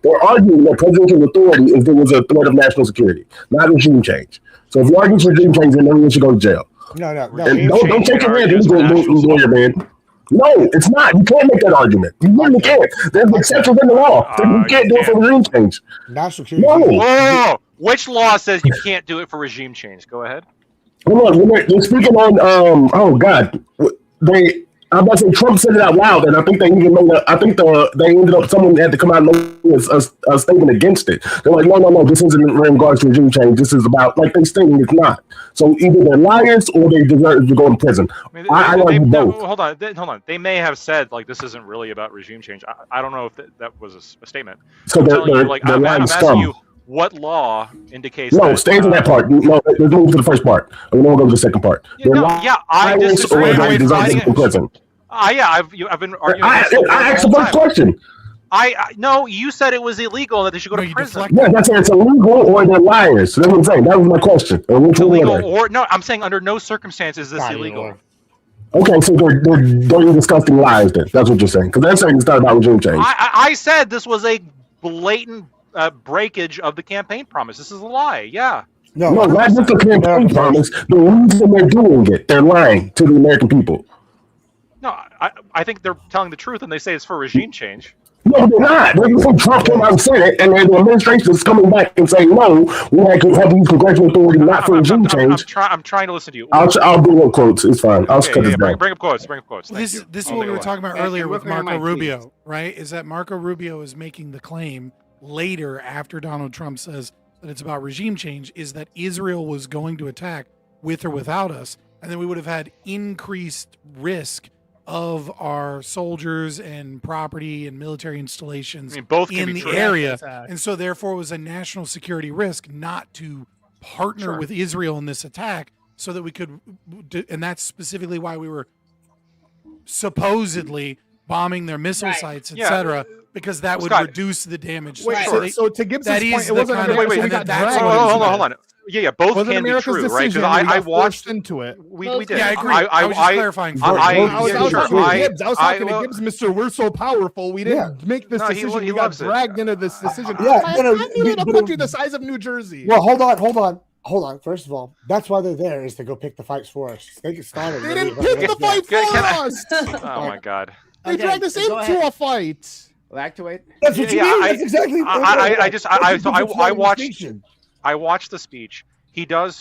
they're arguing that presidential authority is there was a threat of national security, not regime change. So if you're arguing for regime change, then everyone should go to jail.
No.
And don't take your hand to lawyer, man. No, it's not. You can't make that argument. You really can't. There's exceptions in the law. You can't do it for regime change.
National security.
No.
Whoa! Which law says you can't do it for regime change? Go ahead.
Hold on. They're speaking on. Oh God. I'm about to say Trump said it out loud, and I think they even made. They ended up. Someone had to come out and make a statement against it. They're like, no. This isn't in regards to regime change. This is about like they stating it's not. So either they're liars or they deserve to go to prison. I argue both.
Hold on. They may have said like this isn't really about regime change. I don't know if that was a statement.
So
I'm
lying
asking
scum.
you what law indicates.
No,
that,
stay to that part. No, let's move to the first part. And then we'll go to the second part.
I disagree.
They deserve to go to prison.
I've been arguing.
I asked the first question.
No, you said it was illegal that they should go to prison.
Yeah, that's it. It's illegal or they're liars. That's what I'm saying. That was my question.
Illegal or no? I'm saying under no circumstances is this illegal.
Okay, so they're doing disgusting lies then. That's what you're saying. Because they're saying it's not about regime change.
I said this was a blatant breakage of the campaign promise. This is a lie. Yeah.
No, not just the campaign promise. The reason they're doing it, they're lying to the American people.
No, I think they're telling the truth, and they say it's for regime change.
No, they're not. They're from Trump came out and said it, and then the administration is coming back and saying, no, we have to use congressional authority not for regime change.
I'm trying to listen to you.
I'll bring up quotes. It's fine. I'll cut this down.
Bring up quotes.
This is what we were talking about earlier with Marco Rubio, right? Is that Marco Rubio is making the claim later after Donald Trump says that it's about regime change, is that Israel was going to attack with or without us, and then we would have had increased risk of our soldiers and property and military installations in the area. And so therefore it was a national security risk not to partner with Israel in this attack so that we could, and that's specifically why we were supposedly bombing their missile sites, etc., because that would reduce the damage.
Wait, so to Gibson's point, it wasn't
hold on. Yeah, both can be true, right? Because I watched
into it.
We did.
Yeah, I agree. I was just clarifying.
I was talking to Gibbs, Mr. We're so powerful. We didn't make this decision. We got dragged into this decision. I mean, a country the size of New Jersey.
Well, hold on. First of all, that's why they're there, is to go pick the fights for us. They get started.
They didn't pick the fight for us.
Oh my God.
They dragged us into a fight.
Lactoid.
That's what you mean. That's exactly.
I watched the speech.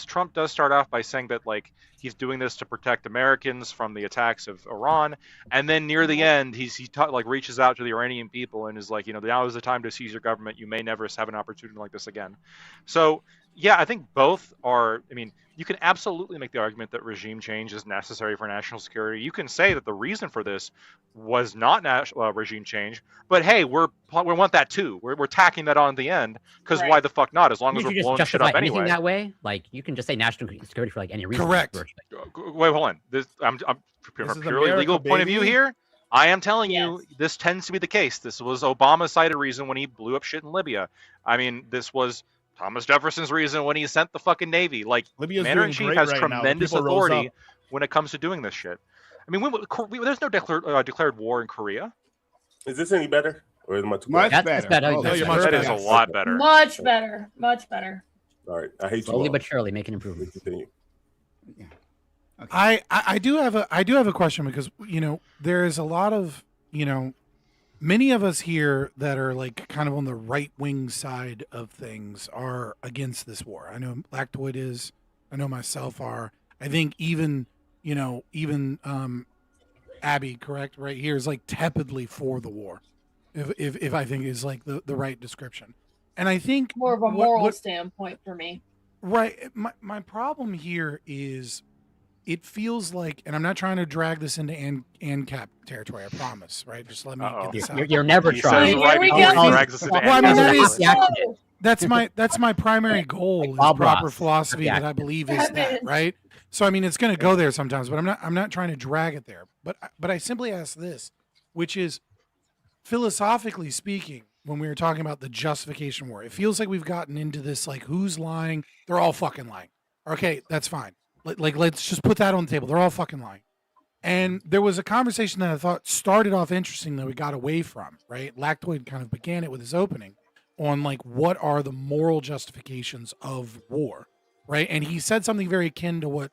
Trump does start off by saying that like he's doing this to protect Americans from the attacks of Iran, and then near the end he reaches out to the Iranian people and is like, now is the time to seize your government. You may never have an opportunity like this again. So yeah, I think both are. I mean, you can absolutely make the argument that regime change is necessary for national security. You can say that the reason for this was not regime change, but hey, we want that too. We're tacking that on at the end because why the fuck not? As long as we're blowing shit up anyway.
That way, like you can just say national security for like any reason.
Correct.
Wait, hold on. I'm from a purely legal point of view here. I am telling you, this tends to be the case. This was Obama's cited reason when he blew up shit in Libya. I mean, this was Thomas Jefferson's reason when he sent the fucking Navy. Like, Commander-in-Chief has tremendous authority when it comes to doing this shit. I mean, there's no declared war in Korea.
Is this any better? Or is it much
better?
That is a lot better.
Much better. Much better.
All right. I hate you.
Slowly but surely making improvements.
Yeah.
Okay. I do have a question because there is a lot of many of us here that are like kind of on the right wing side of things are against this war. I know Lactoid is. I know myself are. I think even Abby, correct, right here is like tepidly for the war. If I think is like the right description. And I think
more of a moral standpoint for me.
Right. My problem here is it feels like, and I'm not trying to drag this into ANCAP territory, I promise, right? Just let me get this out.
You're never trying.
That's my primary goal is proper philosophy that I believe is that, right? So I mean it's gonna go there sometimes, but I'm not trying to drag it there. But I simply ask this, which is philosophically speaking, when we were talking about the justification war, it feels like we've gotten into this like who's lying? They're all fucking lying. Okay, that's fine. Like let's just put that on the table. They're all fucking lying. And there was a conversation that I thought started off interesting that we got away from, right? Lactoid kind of began it with his opening on like what are the moral justifications of war, right? And he said something very akin to what,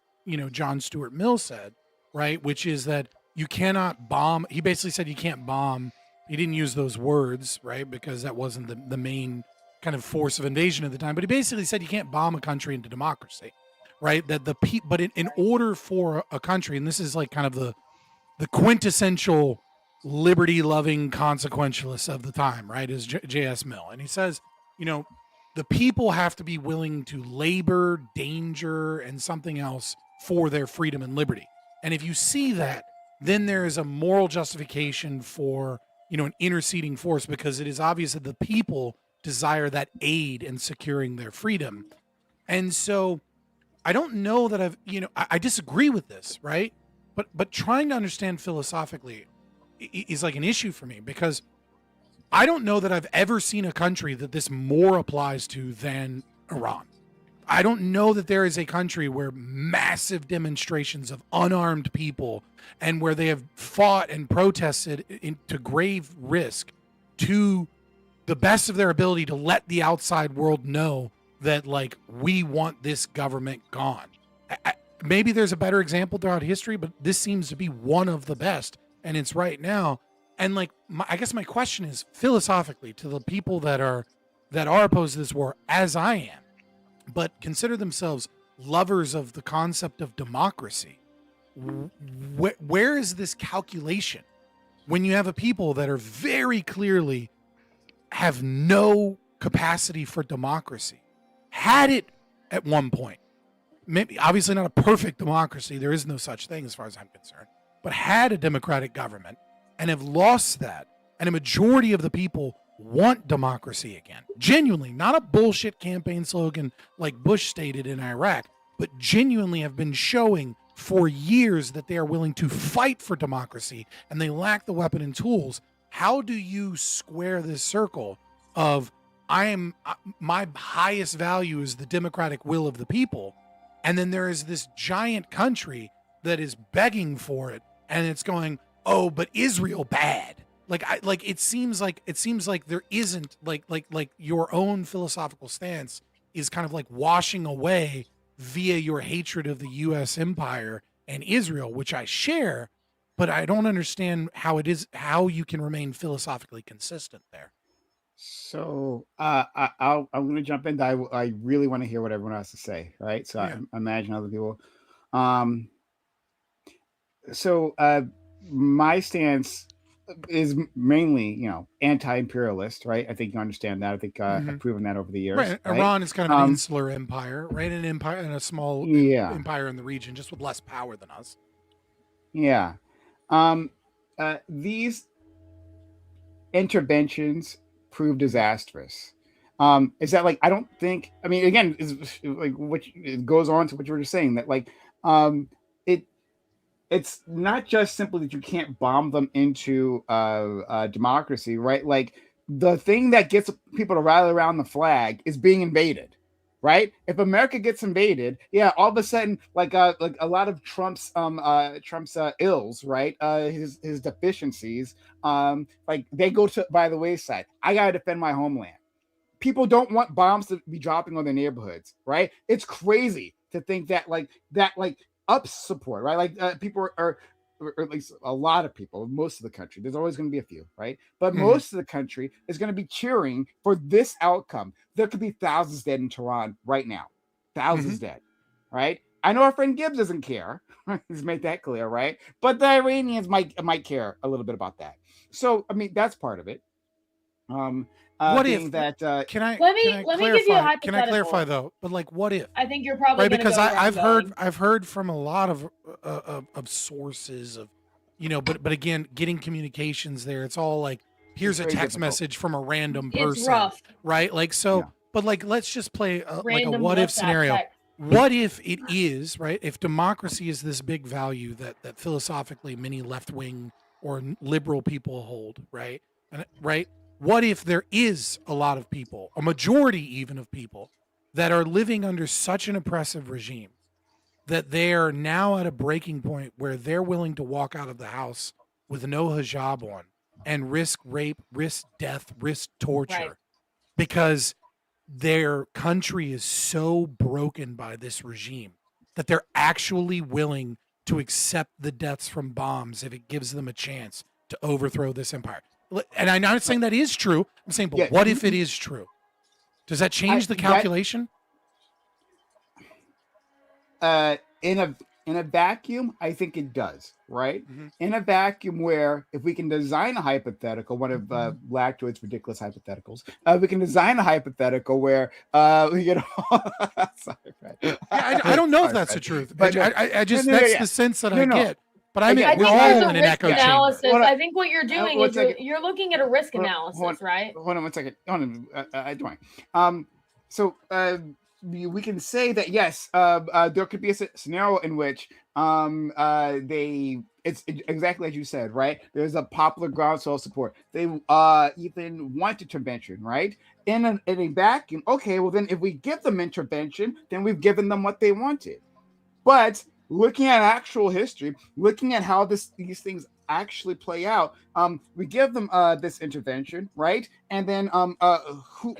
John Stuart Mill said, right? Which is that you cannot bomb. He basically said you can't bomb. He didn't use those words, right? Because that wasn't the main kind of force of invasion at the time. But he basically said you can't bomb a country into democracy. Right, that but in order for a country, and this is like kind of the quintessential liberty-loving consequentialist of the time, right, is J.S. Mill, and he says, the people have to be willing to labor, danger, and something else for their freedom and liberty, and if you see that, then there is a moral justification for an interceding force because it is obvious that the people desire that aid in securing their freedom, and so. I don't know that I disagree with this, right? But trying to understand philosophically is like an issue for me because I don't know that I've ever seen a country that this more applies to than Iran. I don't know that there is a country where massive demonstrations of unarmed people and where they have fought and protested to grave risk to the best of their ability to let the outside world know that like we want this government gone. Maybe there's a better example throughout history, but this seems to be one of the best, and it's right now. And like, I guess my question is philosophically to the people that are opposed to this war, as I am, but consider themselves lovers of the concept of democracy. Where is this calculation when you have a people that are very clearly have no capacity for democracy, had it at one point, maybe obviously not a perfect democracy, there is no such thing as far as I'm concerned, but had a democratic government and have lost that, and a majority of the people want democracy again, genuinely, not a bullshit campaign slogan like Bush stated in Iraq, but genuinely have been showing for years that they are willing to fight for democracy and they lack the weapon and tools. How do you square this circle of my highest value is the democratic will of the people, and then there is this giant country that is begging for it, and it's going, oh, but Israel bad. It seems like there isn't like your own philosophical stance is kind of like washing away via your hatred of the U.S. empire and Israel, which I share, but I don't understand how you can remain philosophically consistent there.
So I'm going to jump in. I really want to hear what everyone has to say, right? So I imagine other people. My stance is mainly, anti-imperialist, right? I think you understand that. I think I've proven that over the years.
Right. Iran is kind of an insular empire, right? An empire and a small empire in the region, just with less power than us.
Yeah. These interventions prove disastrous. Is that I don't think, again, is it goes on to what you were just saying, that it's not just simply that you can't bomb them into democracy, right? Like, the thing that gets people to rally around the flag is being invaded, right? If America gets invaded, all of a sudden, like a lot of Trump's ills, right? His deficiencies, they go by the wayside. I gotta defend my homeland. People don't want bombs to be dropping on their neighborhoods, right? It's crazy to think that ups support, right? People are, or at least a lot of people, most of the country, there's always going to be a few, right? But most of the country is going to be cheering for this outcome. There could be thousands dead in Tehran right now. Thousands dead, right? I know our friend Gibbs doesn't care. He's made that clear, right? But the Iranians might care a little bit about that. So, that's part of it.
What if
that?
Let me give you a hypothetical.
Can I clarify though? But what if?
I think you're probably
right, because
I've
heard from a lot of sources of, but again, getting communications there, it's all like, here's a text message from a random person,
it's rough,
right? But let's just play a what if scenario. What if it is, right? If democracy is this big value that philosophically many left wing or liberal people hold, right? Right. What if there is a lot of people, a majority even of people, that are living under such an oppressive regime that they are now at a breaking point where they're willing to walk out of the house with no hijab on and risk rape, risk death, risk torture, because their country is so broken by this regime that they're actually willing to accept the deaths from bombs if it gives them a chance to overthrow this empire. And I'm not saying that is true. I'm saying, but what if it is true? Does that change the calculation?
In a vacuum, I think it does, right? In a vacuum where if we can design a hypothetical, one of Blackwood's ridiculous hypotheticals, we can design a hypothetical where we get sorry, Fred.
I don't know if that's the truth, but I just that's the sense that I get. But I mean, we're all in an echo chamber.
I think what you're doing is you're looking at a risk analysis, right?
Hold on one second. So we can say that yes, there could be a scenario in which it's exactly as you said, right? There's a popular groundswell support. They even want intervention, right? In a vacuum, okay, well then if we give them intervention, then we've given them what they wanted. But looking at actual history, looking at how these things actually play out, we give them this intervention, right? And then who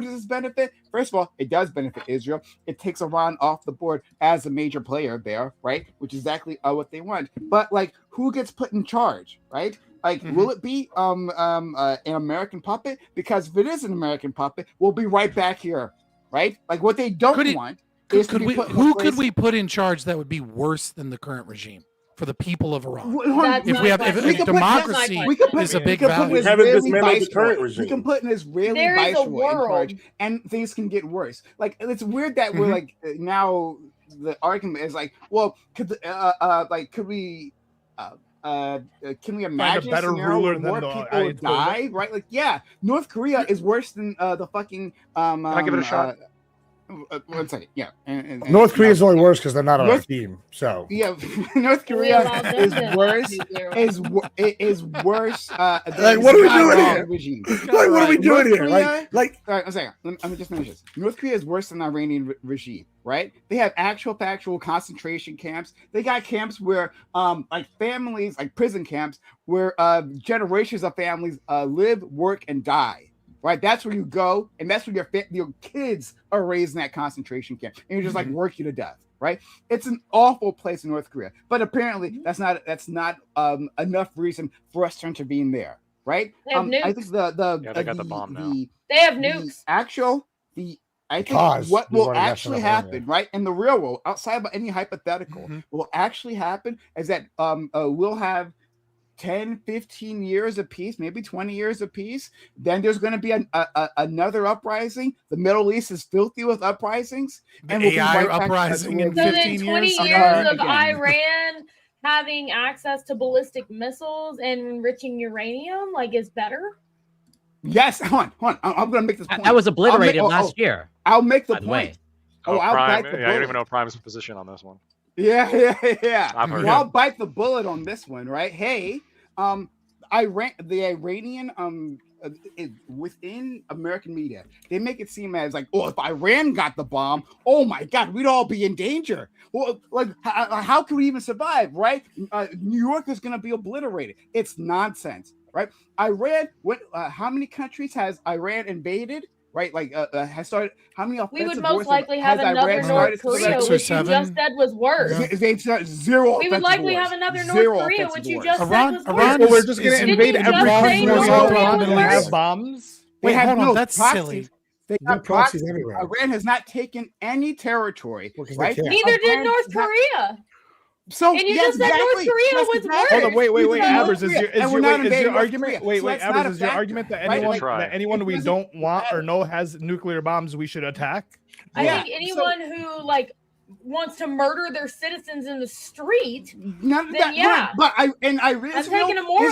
does this benefit? First of all, it does benefit Israel. It takes Iran off the board as a major player there, right? Which is exactly what they want. But who gets put in charge, right? Like, will it be an American puppet? Because if it is an American puppet, we'll be right back here, right? Like, what they don't want is to be put in a
who
place-
could we put in charge that would be worse than the current regime for the people of Iran?
That's
If
my
we have
question.
if
We can put-
democracy
we can put-
is a
we
big
can put
value.
an
Haven't
Israeli
dismantled the
viceroy.
current regime.
We can put an Israeli
There is a
viceroy in
world.
charge, and things can get worse. Like, it's weird that we're like now the argument is like, well, could we can we imagine
better
a scenario
ruler
where more
than the
people
Ayatollah?
die? Right? Like, yeah, North Korea is worse than the fucking. Can
I give it a shot?
1 second. Yeah. And
North Korea is only worse because they're not on our
North-
team. So
Yeah, North Korea is worse. Is worse.
Like, what are we doing here?
Regime.
Like, what are we doing
North
here?
Korea-
Like,
all right, 1 second. Let me just finish this. North Korea is worse than the Iranian regime, right? They have actual factual concentration camps. They got camps where, like families, like prison camps, where generations of families live, work, and die. Right, that's where you go, and that's where your kids are raised in that concentration camp, and you're just like work you to death. Right, it's an awful place in North Korea, but apparently that's not enough reason for us to intervene there. Right,
They have
I think
they got the bomb now.
They have nukes.
I think
Because
what
we
will
wanted that
actually
shit up
happen, right, in the real world, outside of any hypothetical, will actually happen is that we'll have 10, 15 years of peace, maybe 20 years of peace. Then there's going to be another uprising. The Middle East is filthy with uprisings. And we'll be
AI
right back to
uprising in
So then
15
20
years.
years of
again.
Iran having access to ballistic missiles and enriching uranium, like, is better?
Yes, hold on. I'm going to make this point.
That was obliterated last year.
I'll make the
by the way.
point. I'll
Prime,
bite the
I don't even
bullet.
know Prime's position on this one.
Yeah.
I've heard
Well, I'll bite the bullet on this one, right? Hey, the Iranian within American media, they make it seem as like, oh, if Iran got the bomb, oh my God, we'd all be in danger. Well, like, how can we even survive, right? New York is going to be obliterated. It's nonsense, right? Iran, how many countries has Iran invaded? Right, like has started. How many?
We would
offensive
most
wars
likely
has
have another
Iran
North
started?
Korea,
6 or
which you
7.
just said was worse.
They started zero.
We would
offensive
likely
wars.
have another
Zero
North Korea,
offensive
which you
wars.
just said was
Iran
worse.
is-
we're just going
is
to
in-
invade
Didn't you
every
just say
country
North
around
Korea
the
was
Middle East.
worse?
Have bombs.
They have
hold on,
no
that's
proxies.
silly.
They
No
got
proxies
proxies
everywhere.
Iran has not taken any territory,
Well, 'cause they
right?
can't.
Neither did
Iran
North
has not-
Korea.
So
And you
yes,
just said North
exactly.
Korea
Yes,
was
exactly.
worse.
Hold on, wait,
We said North
Abers,
Korea,
is
and we're not
your
invading North
argument?
Korea. So that's not
Abers,
a
is your
factor,
argument that
right?
anyone
Try.
that anyone
It
we
doesn't
don't want or
matter.
know has nuclear bombs we should attack?
I
Yeah,
think anyone who like wants to murder their citizens in the street,
None of
then
that,
yeah.
but
I'm taking a moralist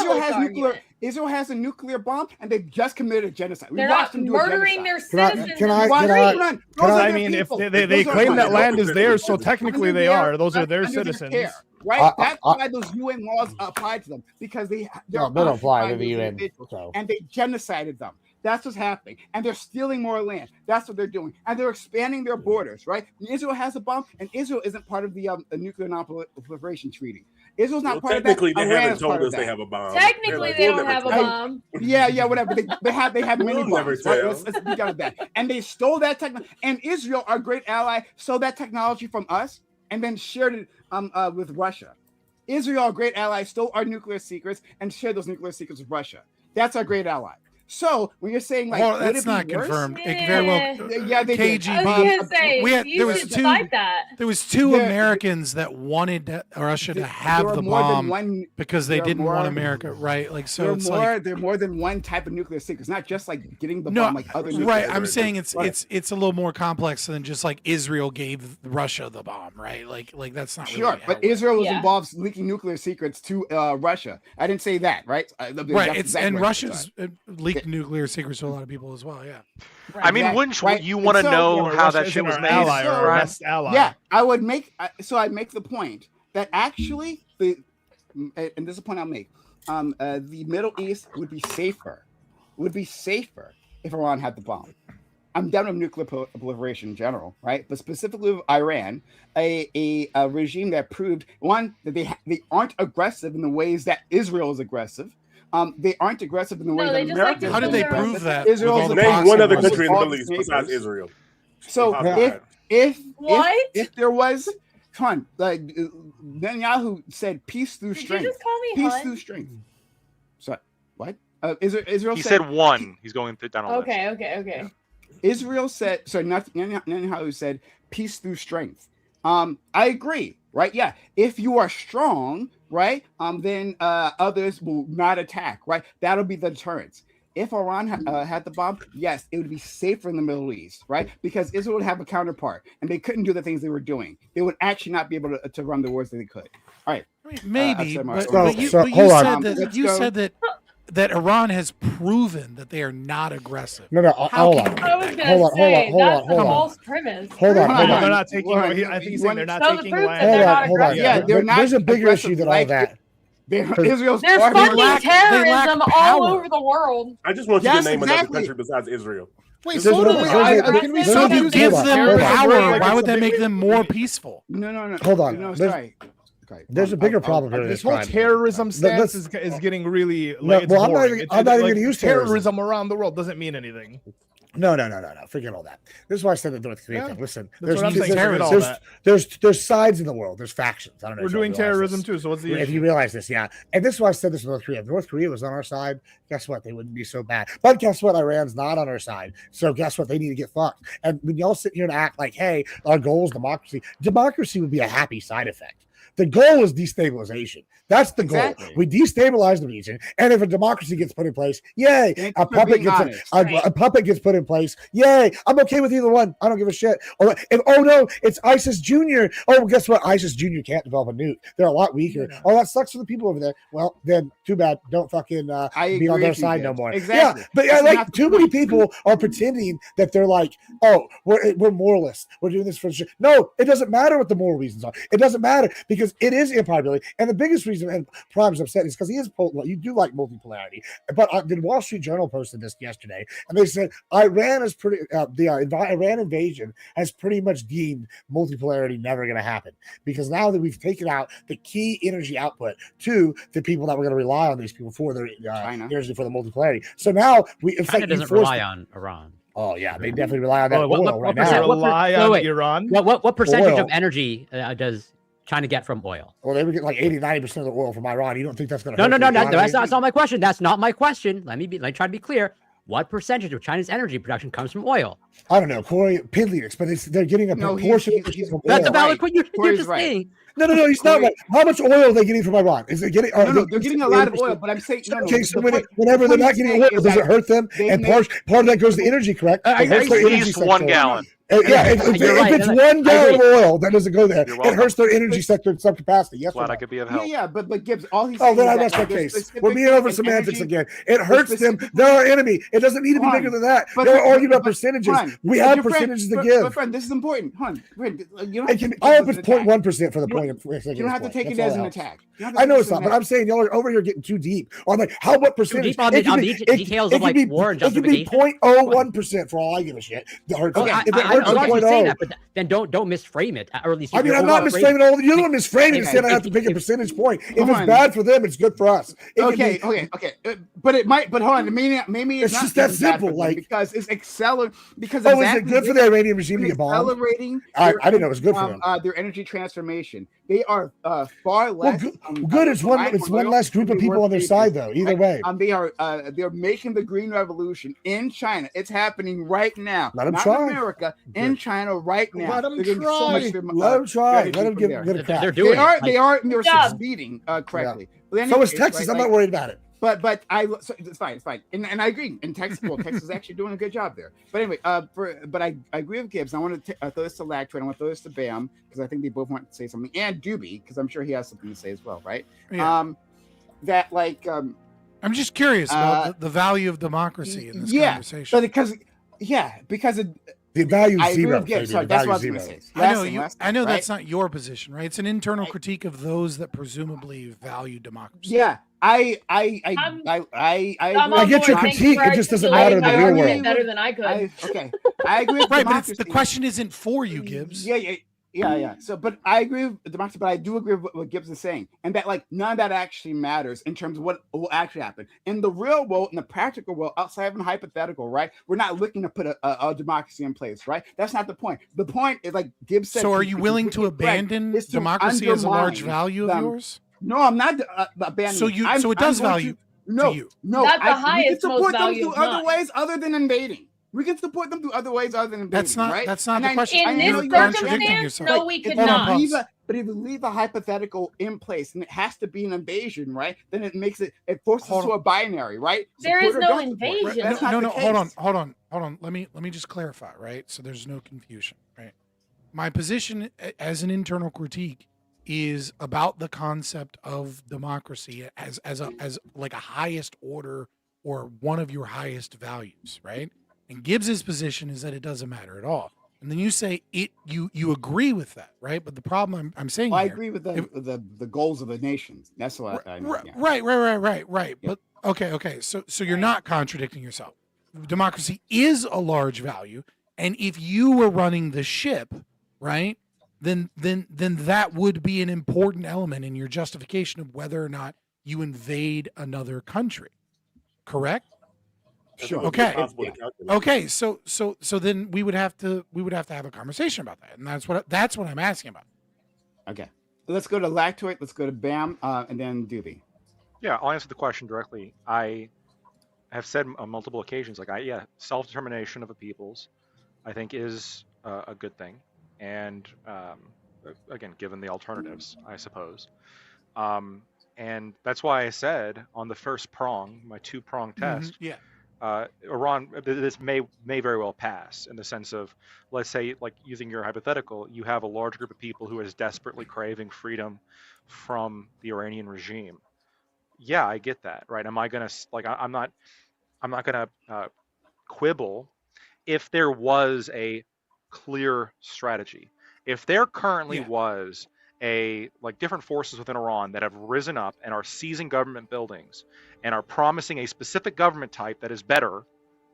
Israel has
argument.
nuclear. Israel has a nuclear bomb, and they've just committed a genocide. We
They're
watched
not
them do a
murdering
genocide.
their citizens in the
Why-
street.
hold on. Those are
I
their
mean, if
people.
they
Those are
claim
fine.
that land is theirs, so technically they are. Those are their
Under their
citizens.
care, right? That's why those UN laws apply to them, because they're
No, they don't apply to
occupying
the
those
UN,
individuals,
so.
and they genocided them. That's what's happening, and they're stealing more land. That's what they're doing, and they're expanding their borders. Right? Israel has a bomb, and Israel isn't part of the nuclear non-proliferation treaty. Israel's not part of that.
Technically, they
Iran
haven't
is part
told
of
us they
that.
have a bomb.
Technically, they don't have a bomb.
Yeah, whatever. They have mini
We'll never
bombs. Right?
tell.
Let's be done with that. And they stole that technology. And Israel, our great ally, stole that technology from us and then shared it with Russia. Israel, our great ally, stole our nuclear secrets and shared those nuclear secrets with Russia. That's our great ally. So when you're saying like,
Well,
would
that's
it be
not
worse?
confirmed. It very well.
Yeah, they did.
KGB.
I was gonna say,
we had,
you
there was
should
two.
fight that.
There was two
There-
Americans that wanted Russia to have
There are
the
more than
bomb
one-
because they
there are
didn't want
more-
America, right? Like so,
There are
it's
more.
like
There are more than one type of nuclear secrets. Not just like getting the
no,
bomb, like other. nuclear
right? I'm
secrets.
saying it's
Right.
it's a little more complex than just like Israel gave Russia the bomb, right? Like that's not
Sure,
really how
but
it
Israel was
Yeah.
involved leaking nuclear secrets to Russia. I didn't say that, right?
right.
That's
It's
exactly
and
what I
Russia's leaked nuclear secrets to a lot of people as well. Yeah.
I mean,
Exactly,
wouldn't
right?
you
And
want to
so-
know
Yeah, but
how
Russia
that shit
isn't
was
our
made?
ally or our
Prime?
best ally.
Yeah, I would make. So I'd make the point that actually and this is a point I'll make. The Middle East would be safer. Would be safer if Iran had the bomb. I'm done with nuclear proliferation in general, right? But specifically with Iran, a regime that proved one that they aren't aggressive in the ways that Israel is aggressive. They aren't aggressive in the way
No,
that
they just like
America.
to
How did they
build their own-
prove that?
Israel's
with all the
the
Name
proxy
one other
wars?
country in the
all
Middle
the
East besides
neighbors.
Israel.
So
What?
if there was, come on, like Netanyahu said, peace through
Did you
strength.
just call me
Peace
Hun?
through strength. So what? Israel
He said one. He's going down a list.
Okay.
Israel said so. Netanyahu said peace through strength. I agree, right? Yeah, if you are strong, right, then others will not attack, right? That'll be the deterrence. If Iran had the bomb, yes, it would be safer in the Middle East, right? Because Israel would have a counterpart, and they couldn't do the things they were doing. They would actually not be able to run the wars that they could. All right,
maybe, but you said that Iran has proven that they are not aggressive.
No, hold on.
I was gonna say that's a false premise.
Hold on.
They're not taking. I think he's saying they're not taking land.
Hold on.
Yeah, they're not.
There's a bigger issue than all that.
Israel's
There's fucking terrorism all over the world.
I just want you to name another country besides Israel.
Wait, so if you give them power, why would that make them more peaceful?
No.
Hold on.
No, sorry.
There's a bigger problem here.
This whole terrorism stance is getting really like it's
well,
boring.
I'm not even going to use
terrorism around the world. Doesn't mean anything.
No. Forget all that. This is why I said the North Korea thing. Listen, there's sides in the world. There's factions. I don't know.
We're doing terrorism too. So what's the issue?
If you realize this, yeah. And this is why I said this in North Korea. If North Korea was on our side, guess what? They wouldn't be so bad. But guess what? Iran's not on our side. So guess what? They need to get fucked. And when y'all sit here and act like, hey, our goal is democracy, democracy would be a happy side effect. The goal is destabilization. That's the goal. We destabilize the region, and if a democracy gets put in place, yay! A puppet gets put in place, yay! I'm okay with either one. I don't give a shit. Oh no, it's ISIS Junior. Oh, guess what? ISIS Junior can't develop a nuke. They're a lot weaker. Oh, that sucks for the people over there. Well, then too bad. Don't fucking be on their side no more.
Exactly.
Yeah, but like too many people are pretending that they're like, oh, we're moralists. We're doing this for sure. No, it doesn't matter what the moral reasons are. It doesn't matter because it is improbability, and the biggest reason and Prime's upset is because he is you do like multipolarity. But the Wall Street Journal posted this yesterday, and they said Iran is Iran invasion has pretty much deemed multipolarity never going to happen because now that we've taken out the key energy output to the people that were going to rely on these people for their energy for the multipolarity. So now
China doesn't rely on Iran.
Oh yeah, they definitely rely on that oil right
now. Iran.
What percentage of energy does China get from oil?
Well, they were getting like 80-90% of the oil from Iran. You don't think that's going to
No, that's not my question. That's not my question. Let me try to be clear. What percentage of China's energy production comes from oil?
I don't know, Corey, Pinley, but they're getting a proportion from
That's
oil.
a valid point. You're just saying.
No, he's not right. How much oil are they getting from Iran? Is it getting?
No, they're getting a lot of oil, but I'm saying
okay. So whenever they're not getting oil, does it hurt them? And part of that goes to energy, correct?
At least 1 gallon.
Yeah, if it's 1 gallon of oil, that doesn't go there. It hurts their energy sector in some capacity. Yes,
glad I could be of help.
Yeah, but Gibbs, all he's
then I rest my case. We're being over semantics again. It hurts them. They're our enemy. It doesn't need to be bigger than that. They're arguing about percentages. We have percentages to give.
But friend, this is important.
I hope it's 0.1% for the point.
You don't have to take it as an attack.
I know it's not, but I'm saying y'all are over here getting too deep on like what percentage.
It can be details of like war and justification.
It could be 0.01% for all I give a shit. If it hurts 0.0.
But then don't misframe it, or at least.
I mean, I'm not misframing all. You're not misframing and saying I have to pick a percentage point. If it's bad for them, it's good for us.
Okay. But it might. But hold on. Maybe
it's just that simple. Like
because it's accelerating. Because
is it good for the Iranian regime to get bombed?
Accelerating.
I didn't know it was good for them.
Their energy transformation. They are far less.
Good. It's one less group of people on their side, though. Either way,
they're making the green revolution in China. It's happening right now.
Let them
not
try.
In America, in China right now.
Let them
try. Let them try. Let them get a crack.
They're doing it.
They're succeeding correctly.
Yeah. So is Texas. I'm not worried about it.
But it's fine, and I agree. In Texas, Texas is actually doing a good job there. But anyway, but I agree with Gibbs. I want to throw this to Lactwin. I want to throw this to Bam because I think they both want to say something, and Doobie because I'm sure he has something to say as well, right?
Yeah.
I'm
just curious about the value of democracy in this conversation.
But because
the value is zero.
Sorry, that's what I was going to say.
I know that's not your position, right? It's an internal critique of those that presumably value democracy.
Yeah. I
get your critique. It just doesn't matter in the real world.
Better than I could.
I agree with
right,
democracy.
but the question isn't for you, Gibbs.
Yeah. So, but I agree with democracy, but I do agree with what Gibbs is saying, and that like none of that actually matters in terms of what will actually happen in the real world, in the practical world, outside of a hypothetical. Right? We're not looking to put a democracy in place. Right? That's not the point. The point is like Gibbs said.
So, are you willing to abandon democracy as a large value of yours?
No, I'm not abandoning.
So it does value.
No,
to you.
no.
That's the
we can
highest, most
support them
value
through
of
other
mine.
ways other than invading. We can support them through other ways other than invading.
That's not
right?
that's not
And
the question.
In
You're
this
contradicting
circumstance,
yourself.
no, we could
Hold on,
not.
pause.
But if you leave a hypothetical in place and it has to be an invasion, right? Then it forces us to a binary, right?
There is
Support or
no
don't support.
invasion.
That's not
No,
the case.
hold on. Let me just clarify, right? So there's no confusion, right? My position as an internal critique is about the concept of democracy as like a highest order or one of your highest values, right? And Gibbs's position is that it doesn't matter at all. And then you say you agree with that, right? But the problem I'm saying
I
here,
agree with the goals of the nations. That's what I mean. Yeah.
Right. But okay. So you're not contradicting yourself. Democracy is a large value, and if you were running the ship, right, then that would be an important element in your justification of whether or not you invade another country. Correct?
Sure.
Okay. So then we would have to have a conversation about that, and that's what I'm asking about.
Okay. Let's go to Lactoid. Let's go to Bam, and then Doobie.
Yeah, I'll answer the question directly. I have said on multiple occasions, self-determination of a peoples, I think is a good thing, and again, given the alternatives, I suppose, and that's why I said on the first prong, my two-prong test, Iran, this may very well pass in the sense of, let's say, like using your hypothetical, you have a large group of people who is desperately craving freedom from the Iranian regime. Yeah, I get that, right? Am I gonna I'm not gonna quibble if there was a clear strategy. If there currently was different forces within Iran that have risen up and are seizing government buildings and are promising a specific government type that is better,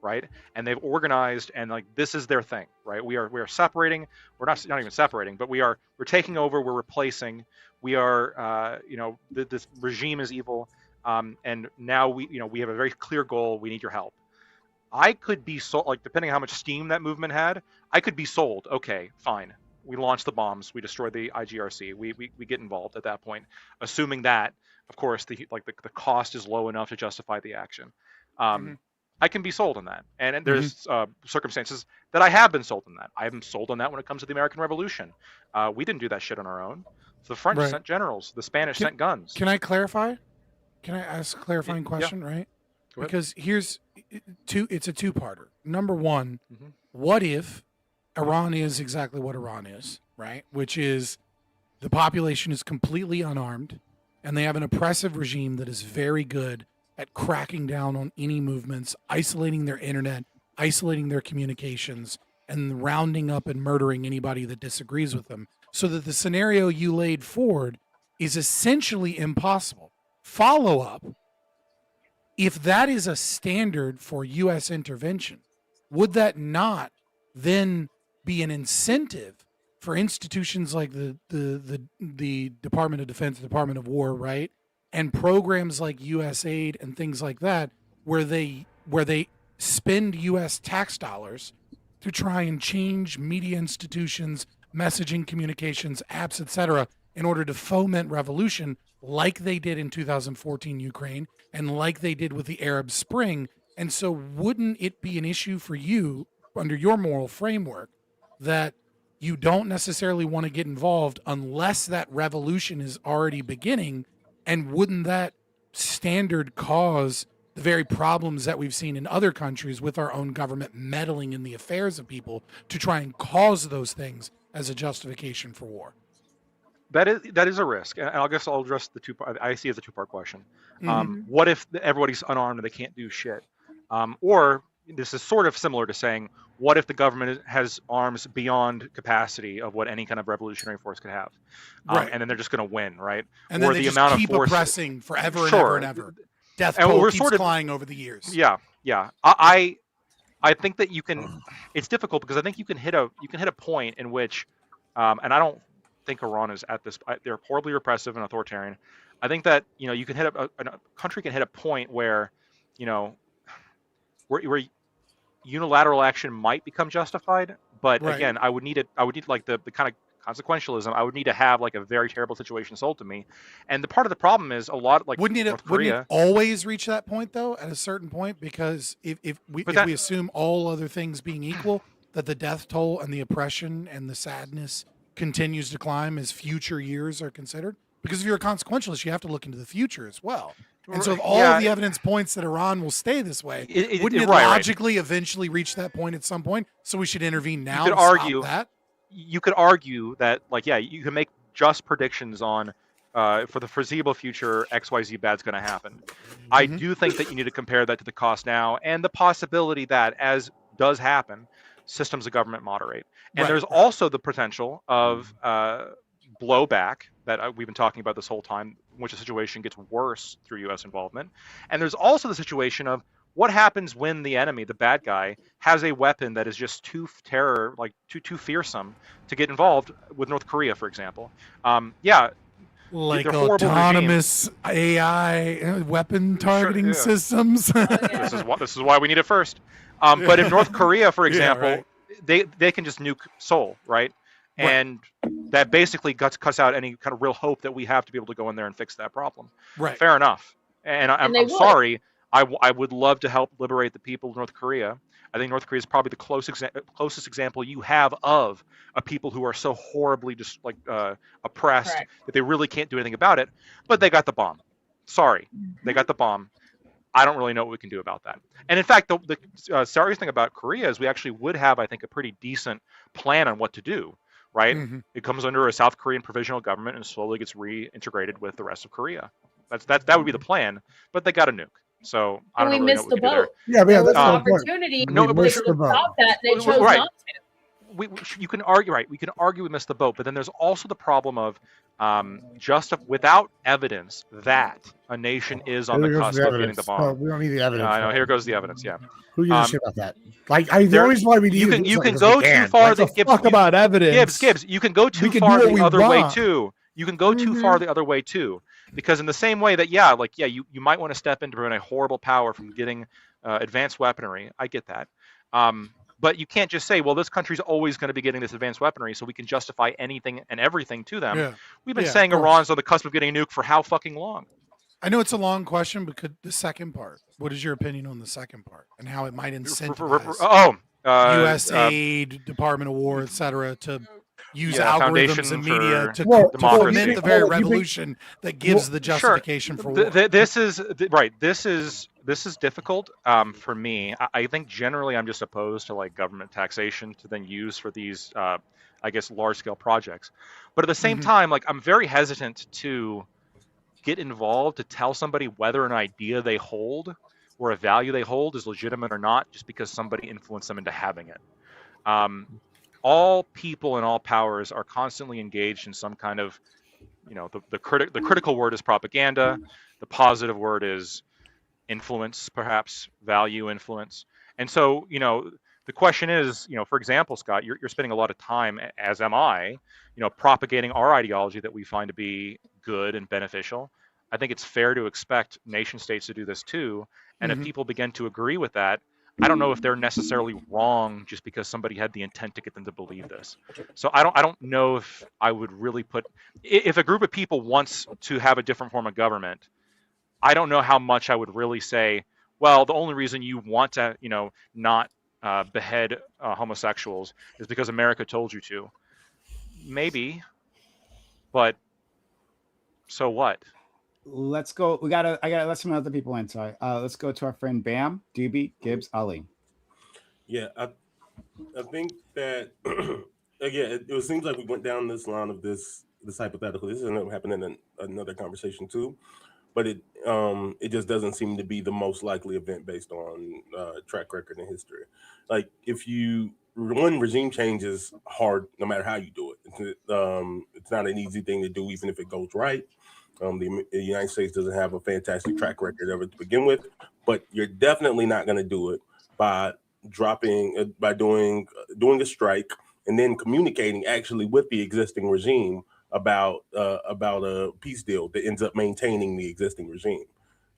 right? And they've organized and this is their thing, right? We are separating. We're not even separating, but we're taking over. We're replacing. We are this regime is evil, and now we have a very clear goal. We need your help. I could be sold, depending on how much steam that movement had, I could be sold. Okay, fine. We launch the bombs. We destroy the IGRC. We get involved at that point, assuming that, of course, the cost is low enough to justify the action. I can be sold on that, and there's circumstances that I have been sold on that. I haven't sold on that when it comes to the American Revolution. We didn't do that shit on our own. So the French sent generals. The Spanish sent guns.
Can I clarify? Can I ask a clarifying question? Right? Because it's a two-parter. Number one, what if Iran is exactly what Iran is, right? Which is the population is completely unarmed, and they have an oppressive regime that is very good at cracking down on any movements, isolating their internet, isolating their communications, and rounding up and murdering anybody that disagrees with them, so that the scenario you laid forward is essentially impossible. Follow up, if that is a standard for U.S. intervention, would that not then be an incentive for institutions like the Department of Defense, the Department of War, right, and programs like USAID and things like that, where they spend U.S. tax dollars to try and change media institutions, messaging, communications, apps, etc., in order to foment revolution, like they did in 2014 Ukraine and like they did with the Arab Spring? And so, wouldn't it be an issue for you under your moral framework that you don't necessarily want to get involved unless that revolution is already beginning? And wouldn't that standard cause the very problems that we've seen in other countries with our own government meddling in the affairs of people to try and cause those things as a justification for war?
That is a risk, and I guess I'll address the two. I see it as a two-part question. What if everybody's unarmed and they can't do shit? Or this is sort of similar to saying, what if the government has arms beyond capacity of what any kind of revolutionary force could have, and then they're just going to win, right?
And then
or
they
the
just
amount
keep
of force
oppressing forever and ever and ever. Death toll keeps flying over the years.
Yeah. I think that you can. It's difficult because I think you can hit a point in which, and I don't think Iran is at this. They're horribly repressive and authoritarian. I think that you can hit a country can hit a point where, where unilateral action might become justified. But again, I would need like the kind of consequentialism, I would need to have like a very terrible situation sold to me. And the part of the problem is a lot like
wouldn't it always reach that point though at a certain point? Because if we assume all other things being equal, that the death toll and the oppression and the sadness continues to climb as future years are considered. Because if you're a consequentialist, you have to look into the future as well. And so if all of the evidence points that Iran will stay this way, wouldn't it logically eventually reach that point at some point? So we should intervene now to stop that?
You could argue that, like, yeah, you can make just predictions on, for the foreseeable future, XYZ bad's going to happen. I do think that you need to compare that to the cost now and the possibility that, as does happen, systems of government moderate. And there's also the potential of blowback that we've been talking about this whole time, in which the situation gets worse through U.S. involvement. And there's also the situation of what happens when the enemy, the bad guy, has a weapon that is just too too fearsome to get involved with North Korea, for example.
Like autonomous AI weapon targeting systems.
This is why we need it first. But in North Korea, for example, they can just nuke Seoul, right? And that basically cuts out any kind of real hope that we have to be able to go in there and fix that problem.
Right.
Fair enough. And I'm sorry. I would love to help liberate the people of North Korea. I think North Korea is probably the closest example you have of a people who are so horribly just oppressed that they really can't do anything about it. But they got the bomb. Sorry, they got the bomb. I don't really know what we can do about that. And in fact, the serious thing about Korea is we actually would have, I think, a pretty decent plan on what to do. Right? It comes under a South Korean provisional government and slowly gets reintegrated with the rest of Korea. That would be the plan. But they got a nuke. So I don't really know what we can do there.
Yeah,
there was an opportunity to stop that. They chose not to.
You can argue, right? We can argue we missed the boat, but then there's also the problem of without evidence that a nation is on the cusp of getting the bomb.
Oh, we don't need the evidence.
I know. Here goes the evidence. Yeah.
Who gives a shit about that? Like, the only reason why we need
you can go too far.
Talk about evidence.
Gibbs. You can go too far the other way too. You can go too far the other way too, because in the same way that you might want to step in to prevent a horrible power from getting advanced weaponry. I get that. But you can't just say, well, this country's always going to be getting this advanced weaponry, so we can justify anything and everything to them.
Yeah.
We've been saying Iran's on the cusp of getting a nuke for how fucking long?
I know it's a long question, but the second part, what is your opinion on the second part and how it might incentivize U.S. aid, Department of War, et cetera, to use algorithms and media to foment the very revolution that gives the justification for war?
This is difficult for me. I think generally I'm just opposed to like government taxation to then use for these, I guess, large scale projects. But at the same time, like I'm very hesitant to get involved to tell somebody whether an idea they hold or a value they hold is legitimate or not, just because somebody influenced them into having it. All people and all powers are constantly engaged in some kind of, the critical word is propaganda. The positive word is influence, perhaps value influence. And so, the question is, for example, Scott, you're spending a lot of time, as am I, propagating our ideology that we find to be good and beneficial. I think it's fair to expect nation states to do this too. And if people begin to agree with that, I don't know if they're necessarily wrong just because somebody had the intent to get them to believe this. So I don't know if I would really if a group of people wants to have a different form of government, I don't know how much I would really say, well, the only reason you want to, not behead homosexuals is because America told you to. Maybe, but so what?
Let's go. I gotta let some other people in. Sorry. Let's go to our friend Bam, Doobie, Gibbs, Ali.
Yeah, I think that again, it seems like we went down this line of this hypothetical. This is happening in another conversation too, but it just doesn't seem to be the most likely event based on track record and history. Like if one regime change is hard, no matter how you do it. It's not an easy thing to do, even if it goes right. The United States doesn't have a fantastic track record of it to begin with, but you're definitely not going to do it by doing a strike and then communicating actually with the existing regime about a peace deal that ends up maintaining the existing regime.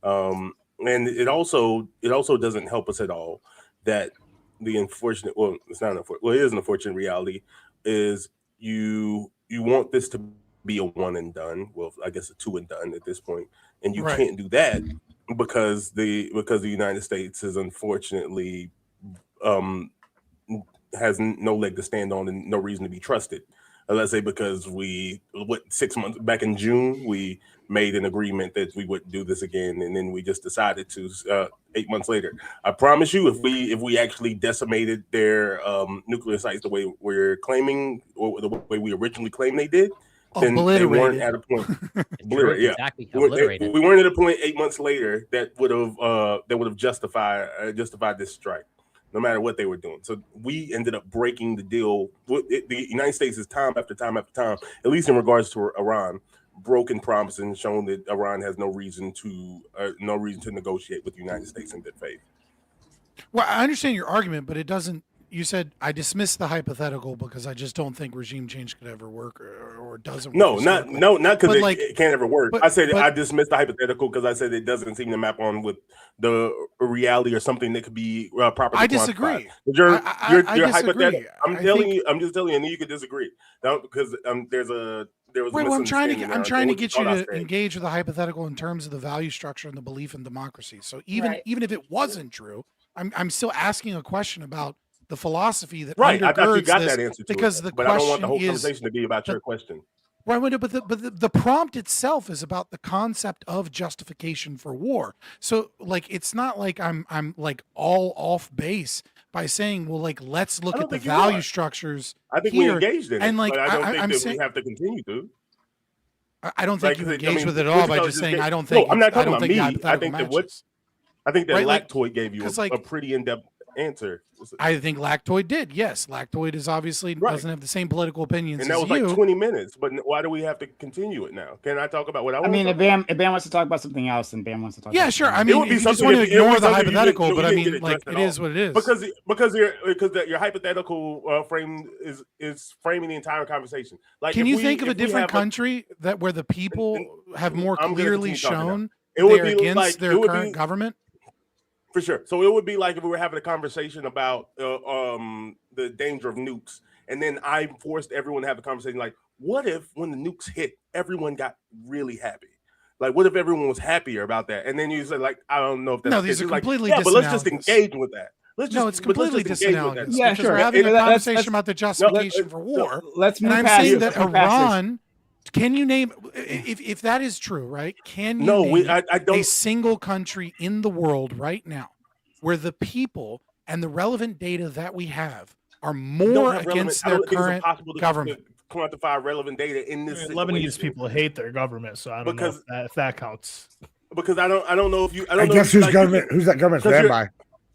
And it also doesn't help us at all that the unfortunate, well, it's not unfortunate, well, it is an unfortunate reality, is you you want this to be a one and done. Well, I guess a two and done at this point, and you
Right.
can't do that because the United States is unfortunately has no leg to stand on and no reason to be trusted. Let's say because 6 months back in June, we made an agreement that we wouldn't do this again, and then we just decided to 8 months later. I promise you, if we actually decimated their nuclear sites the way we're claiming, or the way we originally claimed they did, then they weren't at a point. Obliterated, yeah.
Exactly, obliterated.
We weren't at a point 8 months later that would have justified this strike, no matter what they were doing. So we ended up breaking the deal. The United States has time after time after time, at least in regards to Iran, broken promise and shown that Iran has no reason to negotiate with the United States in good faith.
Well, I understand your argument, but it doesn't. You said I dismissed the hypothetical because I just don't think regime change could ever work or doesn't work.
Not because it can't ever work. I said I dismissed the hypothetical because I said it doesn't seem to map on with the reality or something that could be properly.
I disagree.
Your
disagree.
hypothetical. I'm just telling you, and you could disagree. No, because there was.
Right, well, I'm trying to get you to engage with the hypothetical in terms of the value structure and the belief in democracy. So even if it wasn't true, I'm still asking a question about the philosophy that
right.
undergirds
I thought you got
this,
that answer to
because
it,
the
but
question
I don't want the whole
is
conversation to be about your question.
Right, but the prompt itself is about the concept of justification for war. So like it's not like I'm like all off base by saying, well, like let's look at the value structures.
I think
here.
we engaged in
and
it,
like
but I don't think
I'm
that
saying,
we have to continue to.
I don't think you engaged with it at
all
all by just saying I don't think.
No, I'm not talking
about
me. I think that
right,
Lactoid gave you a pretty in-depth answer.
I think Lactoid did. Yes, Lactoid is obviously doesn't have the same political opinions
and that
as
was
you.
like 20 minutes. But why do we have to continue it now? Can I talk about what I want?
I mean, if Bam wants to talk about something else, then Bam wants to talk.
Yeah,
about
sure.
something
I mean,
it would be
if you just
something
want to ignore the hypothetical, but I mean, like it is what it is.
Because your hypothetical frame is framing the entire conversation. Like,
can you think of a different country that where the people have more clearly shown
they're
against their current government?
For sure. So it would be like if we were having a conversation about the danger of nukes, and then I forced everyone to have a conversation like, what if when the nukes hit, everyone got really happy? Like, what if everyone was happier about that? And then you say, like, I don't know if that's
no, these are completely
but let's just engage with that.
It's completely disanalogous.
Yeah, sure.
We're having a conversation about the justification for war.
Let's move
and I'm
past
saying
this.
that Iran. Can you name if that is true, right? Can you name
I don't.
A single country in the world right now where the people and the relevant data that we have are more against their current government?
To quantify relevant data in this situation.
Lebanese people hate their government, so I don't know if that counts.
Because I don't know if you.
I guess who's that government ran by?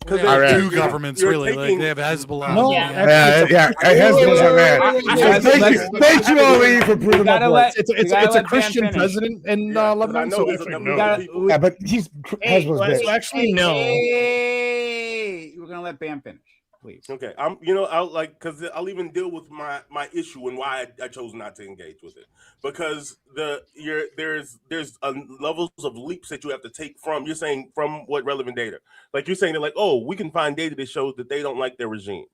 Because there's two governments, really. Like they have Hezbollah.
No, Hezbollah. Thank you, Ali, for proving my point.
It's a Christian president in Lebanon, so
yeah, but he's Hezbollah's
actually no.
We're gonna let Bam finish, please.
Okay, I'll even deal with my issue and why I chose not to engage with it, because there's levels of leaps that you have to take from. You're saying from what relevant data? Like you're saying that like, oh, we can find data that shows that they don't like their regime.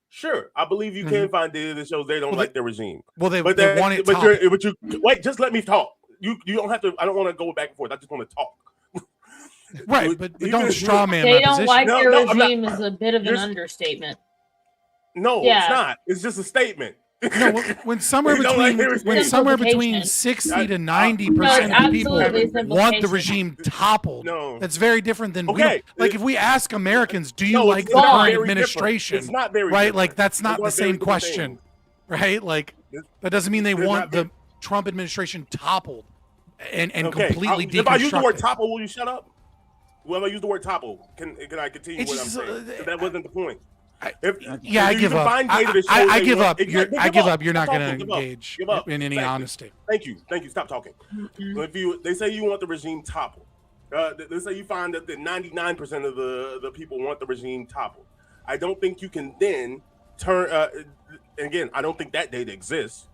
Sure, I believe you can find data that shows they don't like their regime.
Well, they want it.
But you wait. Just let me talk. You don't have to. I don't want to go back and forth. I just want to talk.
Right, but don't straw man.
They don't like their regime is a bit of an understatement.
No, it's not. It's just a statement.
No, when somewhere between 60 to 90% of the people want the regime toppled, that's very different than if we ask Americans, do you like the current administration?
It's not very
right.
Different.
Like that's not the same question, right? Like that doesn't mean they want the Trump administration toppled and completely deconstructed.
If I use the word topple, will you shut up? Well, if I use the word topple, can I continue what I'm saying? That wasn't the point.
I give up. I give up. I give up. You're not going to engage in any honesty.
Thank you. Stop talking. They say you want the regime toppled. They say you find that 99% of the people want the regime toppled. I don't think you can then turn. Again, I don't think that data exists.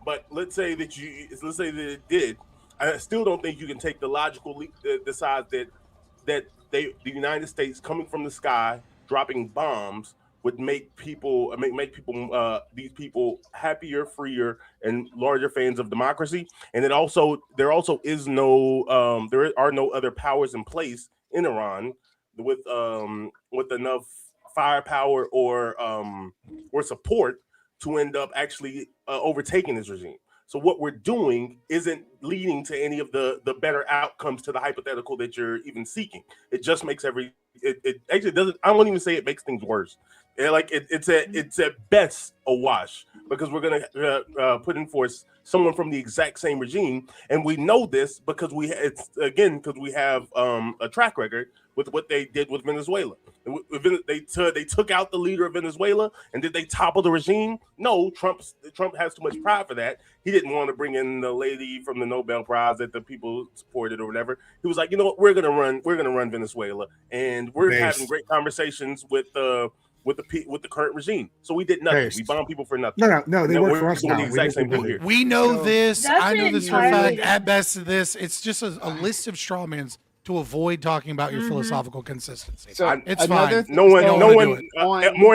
But let's say that it did. I still don't think you can take the logical leap that decides that the United States coming from the sky, dropping bombs, would make people these people happier, freer, and larger fans of democracy. And there also is no there are no other powers in place in Iran with enough firepower or support to end up actually overtaking this regime. So what we're doing isn't leading to any of the better outcomes to the hypothetical that you're even seeking. It just makes it actually doesn't. I won't even say it makes things worse. It's at best a wash, because we're gonna put in force someone from the exact same regime, and we know this because we have a track record with what they did with Venezuela. They took out the leader of Venezuela, and did they topple the regime? No, Trump has too much pride for that. He didn't want to bring in the lady from the Nobel Prize that the people supported or whatever. He was like, you know what, we're gonna run Venezuela, and we're having great conversations with the current regime. So we did nothing. We bombed people for nothing.
No, they work for us now.
The exact same thing here.
We know this. I know this for a
entirely-
fact. At best, it's just a list of straw mans to avoid talking about your philosophical consistency.
So
it's fine.
No one, more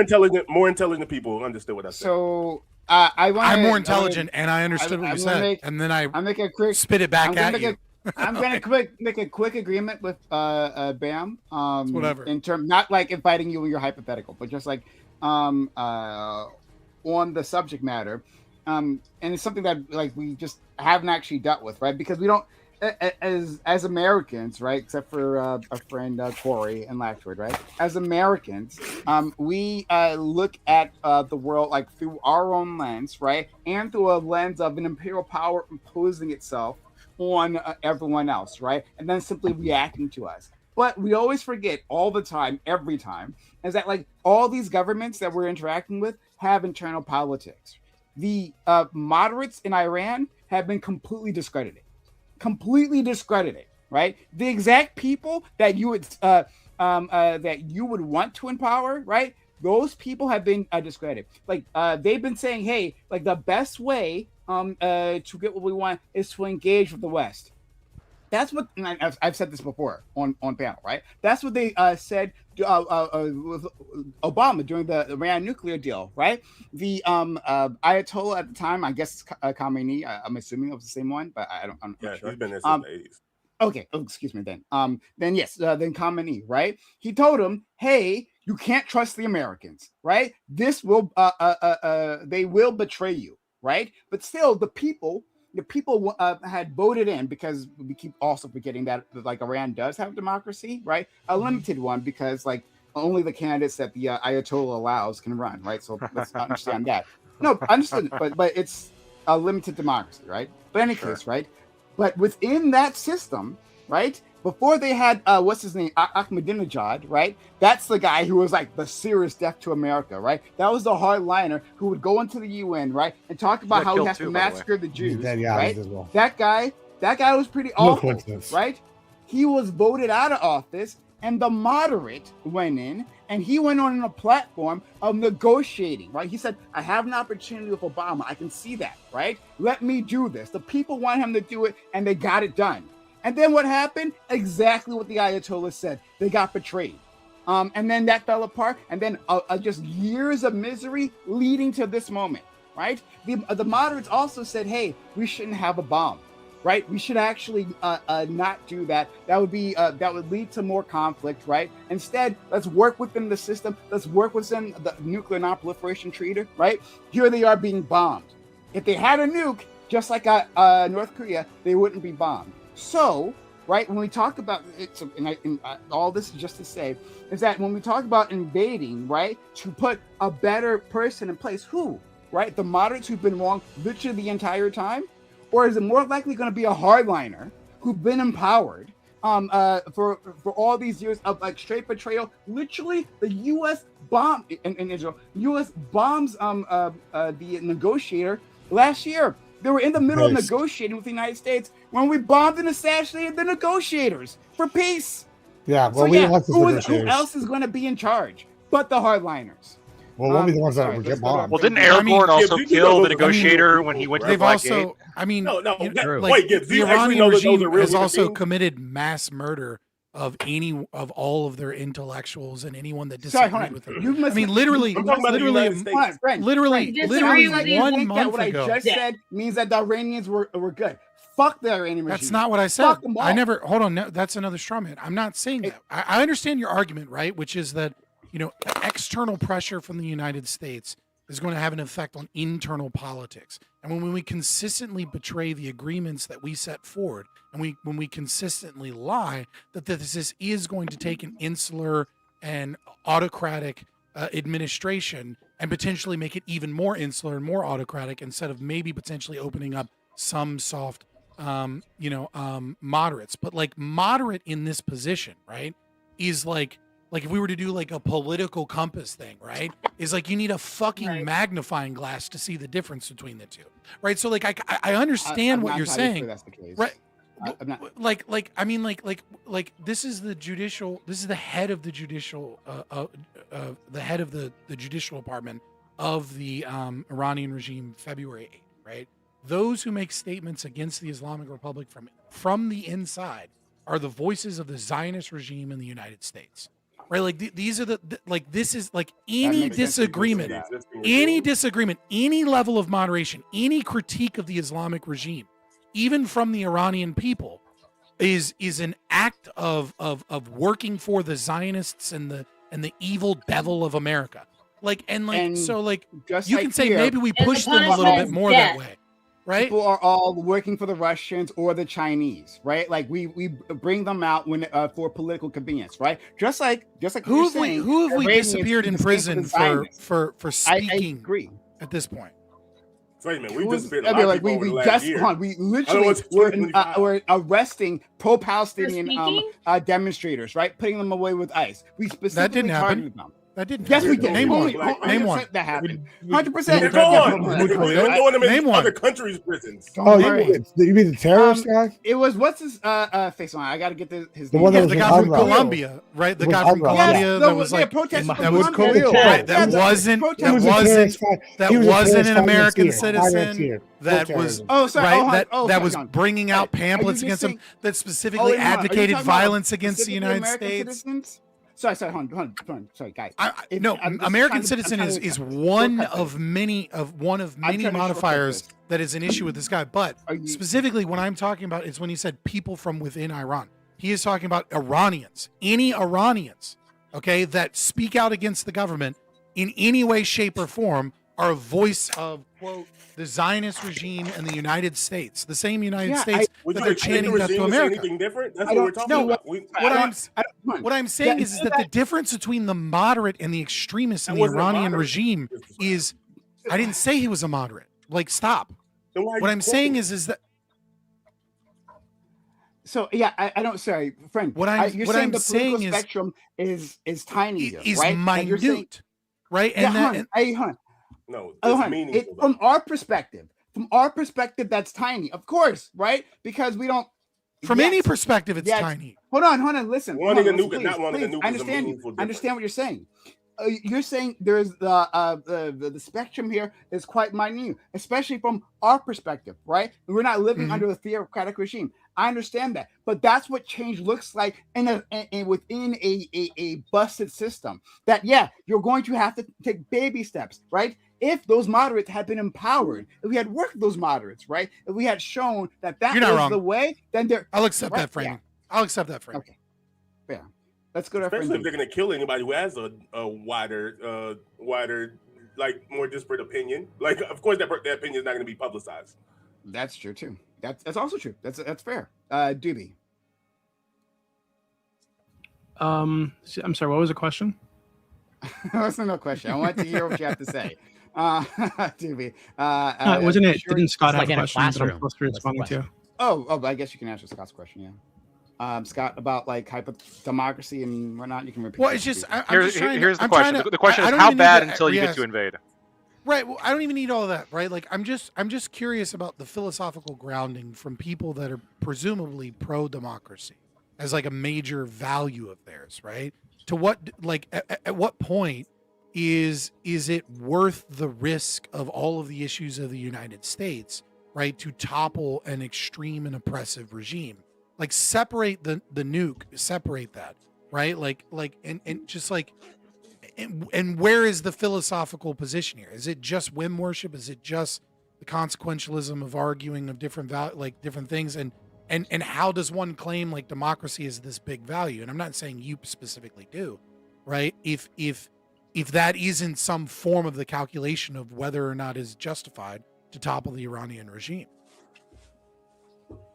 intelligent people understood what I said.
So I'm
more intelligent, and I understood what you said, and then I
make a quick
spit it back at you.
I'm gonna make a quick agreement with Bam.
Whatever.
In term, not like inviting you in your hypothetical, but just like on the subject matter, and it's something that like we just haven't actually dealt with, right? Because we don't, as Americans, right? Except for our friend Corey and Latchford, right? As Americans, we look at the world like through our own lens, right? And through a lens of an imperial power imposing itself on everyone else, right? And then simply reacting to us. But we always forget all the time, every time, is that like all these governments that we're interacting with have internal politics. The moderates in Iran have been completely discredited, right? The exact people that you would want to empower, right? Those people have been discredited. Like they've been saying, hey, like the best way to get what we want is to engage with the West. That's what, and I've said this before on panel, right? That's what they said with Obama during the Iran nuclear deal, right? The Ayatollah at the time, I guess Khamenei, I'm assuming it was the same one, but I'm not sure.
He's been there since the 80s.
Okay, excuse me then. Then Khamenei, right? He told him, hey, you can't trust the Americans, right? This will, they will betray you, right? But still, the people had voted in, because we keep also forgetting that like Iran does have democracy, right? A limited one, because like only the candidates that the Ayatollah allows can run, right? So let's understand that. No, understood, but it's a limited democracy, right? But in any case, right? But within that system, right? Before they had what's his name, Ahmadinejad, right? That's the guy who was like the serious death to America, right? That was the hardliner who would go into the UN, right, and talk about how he has to massacre the Jews, right? Well. That guy was pretty awful, right? He was voted out of office, and the moderate went in, and he went on a platform of negotiating, right? He said, I have an opportunity with Obama. I can see that, right? Let me do this. The people want him to do it, and they got it done. And then what happened? Exactly what the Ayatollah said. They got betrayed. And then that fell apart. And then just years of misery leading to this moment, right? The moderates also said, hey, we shouldn't have a bomb, right? We should actually not do that. That would lead to more conflict, right? Instead, let's work within the system. Let's work within the nuclear non-proliferation treaty, right? Here they are being bombed. If they had a nuke, just like North Korea, they wouldn't be bombed. So, right, when we talk about it, all this is just to say, is that when we talk about invading, right, to put a better person in place, who, right, the moderates who've been wrong literally the entire time? Or is it more likely going to be a hardliner who's been empowered for all these years of like straight betrayal? Literally, the U.S. bomb in Israel. U.S. bombs the negotiator last year. They were in the middle of negotiating with the United States when we bombed and assassinated the negotiators for peace.
Yeah, well,
who else is going to be in charge but the hardliners?
Well, we'll be the ones that would get bombed.
Well, didn't Aragorn also kill the negotiator when he went to the Black Gate?
I mean,
no.
the Iranian regime has also committed mass murder of all of their intellectuals and anyone that
Sorry,
disagreed
hold
with
on.
them.
You must,
I mean, literally,
I'm talking about the United States.
literally,
Disagree
1 month
what
ago.
I just said means that the Iranians were good. Fuck the Iranian regime.
That's not what I said.
Fuck them all.
I never. Hold on. No, that's another straw man. I'm not saying that. I understand your argument, right? Which is that external pressure from the United States is going to have an effect on internal politics. And when we consistently betray the agreements that we set forward, and when we consistently lie, that this is going to take an insular and autocratic administration and potentially make it even more insular and more autocratic, instead of maybe potentially opening up some soft, moderates. But like moderate in this position, right, is like if we were to do like a political compass thing, right, is like you need a fucking magnifying glass to see the difference between the two, right? So like I understand what you're saying, right? This is the judicial. This is the head of the judicial, the head of the judicial department of the Iranian regime, February 8th, right? Those who make statements against the Islamic Republic from the inside are the voices of the Zionist regime in the United States. Right, like these are this is like any disagreement, any level of moderation, any critique of the Islamic regime, even from the Iranian people, is an act of working for the Zionists and the evil devil of America. You can say maybe we push them a little bit more that way. Right?
People are all working for the Russians or the Chinese, right? Like we bring them out when for political convenience, right? Just like
who have we disappeared in prison for speaking?
I agree.
At this point.
Wait a minute, we disappeared a lot of people over the last year.
We literally were arresting pro-Palestinian demonstrators, right? Putting them away with ICE. We specifically targeted them.
That didn't.
Yes, we did.
Name one.
Name one. That happened. 100%.
They're gone. We're throwing them in other countries' prisons.
Oh, you mean the terrorist guy?
It was what's his face on? I got to get his
name.
One
the guy from Colombia, right? The guy from Colombia that was like that wasn't an American citizen. That was that was bringing out pamphlets against him. That specifically advocated violence against the United States.
Sorry, hold on. Sorry, guys.
American citizen is one of many modifiers that is an issue with this guy. But specifically, what I'm talking about is when he said people from within Iran. He is talking about Iranians, any Iranians, okay, that speak out against the government in any way, shape, or form are a voice of, quote, the Zionist regime in the United States, the same United States that they're chanting death to America.
Anything different? That's what we're talking about.
What I'm saying is that the difference between the moderate and the extremists in the Iranian regime is, I didn't say he was a moderate. Like, stop. What I'm saying is that.
So yeah, I don't. Sorry, friend. You're saying the political spectrum is tiny,
is
right?
minute, right?
No, from our perspective, that's tiny, of course, right? Because we don't.
From any perspective, it's tiny.
Hold on. Listen.
I
understand what you're saying. You're saying there's the spectrum here is quite minute, especially from our perspective, right? We're not living under a theocratic regime. I understand that, but that's what change looks like within a busted system. That you're going to have to take baby steps, right? If those moderates had been empowered, if we had worked with those moderates, right? If we had shown that was the way, then
I'll accept that framing. Yeah. I'll accept that framing.
Okay. Yeah. Let's go to
especially if they're going to kill anybody who has a wider, like more disparate opinion. Like, of course, that opinion is not going to be publicized.
That's true too. That's also true. That's fair. Doobie.
I'm sorry. What was the question?
That's no question. I want to hear what you have to say. Doobie.
Wasn't it? Didn't Scott have a question that I'm supposed to respond to?
Oh, I guess you can answer Scott's question. Yeah. Scott, about like democracy and whatnot. You can repeat.
Well, it's just here's the question. The question is how bad until you get to invade.
Right. Well, I don't even need all of that. Right. Like I'm just curious about the philosophical grounding from people that are presumably pro-democracy as like a major value of theirs. Right. To what, like, at what point is it worth the risk of all of the issues of the United States, right, to topple an extreme and oppressive regime? Like separate the nuke, separate that, right? And just like, and where is the philosophical position here? Is it just whim worship? Is it just the consequentialism of arguing of different different things? And how does one claim like democracy is this big value? And I'm not saying you specifically do, right? If that isn't some form of the calculation of whether or not is justified to topple the Iranian regime.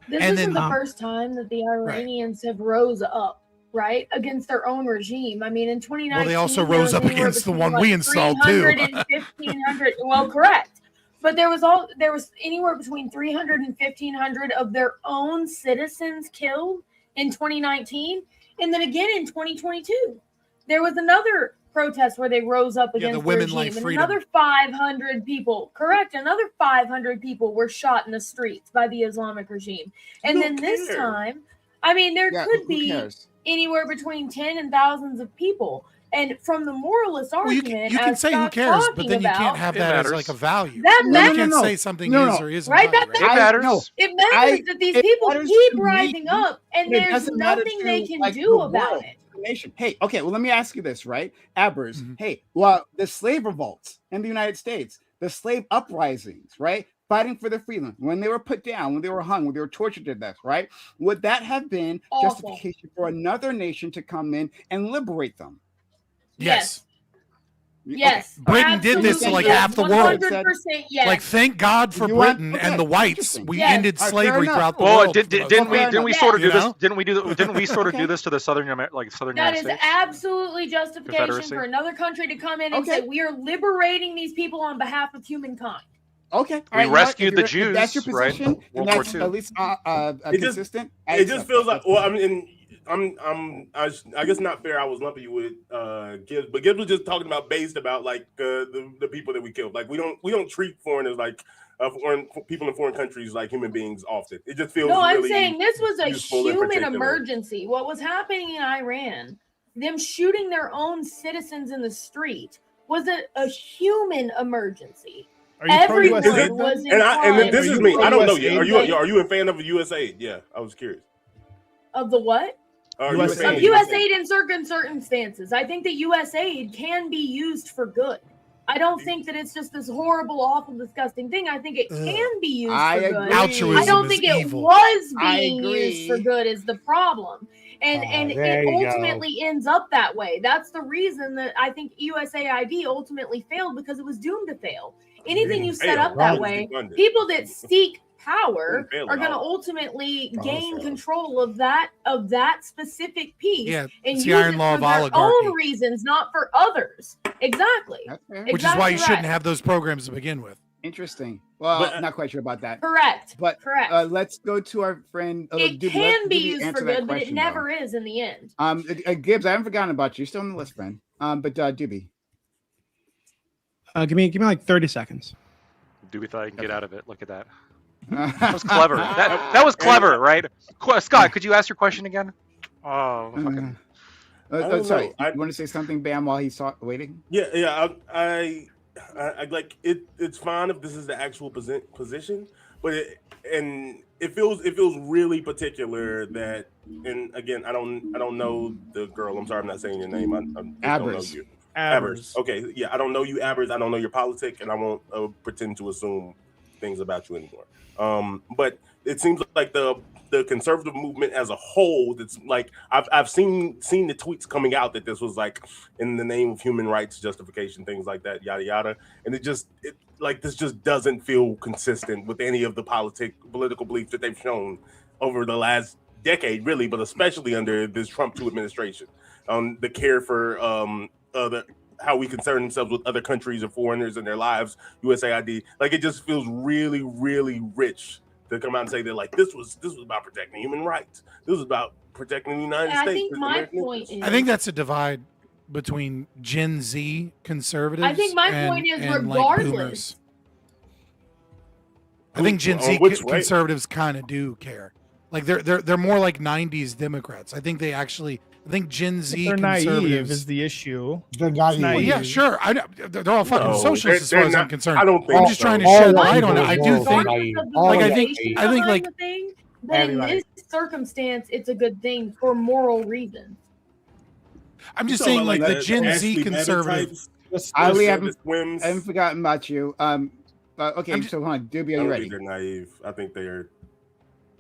This isn't the first time that the Iranians have rose up, right, against their own regime. I mean, in 2019,
well, they also rose up against the one we installed too.
1,500. Well, correct, but there was anywhere between 300 and 1,500 of their own citizens killed in 2019, and then again in 2022, there was another protest where they rose up against the regime, and another 500 people. Correct, another 500 people were shot in the streets by the Islamic regime. And then this time, I mean, there could be anywhere between 10 and thousands of people. And from the moralist argument,
you can say who cares, but then you can't have that as like a value.
That matters.
You can't say something is or isn't
right.
value,
That matters. It matters that these people keep rising up, and there's nothing they can do about it.
Hey, okay, well, let me ask you this, right? Abbers, hey, well, the slave revolts in the United States, the slave uprisings, right? Fighting for their freedom, when they were put down, when they were hung, when they were tortured to death, right? Would that have been justification for another nation to come in and liberate them?
Yes. Yes,
Britain did this to like half the world.
100% yes.
Like, thank God for Britain and the whites. We ended slavery throughout the world.
Didn't we sort of do this? Didn't we sort of do this to the southern
That
United
is
States?
absolutely justification for another country to come in and say we are liberating these people on behalf of humankind.
Okay,
we rescued the Jews.
If that's your position,
right?
and that's at least consistent.
It just feels like, well, I mean. I guess not fair. I was lumping you with Gibbs, but Gibbs was just talking about based about like the people that we killed. Like we don't treat foreigners like foreign people in foreign countries like human beings often. It just feels. No,
I'm
really
saying this was a human emergency. What was happening in Iran, them shooting their own citizens in the street, was a human emergency. Everyone was
and this is me. I don't know yet. Are you a fan of USAID? Yeah, I was curious.
Of the what?
USAID.
Of USAID in certain circumstances. I think that USAID can be used for good. I don't think that it's just this horrible, awful, disgusting thing. I think it can be used for good.
Altruism
I don't think it
evil.
was being used for good is the problem. And it ultimately ends up that way. That's the reason that I think USAID ultimately failed, because it was doomed to fail. Anything you set up that way, people that seek power are going to ultimately gain control of that specific piece, and use it for their own reasons, not for others. Exactly.
Which is why you shouldn't have those programs to begin with.
Interesting. Well, I'm not quite sure about that.
Correct.
But
correct.
Let's go to our friend.
It can be used for good, but it never is in the end.
Gibbs, I haven't forgotten about you. You're still on the list, friend. But Doobie.
Give me like 30 seconds.
Doobie thought he can get out of it. Look at that. That was clever. That was clever, right? Scott, could you ask your question again? Oh, fucking.
Sorry. You want to say something, Bam, while he's waiting?
Yeah. I like it. It's fine if this is the actual position, but it feels really particular that. And again, I don't know the girl. I'm sorry, I'm not saying your name. I don't know you. Abbers. Okay, yeah, I don't know you, Abbers. I don't know your politic, and I won't pretend to assume things about you anymore. But it seems like the conservative movement as a whole, that's like I've seen the tweets coming out that this was like in the name of human rights justification, things like that, yada yada, and this just doesn't feel consistent with any of the political beliefs that they've shown over the last decade, really, but especially under this Trump 2 administration. The care for how we concern ourselves with other countries and foreigners and their lives, USAID, like it just feels really, really rich to come out and say that like this was about protecting human rights. This was about protecting the United States.
I think my point is,
I think that's a divide between Gen Z conservatives.
I think my point is regardless.
I think Gen Z conservatives kind of do care. Like they're more like 90s Democrats. I think Gen Z conservatives
naive is the issue.
They're naive.
Well, yeah, sure. They're all fucking socialists as far as I'm concerned.
I don't think
I'm just trying to shed light on it. I do think,
I think But in this circumstance, it's a good thing for moral reasons.
I'm just saying, like the Gen Z conservatives.
Ali, I haven't forgotten about you. Okay, so hold on, Doobie, are you ready?
They're naive. I think they are.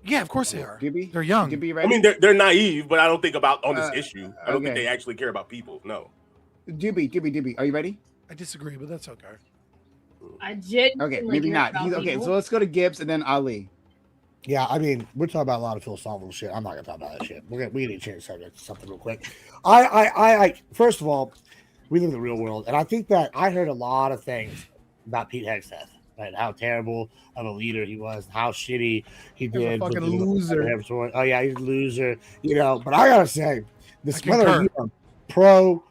Yeah, of course they are.
Doobie?
They're young.
Doobie,
I mean, they're naive, but I don't think about on this issue. I don't think they actually care about people. No.
Doobie, are you ready?
I disagree, but that's okay.
I genuinely
Okay, maybe not. Okay, so let's go to Gibbs and then Ali.
Yeah, I mean, we're talking about a lot of philosophical shit. I'm not gonna talk about that shit. We need to change the subject to something real quick. I first of all, we live in the real world, and I think that I heard a lot of things about Pete Hegseth, right? How terrible of a leader he was, how shitty he did.
He's a fucking loser.
Oh yeah, he's a loser. You know, but I gotta say, this whether you're pro,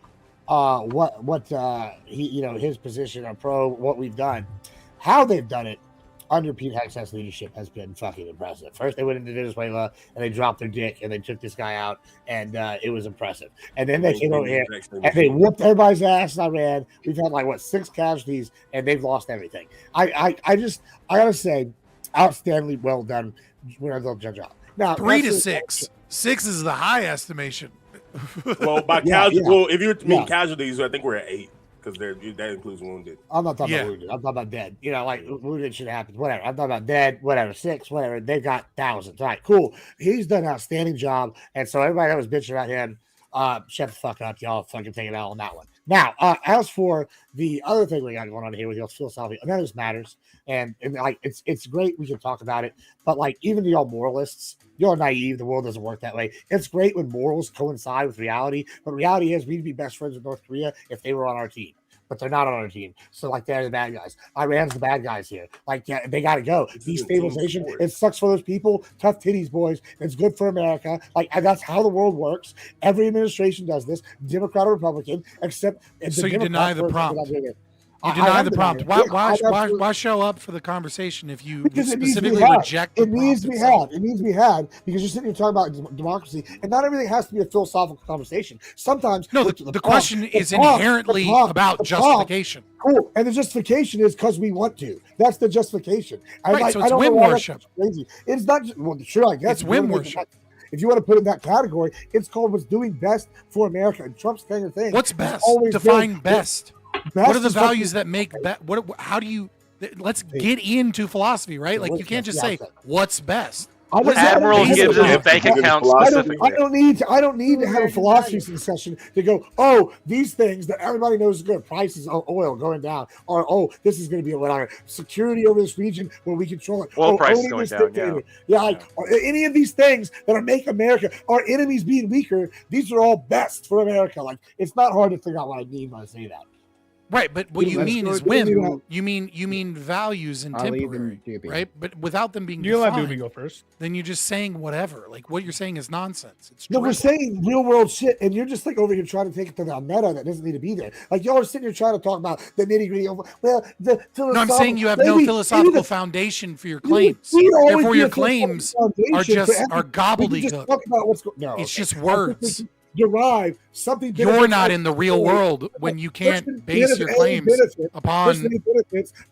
he, you know, his position or pro what we've done, how they've done it under Pete Hegseth's leadership has been fucking impressive. First, they went into Venezuela and they dropped their dick and they took this guy out, and it was impressive. And then they came over here and they whooped everybody's ass in Iran. We've had like 6 casualties, and they've lost everything. I gotta say, outstandingly well done. Where they'll judge out now.
3 to 6. 6 is the high estimation.
Well, by casual, if you mean casualties, I think we're at 8. Because that includes wounded.
I'm not talking about wounded. I'm talking about dead. You know, like wounded should happen. Whatever. I'm talking about dead. Whatever. 6. Whatever. They've got thousands. All right. Cool. He's done an outstanding job. And so everybody that was bitching about him, shut the fuck up. Y'all fucking take it out on that one. Now, as for the other thing we got going on here with y'all philosophy, none of this matters. And like it's great we can talk about it, but like even y'all moralists, you're naive. The world doesn't work that way. It's great when morals coincide with reality, but reality is we'd be best friends with North Korea if they were on our team. But they're not on our team. So, like, they're the bad guys. Iran's the bad guys here. Like, yeah, they got to go. Destabilization, it sucks for those people. Tough titties, boys. It's good for America. Like, and that's how the world works. Every administration does this, Democrat or Republican, except...
So you deny the prompt. You deny the prompt. Why show up for the conversation if you specifically reject the prompt?
It needs to be had. It needs to be had because you're sitting here talking about democracy, and not everything has to be a philosophical conversation. Sometimes
the question is inherently about justification.
Cool, and the justification is because we want to. That's the justification.
Right, so it's whim worship.
Crazy. It's not. Well, sure, I guess
it's whim worship.
If you want to put it in that category, it's called what's doing best for America. And Trump's kind of thing.
What's best? Define best. What are the values that make how do you let's get into philosophy, right? Like you can't just say what's best.
Admiral gives us a bank account specifically.
I don't need to have a philosophy session to go, oh, these things that everybody knows is good, prices of oil going down, or oh, this is going to be a security over this region where we control it.
Oil prices going down,
like any of these things that are make America, our enemies being weaker, these are all best for America. Like it's not hard to figure out what I mean when I say that.
Right, but what you mean is whim. You mean values and temporary, right? But without them being
you
defined,
let Doobie go first.
Then you're just saying whatever. Like what you're saying is nonsense. It's
no, we're saying real world shit, and you're just like over here trying to take it to the meta that doesn't need to be there. Like y'all are sitting here trying to talk about the nitty gritty of
No, I'm saying you have no philosophical foundation for your claims. Therefore, your claims are gobbledygook.
Talk about what's going. No,
it's just words.
Derive something.
You're not in the real world when you can't base your claims upon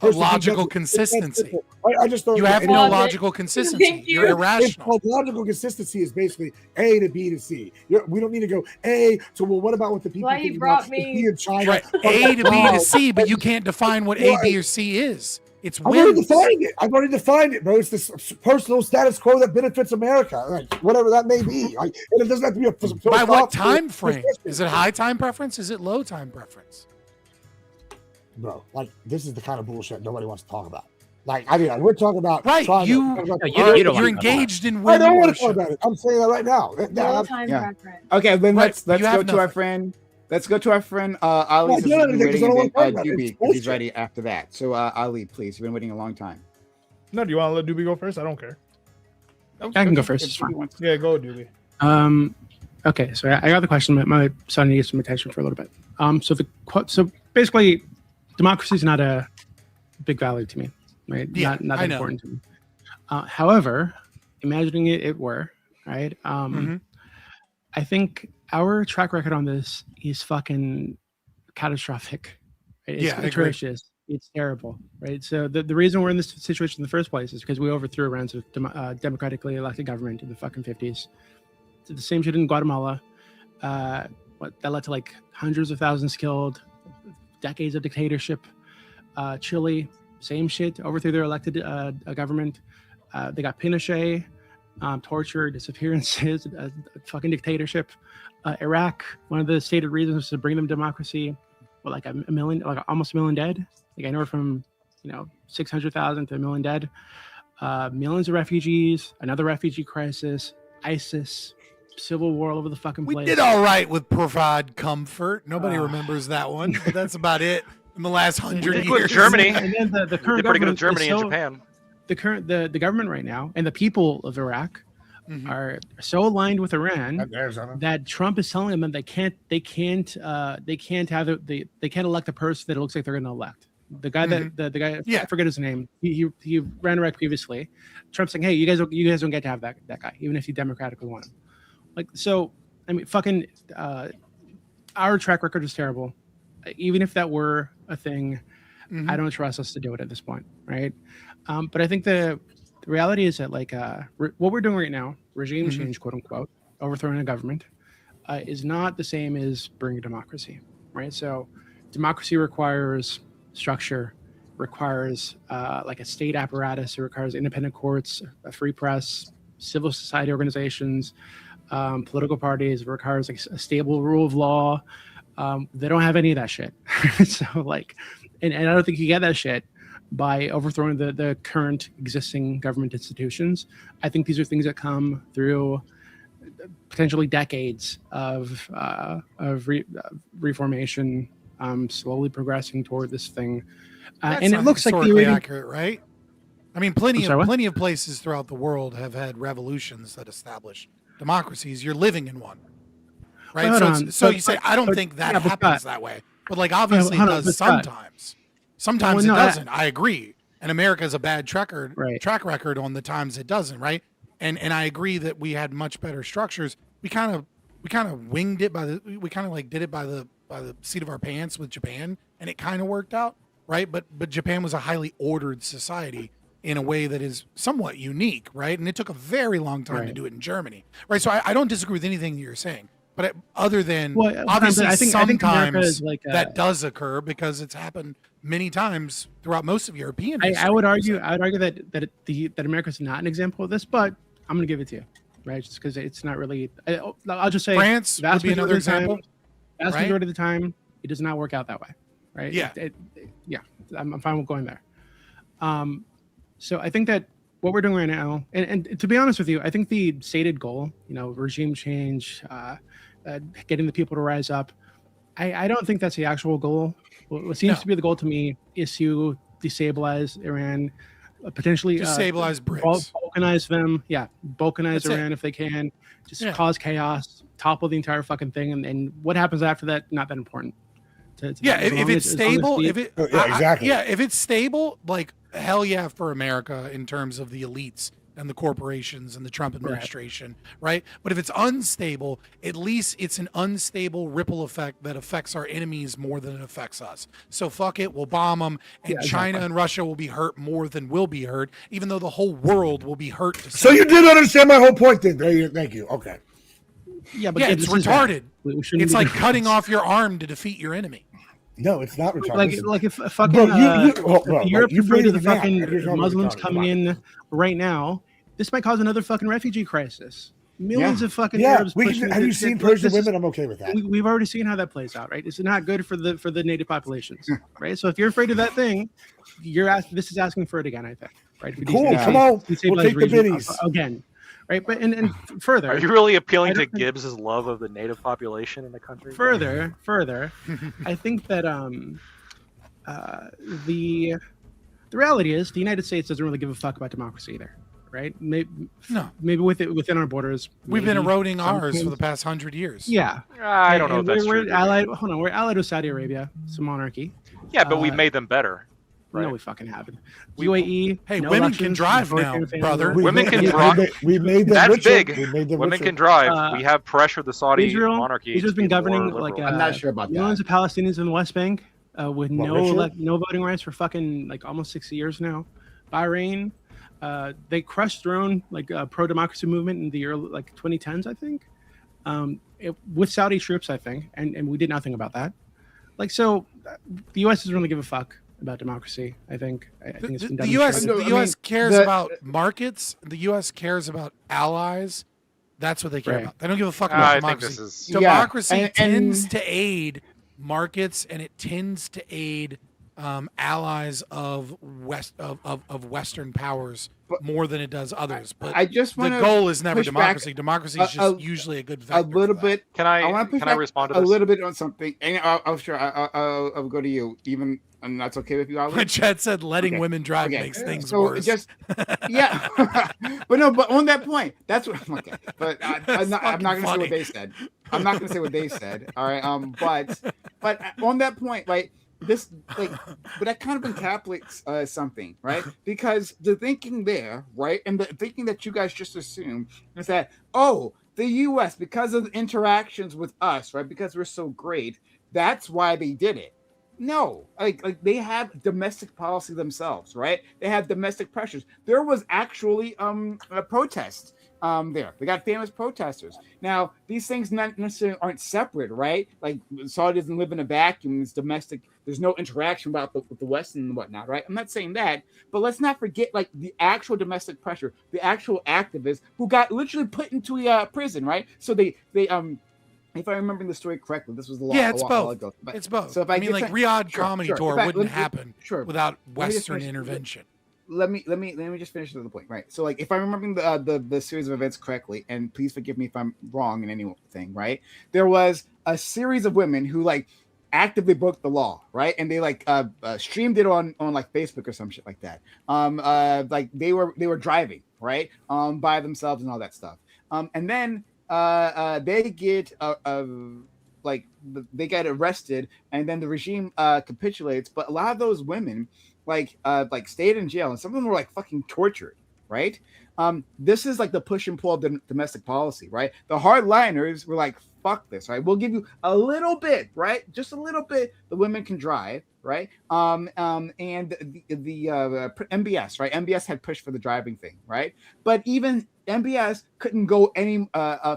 a logical consistency.
I just don't.
You have no logical consistency. You're irrational.
Logical consistency is basically A to B to C. We don't need to go A to what about what the people think about B in China?
Right. A to B to C, but you can't define what A, B, or C is. It's
I've already defined it, bro. It's this personal status quo that benefits America, like whatever that may be. Like, and it doesn't have to be a.
By what time frame? Is it high time preference? Is it low time preference?
Bro, like this is the kind of bullshit nobody wants to talk about. Like I mean, we're talking about
you're engaged in.
I don't want to talk about it. I'm saying that right now.
Low time preference.
Okay, then let's go to our friend. Let's go to our friend Ali. Doobie, he's ready after that. So Ali, please. You've been waiting a long time.
No, do you want to let Doobie go first? I don't care.
I can go first. It's fine.
Yeah, go, Doobie.
Okay, so I got the question. My son needs some attention for a little bit. So basically, democracy is not a big value to me, right?
Yeah,
not important to me. However, imagining it were, right? I think our track record on this is fucking catastrophic. It's atrocious. It's terrible, right? So the reason we're in this situation in the first place is because we overthrew Iran's democratically elected government in the fucking 50s. It's the same shit in Guatemala. That led to like hundreds of thousands killed, decades of dictatorship. Chile, same shit, overthrew their elected government. They got Pinochet, torture, disappearances, fucking dictatorship. Iraq, one of the stated reasons was to bring them democracy. Well, like almost a million dead. Like anywhere from 600,000 to a million dead. Millions of refugees, another refugee crisis, ISIS, civil war all over the fucking place.
We did all right with provide comfort. Nobody remembers that one, but that's about it in the last 100 years.
Germany.
And then the current
did pretty good in
government
Germany
is
and
so-
Japan.
The government right now and the people of Iraq are so aligned with Iran that Trump is telling them that they can't elect a person that it looks like they're going to elect. The guy the guy, I forget his name. He ran Iraq previously. Trump's saying, hey, you guys don't get to have that guy, even if you democratically want him. Like, so I mean, fucking our track record is terrible. Even if that were a thing, I don't trust us to do it at this point, right? But I think the reality is that what we're doing right now, regime change, quote unquote, overthrowing a government, is not the same as bringing democracy, right? So democracy requires structure, requires like a state apparatus. It requires independent courts, a free press, civil society organizations, political parties. It requires like a stable rule of law. They don't have any of that shit. So and I don't think you get that shit by overthrowing the current existing government institutions. I think these are things that come through potentially decades of reformation, slowly progressing toward this thing. And it looks like
historically accurate, right? I mean, plenty of places throughout the world have had revolutions that establish democracies. You're living in one, right? So you say, I don't think that happens that way, but obviously it does sometimes. Sometimes it doesn't. I agree. And America has a bad track record on the times it doesn't, right? And I agree that we had much better structures. We kind of winged it we kind of did it by the seat of our pants with Japan, and it kind of worked out, right? But Japan was a highly ordered society in a way that is somewhat unique, right? And it took a very long time to do it in Germany, right? So I don't disagree with anything that you're saying. But other than obviously
I think
sometimes that does occur because it's happened many times throughout most of European history.
I would argue that America's not an example of this, but I'm going to give it to you, right? Just because it's not really. I'll just say
France would be another example.
Vast majority of the time, it does not work out that way, right?
Yeah,
I'm fine with going there. So I think that what we're doing right now, and to be honest with you, I think the stated goal, regime change, getting the people to rise up, I don't think that's the actual goal. What seems to be the goal to me is to destabilize Iran, potentially
destabilize BRICS,
balkanize them. Yeah, balkanize Iran if they can, just cause chaos, topple the entire fucking thing, and what happens after that, not that important.
If it's stable,
exactly.
If it's stable, hell yeah for America in terms of the elites and the corporations and the Trump administration, right? But if it's unstable, at least it's an unstable ripple effect that affects our enemies more than it affects us. So fuck it, we'll bomb them, and China and Russia will be hurt more than we'll be hurt, even though the whole world will be hurt.
So you did understand my whole point then. Thank you. Okay.
Yeah, but it's retarded. It's like cutting off your arm to defeat your enemy.
No, it's not retarded.
Like if fucking Europe's afraid of the fucking Muslims coming in right now, this might cause another fucking refugee crisis. Millions of fucking Arabs.
Have you seen Persian women? I'm okay with that.
We've already seen how that plays out, right? It's not good for the native populations, right? So if you're afraid of that thing, this is asking for it again, I think, right?
Cool, come on, we'll take the biddies
again. Right, but and further,
are you really appealing to Gibbs's love of the native population in the country?
Further, I think that the reality is the United States doesn't really give a fuck about democracy either, right? Maybe within our borders,
we've been eroding ours for the past 100 years.
Yeah,
I don't know if that's true.
We're allied. Hold on, we're allied with Saudi Arabia, it's a monarchy.
Yeah, but we've made them better.
Right. No, we fucking haven't. UAE.
Hey, women can drive now, brother.
Women can drive.
We made them
That's
richer.
big. Women can drive. We have pressured the Saudi monarchy.
Israel's been governing
I'm not sure about
millions of Palestinians in the West Bank with
What,
no
Richard?
no voting rights for fucking like almost 60 years now. Bahrain, they crushed their own like pro-democracy movement in the early 2010s, I think, with Saudi troops, I think, and we did nothing about that. So the U.S. doesn't really give a fuck about democracy. I think it's been
The U.S.
demonstrated.
The U.S. cares about markets. The U.S. cares about allies. That's what they care about. They don't give a fuck about democracy. Democracy tends to aid markets, and it tends to aid allies of Western powers more than it does others. But
I just
the
wanna
goal is never
push back
democracy. Democracy is just usually a good vector.
A little bit.
Can
I
I
want to push
can I
back
respond to
a
this?
little bit on something, and I'll go to you. Even and that's okay with you, Ali?
When Chad said letting women drive makes things worse.
Yeah, but on that point, that's what. Okay, but I'm not going to say what they said. I'm not going to say what they said. All right. But on that point, right. This but that kind of encapsulates something, right? Because the thinking there, right, and the thinking that you guys just assumed is that the U.S. because of the interactions with us, right, because we're so great, that's why they did it. No, like they have domestic policy themselves, right? They have domestic pressures. There was actually a protest there. They got famous protesters. Now, these things not necessarily aren't separate, right? Like Saudi doesn't live in a vacuum. It's domestic. There's no interaction with the West and whatnot, right? I'm not saying that, but let's not forget like the actual domestic pressure, the actual activists who got literally put into a prison, right? So they if I remember the story correctly, this was a while ago. But,
it's both.
So if
I mean, like Riyadh Comedy Tour wouldn't happen without
Let me just
Western
finish-
intervention.
Let me just finish the point, right? So, like, if I'm remembering the series of events correctly, and please forgive me if I'm wrong in anything, right? There was a series of women who like actively broke the law, right? And they like streamed it on like Facebook or some shit like that. Like they were driving, right? By themselves and all that stuff. And then they get they get arrested, and then the regime capitulates. But a lot of those women like stayed in jail, and some of them were like fucking tortured, right? This is like the push and pull of domestic policy, right? The hardliners were like, fuck this, right? We'll give you a little bit, right? Just a little bit. The women can drive, right? And the MBS, right? MBS had pushed for the driving thing, right? But even MBS couldn't go any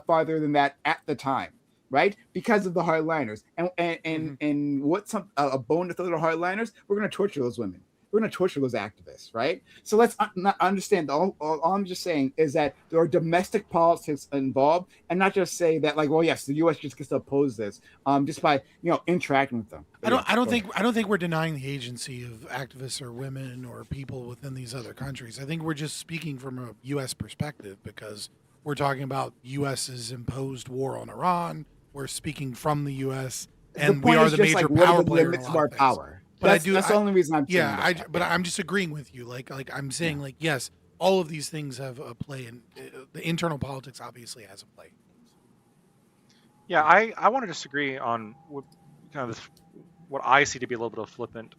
farther than that at the time, right? Because of the hardliners. And what's a bone to throw to the hardliners? We're going to torture those women. We're going to torture those activists, right? So let's not understand. All I'm just saying is that there are domestic politics involved, and not just say that like, well, yes, the U.S. just gets to oppose this just by interacting with them. But
I don't think we're denying the agency of activists or women or people within these other countries. I think we're just speaking from a U.S. perspective because we're talking about U.S.'s imposed war on Iran. We're speaking from the U.S. and we are the major power player.
Limits of our power.
But
that's the only reason I'm saying
but I'm just agreeing with you. Like I'm saying, like yes, all of these things have a play, and the internal politics obviously has a play.
Yeah, I want to disagree on what I see to be a little bit of flippant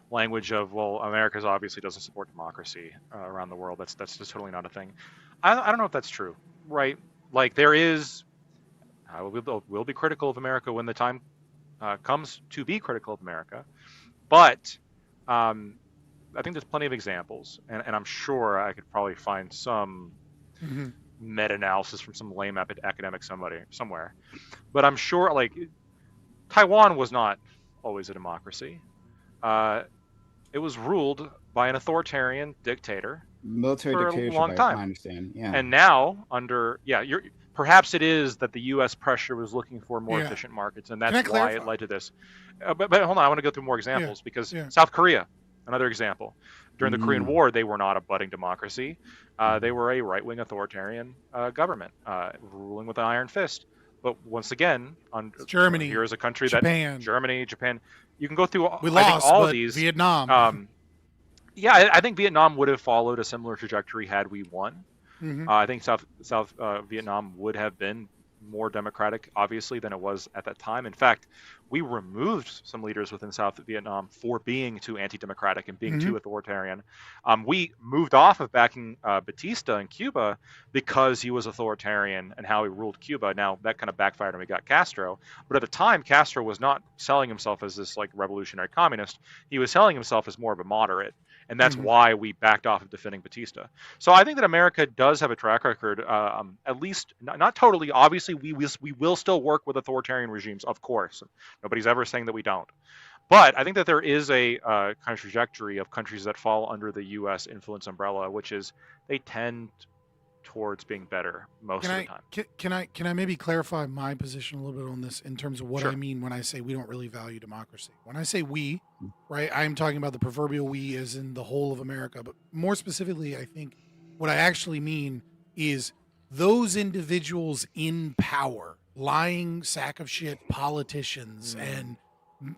language of, well, America obviously doesn't support democracy around the world. That's just totally not a thing. I don't know if that's true, right? Like there is, we'll be critical of America when the time comes to be critical of America. But I think there's plenty of examples, and I'm sure I could probably find some meta-analysis from some lame academic somewhere. But I'm sure, like, Taiwan was not always a democracy. It was ruled by an authoritarian dictator
military
for a long time.
I understand. Yeah.
And now, perhaps it is that the U.S. pressure was looking for more efficient markets, and that's why it led to this. But hold on, I want to go through more examples because South Korea, another example. During the Korean War, they were not a budding democracy. They were a right-wing authoritarian government ruling with an iron fist. But once again,
Germany,
here is a country
Japan.
Japan. You can go through.
We lost
all of these.
Vietnam.
I think Vietnam would have followed a similar trajectory had we won. I think South Vietnam would have been more democratic, obviously, than it was at that time. In fact, we removed some leaders within South Vietnam for being too anti-democratic and being too authoritarian. We moved off of backing Batista in Cuba because he was authoritarian and how he ruled Cuba. Now, that kind of backfired and we got Castro. But at the time, Castro was not selling himself as this like revolutionary communist. He was selling himself as more of a moderate. And that's why we backed off of defending Batista. So I think that America does have a track record, at least not totally. Obviously, we will still work with authoritarian regimes, of course. Nobody's ever saying that we don't. But I think that there is a kind of trajectory of countries that fall under the U.S. influence umbrella, which is they tend towards being better most of the time.
Can I maybe clarify my position a little bit on this in terms of what I mean when I say we don't really value democracy? When I say we, right, I am talking about the proverbial we as in the whole of America. But more specifically, I think what I actually mean is those individuals in power, lying sack of shit politicians and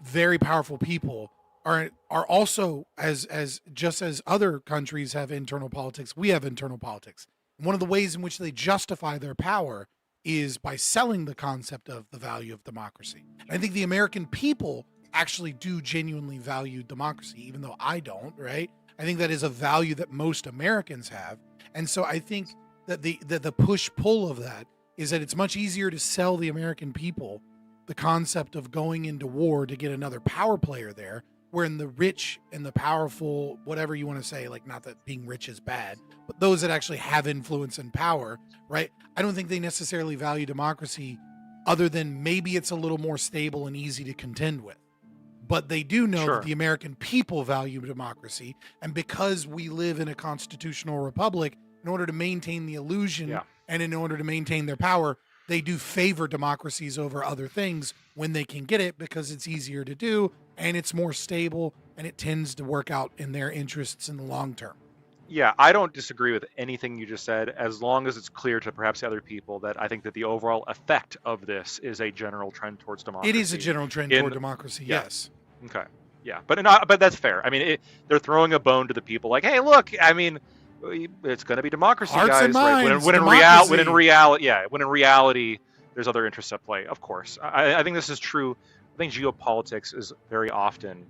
very powerful people are also as just as other countries have internal politics, we have internal politics. One of the ways in which they justify their power is by selling the concept of the value of democracy. And I think the American people actually do genuinely value democracy, even though I don't, right? I think that is a value that most Americans have. And so I think that the push-pull of that is that it's much easier to sell the American people the concept of going into war to get another power player there, wherein the rich and the powerful, whatever you want to say, like not that being rich is bad, but those that actually have influence and power, right? I don't think they necessarily value democracy other than maybe it's a little more stable and easy to contend with. But they do know that the American people value democracy. And because we live in a constitutional republic, in order to maintain the illusion and in order to maintain their power, they do favor democracies over other things when they can get it because it's easier to do and it's more stable and it tends to work out in their interests in the long term.
Yeah, I don't disagree with anything you just said, as long as it's clear to perhaps other people that I think that the overall effect of this is a general trend towards democracy.
It is a general trend toward democracy, yes.
Okay, yeah, but that's fair. I mean, they're throwing a bone to the people, like, hey, look, I mean, it's going to be democracy,
Hearts
guys.
And minds,
when in reality, there's other interests at play. Of course, I think this is true. I think geopolitics is very often,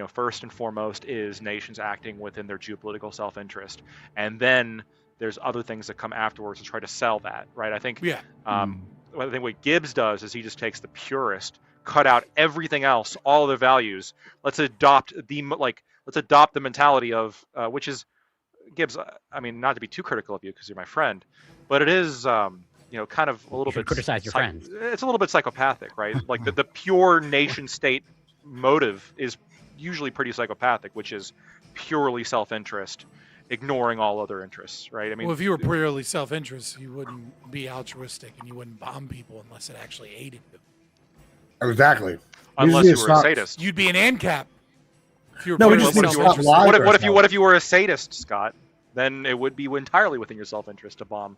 first and foremost is nations acting within their geopolitical self-interest, and then there's other things that come afterwards to try to sell that, right? I think, I think what Gibbs does is he just takes the purist, cut out everything else, all other values. Let's adopt the mentality of which is Gibbs. I mean, not to be too critical of you because you're my friend, but it is. Kind of a little bit
criticize your friends.
It's a little bit psychopathic, right? Like the pure nation state motive is usually pretty psychopathic, which is purely self-interest, ignoring all other interests, right? I mean,
well, if you were purely self-interest, you wouldn't be altruistic and you wouldn't bomb people unless it actually aided you.
Exactly.
Unless you were a sadist.
You'd be an ANCAP.
What if you were a sadist, Scott? Then it would be entirely within your self-interest to bomb.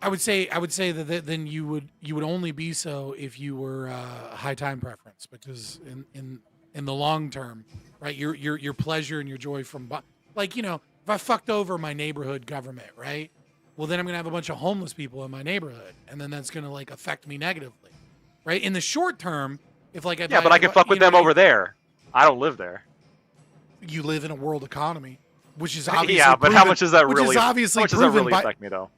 I would say that then you would only be so if you were high time preference, because in the long term, right? Your pleasure and your joy from if I fucked over my neighborhood government, right? Well, then I'm gonna have a bunch of homeless people in my neighborhood, and then that's gonna affect me negatively, right? In the short term, but I can fuck with them
over there. I don't live there.
You live in a world economy, which is obviously
how much does that really?
How much
does that really affect me though?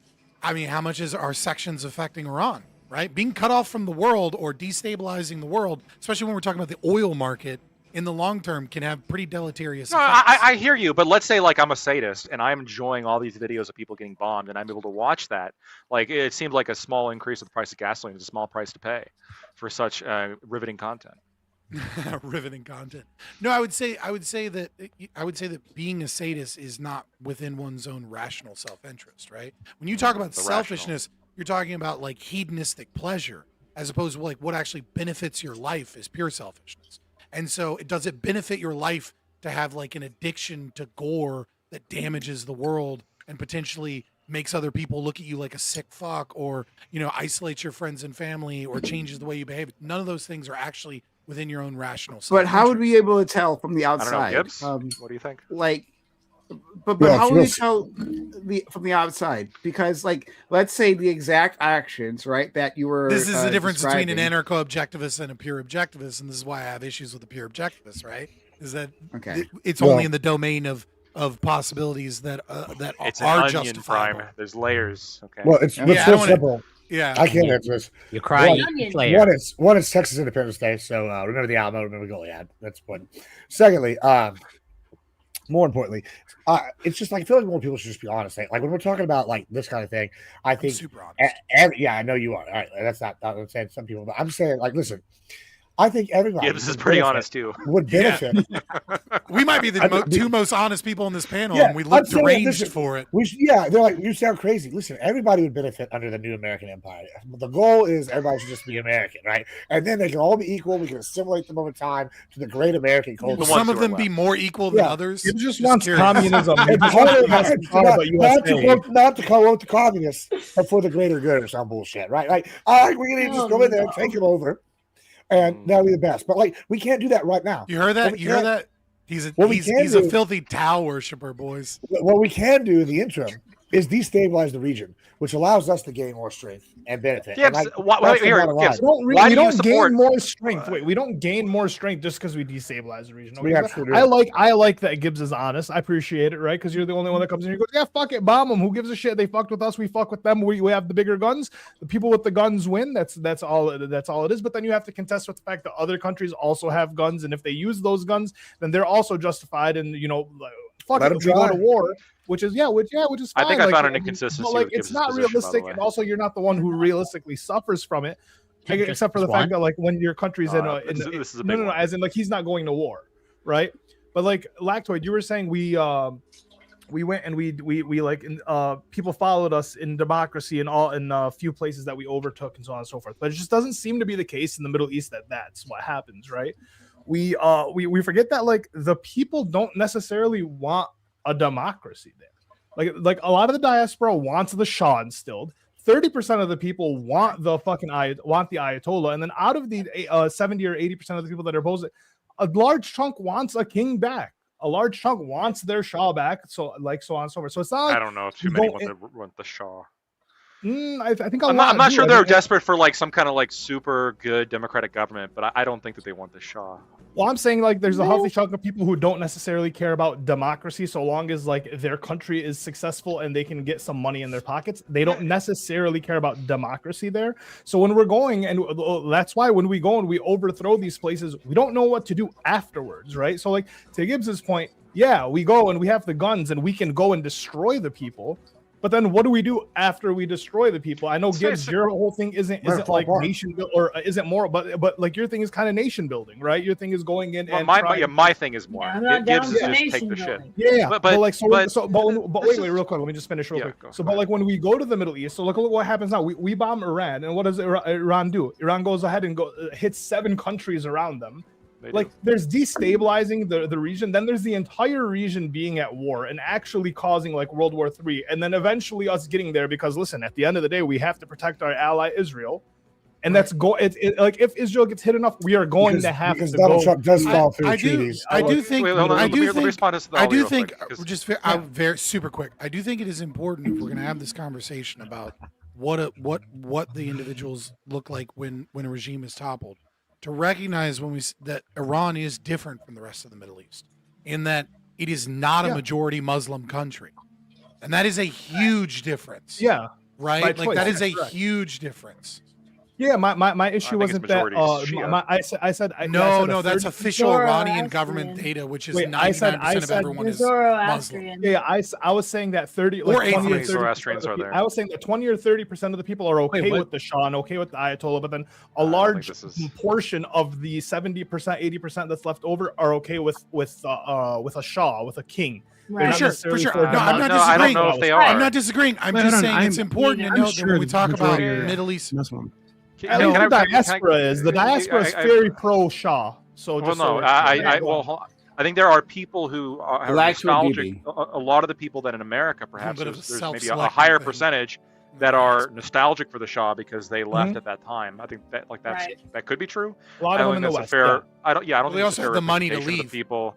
I mean, how much are sections affecting Iran, right? Being cut off from the world or destabilizing the world, especially when we're talking about the oil market, in the long term can have pretty deleterious effects.
I hear you, but let's say I'm a sadist and I'm enjoying all these videos of people getting bombed and I'm able to watch that. It seems like a small increase of the price of gasoline is a small price to pay for such riveting content.
Riveting content. No, I would say that being a sadist is not within one's own rational self-interest, right? When you talk about selfishness, you're talking about hedonistic pleasure, as opposed to what actually benefits your life is pure selfishness. And so does it benefit your life to have an addiction to gore that damages the world and potentially makes other people look at you like a sick fuck, or isolates your friends and family, or changes the way you behave? None of those things are actually within your own rational self.
But how would we be able to tell from the outside?
I don't know, Gibbs? What do you think?
But how do you tell from the outside? Because, like, let's say the exact actions, right, that you were.
This is the difference between an
describing.
anarcho-objectivist and a pure objectivist, and this is why I have issues with the pure objectivist. Right? Is that it's
Well-
only in the domain of possibilities that
It's
are
an onion
justifiable.
prime. There's layers. Okay.
Well, it's
I don't
so
wanna-
simple.
Yeah.
I can't answer this.
You cry,
One,
you flare.
one is Texas Independence Day, so remember the Alamo, remember Goliad. That's one. Secondly, more importantly, it's just like I feel like more people should just be honest. Like when we're talking about like this kind of thing, I think
super honest.
yeah, I know you are. All right, that's not I'm saying some people, but I'm saying like listen. I think everybody
Gibbs is pretty honest too.
would benefit.
We might be the two most honest people in this panel,
Yeah,
and we look
I'm saying,
deranged
listen,
for it.
They're like, you sound crazy. Listen, everybody would benefit under the new American empire. The goal is everybody should just be American, right? And then they can all be equal. We can assimilate them over time to the great American culture.
Will some of them be more equal than others?
It just wants
curious.
communism. It
And
just
part of
wants
it-
to talk about USA.
not to quote the communists, but for the greater good or some bullshit, right? Like, we're going to just go in there and take them over. And that'll be the best. But like, we can't do that right now.
You heard that? You heard that? He's a filthy Tao worshiper, boys.
What we can do in the interim is destabilize the region, which allows us to gain more strength and benefit.
Gibbs,
And, like,
why-
that's the
here,
bottom line.
Gibbs,
We don't gain more strength. Wait, we don't gain more strength just because we destabilize the region.
We
Okay?
absolutely do.
I like that Gibbs is honest. I appreciate it, right? Because you're the only one that comes in here and goes, yeah, fuck it, bomb them. Who gives a shit? They fucked with us. We fuck with them. We have the bigger guns. The people with the guns win. That's all it is. But then you have to contest with the fact that other countries also have guns, and if they use those guns, then they're also justified. And fuck
Let
it,
them
we go
try.
to war. Which is fine.
I think I found an
but,
inconsistency
like
with
it's
Gibbs's
not
position, by the
realistic,
way.
and also you're not the one who realistically suffers from it, except for the
Just
fact that like when your country's in
this is a big
no,
one.
as in like he's not going to war, right? But like Lactoid, you were saying we went and we people followed us in democracy and all in a few places that we overtook and so on and so forth. But it just doesn't seem to be the case in the Middle East that that's what happens, right? We forget that like the people don't necessarily want a democracy there. Like a lot of the diaspora wants the Shah instilled. 30% of the people want the Ayatollah, and then out of the 70 or 80% of the people that are opposed, a large chunk wants a king back. A large chunk wants their Shah back. So on and so forth. So it's not like
I don't know if too many want the Shah.
I think
I'm not sure they're desperate for like some kind of like super good democratic government, but I don't think that they want the Shah.
Well, I'm saying like there's a healthy chunk of people who don't necessarily care about democracy so long as like their country is successful and they can get some money in their pockets. They don't necessarily care about democracy there. So when we're going, and that's why when we go and we overthrow these places, we don't know what to do afterwards, right? So like to Gibbs's point, yeah, we go and we have the guns and we can go and destroy the people. But then what do we do after we destroy the people? I know Gibbs, your whole thing isn't like nation or isn't more, but like your thing is kind of nation building, right? Your thing is going in and
my thing is more.
I'm not down
Gibbs is
for
just
nation
take the shit.
building.
Yeah,
but
wait,
is-
real quick. Let me just finish real quick.
go
But like when we go to the Middle East, so look what happens now. We bomb Iran, and what does Iran do? Iran goes ahead and hits 7 countries around them. Like there's destabilizing the region, then there's the entire region being at war and actually causing like World War III, and then eventually us getting there because listen, at the end of the day, we have to protect our ally Israel, and that's like if Israel gets hit enough, we are going to have to
Donald
go.
Trump does fall through treaties.
I do think.
Because
Just very super quick. I do think it is important if we're going to have this conversation about what the individuals look like when a regime is toppled, to recognize that Iran is different from the rest of the Middle East in that it is not a majority Muslim country, and that is a huge difference.
Yeah,
right. Like that is a huge difference.
Yeah, my issue wasn't that. I said
no. That's official Iranian government data, which is 99% of everyone is Muslim.
Yeah, I was saying that 30 or 20 or
30%. Are there.
I was saying that 20 or 30% of the people are okay with the Shah and okay with the Ayatollah, but then a large portion of the 70%, 80% that's left over are okay with a Shah, with a king.
Right. For sure. No, I'm not disagreeing.
I don't know if they are.
I'm not disagreeing. I'm just saying it's important to note that when we talk about Middle East
Muslim. The diaspora is very pro Shah. So just
I think there are people who are nostalgic. A lot of the people that in America, perhaps there's maybe a higher percentage that are nostalgic for the Shah because they left at that time. I think that that could be true.
A lot of them in the West.
I don't think
they also have the money to leave.
People.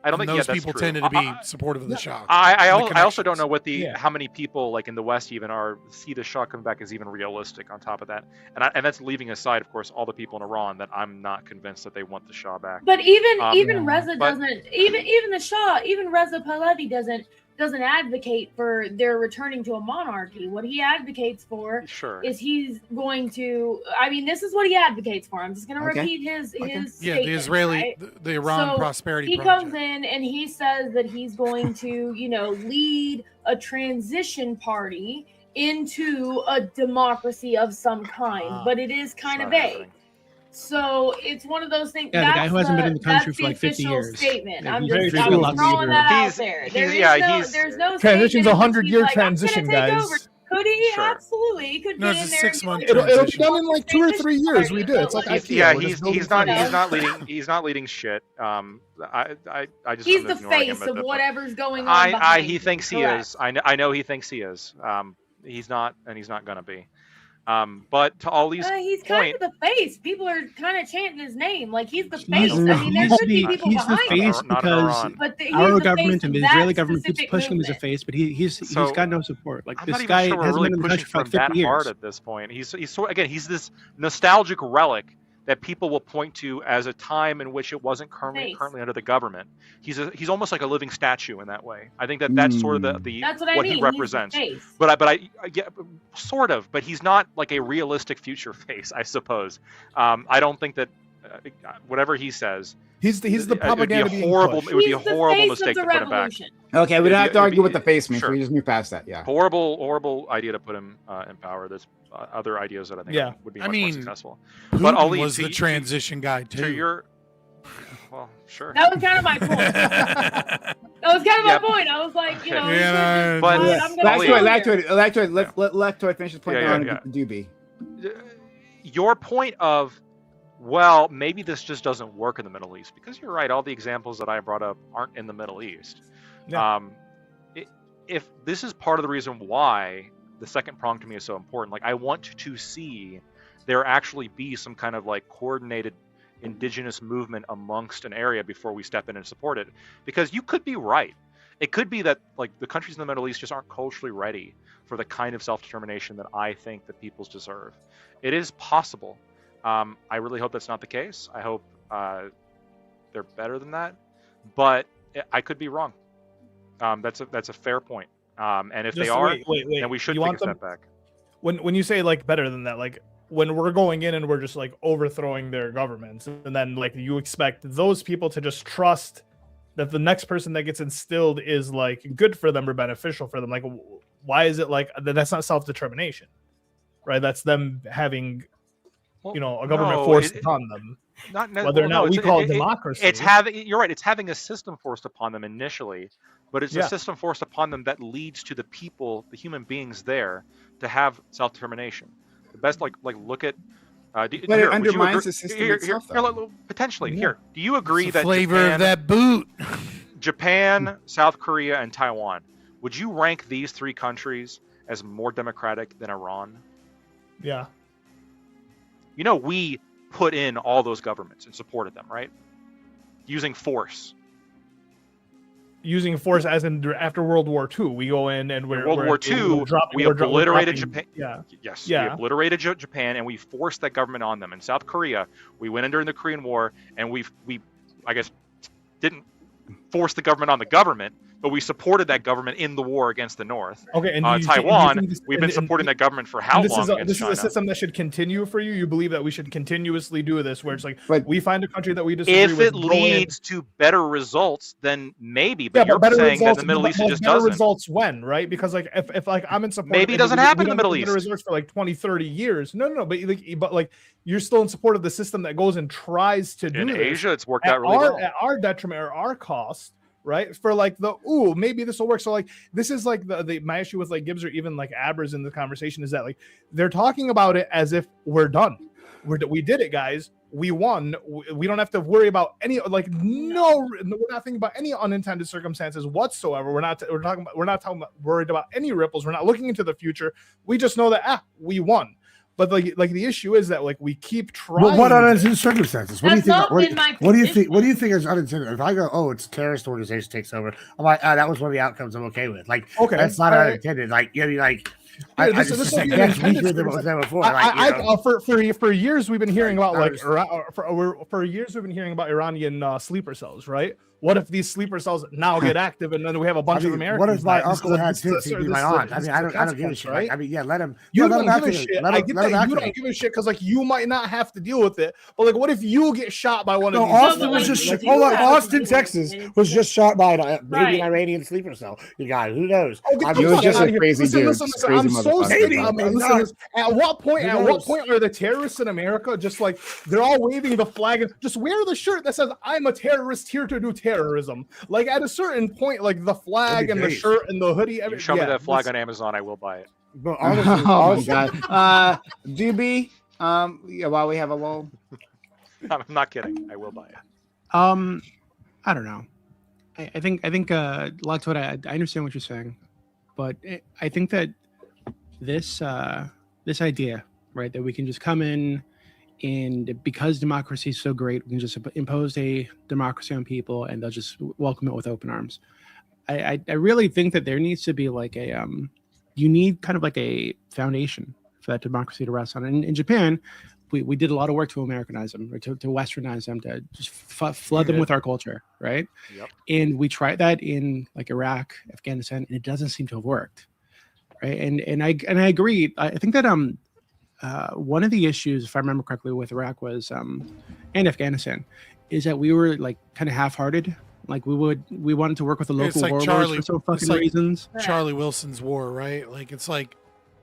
I don't think
those
that's
people
true.
tended to be supportive of the Shah.
I also don't know what how many people like in the West even see the Shah coming back as even realistic. On top of that, and that's leaving aside, of course, all the people in Iran that I'm not convinced that they want the Shah back.
But even Reza doesn't. Even the Shah, even Reza Pahlavi doesn't advocate for their returning to a monarchy. What he advocates for is he's going to. I mean, this is what he advocates for. I'm just going to repeat his
Yeah, the Israeli,
right?
the Iran
So
prosperity
he
project.
comes in and he says that he's going to, lead a transition party into a democracy of some kind, but it is kind of vague. So it's one of those things.
Yeah, the guy who hasn't been in the country for like 50
official
years.
Statement.
Yeah,
I'm
he's
just
very
throwing that out there. There's no
transition's a
statement in which
100-year
he's like, I'm gonna
transition,
take
guys.
over. Could he? Absolutely. He could
No,
get
it's
in
a
there.
6-month
It'll be done in like 2 or 3 years. We do. It's like
He's not leading shit. I just
He's
I'm
the
ignoring
face
him
of
at
whatever's going on.
he thinks he is. I know he thinks he is. He's not, and he's not gonna be. But to Ollie's
he's kind of the face. People are kind of chanting his name like he's the face.
He's
I mean, there could be people
he's the
behind
face
him.
because
He's
our
the
government
face
and
of
the Israeli
that
government keeps
specific
pushing him as a face, but he's got no support. Like
I'm
this
not even
guy
sure we're
hasn't
really
been in the
pushing
country for
from
like
that
50 years.
hard at this point. He's this nostalgic relic that people will point to as a time in which it wasn't currently under the government. He's almost like a living statue in that way. I think that's sort of the
That's what I mean.
he
He's the
represents.
face.
But I yeah, sort of. But he's not like a realistic future face, I suppose. I don't think that whatever he says.
He's the propaganda.
It would be a horrible mistake to put him back.
Okay, we don't have to argue with the face, man.
Sure.
We just move past that. Yeah.
Horrible idea to put him in power. There's other ideas that I think would be much more successful.
Putin
But Ali,
was the transition guy too.
Well, sure.
That was kind of my point. That was kind of my point. I was like,
Lactoid finish his point on Doobie.
Your point of, well, maybe this just doesn't work in the Middle East, because you're right. All the examples that I brought up aren't in the Middle East.
Yeah.
If this is part of the reason why the second prong to me is so important, like I want to see there actually be some kind of like coordinated indigenous movement amongst an area before we step in and support it, because you could be right. It could be that like the countries in the Middle East just aren't culturally ready for the kind of self-determination that I think that peoples deserve. It is possible. I really hope that's not the case. I hope they're better than that, but I could be wrong. That's a fair point. And if they are, then we should take a step back.
When you say like better than that, like when we're going in and we're just like overthrowing their governments, and then like you expect those people to just trust that the next person that gets instilled is like good for them or beneficial for them. Like, why is it like that's not self-determination, right? That's them having, a government forced upon them. Whether or not we call it democracy.
You're right. It's having a system forced upon them initially, but it's a system forced upon them that leads to the people, the human beings there, to have self-determination. The best, like look at.
But it undermines the system itself, though.
Potentially. Here, do you agree
It's the
that
flavor
Japan,
of that boot?
Japan, South Korea, and Taiwan, would you rank these three countries as more democratic than Iran?
Yeah.
We put in all those governments and supported them, right? Using force.
Using force as in after World War II. We go in and we're...
World War II, we obliterated Japan.
Yeah.
Yes,
yeah.
We obliterated Japan and we forced that government on them. In South Korea, we went in during the Korean War and we I guess, didn't force the government on the government, but we supported that government in the war against the North.
Okay, and
Taiwan, we've been supporting that government for how long?
This is a system that should continue for you. You believe that we should continuously do this, where it's like we find a country that we disagree with.
If it leads to better results, then maybe. But you're saying that the Middle East just doesn't.
Results when, right? Because like if like I'm in support,
maybe it doesn't happen in the Middle East.
Better results for like 20, 30 years. No, but like you're still in support of the system that goes and tries to do
in
this.
Asia, it's worked out really well
at our detriment or our cost. Right, for like maybe this will work. So like this is like my issue with like Gibbs or even like Abers in the conversation is that like they're talking about it as if we're done. We did it, guys. We won. We don't have to worry about any we're not thinking about any unintended circumstances whatsoever. We're not worried about any ripples. We're not looking into the future. We just know that we won. But like the issue is that like we keep trying.
Well, what unintended circumstances? What do you think?
That's not been my
What do you think?
position.
What do you think is unintended? If I go, oh, it's a terrorist organization takes over, I'm like, that was one of the outcomes I'm okay with. Like,
Okay,
that's not
all right.
unintended. Like, you know, like.
Yeah,
That's weaker than what was there before.
For years we've been hearing about like
Understood.
for years we've been hearing about Iranian sleeper cells, right? What if these sleeper cells now get active and then we have a bunch of Americans?
What if my
die?
uncle had kids? He'd be my aunt. I mean, I don't give a shit.
Right?
I mean, yeah, let him.
You
let
don't
him
give a
activate.
shit.
Let
I
him-
get
let him
that you don't
activate.
give a shit because like you might not have to deal with it, but like what if you get shot by one of
No,
these?
Austin was just hold on. Austin, Texas was just shot by maybe an Iranian sleeper cell. You guys, who knows?
Oh, get the
He was
fuck
just
outta
a
here.
crazy
Listen,
dude.
listen,
Just
listen, I'm
crazy
so
motherfucker.
sick.
Maybe.
Listen,
Not.
at what point?
Who
At what
knows?
point are the terrorists in America just like they're all waving the flag and just wear the shirt that says "I'm a terrorist here to do terrorism"? Like at a certain point, like the flag and the
great.
shirt and the hoodie.
You show me that flag on Amazon, I will buy it.
But
Oh my god. DB, yeah, while we have a lull.
I'm not kidding. I will buy it.
I don't know. I think Lactoid, I understand what you're saying, but I think that this this idea, right, that we can just come in and because democracy is so great, we can just impose a democracy on people and they'll just welcome it with open arms. I really think that there needs to be like a you need kind of like a foundation for that democracy to rest on. And in Japan, we did a lot of work to Americanize them, or to Westernize them, to just flood them with our culture, right?
Yep.
And we tried that in like Iraq, Afghanistan, and it doesn't seem to have worked, right? And I agree. I think that one of the issues, if I remember correctly, with Iraq was and Afghanistan, is that we were like kind of half-hearted. Like we wanted to work with the local warlords for some fucking reasons.
Charlie Wilson's war, right? Like it's like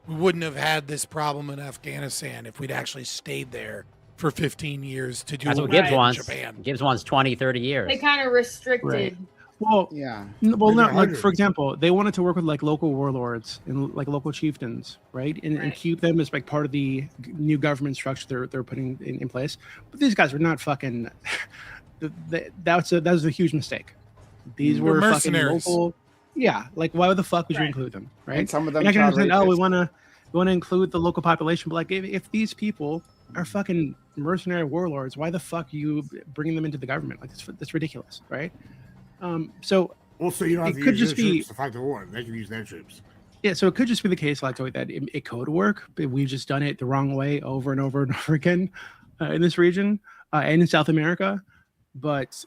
we wouldn't have had this problem in Afghanistan if we'd actually stayed there for 15 years to do
That's
what
what
we
Gibbs
did in
wants.
Japan.
Gibbs wants 20, 30 years.
They kind of restricted.
Right. Well,
yeah.
Well,
Maybe
no, like
100.
for example, they wanted to work with like local warlords and like local chieftains, right? And keep them as like part of the new government structure they're putting in place. But these guys were not fucking. That was a huge mistake. These were fucking
mercenaries.
local. Yeah, like why the fuck would you include them, right?
And some of them
And I can
child
understand. Oh, we
rapists.
want to include the local population, but like if these people are fucking mercenary warlords, why the fuck are you bringing them into the government? Like that's ridiculous, right? So
Also, you don't have
it
to
could
use
just
your
be
troops to fight the war. They can use their troops.
yeah. So it could just be the case, like that it could work, but we've just done it the wrong way over and over and over again in this region and in South America. But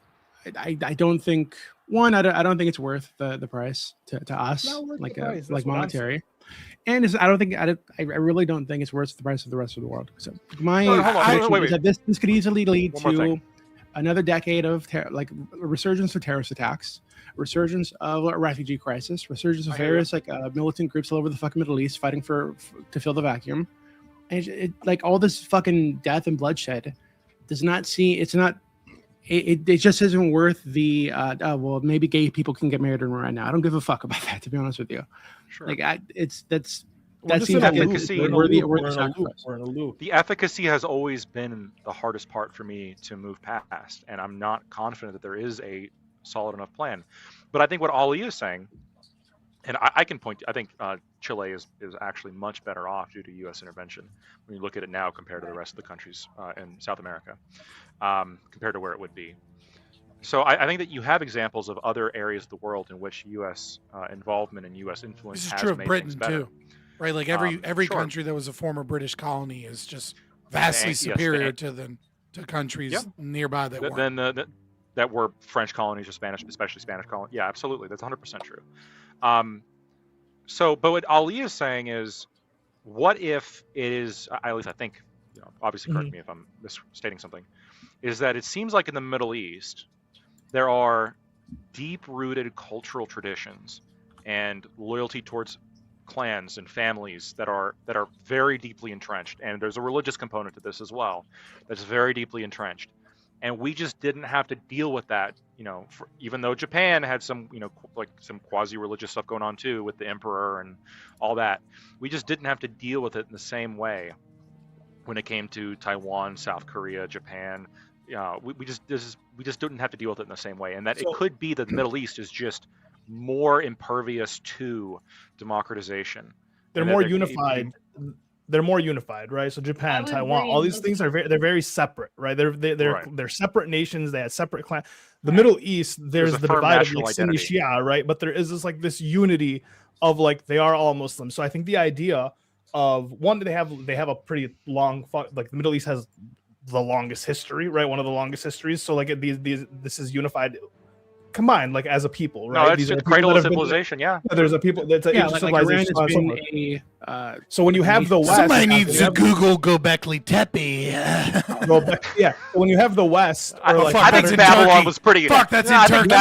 I don't think I don't think it's worth the price to us,
Not worth the
like
price, that's
like
what I'm
monetary. And I really don't think it's worth the price of the rest of the world. So my
Hold on,
prediction
wait.
is that this could easily lead
One more
to
thing.
another decade of like a resurgence of terrorist attacks, resurgence of a refugee crisis, resurgence of
I hear
various like militant groups all over the fucking Middle East fighting to fill the vacuum, and it like all this fucking death and bloodshed does not see. It's not. It just isn't worth the well, maybe gay people can get married right now. I don't give a fuck about that, to be honest with you.
Sure.
Like that
We're just
seems
in a
like
loop.
it's
We're in a
worthy
loop.
of
We're in a loop.
sacrifice.
We're in a loop.
The efficacy has always been the hardest part for me to move past, and I'm not confident that there is a solid enough plan. But I think what Ali is saying, and I can point to, I think Chile is actually much better off due to U.S. intervention when you look at it now compared to the rest of the countries in South America, compared to where it would be. So I think that you have examples of other areas of the world in which U.S. Involvement and U.S. influence
This is
has
true of
made
Britain
things better.
too, right? Like every
Sure.
country that was a former British colony is just vastly
Yes,
superior to countries
Yep.
nearby that weren't.
That were French colonies or Spanish, especially Spanish colonies. Yeah, absolutely. That's 100% true. But what Ali is saying is, what if it is, at least I think, obviously correct me if I'm misstating something, is that it seems like in the Middle East, there are deep-rooted cultural traditions and loyalty towards clans and families that are very deeply entrenched, and there's a religious component to this as well that's very deeply entrenched, and we just didn't have to deal with that, even though Japan had some like some quasi-religious stuff going on too with the emperor and all that. We just didn't have to deal with it in the same way when it came to Taiwan, South Korea, Japan. We just didn't have to deal with it in the same way, and that it could be that the Middle East is just more impervious to democratization.
They're
And
more
that
unified. they're more unified, right? So Japan, Taiwan, all these things they're very separate, right? They're separate nations. They had separate clans. The Middle East, there's the divide of like Sunni Shia, right? But there is this unity of like they are all Muslims. So I think the idea of one, they have a pretty long, like the Middle East has the longest history, right? One of the longest histories. So like this is unified, combined, like as a people, right?
No, it's the cradle of civilization.
There's a people that's a
like
civilization.
Iran has been
so when you have the West,
somebody needs to Google Göbekli Tepe.
Yeah, when you have the West,
I think Babylon was pretty.
Fuck, that's in Turkey.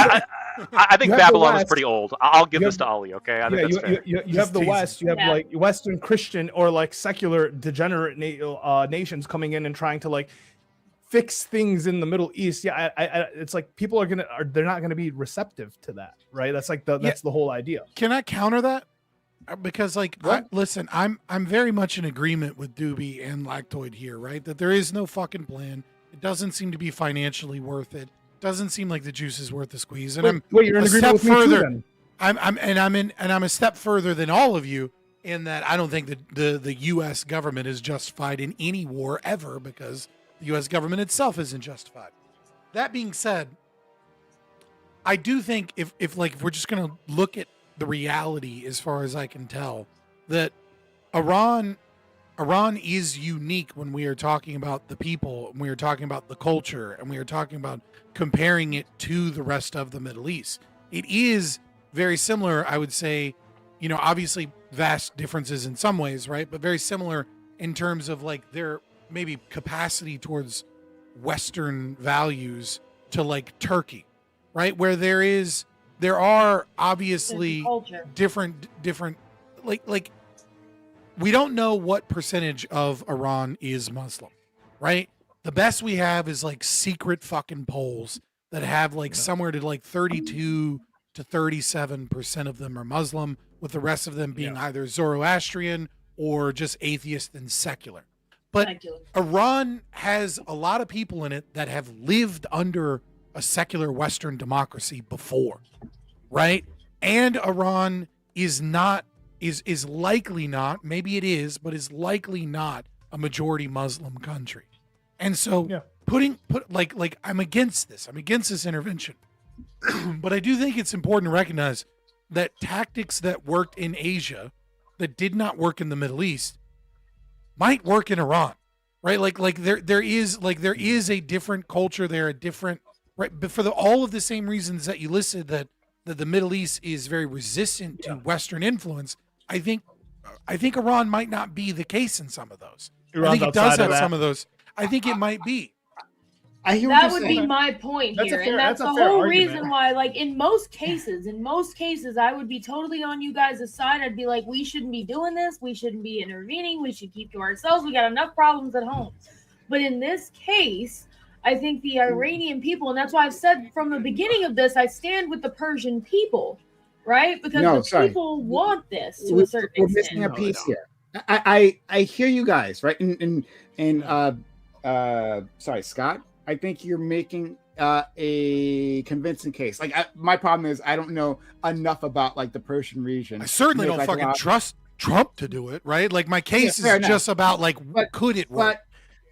I think Babylon was pretty old. I'll give this to Ali. Okay, I think that's fair.
You have the West. You have like Western Christian or like secular degenerate nations coming in and trying to like fix things in the Middle East. It's like people they're not gonna be receptive to that, right? That's like that's the whole idea.
Can I counter that? Because like, listen, I'm very much in agreement with Doobie and Lactoid here, right? That there is no fucking plan. It doesn't seem to be financially worth it. Doesn't seem like the juice is worth the squeeze. And
you're in agreement with me too, then.
I'm a step further than all of you in that I don't think that the U.S. government is justified in any war ever, because the U.S. government itself isn't justified. That being said, I do think if we're just going to look at the reality, as far as I can tell, that Iran is unique when we are talking about the people, when we are talking about the culture, and we are talking about comparing it to the rest of the Middle East. It is very similar, I would say, obviously vast differences in some ways, right? But very similar in terms of like their maybe capacity towards Western values to like Turkey, right? Where there are obviously different like we don't know what percentage of Iran is Muslim, right? The best we have is like secret fucking polls that have like somewhere to like 32 to 37% of them are Muslim, with the rest of them being either Zoroastrian or just atheist and secular. But Iran has a lot of people in it that have lived under a secular Western democracy before, right? And Iran is likely not, maybe it is, but is likely not a majority Muslim country. And so I'm against this. I'm against this intervention. But I do think it's important to recognize that tactics that worked in Asia that did not work in the Middle East might work in Iran, right? There is a different culture there, a different, right? But for all of the same reasons that you listed, that the Middle East is very resistant to Western influence, I think Iran might not be the case in some of those. I think it does have some of those. I think it might be.
That would be my point here, and that's the whole reason why, like in most cases, I would be totally on you guys' side. I'd be like, we shouldn't be doing this. We shouldn't be intervening. We should keep to ourselves. We got enough problems at home. But in this case, I think the Iranian people, and that's why I've said from the beginning of this, I stand with the Persian people, right? Because people want this to a certain extent.
We're missing a piece here. I hear you guys, right? Sorry, Scott. I think you're making a convincing case. Like my problem is I don't know enough about like the Persian region.
I certainly don't fucking trust Trump to do it, right? Like my case is just about like could it work?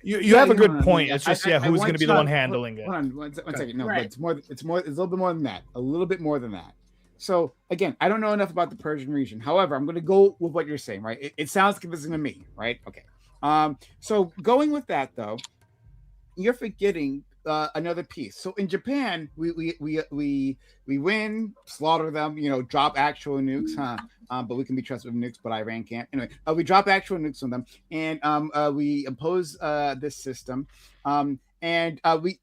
You have a good point. It's just who's going to be the one handling it?
Hold on, one second. No, but it's more. It's a little bit more than that. A little bit more than that. So again, I don't know enough about the Persian region. However, I'm going to go with what you're saying, right? It sounds convincing to me, right? Okay. So going with that though, you're forgetting another piece. So in Japan, we win, slaughter them, drop actual nukes, but we can be trusted with nukes, but Iran can't. Anyway, we drop actual nukes on them, and we impose this system, and we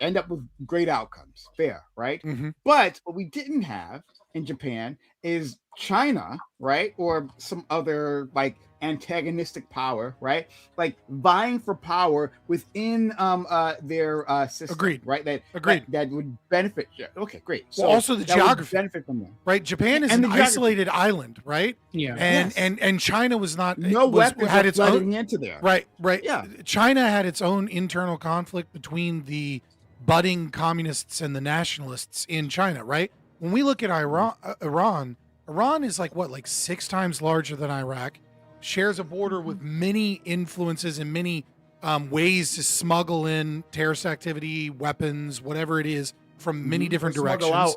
end up with great outcomes. Fair, right?
Mm-hmm.
But what we didn't have in Japan is China, right, or some other like antagonistic power, right, like vying for power within their system.
Agreed.
Right, that would benefit. Okay, great.
So also the geography,
benefit from them,
right? Japan is an isolated island, right?
Yeah,
and China was not
had its own into there.
Right.
Yeah,
China had its own internal conflict between the budding communists and the nationalists in China, right? When we look at Iran is like 6 times larger than Iraq. shares a border with many influences and many ways to smuggle in terrorist activity, weapons, whatever it is, from many different directions,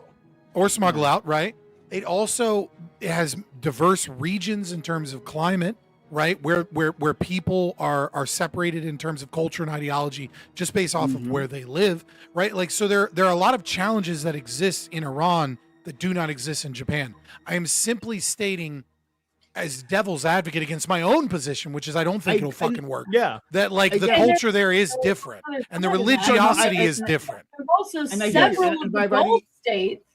or smuggle out, right? It also has diverse regions in terms of climate, right? Where people are separated in terms of culture and ideology just based off of where they live, right? Like, so there are a lot of challenges that exist in Iran that do not exist in Japan. I am simply stating, as devil's advocate against my own position, which is I don't think it'll fucking work.
Yeah.
That like the culture there is different and the religiosity is different.
Also, several of the Gulf states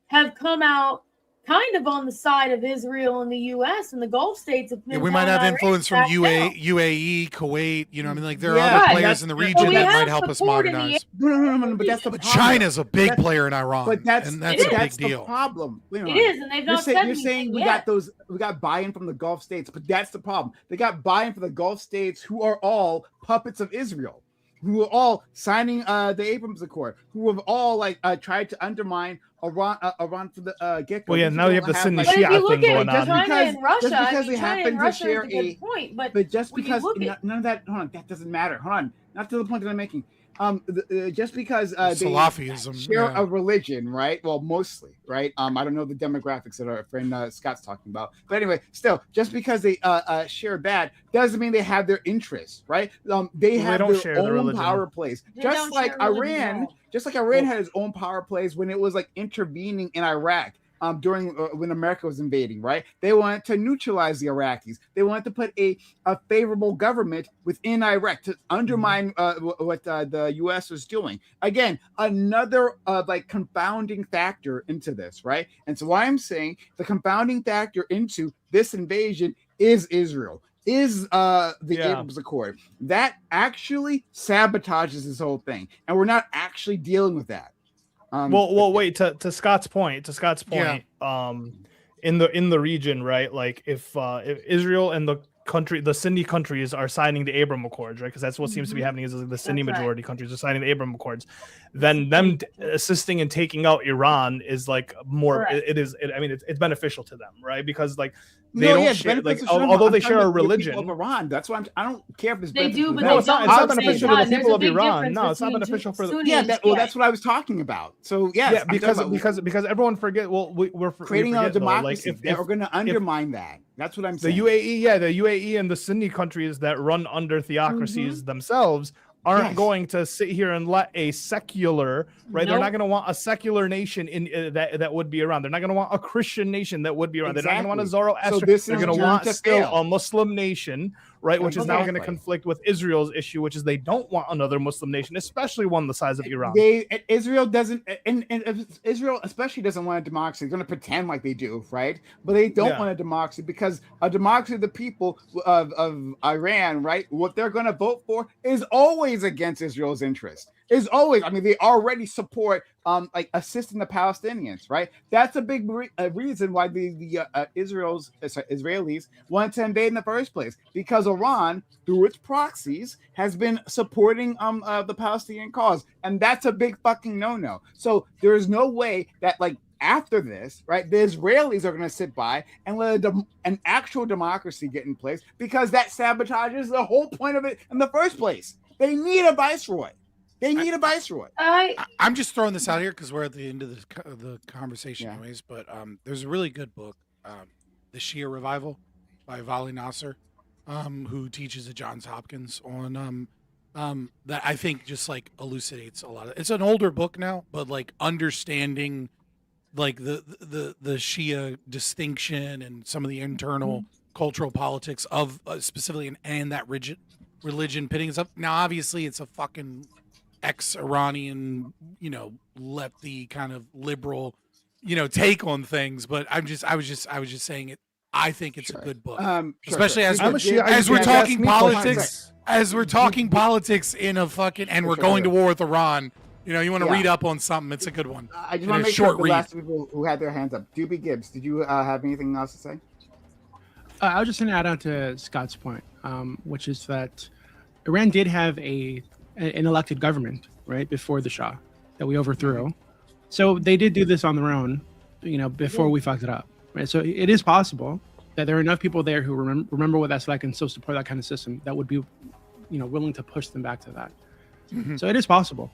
have come out kind of on the side of Israel and the U.S. and the Gulf states have been
we might have influence from UAE, Kuwait. You know, I mean, like there are other players in the region that might help us modernize.
No, but that's the problem.
China's a big player in Iran,
but that's
a big deal.
The problem.
It is, and they've not said
you're saying we got buy-in from the Gulf states, but that's the problem. They got buy-in from the Gulf states, who are all puppets of Israel, who are all signing the Abrams Accord, who have all tried to undermine Iran for the get-go.
Well, yeah, now you have the Sunni Shia thing going on.
China and Russia,
just because they happen to share
a point, but
just because none of that, hold on, that doesn't matter. Hold on, not to the point that I'm making. Just because they share a religion, right? Well, mostly, right? I don't know the demographics that our friend Scott's talking about, but anyway, still, just because they share that doesn't mean they have their interests, right? They have their own power plays, just like Iran. Just like Iran had its own power plays when it was like intervening in Iraq. During when America was invading, right? They wanted to neutralize the Iraqis. They wanted to put a favorable government within Iraq to undermine what the U.S. was doing. Again, another confounding factor into this, right? And so why I'm saying the confounding factor into this invasion is Israel. Is the Abrams Accord. That actually sabotages this whole thing. And we're not actually dealing with that.
Wait. To Scott's point. In the region, right? Like if Israel and the Sunni countries are signing the Abraham Accords, right? Because that's what seems to be happening is the Sunni majority countries are signing the Abraham Accords. Then them assisting in taking out Iran is like more. It's beneficial to them, right? Because like they don't share, like although they share a religion.
Of Iran, that's why I don't care if it's
they do, but
no,
it's not beneficial to the people of Iran. No, it's not beneficial for the
that's what I was talking about. So
because everyone forget. Well, we're
creating a democracy. Like if we're going to undermine that. That's what I'm saying.
The UAE and the Sunni countries that run under theocracies themselves aren't going to sit here and let a secular, right? Nope. They're not going to want a secular nation in that would be around. They're not going to want a Christian nation that would be around. Exactly. They're not going to want a Zoroastrian. So they're going to want still a Muslim nation, right? Which is now going to conflict with Israel's issue, which is they don't want another Muslim nation, especially one the size of Iran.
Israel doesn't, and Israel especially doesn't want a democracy. They're going to pretend like they do, right? But they don't want a democracy because a democracy of the people of Iran, right? What they're going to vote for is always against Israel's interest. Is always, they already support assisting the Palestinians, right? That's a big reason why the Israelis wanted to invade in the first place, because Iran, through its proxies, has been supporting the Palestinian cause, and that's a big fucking no-no. So there is no way that after this, right, the Israelis are going to sit by and let an actual democracy get in place, because that sabotages the whole point of it in the first place. They need a viceroy. They need a viceroy.
I'm just throwing this out here because we're at the end of the conversation anyways, but there's a really good book, The Shia Revival by Vali Nasser, who teaches at Johns Hopkins on that I think just elucidates a lot of it's an older book now, but understanding the Shia distinction and some of the internal cultural politics of specifically and that religion pitting us up. Now obviously it's a fucking ex-Iranian, lefty kind of liberal, take on things. But I was just saying it. I think it's a good book, especially as we're talking politics. As we're talking politics in a fucking, and we're going to war with Iran. You want to read up on something. It's a good one.
I just want to make sure the last people who had their hands up. Doobie Gibbs, did you have anything else to say?
I was just going to add on to Scott's point, which is that Iran did have an elected government, right, before the Shah that we overthrew. So they did do this on their own, before we fucked it up, right? So it is possible that there are enough people there who remember what that's like and still support that kind of system that would be, willing to push them back to that. So it is possible.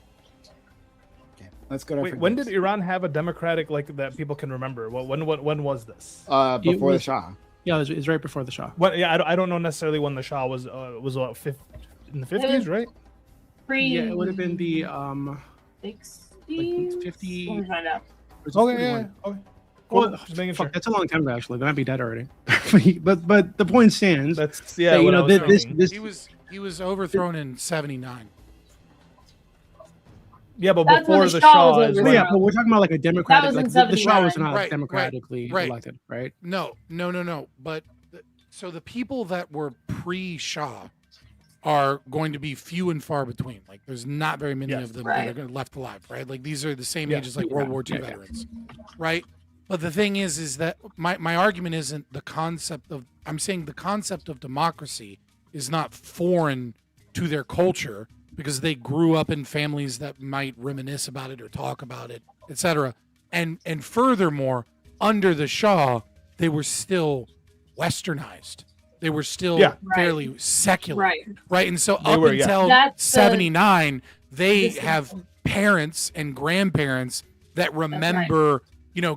Let's go to.
Wait, when did Iran have a democratic that people can remember? Well, when was this?
Before the Shah.
Yeah, it's right before the Shah.
What? Yeah, I don't know necessarily when the Shah was what, in the 50s, right?
Yeah, it would have been the
60s.
50.
Let me find out.
Okay, yeah. Okay. Cool.
Well,
Just making sure.
That's a long time ago, actually. They might be dead already. but the point stands.
That's
that,
He was overthrown in 79.
Yeah, but
That's
before
when
the
the Shah
Shah
was
is
overthrown.
Yeah, but we're talking about like a democratic.
That was
Like
in
the Shah was
79.
not democratically elected, right?
No. But so the people that were pre-Shah are going to be few and far between. Like, there's not very many of them that are going to left alive, right? Like, these are the same age as like World War II veterans, right? But the thing is that my argument isn't the concept of. I'm saying the concept of democracy is not foreign to their culture, because they grew up in families that might reminisce about it or talk about it, etc. And furthermore, under the Shah, they were still westernized. They were still fairly secular, right? And so up until 79, they have parents and grandparents that remember,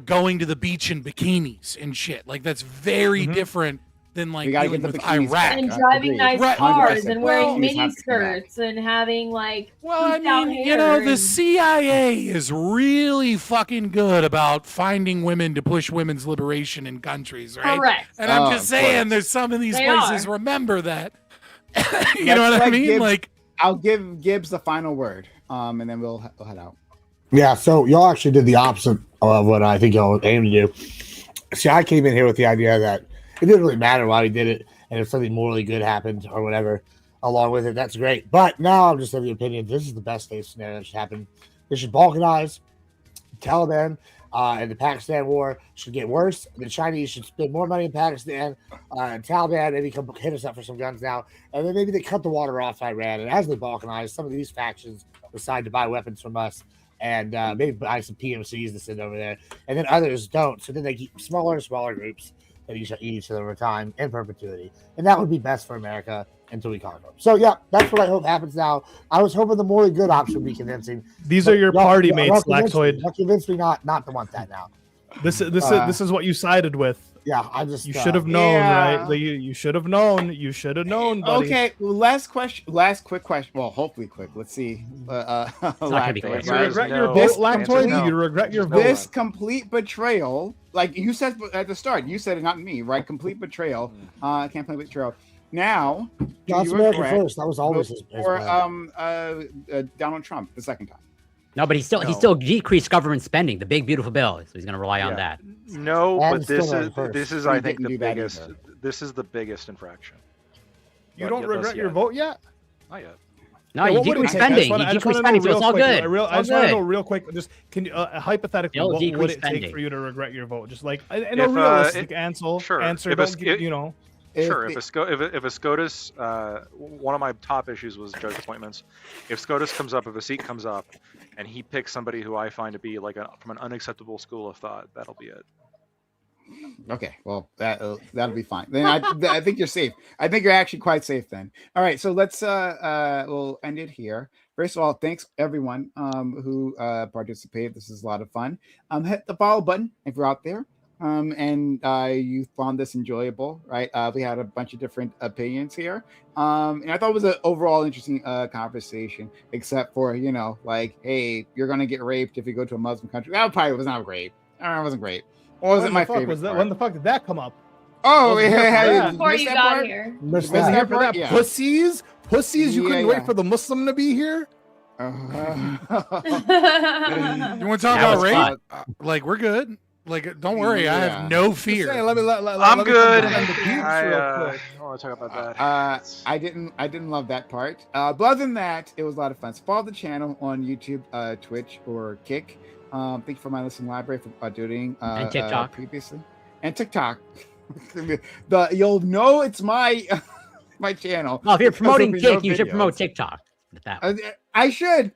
going to the beach in bikinis and shit. Like, that's very different than like dealing with Iraq
and driving nice cars and wearing mini skirts and having the
CIA is really fucking good about finding women to push women's liberation in countries, right?
Correct.
And I'm just saying, there's some of these places remember that. You know what I mean?
Gibbs, I'll give Gibbs the final word, and then we'll head out.
Yeah, so y'all actually did the opposite of what I think y'all aimed to do. See, I came in here with the idea that it didn't really matter why we did it, and if something morally good happened or whatever along with it, that's great. But now I'm just of the opinion this is the best case scenario that should happen. They should balkanize. Taliban and the Pakistan war should get worse. The Chinese should spend more money in Pakistan. And Taliban maybe come hit us up for some guns now, and then maybe they cut the water off Iran. And as they balkanize, some of these factions decide to buy weapons from us. And maybe buy some PMCs to send over there, and then others don't. So then they keep smaller and smaller groups that eat each other over time in perpetuity, and that would be best for America until we conquer them. So yeah, that's what I hope happens now. I was hoping the morally good option would be convincing.
These are your party mates, Lactoid.
Convince me not to want that now.
This is what you sided with.
Yeah,
you should have known, right? You should have known. You should have known, buddy.
Okay, last quick question. Well, hopefully quick. Let's see.
Do you regret your vote, Lactoid? Do you regret your vote?
This complete betrayal, like you said at the start, you said it, not me, right? Complete betrayal. Complete betrayal. Now,
God's America first. That was always his
plan. Donald Trump the second time.
No, but he still decreased government spending, the big beautiful bill. So he's going to rely on that.
No, but this is I think the biggest. This is the biggest infraction.
You don't regret your vote yet?
Not yet.
No, you decreased spending. You decreased spending, so it's all good.
I just want to know real quick. Just can you hypothetically, what would it take for you to regret your vote? Just like in a realistic answer.
Sure. If a SCOTUS, one of my top issues was judge appointments. If SCOTUS comes up, if a seat comes up, and he picks somebody who I find to be from an unacceptable school of thought, that'll be it.
Okay, well that'll be fine. Then I think you're safe. I think you're actually quite safe then. All right, so let's we'll end it here. First of all, thanks everyone who participated. This is a lot of fun. Hit the follow button if you're out there. And you found this enjoyable, right? We had a bunch of different opinions here. And I thought it was an overall interesting conversation, except for, like, hey, you're going to get raped if you go to a Muslim country. That probably was not great. It wasn't great. Or was it my favorite?
When the fuck did that come up?
Oh, yeah.
Before you got here.
Missed that part? Yeah. Pussies, you couldn't wait for the Muslim to be here?
You want to talk about rape? Like, we're good. Like, don't worry, I have no fear.
I'm good. I want to talk about that.
I didn't love that part. But other than that, it was a lot of fun. So follow the channel on YouTube, Twitch, or Kick. Thank you for my listening library for doing
and TikTok
previously, and TikTok. You'll know it's my my channel.
Well, if you're promoting Kick, you should promote TikTok. That
I should,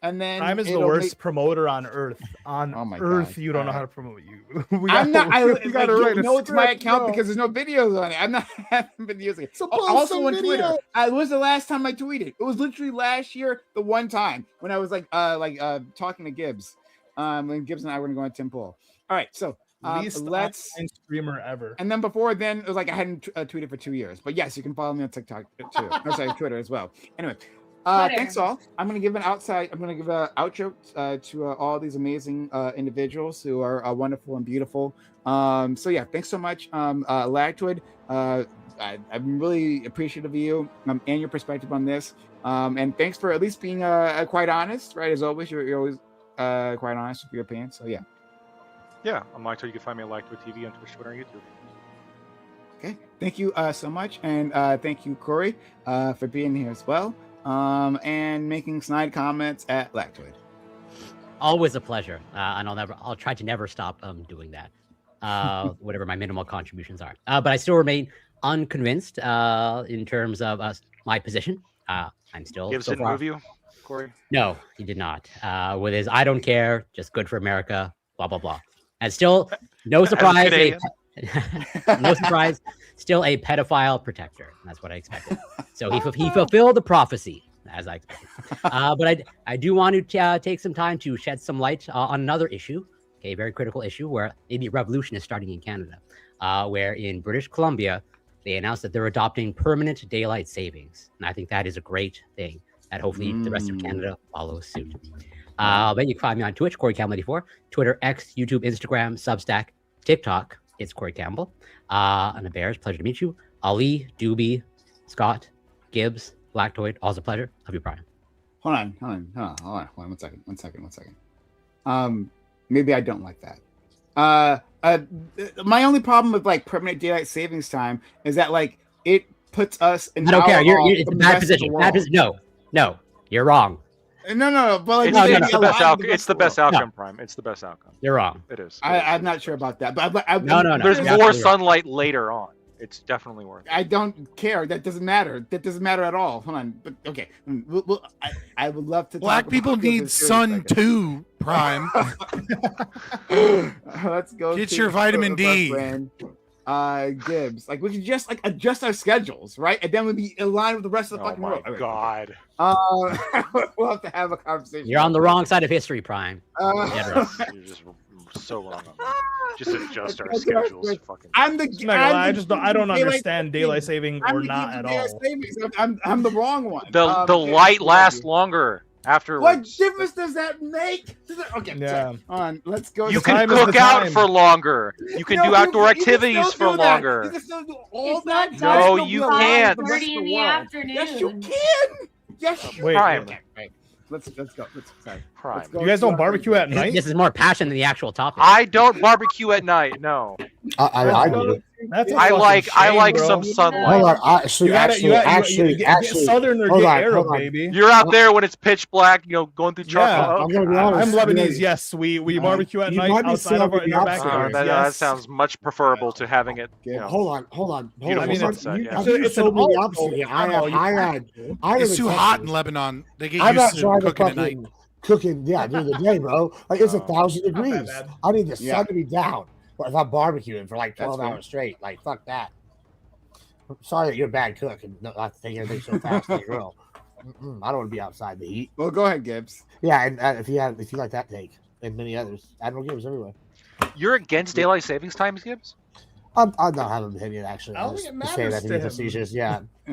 and then
Prime is the
it'll
worst promoter on earth. On Earth,
God.
you don't know how to promote you.
I'm not. I
we gotta write a
know it's my
script,
account
bro.
because there's no videos on it. I'm not haven't been using it.
post
Also
some
on Twitter.
video.
It was the last time I tweeted. It was literally last year, the one time when I was talking to Gibbs. When Gibbs and I were going to go on Tim Pool. All right, so
Least
let's
online streamer ever.
And then before then, it was like I hadn't tweeted for 2 years. But yes, you can follow me on TikTok too. I'm sorry, Twitter as well. Anyway, thanks all. I'm gonna give an outro to all these amazing individuals who are wonderful and beautiful. So yeah, thanks so much, Lactoid. I'm really appreciative of you and your perspective on this. And thanks for at least being quite honest, right? As always, you're always quite honest with your opinion. So yeah.
Yeah, I'm Lactoid. You can find me at Lactoid TV on Twitch, Twitter, and YouTube.
Okay, thank you so much, and thank you, Corey, for being here as well, and making snide comments at Lactoid.
Always a pleasure, and I'll try to never stop doing that, whatever my minimal contributions are. But I still remain unconvinced in terms of my position. I'm still.
Gibbs didn't move you, Corey?
No, he did not. With his "I don't care, just good for America," blah blah blah, and still no surprise. No surprise, still a pedophile protector. That's what I expected. So he fulfilled the prophecy, as I expected. But I do want to take some time to shed some light on another issue, okay, a very critical issue where maybe a revolution is starting in Canada, where in British Columbia, they announced that they're adopting permanent daylight savings. And I think that is a great thing, that hopefully the rest of Canada follows suit. But you can find me on Twitch, CoreyCampbell84, Twitter, X, YouTube, Instagram, Substack, TikTok. It's Corey Campbell. And the Bears, pleasure to meet you. Ali, Doobie, Scott, Gibbs, Lactoid, always a pleasure. Love you, Brian.
Hold on. One second. Maybe I don't like that. My only problem with like permanent daylight savings time is that like it puts us in.
I don't care. It's a bad position. No, you're wrong.
No, but like,
it's the best outcome. It's the best outcome, Prime. It's the best outcome.
You're wrong.
It is.
I'm not sure about that, but
no.
There's more sunlight later on. It's definitely worth it.
I don't care. That doesn't matter. That doesn't matter at all. Hold on. But okay, I would love to.
Black people need sun too, Prime.
Let's go.
Get your vitamin D.
Gibbs. Like we could just like adjust our schedules, right? And then we'd be in line with the rest of the fucking world.
Oh my God.
We'll have to have a conversation.
You're on the wrong side of history, Prime.
You're just so wrong on that. Just adjust our schedules. Fucking.
I don't understand daylight saving or not at all.
I'm the wrong one.
The light lasts longer afterwards.
What difference does that make? Okay,
yeah.
On. Let's go.
You can cook out for longer. You can do outdoor activities for longer.
You can still do all that.
No, you can't.
30 in the afternoon.
Yes, you can. Yes, you
Wait,
can. Wait. Let's go. Let's go.
You guys don't barbecue at night?
This is more passion than the actual topic.
I don't barbecue at night. No.
I do.
I like some sunlight.
Hold on. Actually,
Southern or get Arab, baby.
You're out there when it's pitch black, going through
Yeah,
charcoal.
I'm gonna be honest.
I'm Lebanese. Yes, we barbecue at night outside of our backyard.
That sounds much preferable to having it.
Hold on.
I mean,
it's an
opposite.
It's too hot in Lebanon. They get
I'm not
used to
trying to
cooking at night.
cooking during the day, bro. Like it's 1,000 degrees. I need the sun to be down. But if I'm barbecuing for like 12 hours straight, like fuck that. I'm sorry that you're a bad cook and not to take everything so fast on the grill. I don't want to be outside the heat.
Well, go ahead, Gibbs.
Yeah, and if you like that take, and many others, Admiral Gibbs everywhere.
You're against daylight savings times, Gibbs?
I'm not having an opinion actually.
I don't think it
to say
matters
that
to
he's
him.
facetious. Yeah.
I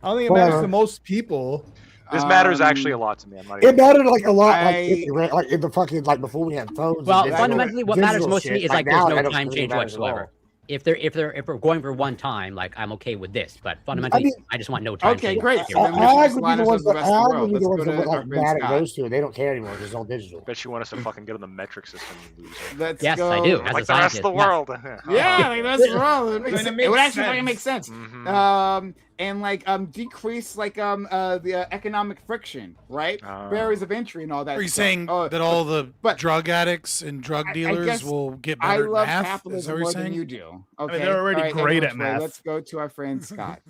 don't think it matters to most people.
This matters actually a lot to me.
It mattered like a lot, like in the fucking like before we had phones.
Well,
and
fundamentally, what matters most to me is like
now,
there's
I
no
don't
time
really
change
matters at all.
whatsoever. If we're going for one time, like I'm okay with this, but fundamentally, I just want no time.
Okay,
change.
great.
Here.
So then
Ag
we
would be the ones that
our
like mad
friend
at those two. They don't care anymore because it's all digital.
Bet you want us to fucking get on the metric system, you loser.
Let's
Yes,
go.
I do. As
Like
a
the rest of the
scientist,
world.
Yeah, like that's wrong. It would actually fucking make sense.
Mm-hmm.
And like decrease like the economic friction, right? Barriers of entry and all that.
Are you
stuff.
saying that all the drug addicts and drug dealers will get
I
better
love
at math? Is that
capitalism
what
more
you're
than
saying?
you do.
I mean,
Okay,
they're already
all right,
great
everyone,
at math.
Let's go to our friend Scott.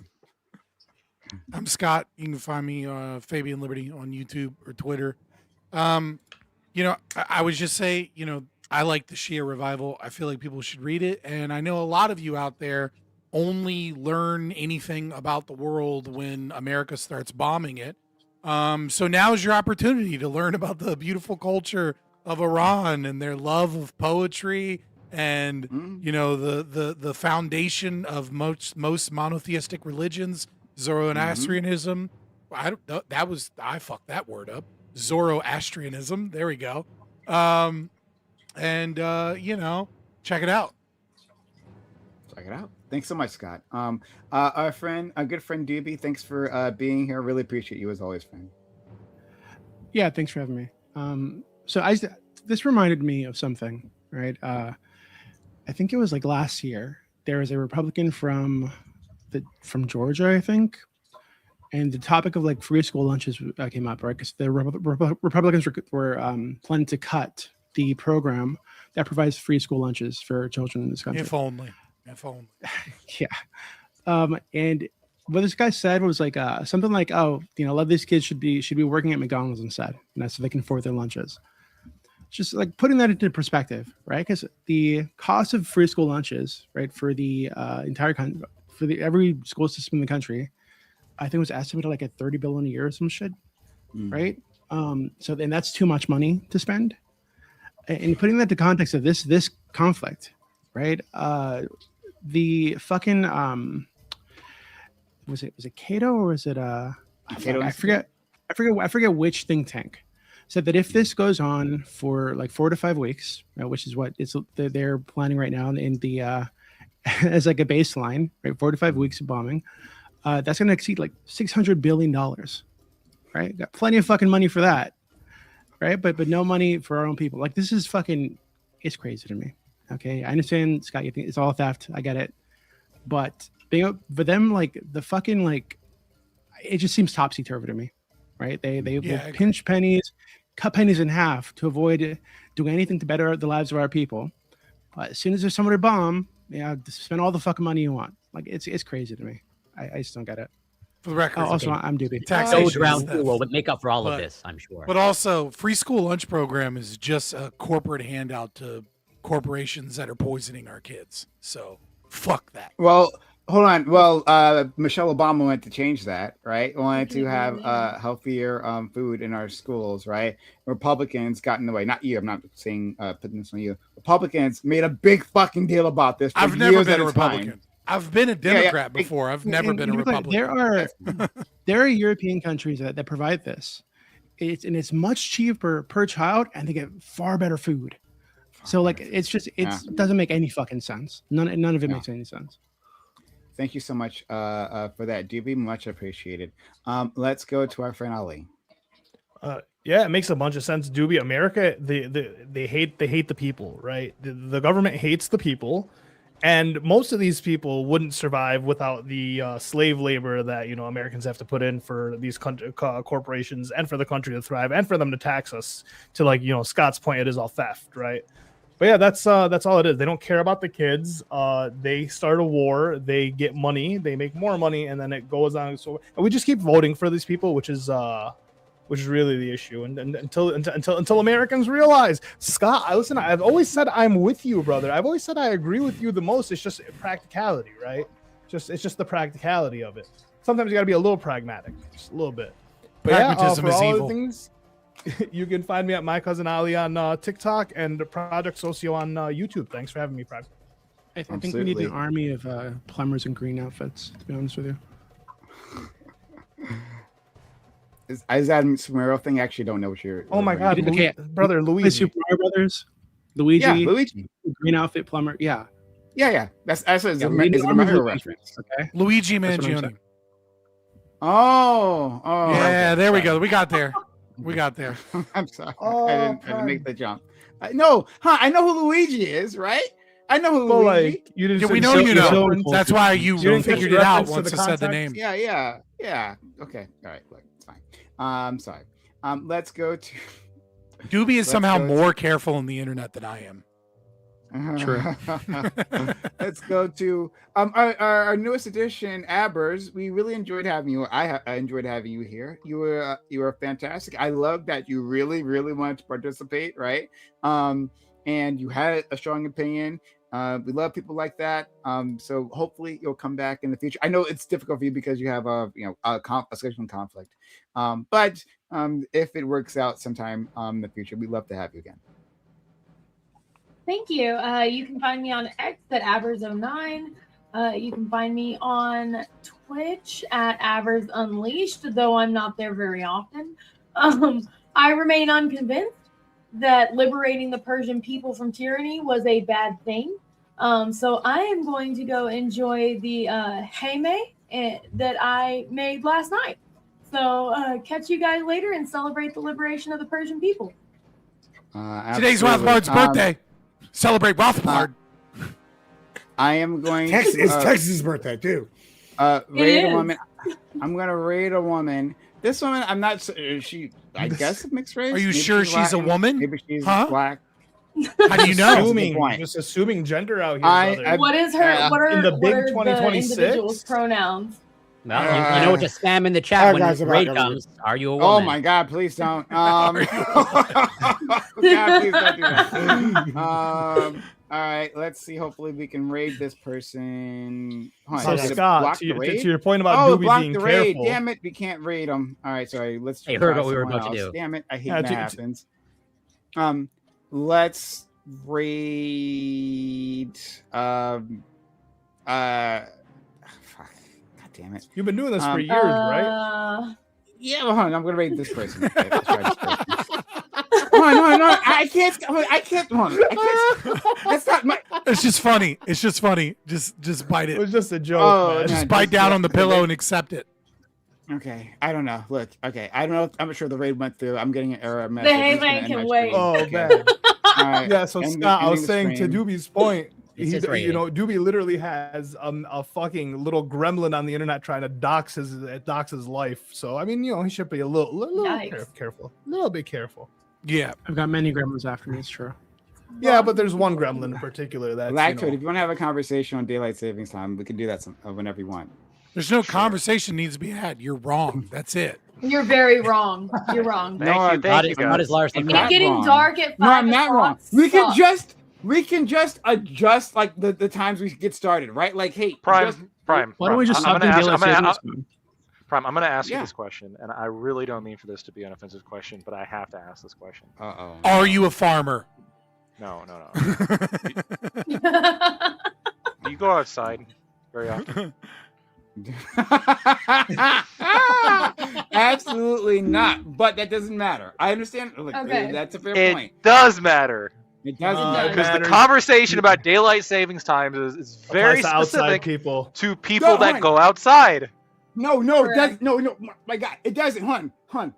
I'm Scott. You can find me Fabian Liberty on YouTube or Twitter. I would just say, I like the Shia revival. I feel like people should read it, and I know a lot of you out there only learn anything about the world when America starts bombing it. So now is your opportunity to learn about the beautiful culture of Iran and their love of poetry and the foundation of most monotheistic religions, Zoroastrianism. I fucked that word up. Zoroastrianism. There we go. Check it out.
Check it out. Thanks so much, Scott. Our good friend Doobie, thanks for being here. Really appreciate you as always, friend.
Yeah, thanks for having me. This reminded me of something, right? I think it was like last year. There was a Republican from Georgia, I think, and the topic of like free school lunches came up, right? Because the Republicans were planning to cut the program that provides free school lunches for children in this country.
If only.
Yeah. And what this guy said was like something like, a lot of these kids should be working at McDonald's instead, so they can afford their lunches. Just like putting that into perspective, right? Because the cost of free school lunches, right, for the entire country, every school system in the country, I think was estimated like at $30 billion a year or some shit, right? So then that's too much money to spend. And putting that to context of this conflict, right? The fucking was it Cato or was it I forget which think tank said that if this goes on for like 4 to 5 weeks, which is what they're planning right now in the as like a baseline, right? 4 to 5 weeks of bombing, that's going to exceed like $600 billion, right? Got plenty of fucking money for that, right? But no money for our own people. Like this is fucking, it's crazy to me. Okay, I understand, Scott. You think it's all theft. I get it, but for them, like the fucking like, it just seems topsy turvy to me, right? They will pinch pennies, cut pennies in half to avoid doing anything to better the lives of our people. But as soon as there's somebody to bomb, spend all the fucking money you want. Like it's crazy to me. I just don't get it.
For the record,
also I'm Doobie.
Taxation will make up for all of this, I'm sure.
But also, free school lunch program is just a corporate handout to corporations that are poisoning our kids. So fuck that.
Well, hold on. Well, Michelle Obama wanted to change that, right? Wanted to have healthier food in our schools, right? Republicans got in the way. Not you. I'm not saying putting this on you. Republicans made a big fucking deal about this.
I've never been a Republican. I've been a Democrat before. I've never been a Republican.
There are European countries that provide this. It's much cheaper per child, and they get far better food. So like it doesn't make any fucking sense. None of it makes any sense.
Thank you so much for that, Doobie. Much appreciated. Let's go to our friend Ali.
Yeah, it makes a bunch of sense. Doobie, America, they hate the people, right? The government hates the people, and most of these people wouldn't survive without the slave labor that Americans have to put in for these corporations and for the country to thrive and for them to tax us. To Scott's point, it is all theft, right? But yeah, that's all it is. They don't care about the kids. They start a war. They get money. They make more money, and then it goes on. So and we just keep voting for these people, which is really the issue. And until Americans realize, Scott, I've always said I'm with you, brother. I've always said I agree with you the most. It's just practicality, right? It's just the practicality of it. Sometimes you got to be a little pragmatic, just a little bit. But
pragmatism is evil.
Things, you can find me at My Cousin Ali on TikTok and Project Socio on YouTube. Thanks for having me, Prime.
I think we need an army of plumbers in green outfits, to be honest with you.
Is that a Sumero thing? I actually don't know what you're.
Oh my God, brother Luigi.
Super Mario Brothers. Luigi.
Yeah, Luigi.
Green outfit plumber. Yeah.
Yeah. That's a Mario reference.
Okay. Luigi Mangione.
Oh.
Yeah, there we go. We got there.
I'm sorry. I didn't make the jump. I know who Luigi is, right? I know who Luigi.
We know you know. That's why you figured it out once I said the name.
Yeah. Okay. All right. Look, it's fine. Sorry. Let's go to.
Doobie is somehow more careful on the internet than I am.
True.
Let's go to our newest edition, Abers. We really enjoyed having you. I enjoyed having you here. You were fantastic. I love that you really wanted to participate, right? And you had a strong opinion. We love people like that. So hopefully you'll come back in the future. I know it's difficult for you because you have a scheduling conflict. But if it works out sometime in the future, we'd love to have you again.
Thank you. You can find me on X at Avers09. You can find me on Twitch at Avers Unleashed, though I'm not there very often. I remain unconvinced that liberating the Persian people from tyranny was a bad thing. So I am going to go enjoy the heme that I made last night. So catch you guys later and celebrate the liberation of the Persian people.
Today's Rothbard's birthday. Celebrate Rothbard.
I am going
Texas,
to...
it's Texas' birthday, too.
Raid a woman. I'm going to raid a woman. This woman, I'm not... She, I guess, mixed race?
Are you
Maybe
sure she's a
Latin,
woman?
Maybe she's
Huh?
black.
How do you know?
Just assuming gender out here.
What is her? What are
in the
what
big
are the
2026?
individual's pronouns?
Well, you know what to spam in the chat when the raid comes. Are you a woman?
Oh my God! Please don't. God, please don't do that. All right. Let's see. Hopefully, we can raid this person.
So Scott, to your point about Doobie being
raid.
careful.
Damn it, we can't raid them. All right, sorry. Let's.
Hey, heard
try
what we were
someone
about to
else.
do.
Damn it! I hate when that happens. Let's raid. Fuck. God damn it!
You've been doing this for years, right?
Yeah, well, hold on. I'm gonna raid this person. Okay, let's try this person. No, I can't. Hold on. I can't. That's not my.
It's just funny. It's just funny. Just bite it.
It was just a joke. Man.
Just bite down on the pillow and accept it.
Okay, I don't know. Look, okay, I don't know. I'm sure the raid went through. I'm getting an error message.
The Heyman can wait.
Oh
Okay.
man.
All right.
Yeah. So Scott, I was saying to
stream.
Doobie's point.
It's
He,
his rating.
Doobie literally has a fucking little gremlin on the internet trying to dox his life. So I mean, he should be a little careful, a little bit careful.
Yeah,
I've got many gremlins after me. It's true.
Yeah, but there's one gremlin in particular that's
Lactoid, if you want to have a conversation on daylight savings time, we can do that whenever you want.
There's no conversation needs to be had. You're wrong. That's it.
You're very wrong. You're wrong.
Not as Lars.
It's getting dark at 5
No, I'm not wrong.
o'clock.
We can just adjust like the times we get started, right? Like, hey,
Prime.
Why don't we just stop doing daylight savings time?
Prime, I'm going to ask you this question, and I really don't mean for this to be an offensive question, but I have to ask this question.
Are you a farmer?
No. Do you go outside very often?
Absolutely not. But that doesn't matter. I understand. Look,
Okay.
That's a fair point.
It does matter.
It doesn't matter.
Because the conversation about daylight savings times is very
Applies to outside
specific
people.
to people that go outside.
No, my God, it doesn't, hun.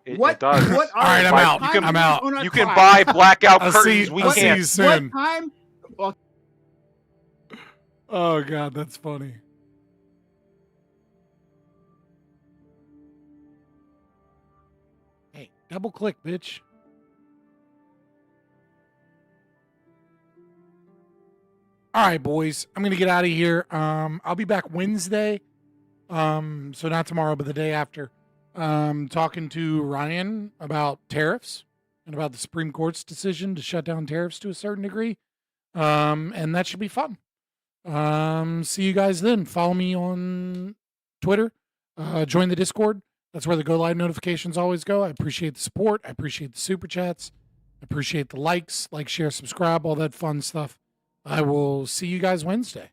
It
What
does.
What
All right, I'm out.
time
I'm
is
out.
on our
You can
clock?
buy blackout
I'll
curtains.
see-
We
I'll see
can't.
you soon.
What time?
Oh God, that's funny. Hey, double click, bitch. All right, boys. I'm gonna get out of here. I'll be back Wednesday. So not tomorrow, but the day after. Talking to Ryan about tariffs and about the Supreme Court's decision to shut down tariffs to a certain degree. And that should be fun. See you guys then. Follow me on Twitter. Join the Discord. That's where the Go Live notifications always go. I appreciate the support. I appreciate the super chats. I appreciate the likes, like, share, subscribe, all that fun stuff. I will see you guys Wednesday.